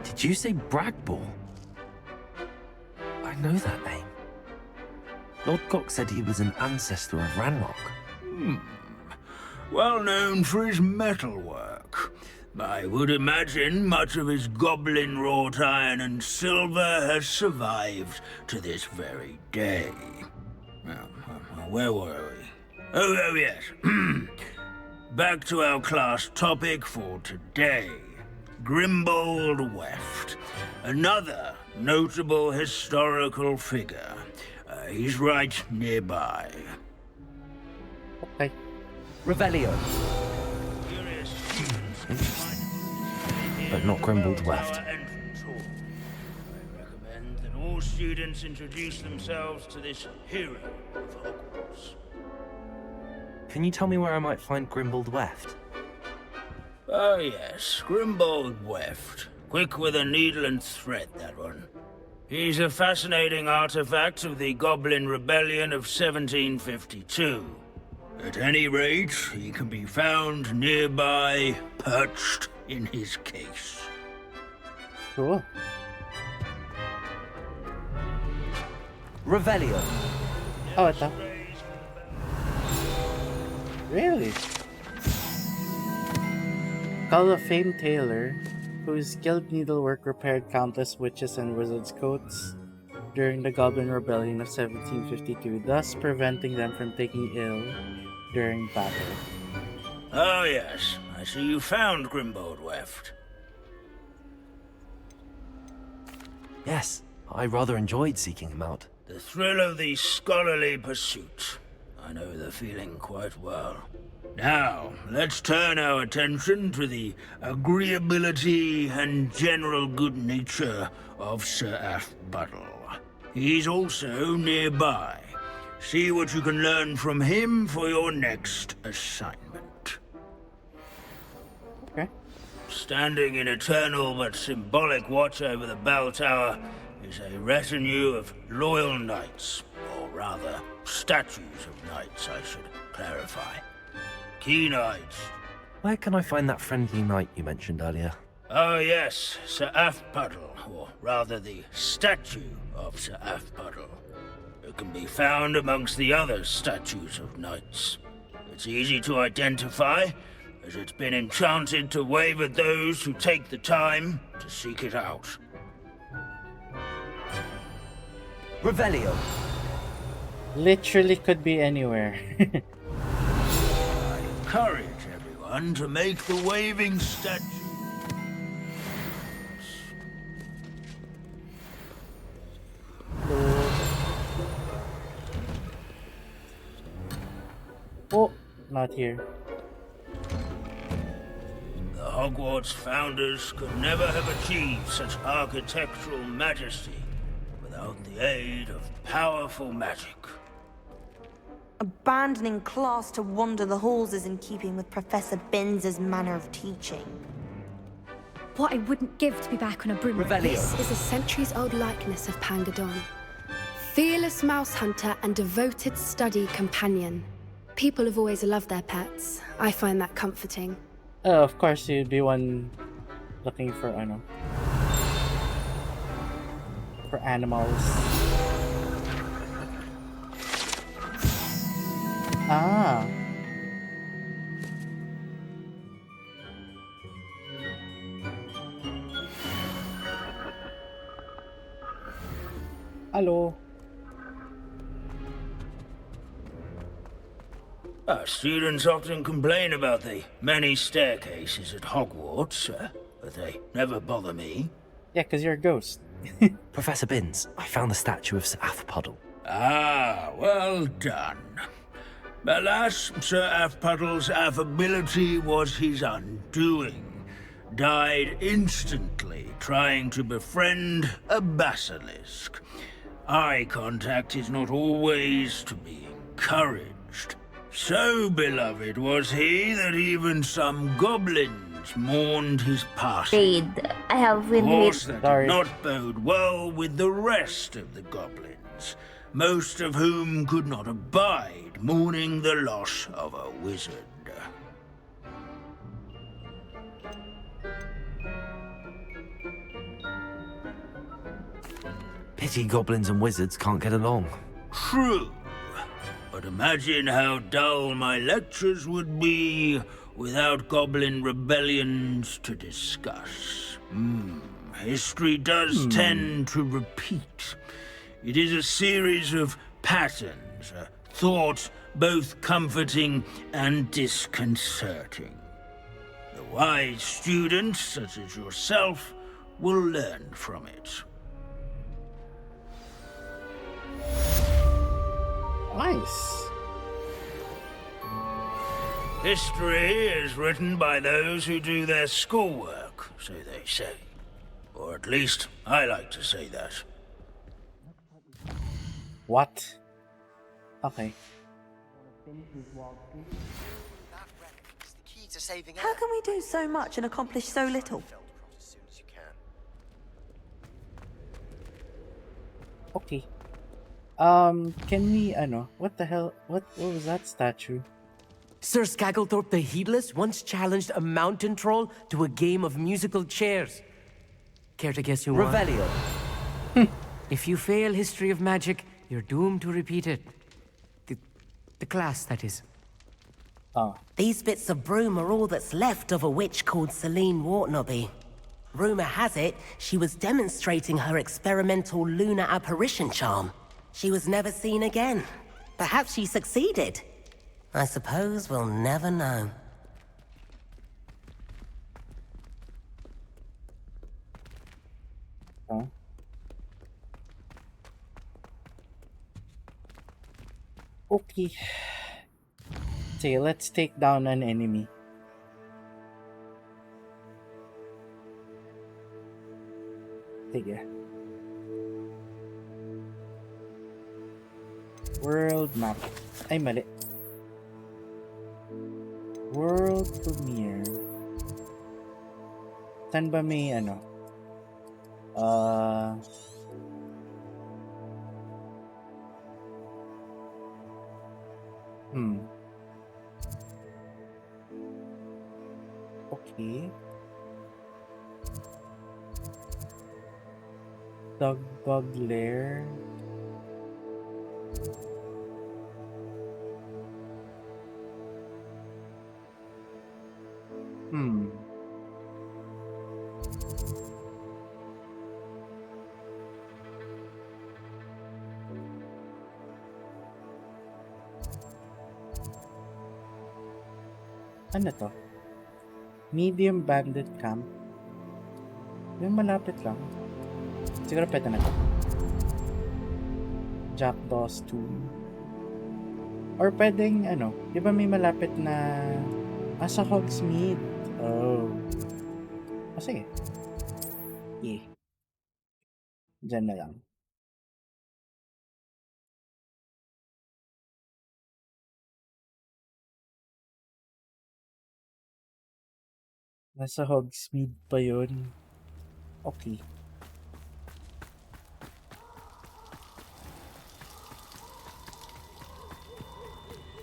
Speaker 3: Did you say Bragbor? I know that name. Lord Cock said he was an ancestor of Ranrock.
Speaker 9: Well known for his metalwork. I would imagine much of his goblin-wrought iron and silver has survived to this very day. Where were we? Oh yes. Back to our class topic for today. Grimbold Weft. Another notable historical figure. He's right nearby.
Speaker 1: Okay.
Speaker 3: Revelio. But not Grimbold Weft.
Speaker 9: I recommend that all students introduce themselves to this hero of Hogwarts.
Speaker 3: Can you tell me where I might find Grimbold Weft?
Speaker 9: Oh yes, Grimbold Weft. Quick with a needle and thread, that one. He's a fascinating artifact of the Goblin Rebellion of 1752. At any rate, he can be found nearby, perched in his case.
Speaker 1: Cool.
Speaker 3: Revelio.
Speaker 1: Oh, ito. Really? Call of Fame Taylor, whose skilled needlework repaired countless witches and wizards' coats during the Goblin Rebellion of 1752, thus preventing them from taking ill during battle.
Speaker 9: Oh yes, I see you found Grimbold Weft.
Speaker 3: Yes, I rather enjoyed seeking him out.
Speaker 9: The thrill of the scholarly pursuit. I know the feeling quite well. Now, let's turn our attention to the agreeability and general good nature of Sir Athbuddle. He's also nearby. See what you can learn from him for your next assignment.
Speaker 1: Okay.
Speaker 9: Standing in eternal but symbolic watch over the bell tower is a retinue of loyal knights, or rather, statues of knights, I should clarify. Key knights.
Speaker 3: Where can I find that friendly knight you mentioned earlier?
Speaker 9: Oh yes, Sir Athbuddle, or rather the statue of Sir Athbuddle. It can be found amongst the other statues of knights. It's easy to identify, as it's been enchanted to wave at those who take the time to seek it out.
Speaker 3: Revelio.
Speaker 1: Literally could be anywhere.
Speaker 9: I encourage everyone to make the waving statue.
Speaker 1: Oh, not here.
Speaker 9: The Hogwarts founders could never have achieved such architectural majesty without the aid of powerful magic.
Speaker 8: Abandoning class to wander the halls is in keeping with Professor Binns's manner of teaching.
Speaker 21: What I wouldn't give to be back on a broom.
Speaker 23: This is a centuries-old likeness of Pangadon. Fearless mouse hunter and devoted study companion. People have always loved their pets. I find that comforting.
Speaker 1: Of course, you'd be one looking for, for animals. Ah. Hello.
Speaker 9: Students often complain about the many staircases at Hogwarts, but they never bother me.
Speaker 1: Yeah, because you're a ghost.
Speaker 3: Professor Binns, I found the statue of Sir Athbuddle.
Speaker 9: Ah, well done. Alas, Sir Athbuddle's affability was his undoing. Died instantly trying to befriend a basilisk. Eye contact is not always to be encouraged. So beloved was he that even some goblins mourned his passing.
Speaker 8: I have
Speaker 9: Course that did not bode well with the rest of the goblins, most of whom could not abide mourning the loss of a wizard.
Speaker 3: Pity goblins and wizards can't get along.
Speaker 9: True. But imagine how dull my lectures would be without goblin rebellions to discuss. History does tend to repeat. It is a series of patterns, a thought both comforting and disconcerting. The wise students, such as yourself, will learn from it.
Speaker 1: Nice.
Speaker 9: History is written by those who do their schoolwork, so they say. Or at least, I like to say that.
Speaker 1: What? Okay.
Speaker 8: How can we do so much and accomplish so little?
Speaker 1: Okay. Can we, what the hell, what was that statue?
Speaker 24: Sir Skagglethorpe the Heedless once challenged a mountain troll to a game of musical chairs. Care to guess who won?
Speaker 3: Revelio.
Speaker 24: If you fail History of Magic, you're doomed to repeat it. The class, that is.
Speaker 1: Oh.
Speaker 25: These bits of broom are all that's left of a witch called Celine Wartnaby. Rumor has it, she was demonstrating her experimental lunar apparition charm. She was never seen again. Perhaps she succeeded. I suppose we'll never know.
Speaker 1: Huh? Okay. Say, let's take down an enemy. Sige. World map. Ay, mali. World premiere. Saan ba may ano? Okay. Dog bug lair. Ano to? Medium bandit camp. Yung malapit lang. Siguro pwede na to. Jackdaw's Tomb. Or pwedeng ano, di ba may malapit na sa Hogsmeade? Oh. Sige. Yeah. Diyan na lang. Nasa Hogsmeade pa yun. Okay.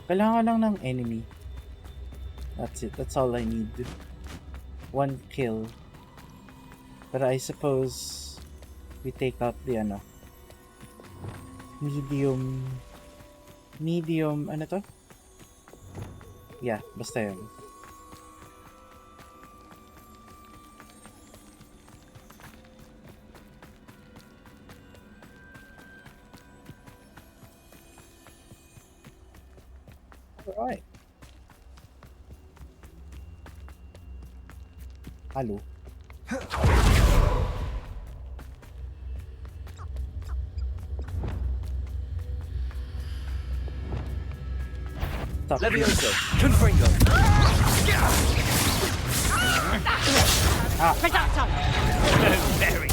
Speaker 1: Kailangan lang ng enemy. That's it. That's all I need. One kill. But I suppose we take out the ano. Medium, ano to? Yeah, basta yun. Alright. Hello.
Speaker 3: Levioso, Confringo.
Speaker 6: Very.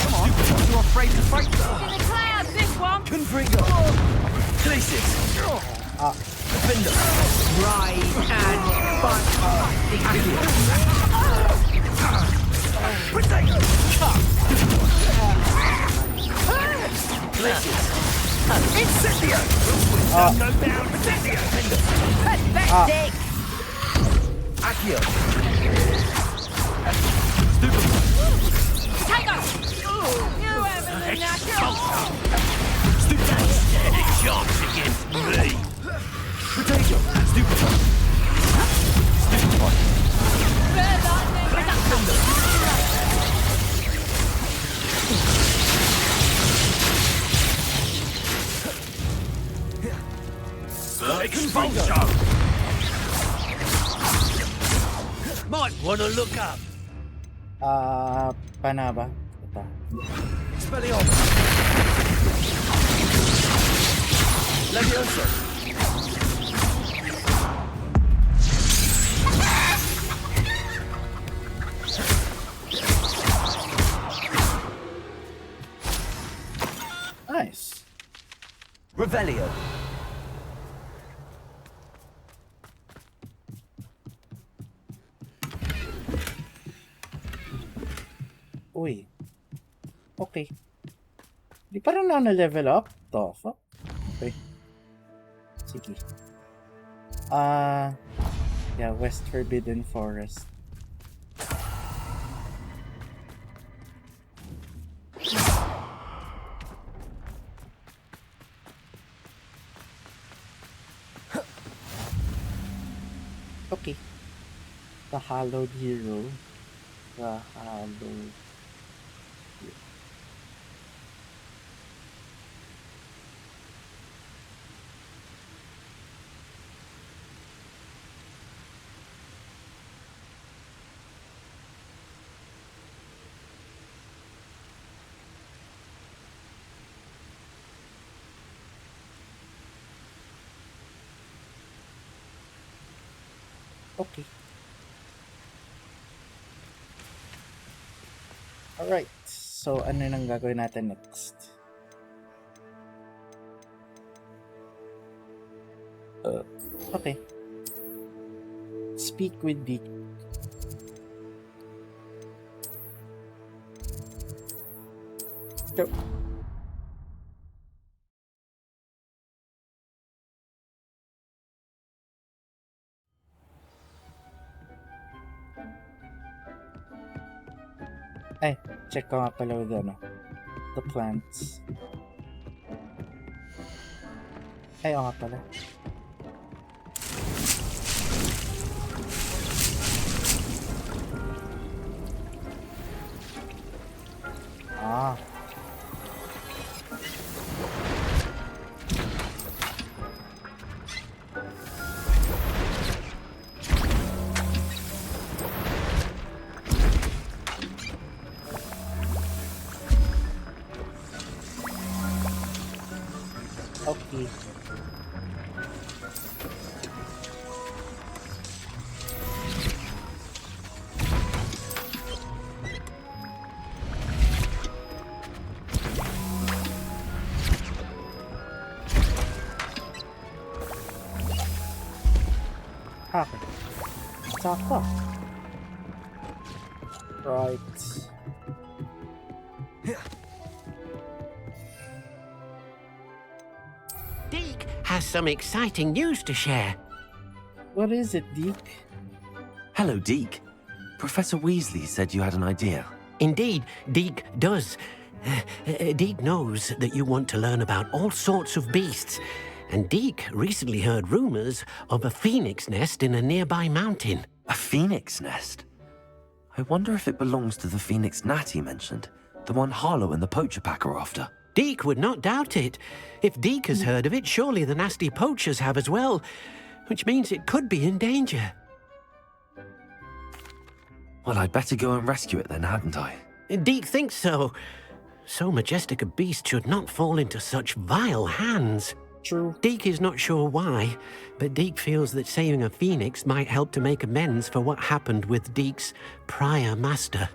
Speaker 3: Come on, you afraid to fight?
Speaker 6: In the clouds, this one.
Speaker 3: Confringo. Glacius. Defender.
Speaker 6: Ride and fight.
Speaker 3: Glacius. Incendio.
Speaker 6: Go down. Incendio. Pathetic.
Speaker 3: Accio.
Speaker 6: Potato. You haven't been natural.
Speaker 9: Stand a chance against me.
Speaker 3: Potato. Stupid. Stupid one.
Speaker 6: Red lightning.
Speaker 9: Convulsion. Might want to look up.
Speaker 1: Panaba. Ito.
Speaker 3: Expelliarmus. Levioso.
Speaker 1: Nice.
Speaker 3: Revelio.
Speaker 1: Uy. Okay. Di pa rin ako na-level up? The fuck? Okay. Sige. Yeah, West Forbidden Forest. Okay. The Hallowed Hero. The Hallowed. Okay. Alright. So, ano nang gagawin natin next? Okay. Speak with Dick. Go. Ay, check ko nga pala with the plants. Ay, oo nga pala. Ah. Okay. Okay. Sakto. Right.
Speaker 7: Deke has some exciting news to share.
Speaker 1: What is it, Deke?
Speaker 3: Hello, Deke. Professor Weasley said you had an idea.
Speaker 7: Indeed, Deke does. Deke knows that you want to learn about all sorts of beasts, and Deke recently heard rumors of a phoenix nest in a nearby mountain.
Speaker 3: A phoenix nest? I wonder if it belongs to the phoenix Natty mentioned, the one Harlow and the Poacher Pack are after.
Speaker 7: Deke would not doubt it. If Deke has heard of it, surely the nasty poachers have as well, which means it could be in danger.
Speaker 3: Well, I'd better go and rescue it then, hadn't I?
Speaker 7: Deke thinks so. So majestic a beast should not fall into such vile hands.
Speaker 1: True.
Speaker 7: Deke is not sure why, but Deke feels that saving a phoenix might help to make amends for what happened with Deke's prior master.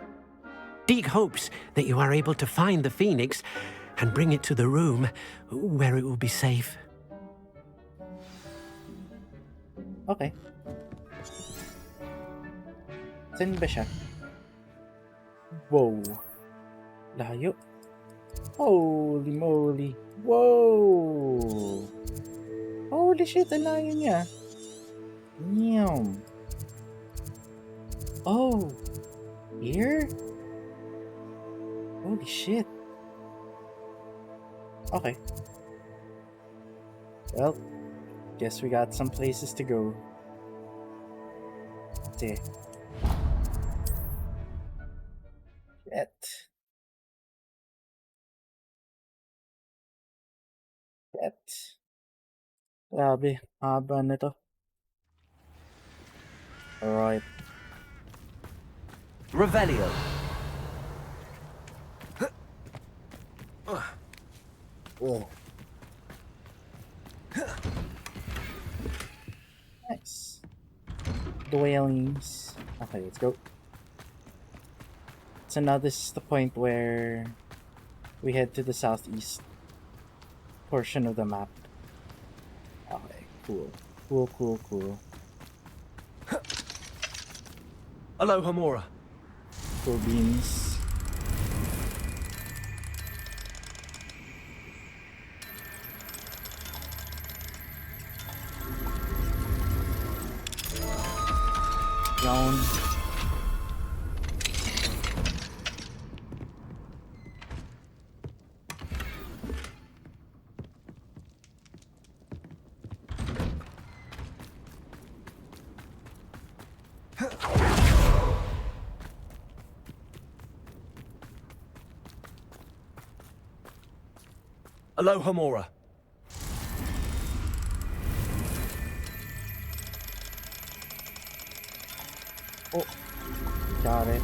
Speaker 7: Deke hopes that you are able to find the phoenix and bring it to the room where it will be safe.
Speaker 1: Okay. Saan ba siya? Whoa. Layo. Holy moly. Whoa. Holy shit, ang layo niya. Damn. Oh. Here? Holy shit. Okay. Well, guess we got some places to go. There. Shit. Grabe, haba na to. Alright.
Speaker 3: Revelio.
Speaker 1: Oh. Nice. Dwellings. Okay, let's go. So now this is the point where we head to the southeast portion of the map. Okay, cool. Cool.
Speaker 3: Aloha Mora.
Speaker 1: Cool beans. Down.
Speaker 3: Aloha Mora.
Speaker 1: Oh, got it.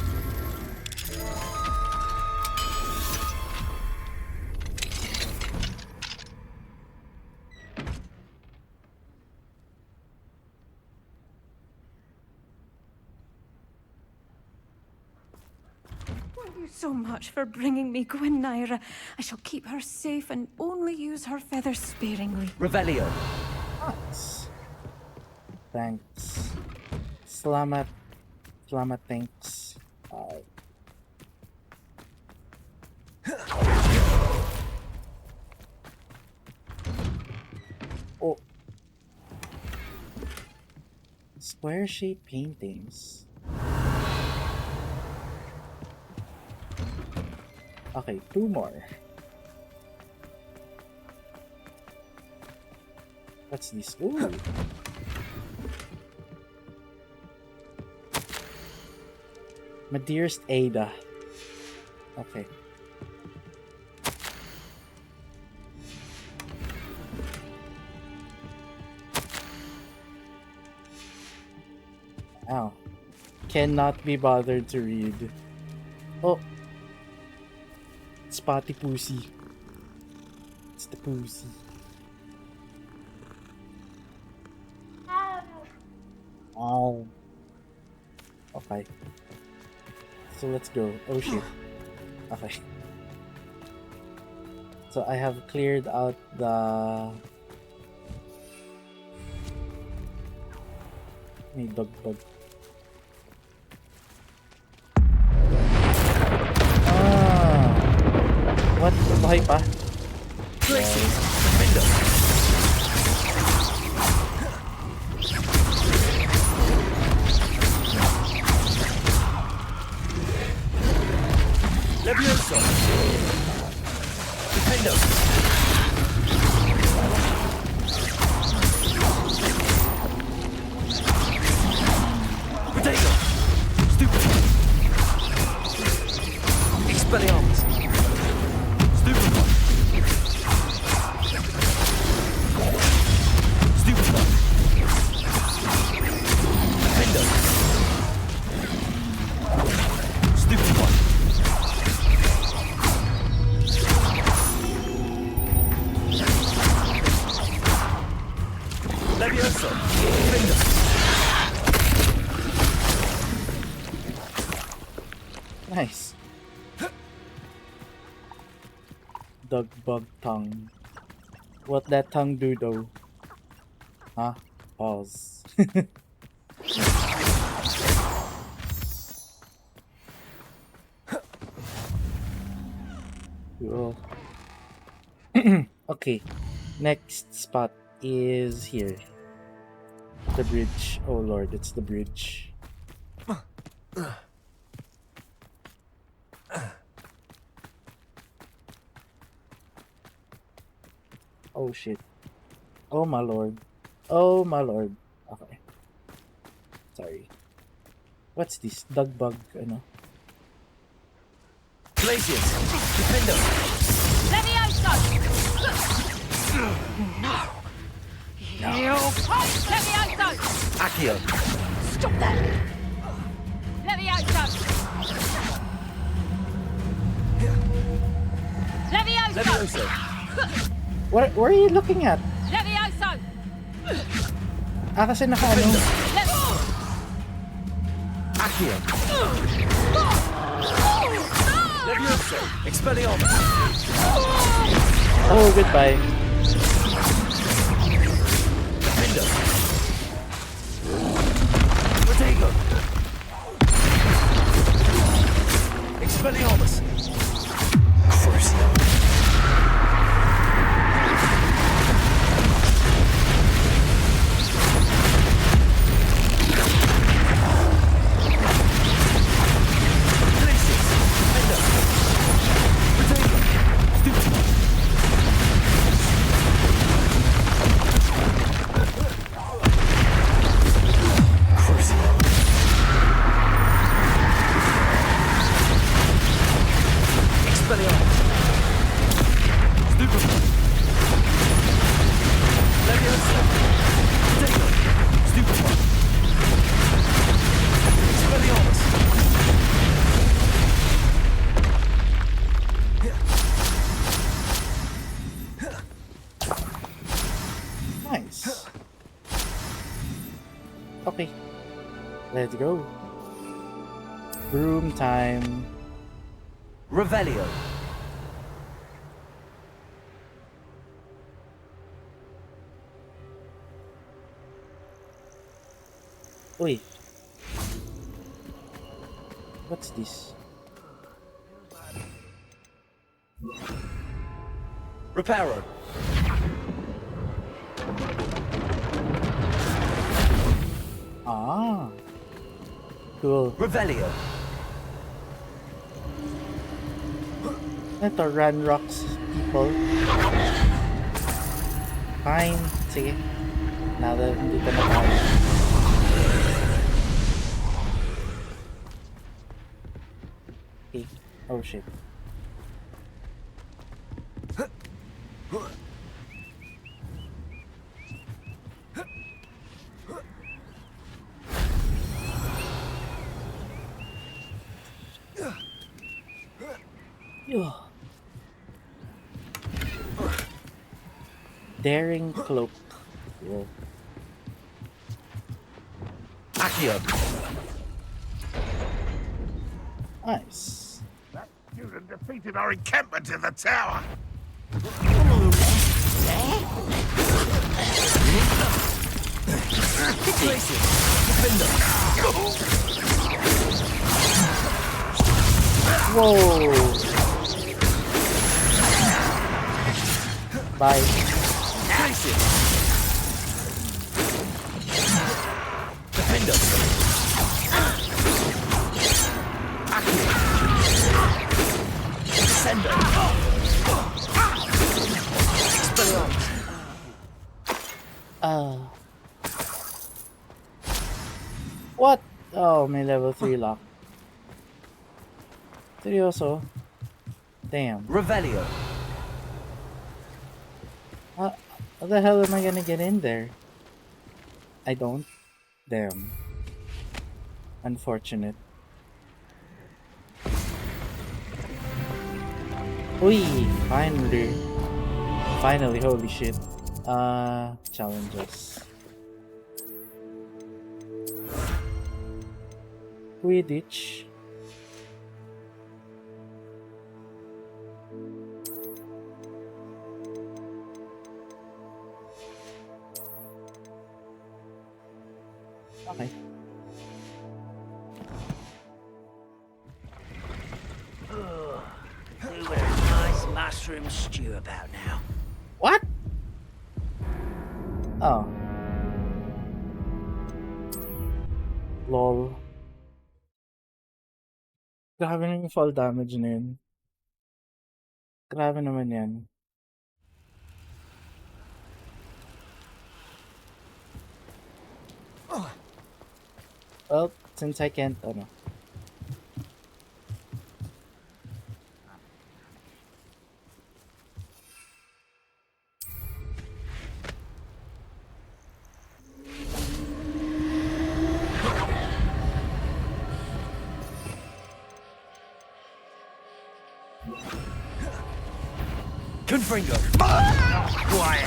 Speaker 21: you so much for bringing me Gwynaira. I shall keep her safe and only use her feathers sparingly.
Speaker 24: Revelio.
Speaker 1: Nice. Thanks. Salamat. Salamat, thanks. Oh. Square shape paintings. Okay, 2 more. What's this? Ooh. My dearest Ada. Okay. Ow. Cannot be bothered to read. Oh. Spotty Pussy. It's the Pussy. Ow. Okay. So let's go. Oh shit. Okay. So I have cleared out the... May dog. What? Bahay pa?
Speaker 3: Levioso. Defendo. Potato. Stupid. Expelliarmus. Stupid one. Stupid one. Defendo. Stupid one. Levioso. Defendo.
Speaker 1: Nice. Dog bug tongue. What that tongue do though? Huh? Pause. Cool. Okay. Next spot is here. The bridge. Oh lord, it's the bridge. Oh shit. Oh my lord. Oh my lord. Okay. Sorry. What's this? Dog bug, ano?
Speaker 3: Glacius. Defendo.
Speaker 11: Levioso! No! You fight Levioso!
Speaker 3: Accio.
Speaker 11: Stop that! Levioso! Levioso!
Speaker 3: Levioso.
Speaker 1: What are you looking at?
Speaker 11: Levioso!
Speaker 1: Kasi naka-ano?
Speaker 3: Accio. Levioso. Expelliarmus.
Speaker 1: Oh, goodbye.
Speaker 3: Defendo. Potato. Expelliarmus. Crucio.
Speaker 1: Nice. Okay. Let's go. Broom time.
Speaker 24: Revelio.
Speaker 1: Wait. What's this?
Speaker 24: Reparo.
Speaker 1: Ah. Cool.
Speaker 24: Revelio.
Speaker 1: Ito, run rocks people. Fine. Sige. Nada, hindi ko na kaya. Okay. Oh shit. Yo. Daring cloak. Whoa.
Speaker 24: Accio.
Speaker 1: Nice.
Speaker 10: That student defeated our encampment in the tower.
Speaker 1: Whoa. Bye.
Speaker 24: Defender. Descender. Expelliarmus.
Speaker 1: What? Oh, may level 3 lock. Seryoso? Damn.
Speaker 24: Revelio.
Speaker 1: How the hell am I gonna get in there? I don't. Damn. Unfortunate. Ui! Finally. Finally, holy shit. Challenges. Quidditch. Okay.
Speaker 9: Do with a nice mushroom stew about now.
Speaker 1: What? Oh. Lol. Grabe na yung fall damage na yun. Grabe naman yan. Well, since I can't, ano.
Speaker 24: Confringo.
Speaker 9: Quiet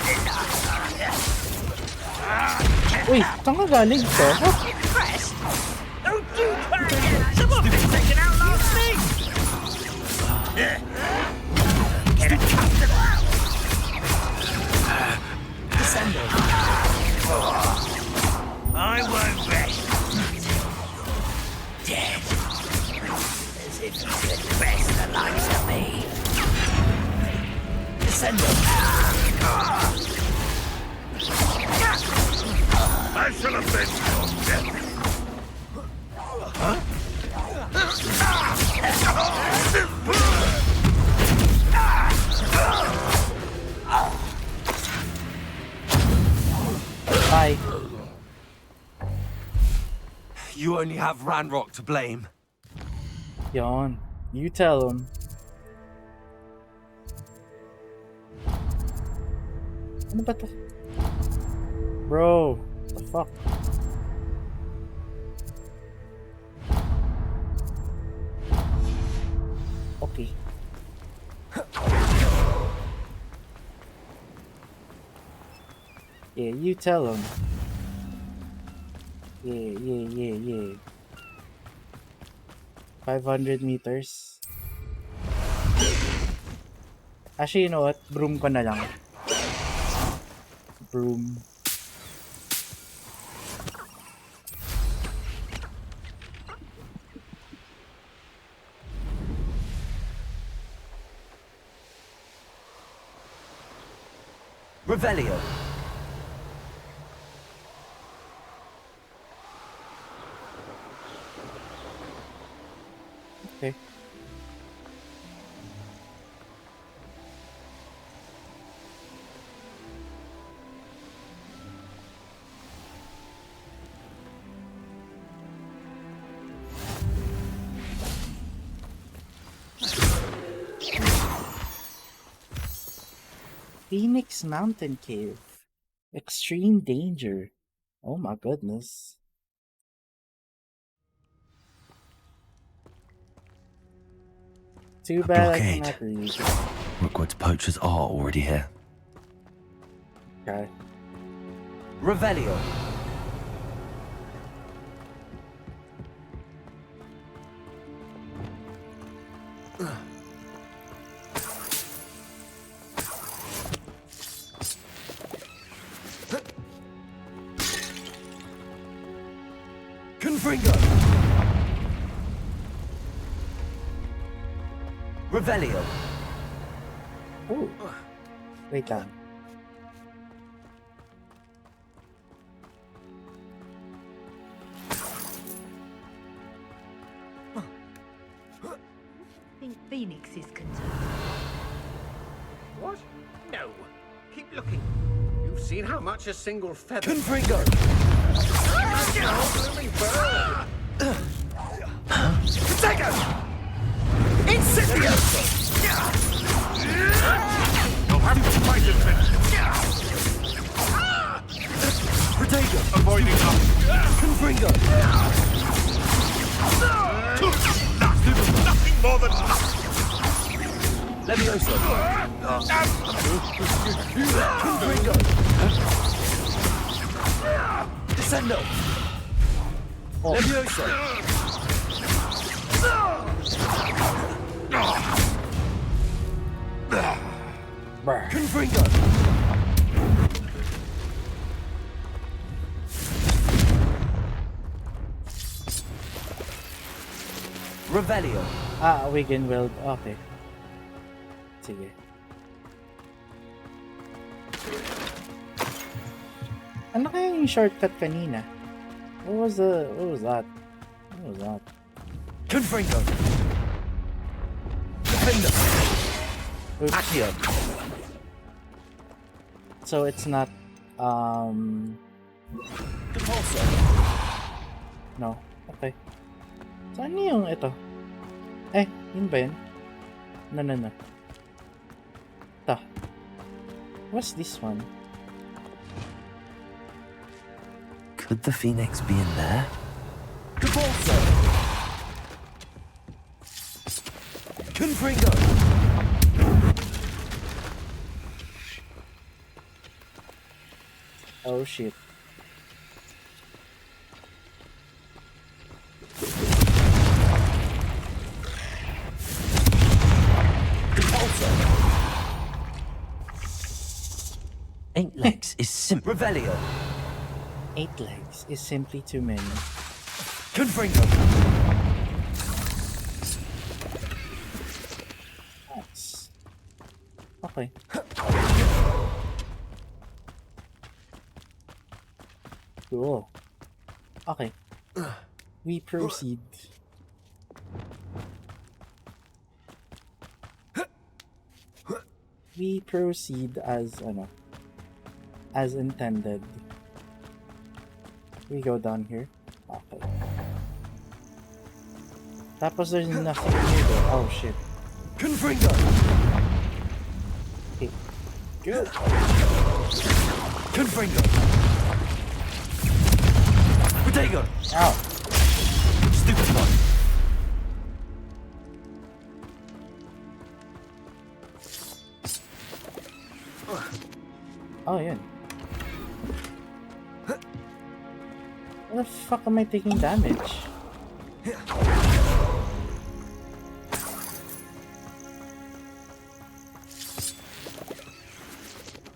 Speaker 1: Uy, saan ka galing to?
Speaker 9: Impressed? Don't do that! Some of them taken out last week! Get it captain out!
Speaker 24: Descendo.
Speaker 9: I won't rest. Dead. As if you could rest the likes of me.
Speaker 24: Descendo.
Speaker 10: I shall avenge your death. Huh?
Speaker 1: Bye.
Speaker 24: You only have Ranrock to blame.
Speaker 1: Yon. You tell him. Ano ba to? Bro, what the fuck? Okay. Yeah, you tell him. Yeah. 500 meters. Actually, you know what? Broom ko na lang. Broom.
Speaker 24: Revelio.
Speaker 1: Okay. Phoenix Mountain Cave. Extreme danger. Oh my goodness. Too bad I
Speaker 3: blockade.
Speaker 1: cannot read.
Speaker 3: Rookwood's poachers are already here.
Speaker 1: Okay.
Speaker 24: Revelio. Confringo. Revelio.
Speaker 1: Oh. Wait lang.
Speaker 12: Think Phoenix is concerned.
Speaker 10: What? No. Keep looking. You've seen how much a single feather...
Speaker 24: Confringo.
Speaker 10: Protego! Incendio! You'll have to fight it,
Speaker 24: Protego.
Speaker 10: Avoiding us.
Speaker 24: Confringo.
Speaker 10: Nothing more than nothing.
Speaker 24: Levioso. Confringo. Descendo. Levioso. Confringo. Revelio.
Speaker 1: Wigan Wild. Okay. Sige. Ano kaya yung shortcut kanina? What was that? What was that?
Speaker 24: Confringo. Defender. Accio.
Speaker 1: So it's not
Speaker 24: Depulso.
Speaker 1: no. Okay. Saan yung ito? Yun ba yun? No. Ito. What's this one?
Speaker 3: Could the Phoenix be in there?
Speaker 24: Depulso. Confringo.
Speaker 1: Oh shit.
Speaker 3: Eight legs is simple.
Speaker 24: Revelio.
Speaker 1: 8 legs is simply too many.
Speaker 24: Confringo.
Speaker 1: Nice. Okay. Cool. Okay. We proceed. We proceed as intended. We go down here. Okay. Tapos there's nothing here though. Oh shit.
Speaker 24: Confringo.
Speaker 1: Okay. Good.
Speaker 24: Confringo. Protego.
Speaker 1: Ow.
Speaker 24: Stupid one.
Speaker 1: Oh, yun. Why the fuck am I taking damage?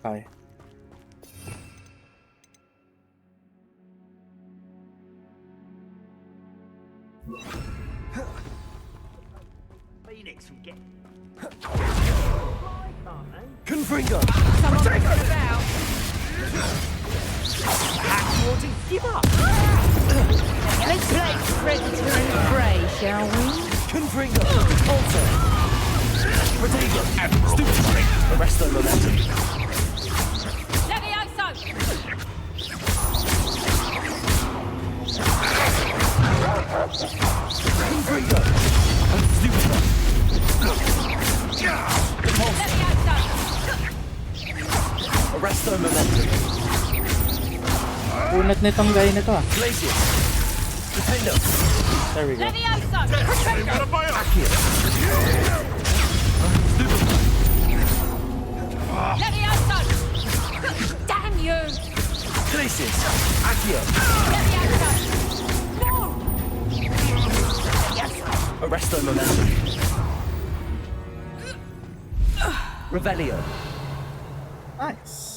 Speaker 1: Okay.
Speaker 9: Phoenix will get.
Speaker 24: Confringo!
Speaker 12: Give up! Let's play predator and prey, shall we?
Speaker 24: Confringo! Alter! Protego! Stupid strength! Arrest their momentum.
Speaker 11: Levioso!
Speaker 24: Confringo! Stupid Arrest their momentum.
Speaker 1: Unat nitong guy na to ah.
Speaker 24: Glacius! Defendo!
Speaker 1: There we go.
Speaker 11: Levioso! Levioso! Damn you!
Speaker 24: Glacius! Accio! Arrest their momentum. Revelio.
Speaker 1: Nice.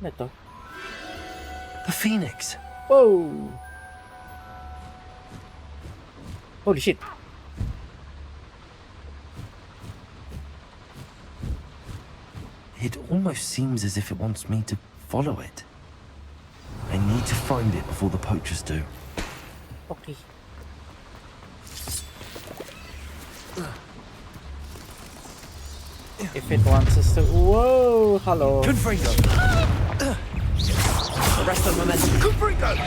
Speaker 1: Ito.
Speaker 3: The Phoenix.
Speaker 1: Whoa! Holy shit.
Speaker 3: It almost seems as if it wants me to follow it. I need to find it before the poachers do.
Speaker 1: Okay. If it wants us to... Whoa! Hello.
Speaker 24: Confringo! Arrest the momentum. Confringo!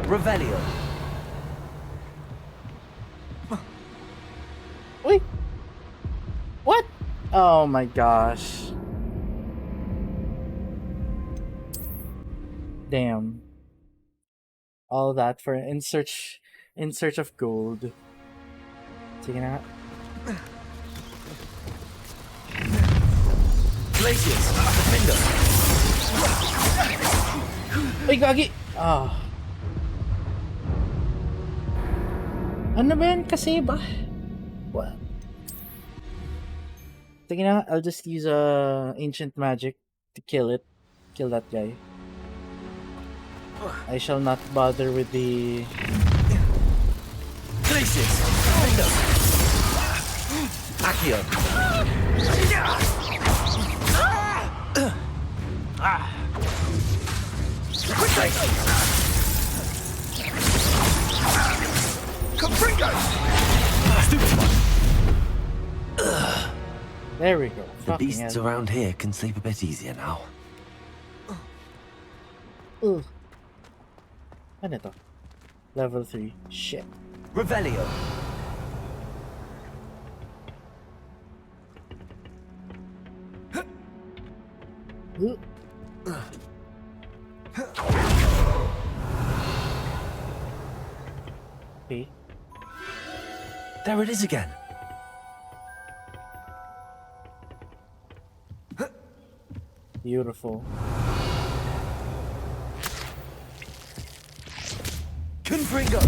Speaker 24: Revelio.
Speaker 1: Wait. What? Oh my gosh. Damn. All that for in search of gold. Sige na.
Speaker 24: Glacius. Defendo.
Speaker 1: Ay, gagi! Ah. Ano ba yan kasi ba? What? Sige na, I'll just use ancient magic to kill it. Kill that guy. I shall not bother with the...
Speaker 24: Glacius. Defendo. Accio.
Speaker 1: There we go.
Speaker 3: The beasts around here can sleep a bit easier now.
Speaker 1: Ugh. Ano to? Level 3. Shit.
Speaker 24: Revelio.
Speaker 1: Okay.
Speaker 3: There it is again.
Speaker 1: Beautiful.
Speaker 24: Confringo.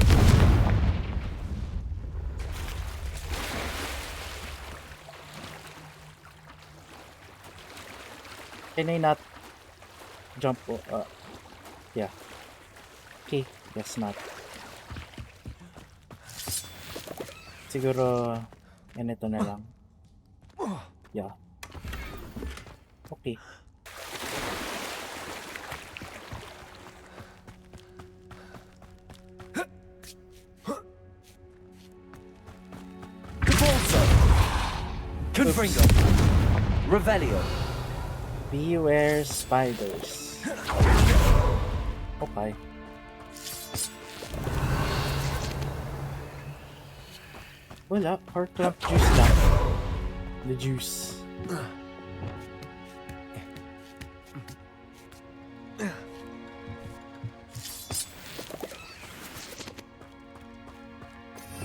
Speaker 1: Can I not jump? Yeah. Okay, guess not. Siguro, ganito na lang. Yeah. Okay.
Speaker 24: Confringo. Revelio.
Speaker 1: Beware spiders. Okay. Wala. Heart clamp juice lang. The juice.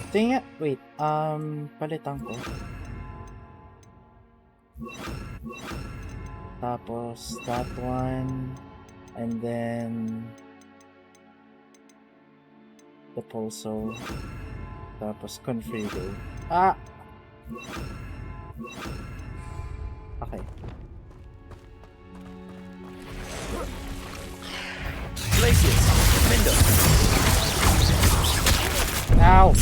Speaker 1: Tinga, wait, palitan ko. Tapos, that one, and then the pulso, tapos configure. Ah! Okay.
Speaker 24: Glaciers, Mindo.
Speaker 1: Ow!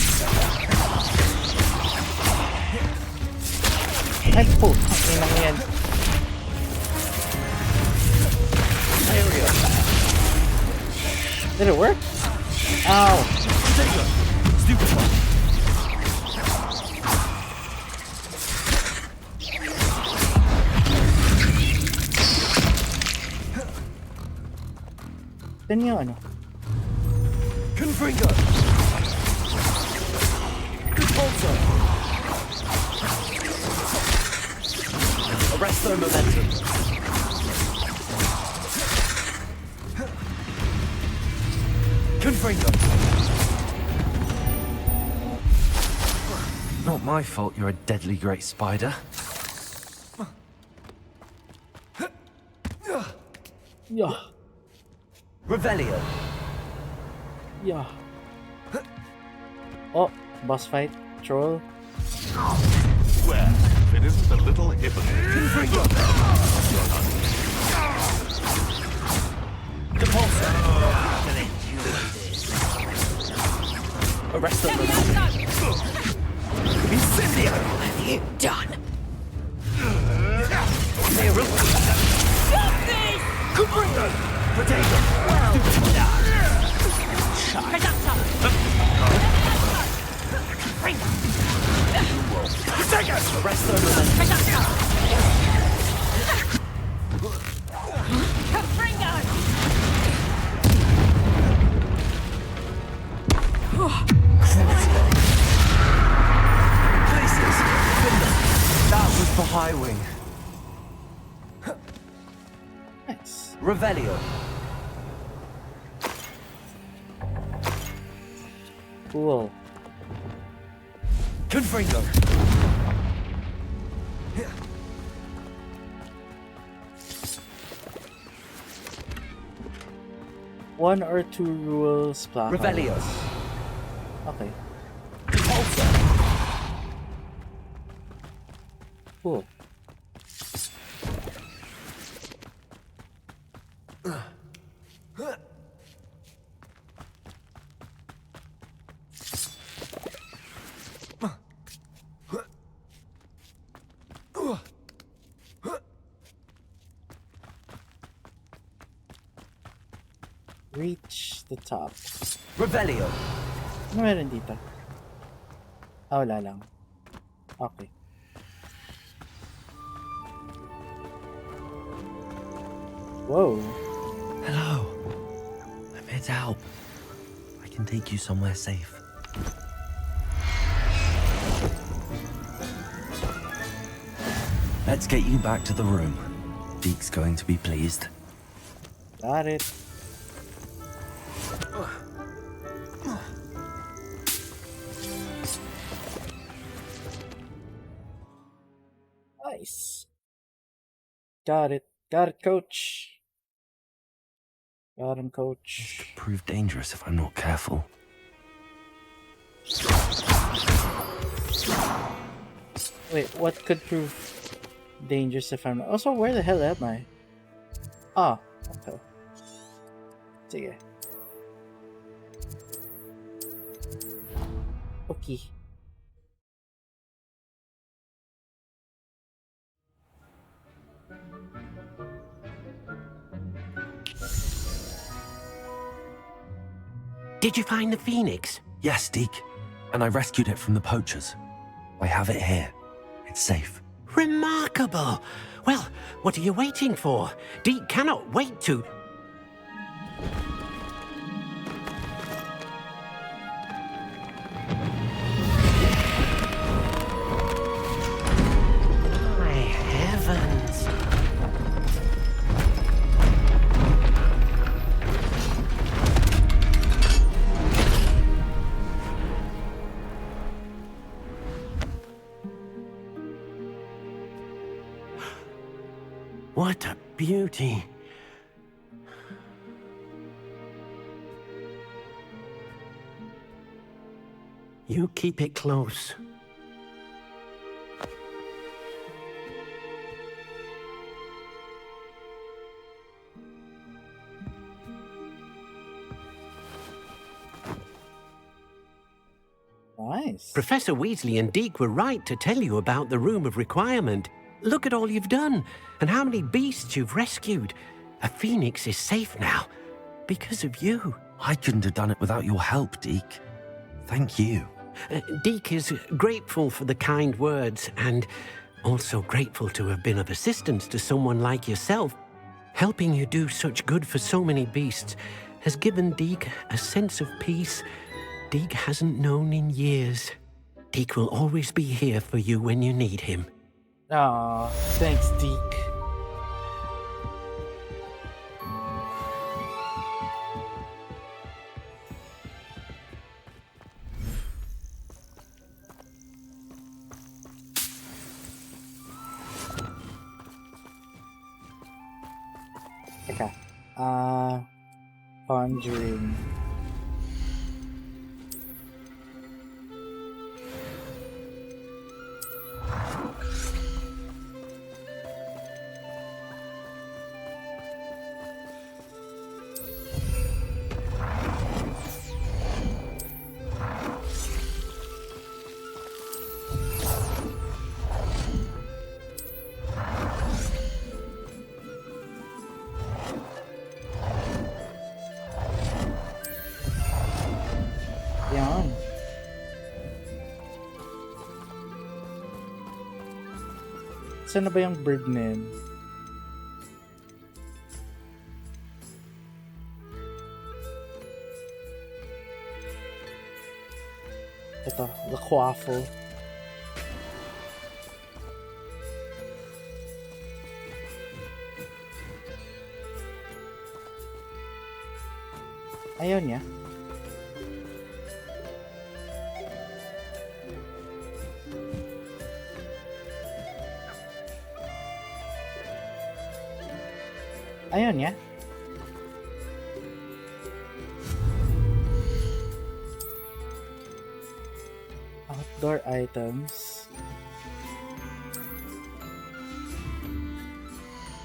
Speaker 1: Ay po! Ang inang yan.
Speaker 24: Area.
Speaker 1: Did it work? Ow!
Speaker 24: Stupefy.
Speaker 1: Then yung ano?
Speaker 24: Confringo. Repulsor. Arrest their momentum. Confringo.
Speaker 3: Not my fault you're a deadly great spider.
Speaker 1: Yeah.
Speaker 24: Revelio.
Speaker 1: Yeah. Oh, boss fight. Troll.
Speaker 15: Well, if it isn't a little hypocrite.
Speaker 24: Confringo. Depulsor. Arrest them. Incendio.
Speaker 12: What have you done?
Speaker 24: Stop this! Confringo. Potato. Arrest them. Places. That was the high wing.
Speaker 1: Nice.
Speaker 24: Revelio.
Speaker 1: Cool.
Speaker 24: Confringo.
Speaker 1: One or two rules,
Speaker 24: Revelio.
Speaker 1: Okay.
Speaker 24: Repulsor.
Speaker 1: Cool. Reach the top.
Speaker 24: Revelio.
Speaker 1: Ano meron dito? Ah, wala lang. Okay. Whoa.
Speaker 3: Hello. I'm here to help. I can take you somewhere safe. Let's get you back to the room. Deke's going to be pleased.
Speaker 1: Got it. Nice. Got it. Got it, coach. Got him, coach.
Speaker 3: This could prove dangerous if I'm not careful.
Speaker 1: Wait, what could prove dangerous if I'm not... Also, where the hell am I? Ah, okay. Sige. Okay.
Speaker 7: Did you find the phoenix?
Speaker 3: Yes, Deke. And I rescued it from the poachers. I have it here. It's safe.
Speaker 7: Remarkable! Well, what are you waiting for? Deke cannot wait to... My heavens! What a beauty. You keep it close.
Speaker 1: Nice.
Speaker 7: Professor Weasley and Deke were right to tell you about the Room of Requirement. Look at all you've done, and how many beasts you've rescued. A phoenix is safe now, because of you.
Speaker 3: I couldn't have done it without your help, Deke. Thank you.
Speaker 7: Deke is grateful for the kind words, and also grateful to have been of assistance to someone like yourself. Helping you do such good for so many beasts has given Deke a sense of peace Deke hasn't known in years. Deke will always be here for you when you need him.
Speaker 1: Aw, thanks, Deke. Teka. Conjuring. Yan. Saan na ba yung bird na yun? Ito, the quaffle. Ayaw niya. Ayaw niya. Outdoor items.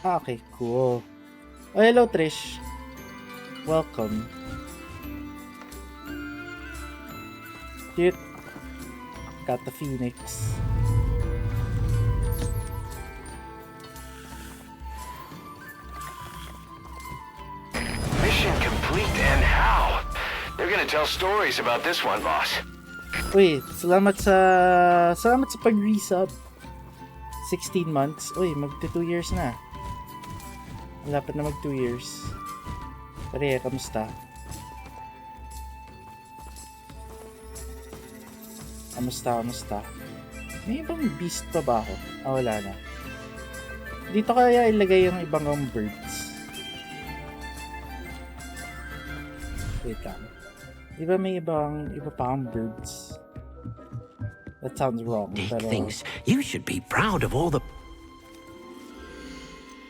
Speaker 1: Okay, cool. Oh, hello, Trish. Welcome. Cute. Got the phoenix.
Speaker 13: Mission complete, and how? They're gonna tell stories about this one, boss.
Speaker 1: Uy, salamat sa pag-resub. 16 months. Uy, magti 2 years na. Malapit na mag 2 years. Pare, kamusta? Kamusta? May ibang beast pa ba ako? Ah, wala na. Dito kaya ilagay yung ibang birds. Wait lang. Diba may iba pa ang birds? That sounds wrong.
Speaker 7: Deke
Speaker 1: Pero
Speaker 7: thinks you should be proud of all the...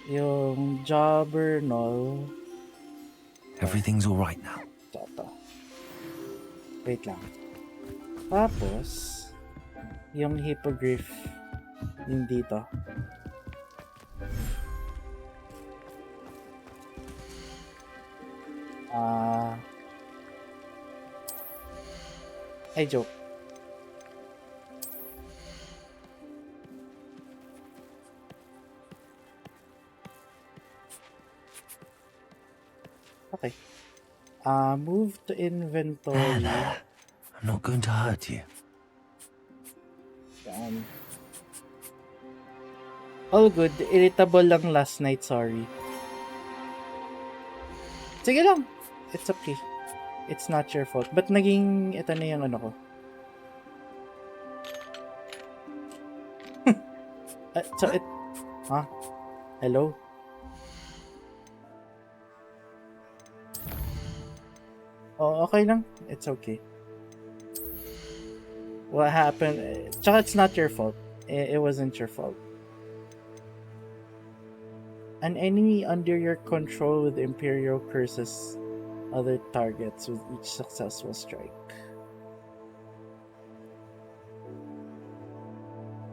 Speaker 1: yung Jobberknoll.
Speaker 3: Everything's all right now.
Speaker 1: Ito. Wait lang. Tapos, yung hippogriff, yung dito. Ay, joke. Okay. Move to inventory.
Speaker 3: I'm not going to hurt you.
Speaker 1: All good. Irritable lang last night, sorry. Sige lang. It's okay. It's not your fault. But naging, ito na yung ano ko. Huh? Hello? Oh, okay lang. It's okay. What happened? Tsaka it's not your fault. It wasn't your fault. An enemy under your control with Imperial curses other targets with each successful strike.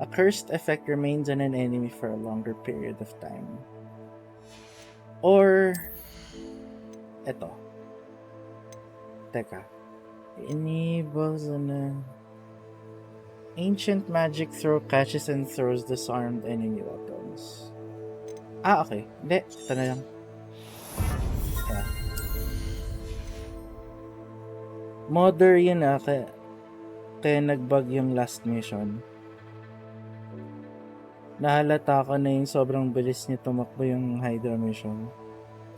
Speaker 1: A cursed effect remains on an enemy for a longer period of time. Or, eto. Teka. Enables an ancient magic throw catches and throws disarmed enemy weapons. Ah, okay. Hindi. Ito na lang. Yeah. Modder yun kaya nag-bug yung last mission. Nahalata ko na yung sobrang bilis niya tumakbo yung Hydra mission.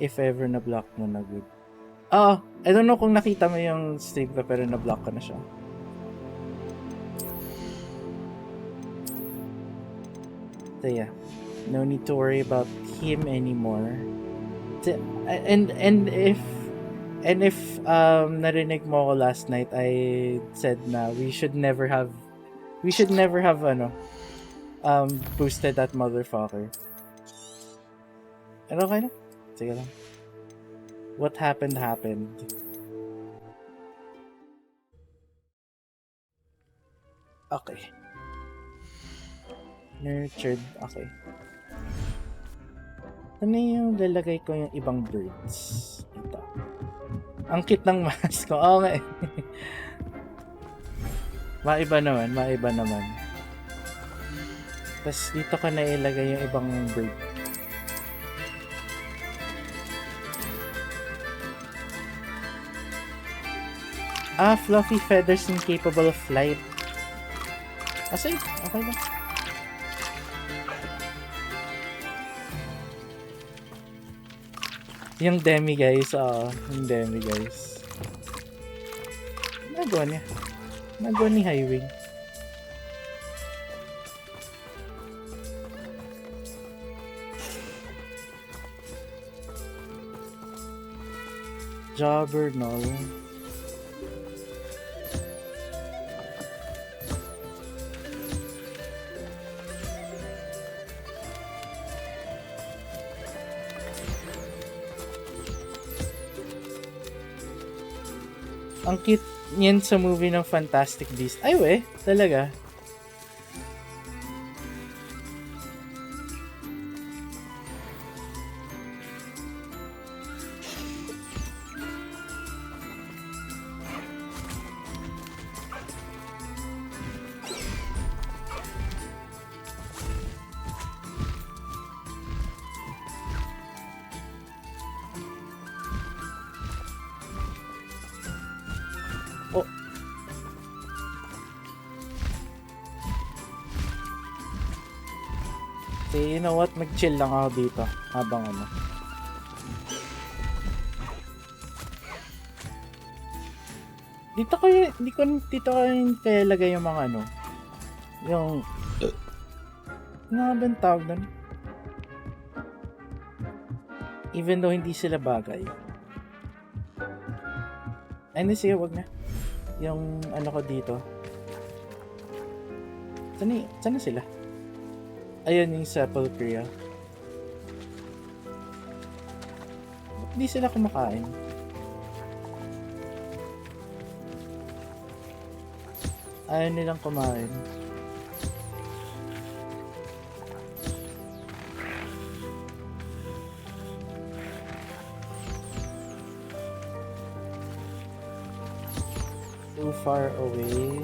Speaker 1: If ever na-block mo na good. I don't know kung nakita mo yung stream ko pero na-block ko na siya. So yeah, no need to worry about him anymore. And if narinig mo ko last night, I said na we should never have boosted that motherfucker. Ano okay na? Sige lang. What happened. Okay. Nurtured. Okay. Ano yung lalagay ko yung ibang birds? Ito. Ang cute ng mask ko. Oo nga eh. Maiba naman. Tapos dito ka na ilagay yung ibang bird. Fluffy feathers incapable of flight. Sige, okay lang. Yung demi guys, Nagawa ni Highwing. Jobberknoll. Ang cute niyan sa movie ng Fantastic Beasts. Ay we, talaga. You know what? Mag-chill lang ako dito habang ano. Dito ko kaya lagay yung mga ano. Yung ano ba yung tawag doon? Even though hindi sila bagay. Ay, hindi, sige, wag na. Yung ano ko dito. Saan sila? Ayun yung sepulchre. Hindi sila kumakain. Ayaw nilang kumain. Too far away.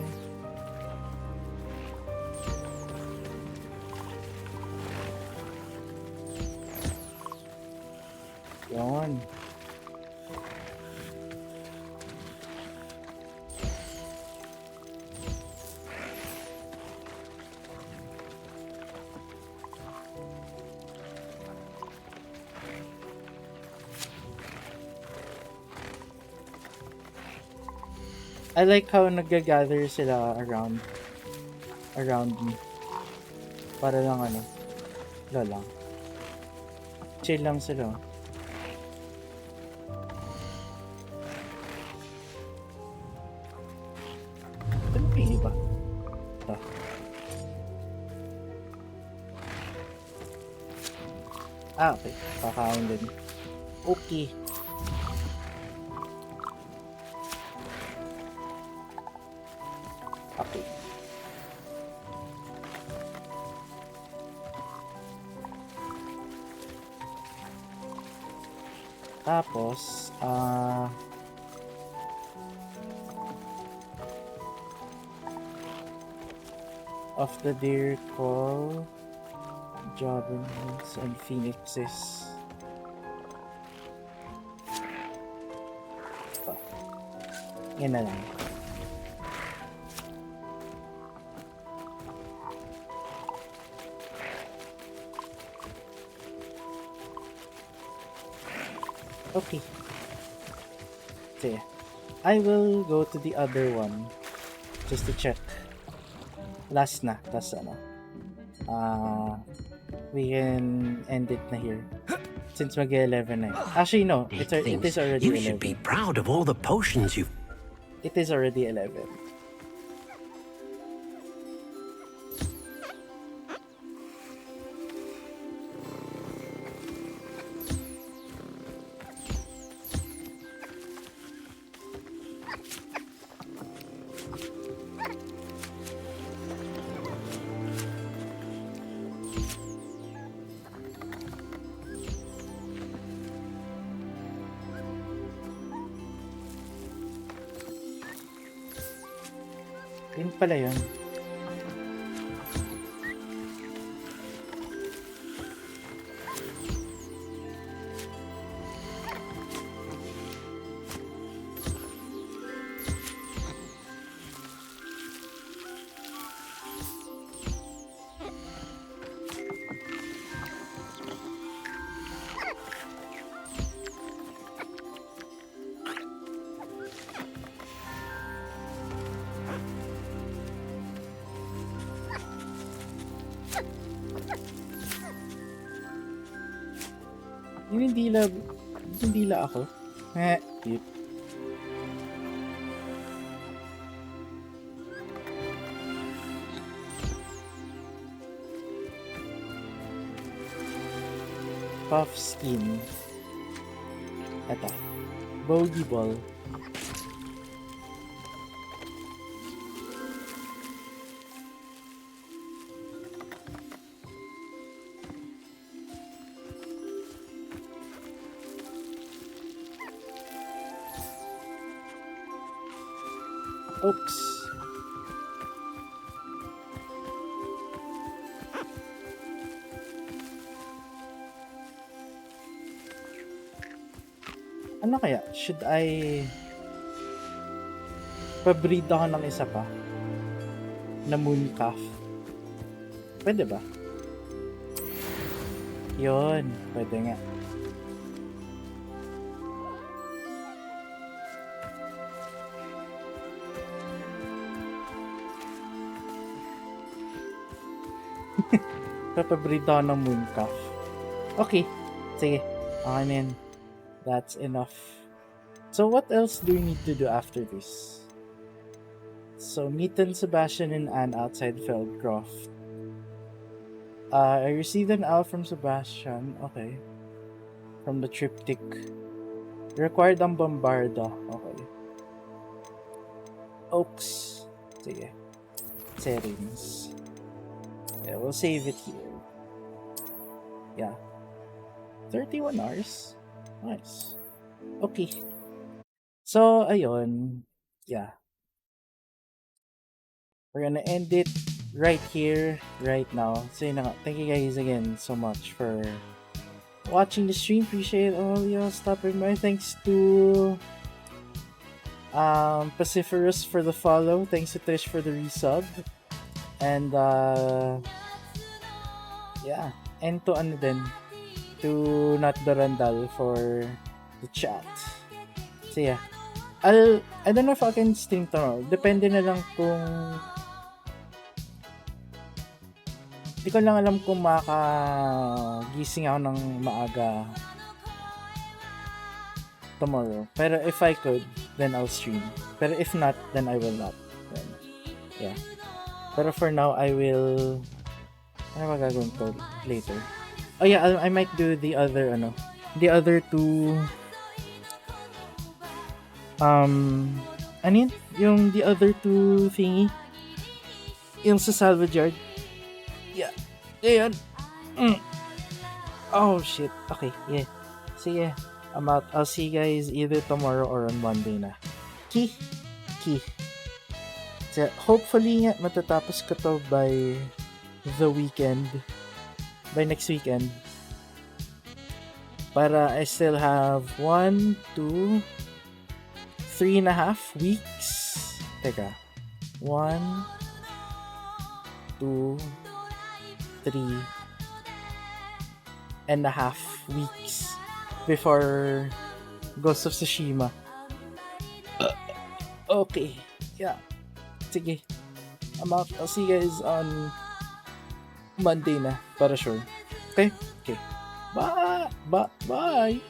Speaker 1: Yan. I like how nag-gather sila around me. Para lang ano, lang. Chill lang sila. Ito na yung iba. Ito. Okay. Kakain din. Okay. Okay. Tapos, of the deer call, Jobins and Phoenixes. Yan na lang. Okay. So, I will go to the other one just to check. Last na. Tapos we can end it na here. Since mag-11 na. Actually, no. It is already 11.
Speaker 7: You should be proud of all the potions you've...
Speaker 1: It is already 11. Yun pala yun. Yung hindi la ako. Cute. Puff skin. Ito. Bogey ball. Oops. Ano kaya? Should I pa-breed ako ng isa pa? Na moon calf? Pwede ba? Yun. Pwede nga. Papabreed ako ng moon calf. Okay. Sige. Okay na yun. That's enough. So what else do we need to do after this? So Meet Sebastian and Anne outside Feldcroft. I received an owl from Sebastian. Okay. From the triptych. Required ang Bombarda. Okay. Oaks. Sige. Settings. Yeah, we'll save it here. Yeah. 31 hours. Nice. Okay. So, ayun. Yeah. We're gonna end it right here, right now. So, yun na nga. Thank you guys again so much for watching the stream. Appreciate all y'all stopping by. Thanks to Paciferus for the follow. Thanks to Trish for the resub. And yeah, and to ano din, to Not Dorandal for the chat. So yeah, I don't know if I can stream tomorrow. Depende na lang kung di ko lang alam kung makagising ako ng maaga tomorrow. Pero if I could, then I'll stream. Pero if not, then I will not. Then, yeah. Pero for now, I will... Ano ba gagawin ko later? Oh yeah, I might do the other the other two ano yun? Yung the other two thingy, yung sa salvage yard. Yeah. Ayan. Oh shit. Okay, yeah. Sige. I'm out. I'll see you guys either tomorrow or on Monday na. Ki. So, hopefully nga matatapos ko to by the weekend. By next weekend. Para I still have 1, 2, 3.5 weeks. Teka. 1, 2, 3.5 weeks before Ghost of Tsushima. Okay. Yeah. Sige. I'm out. I'll see you guys on Monday na. Para sure. Okay? Okay. Bye! Bye!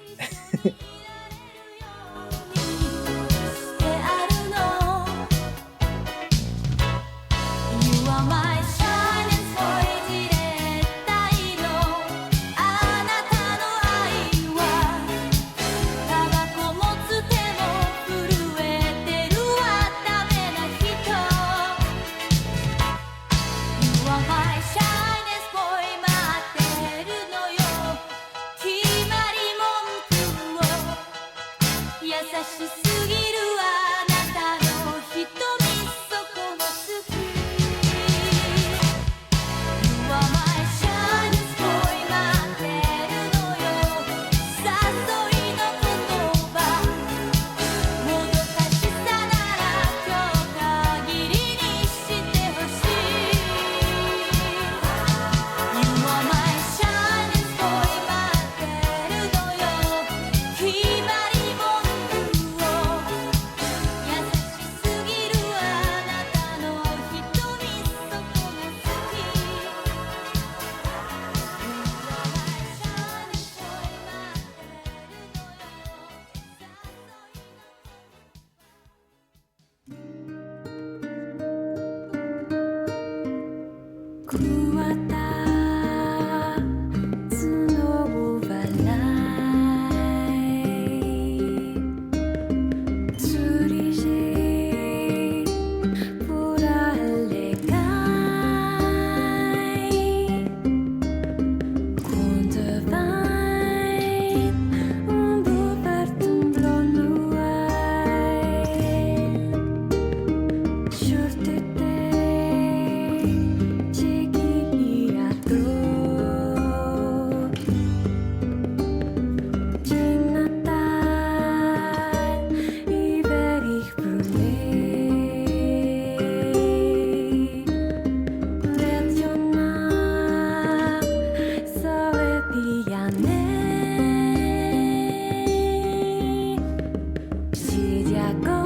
Speaker 21: 시작은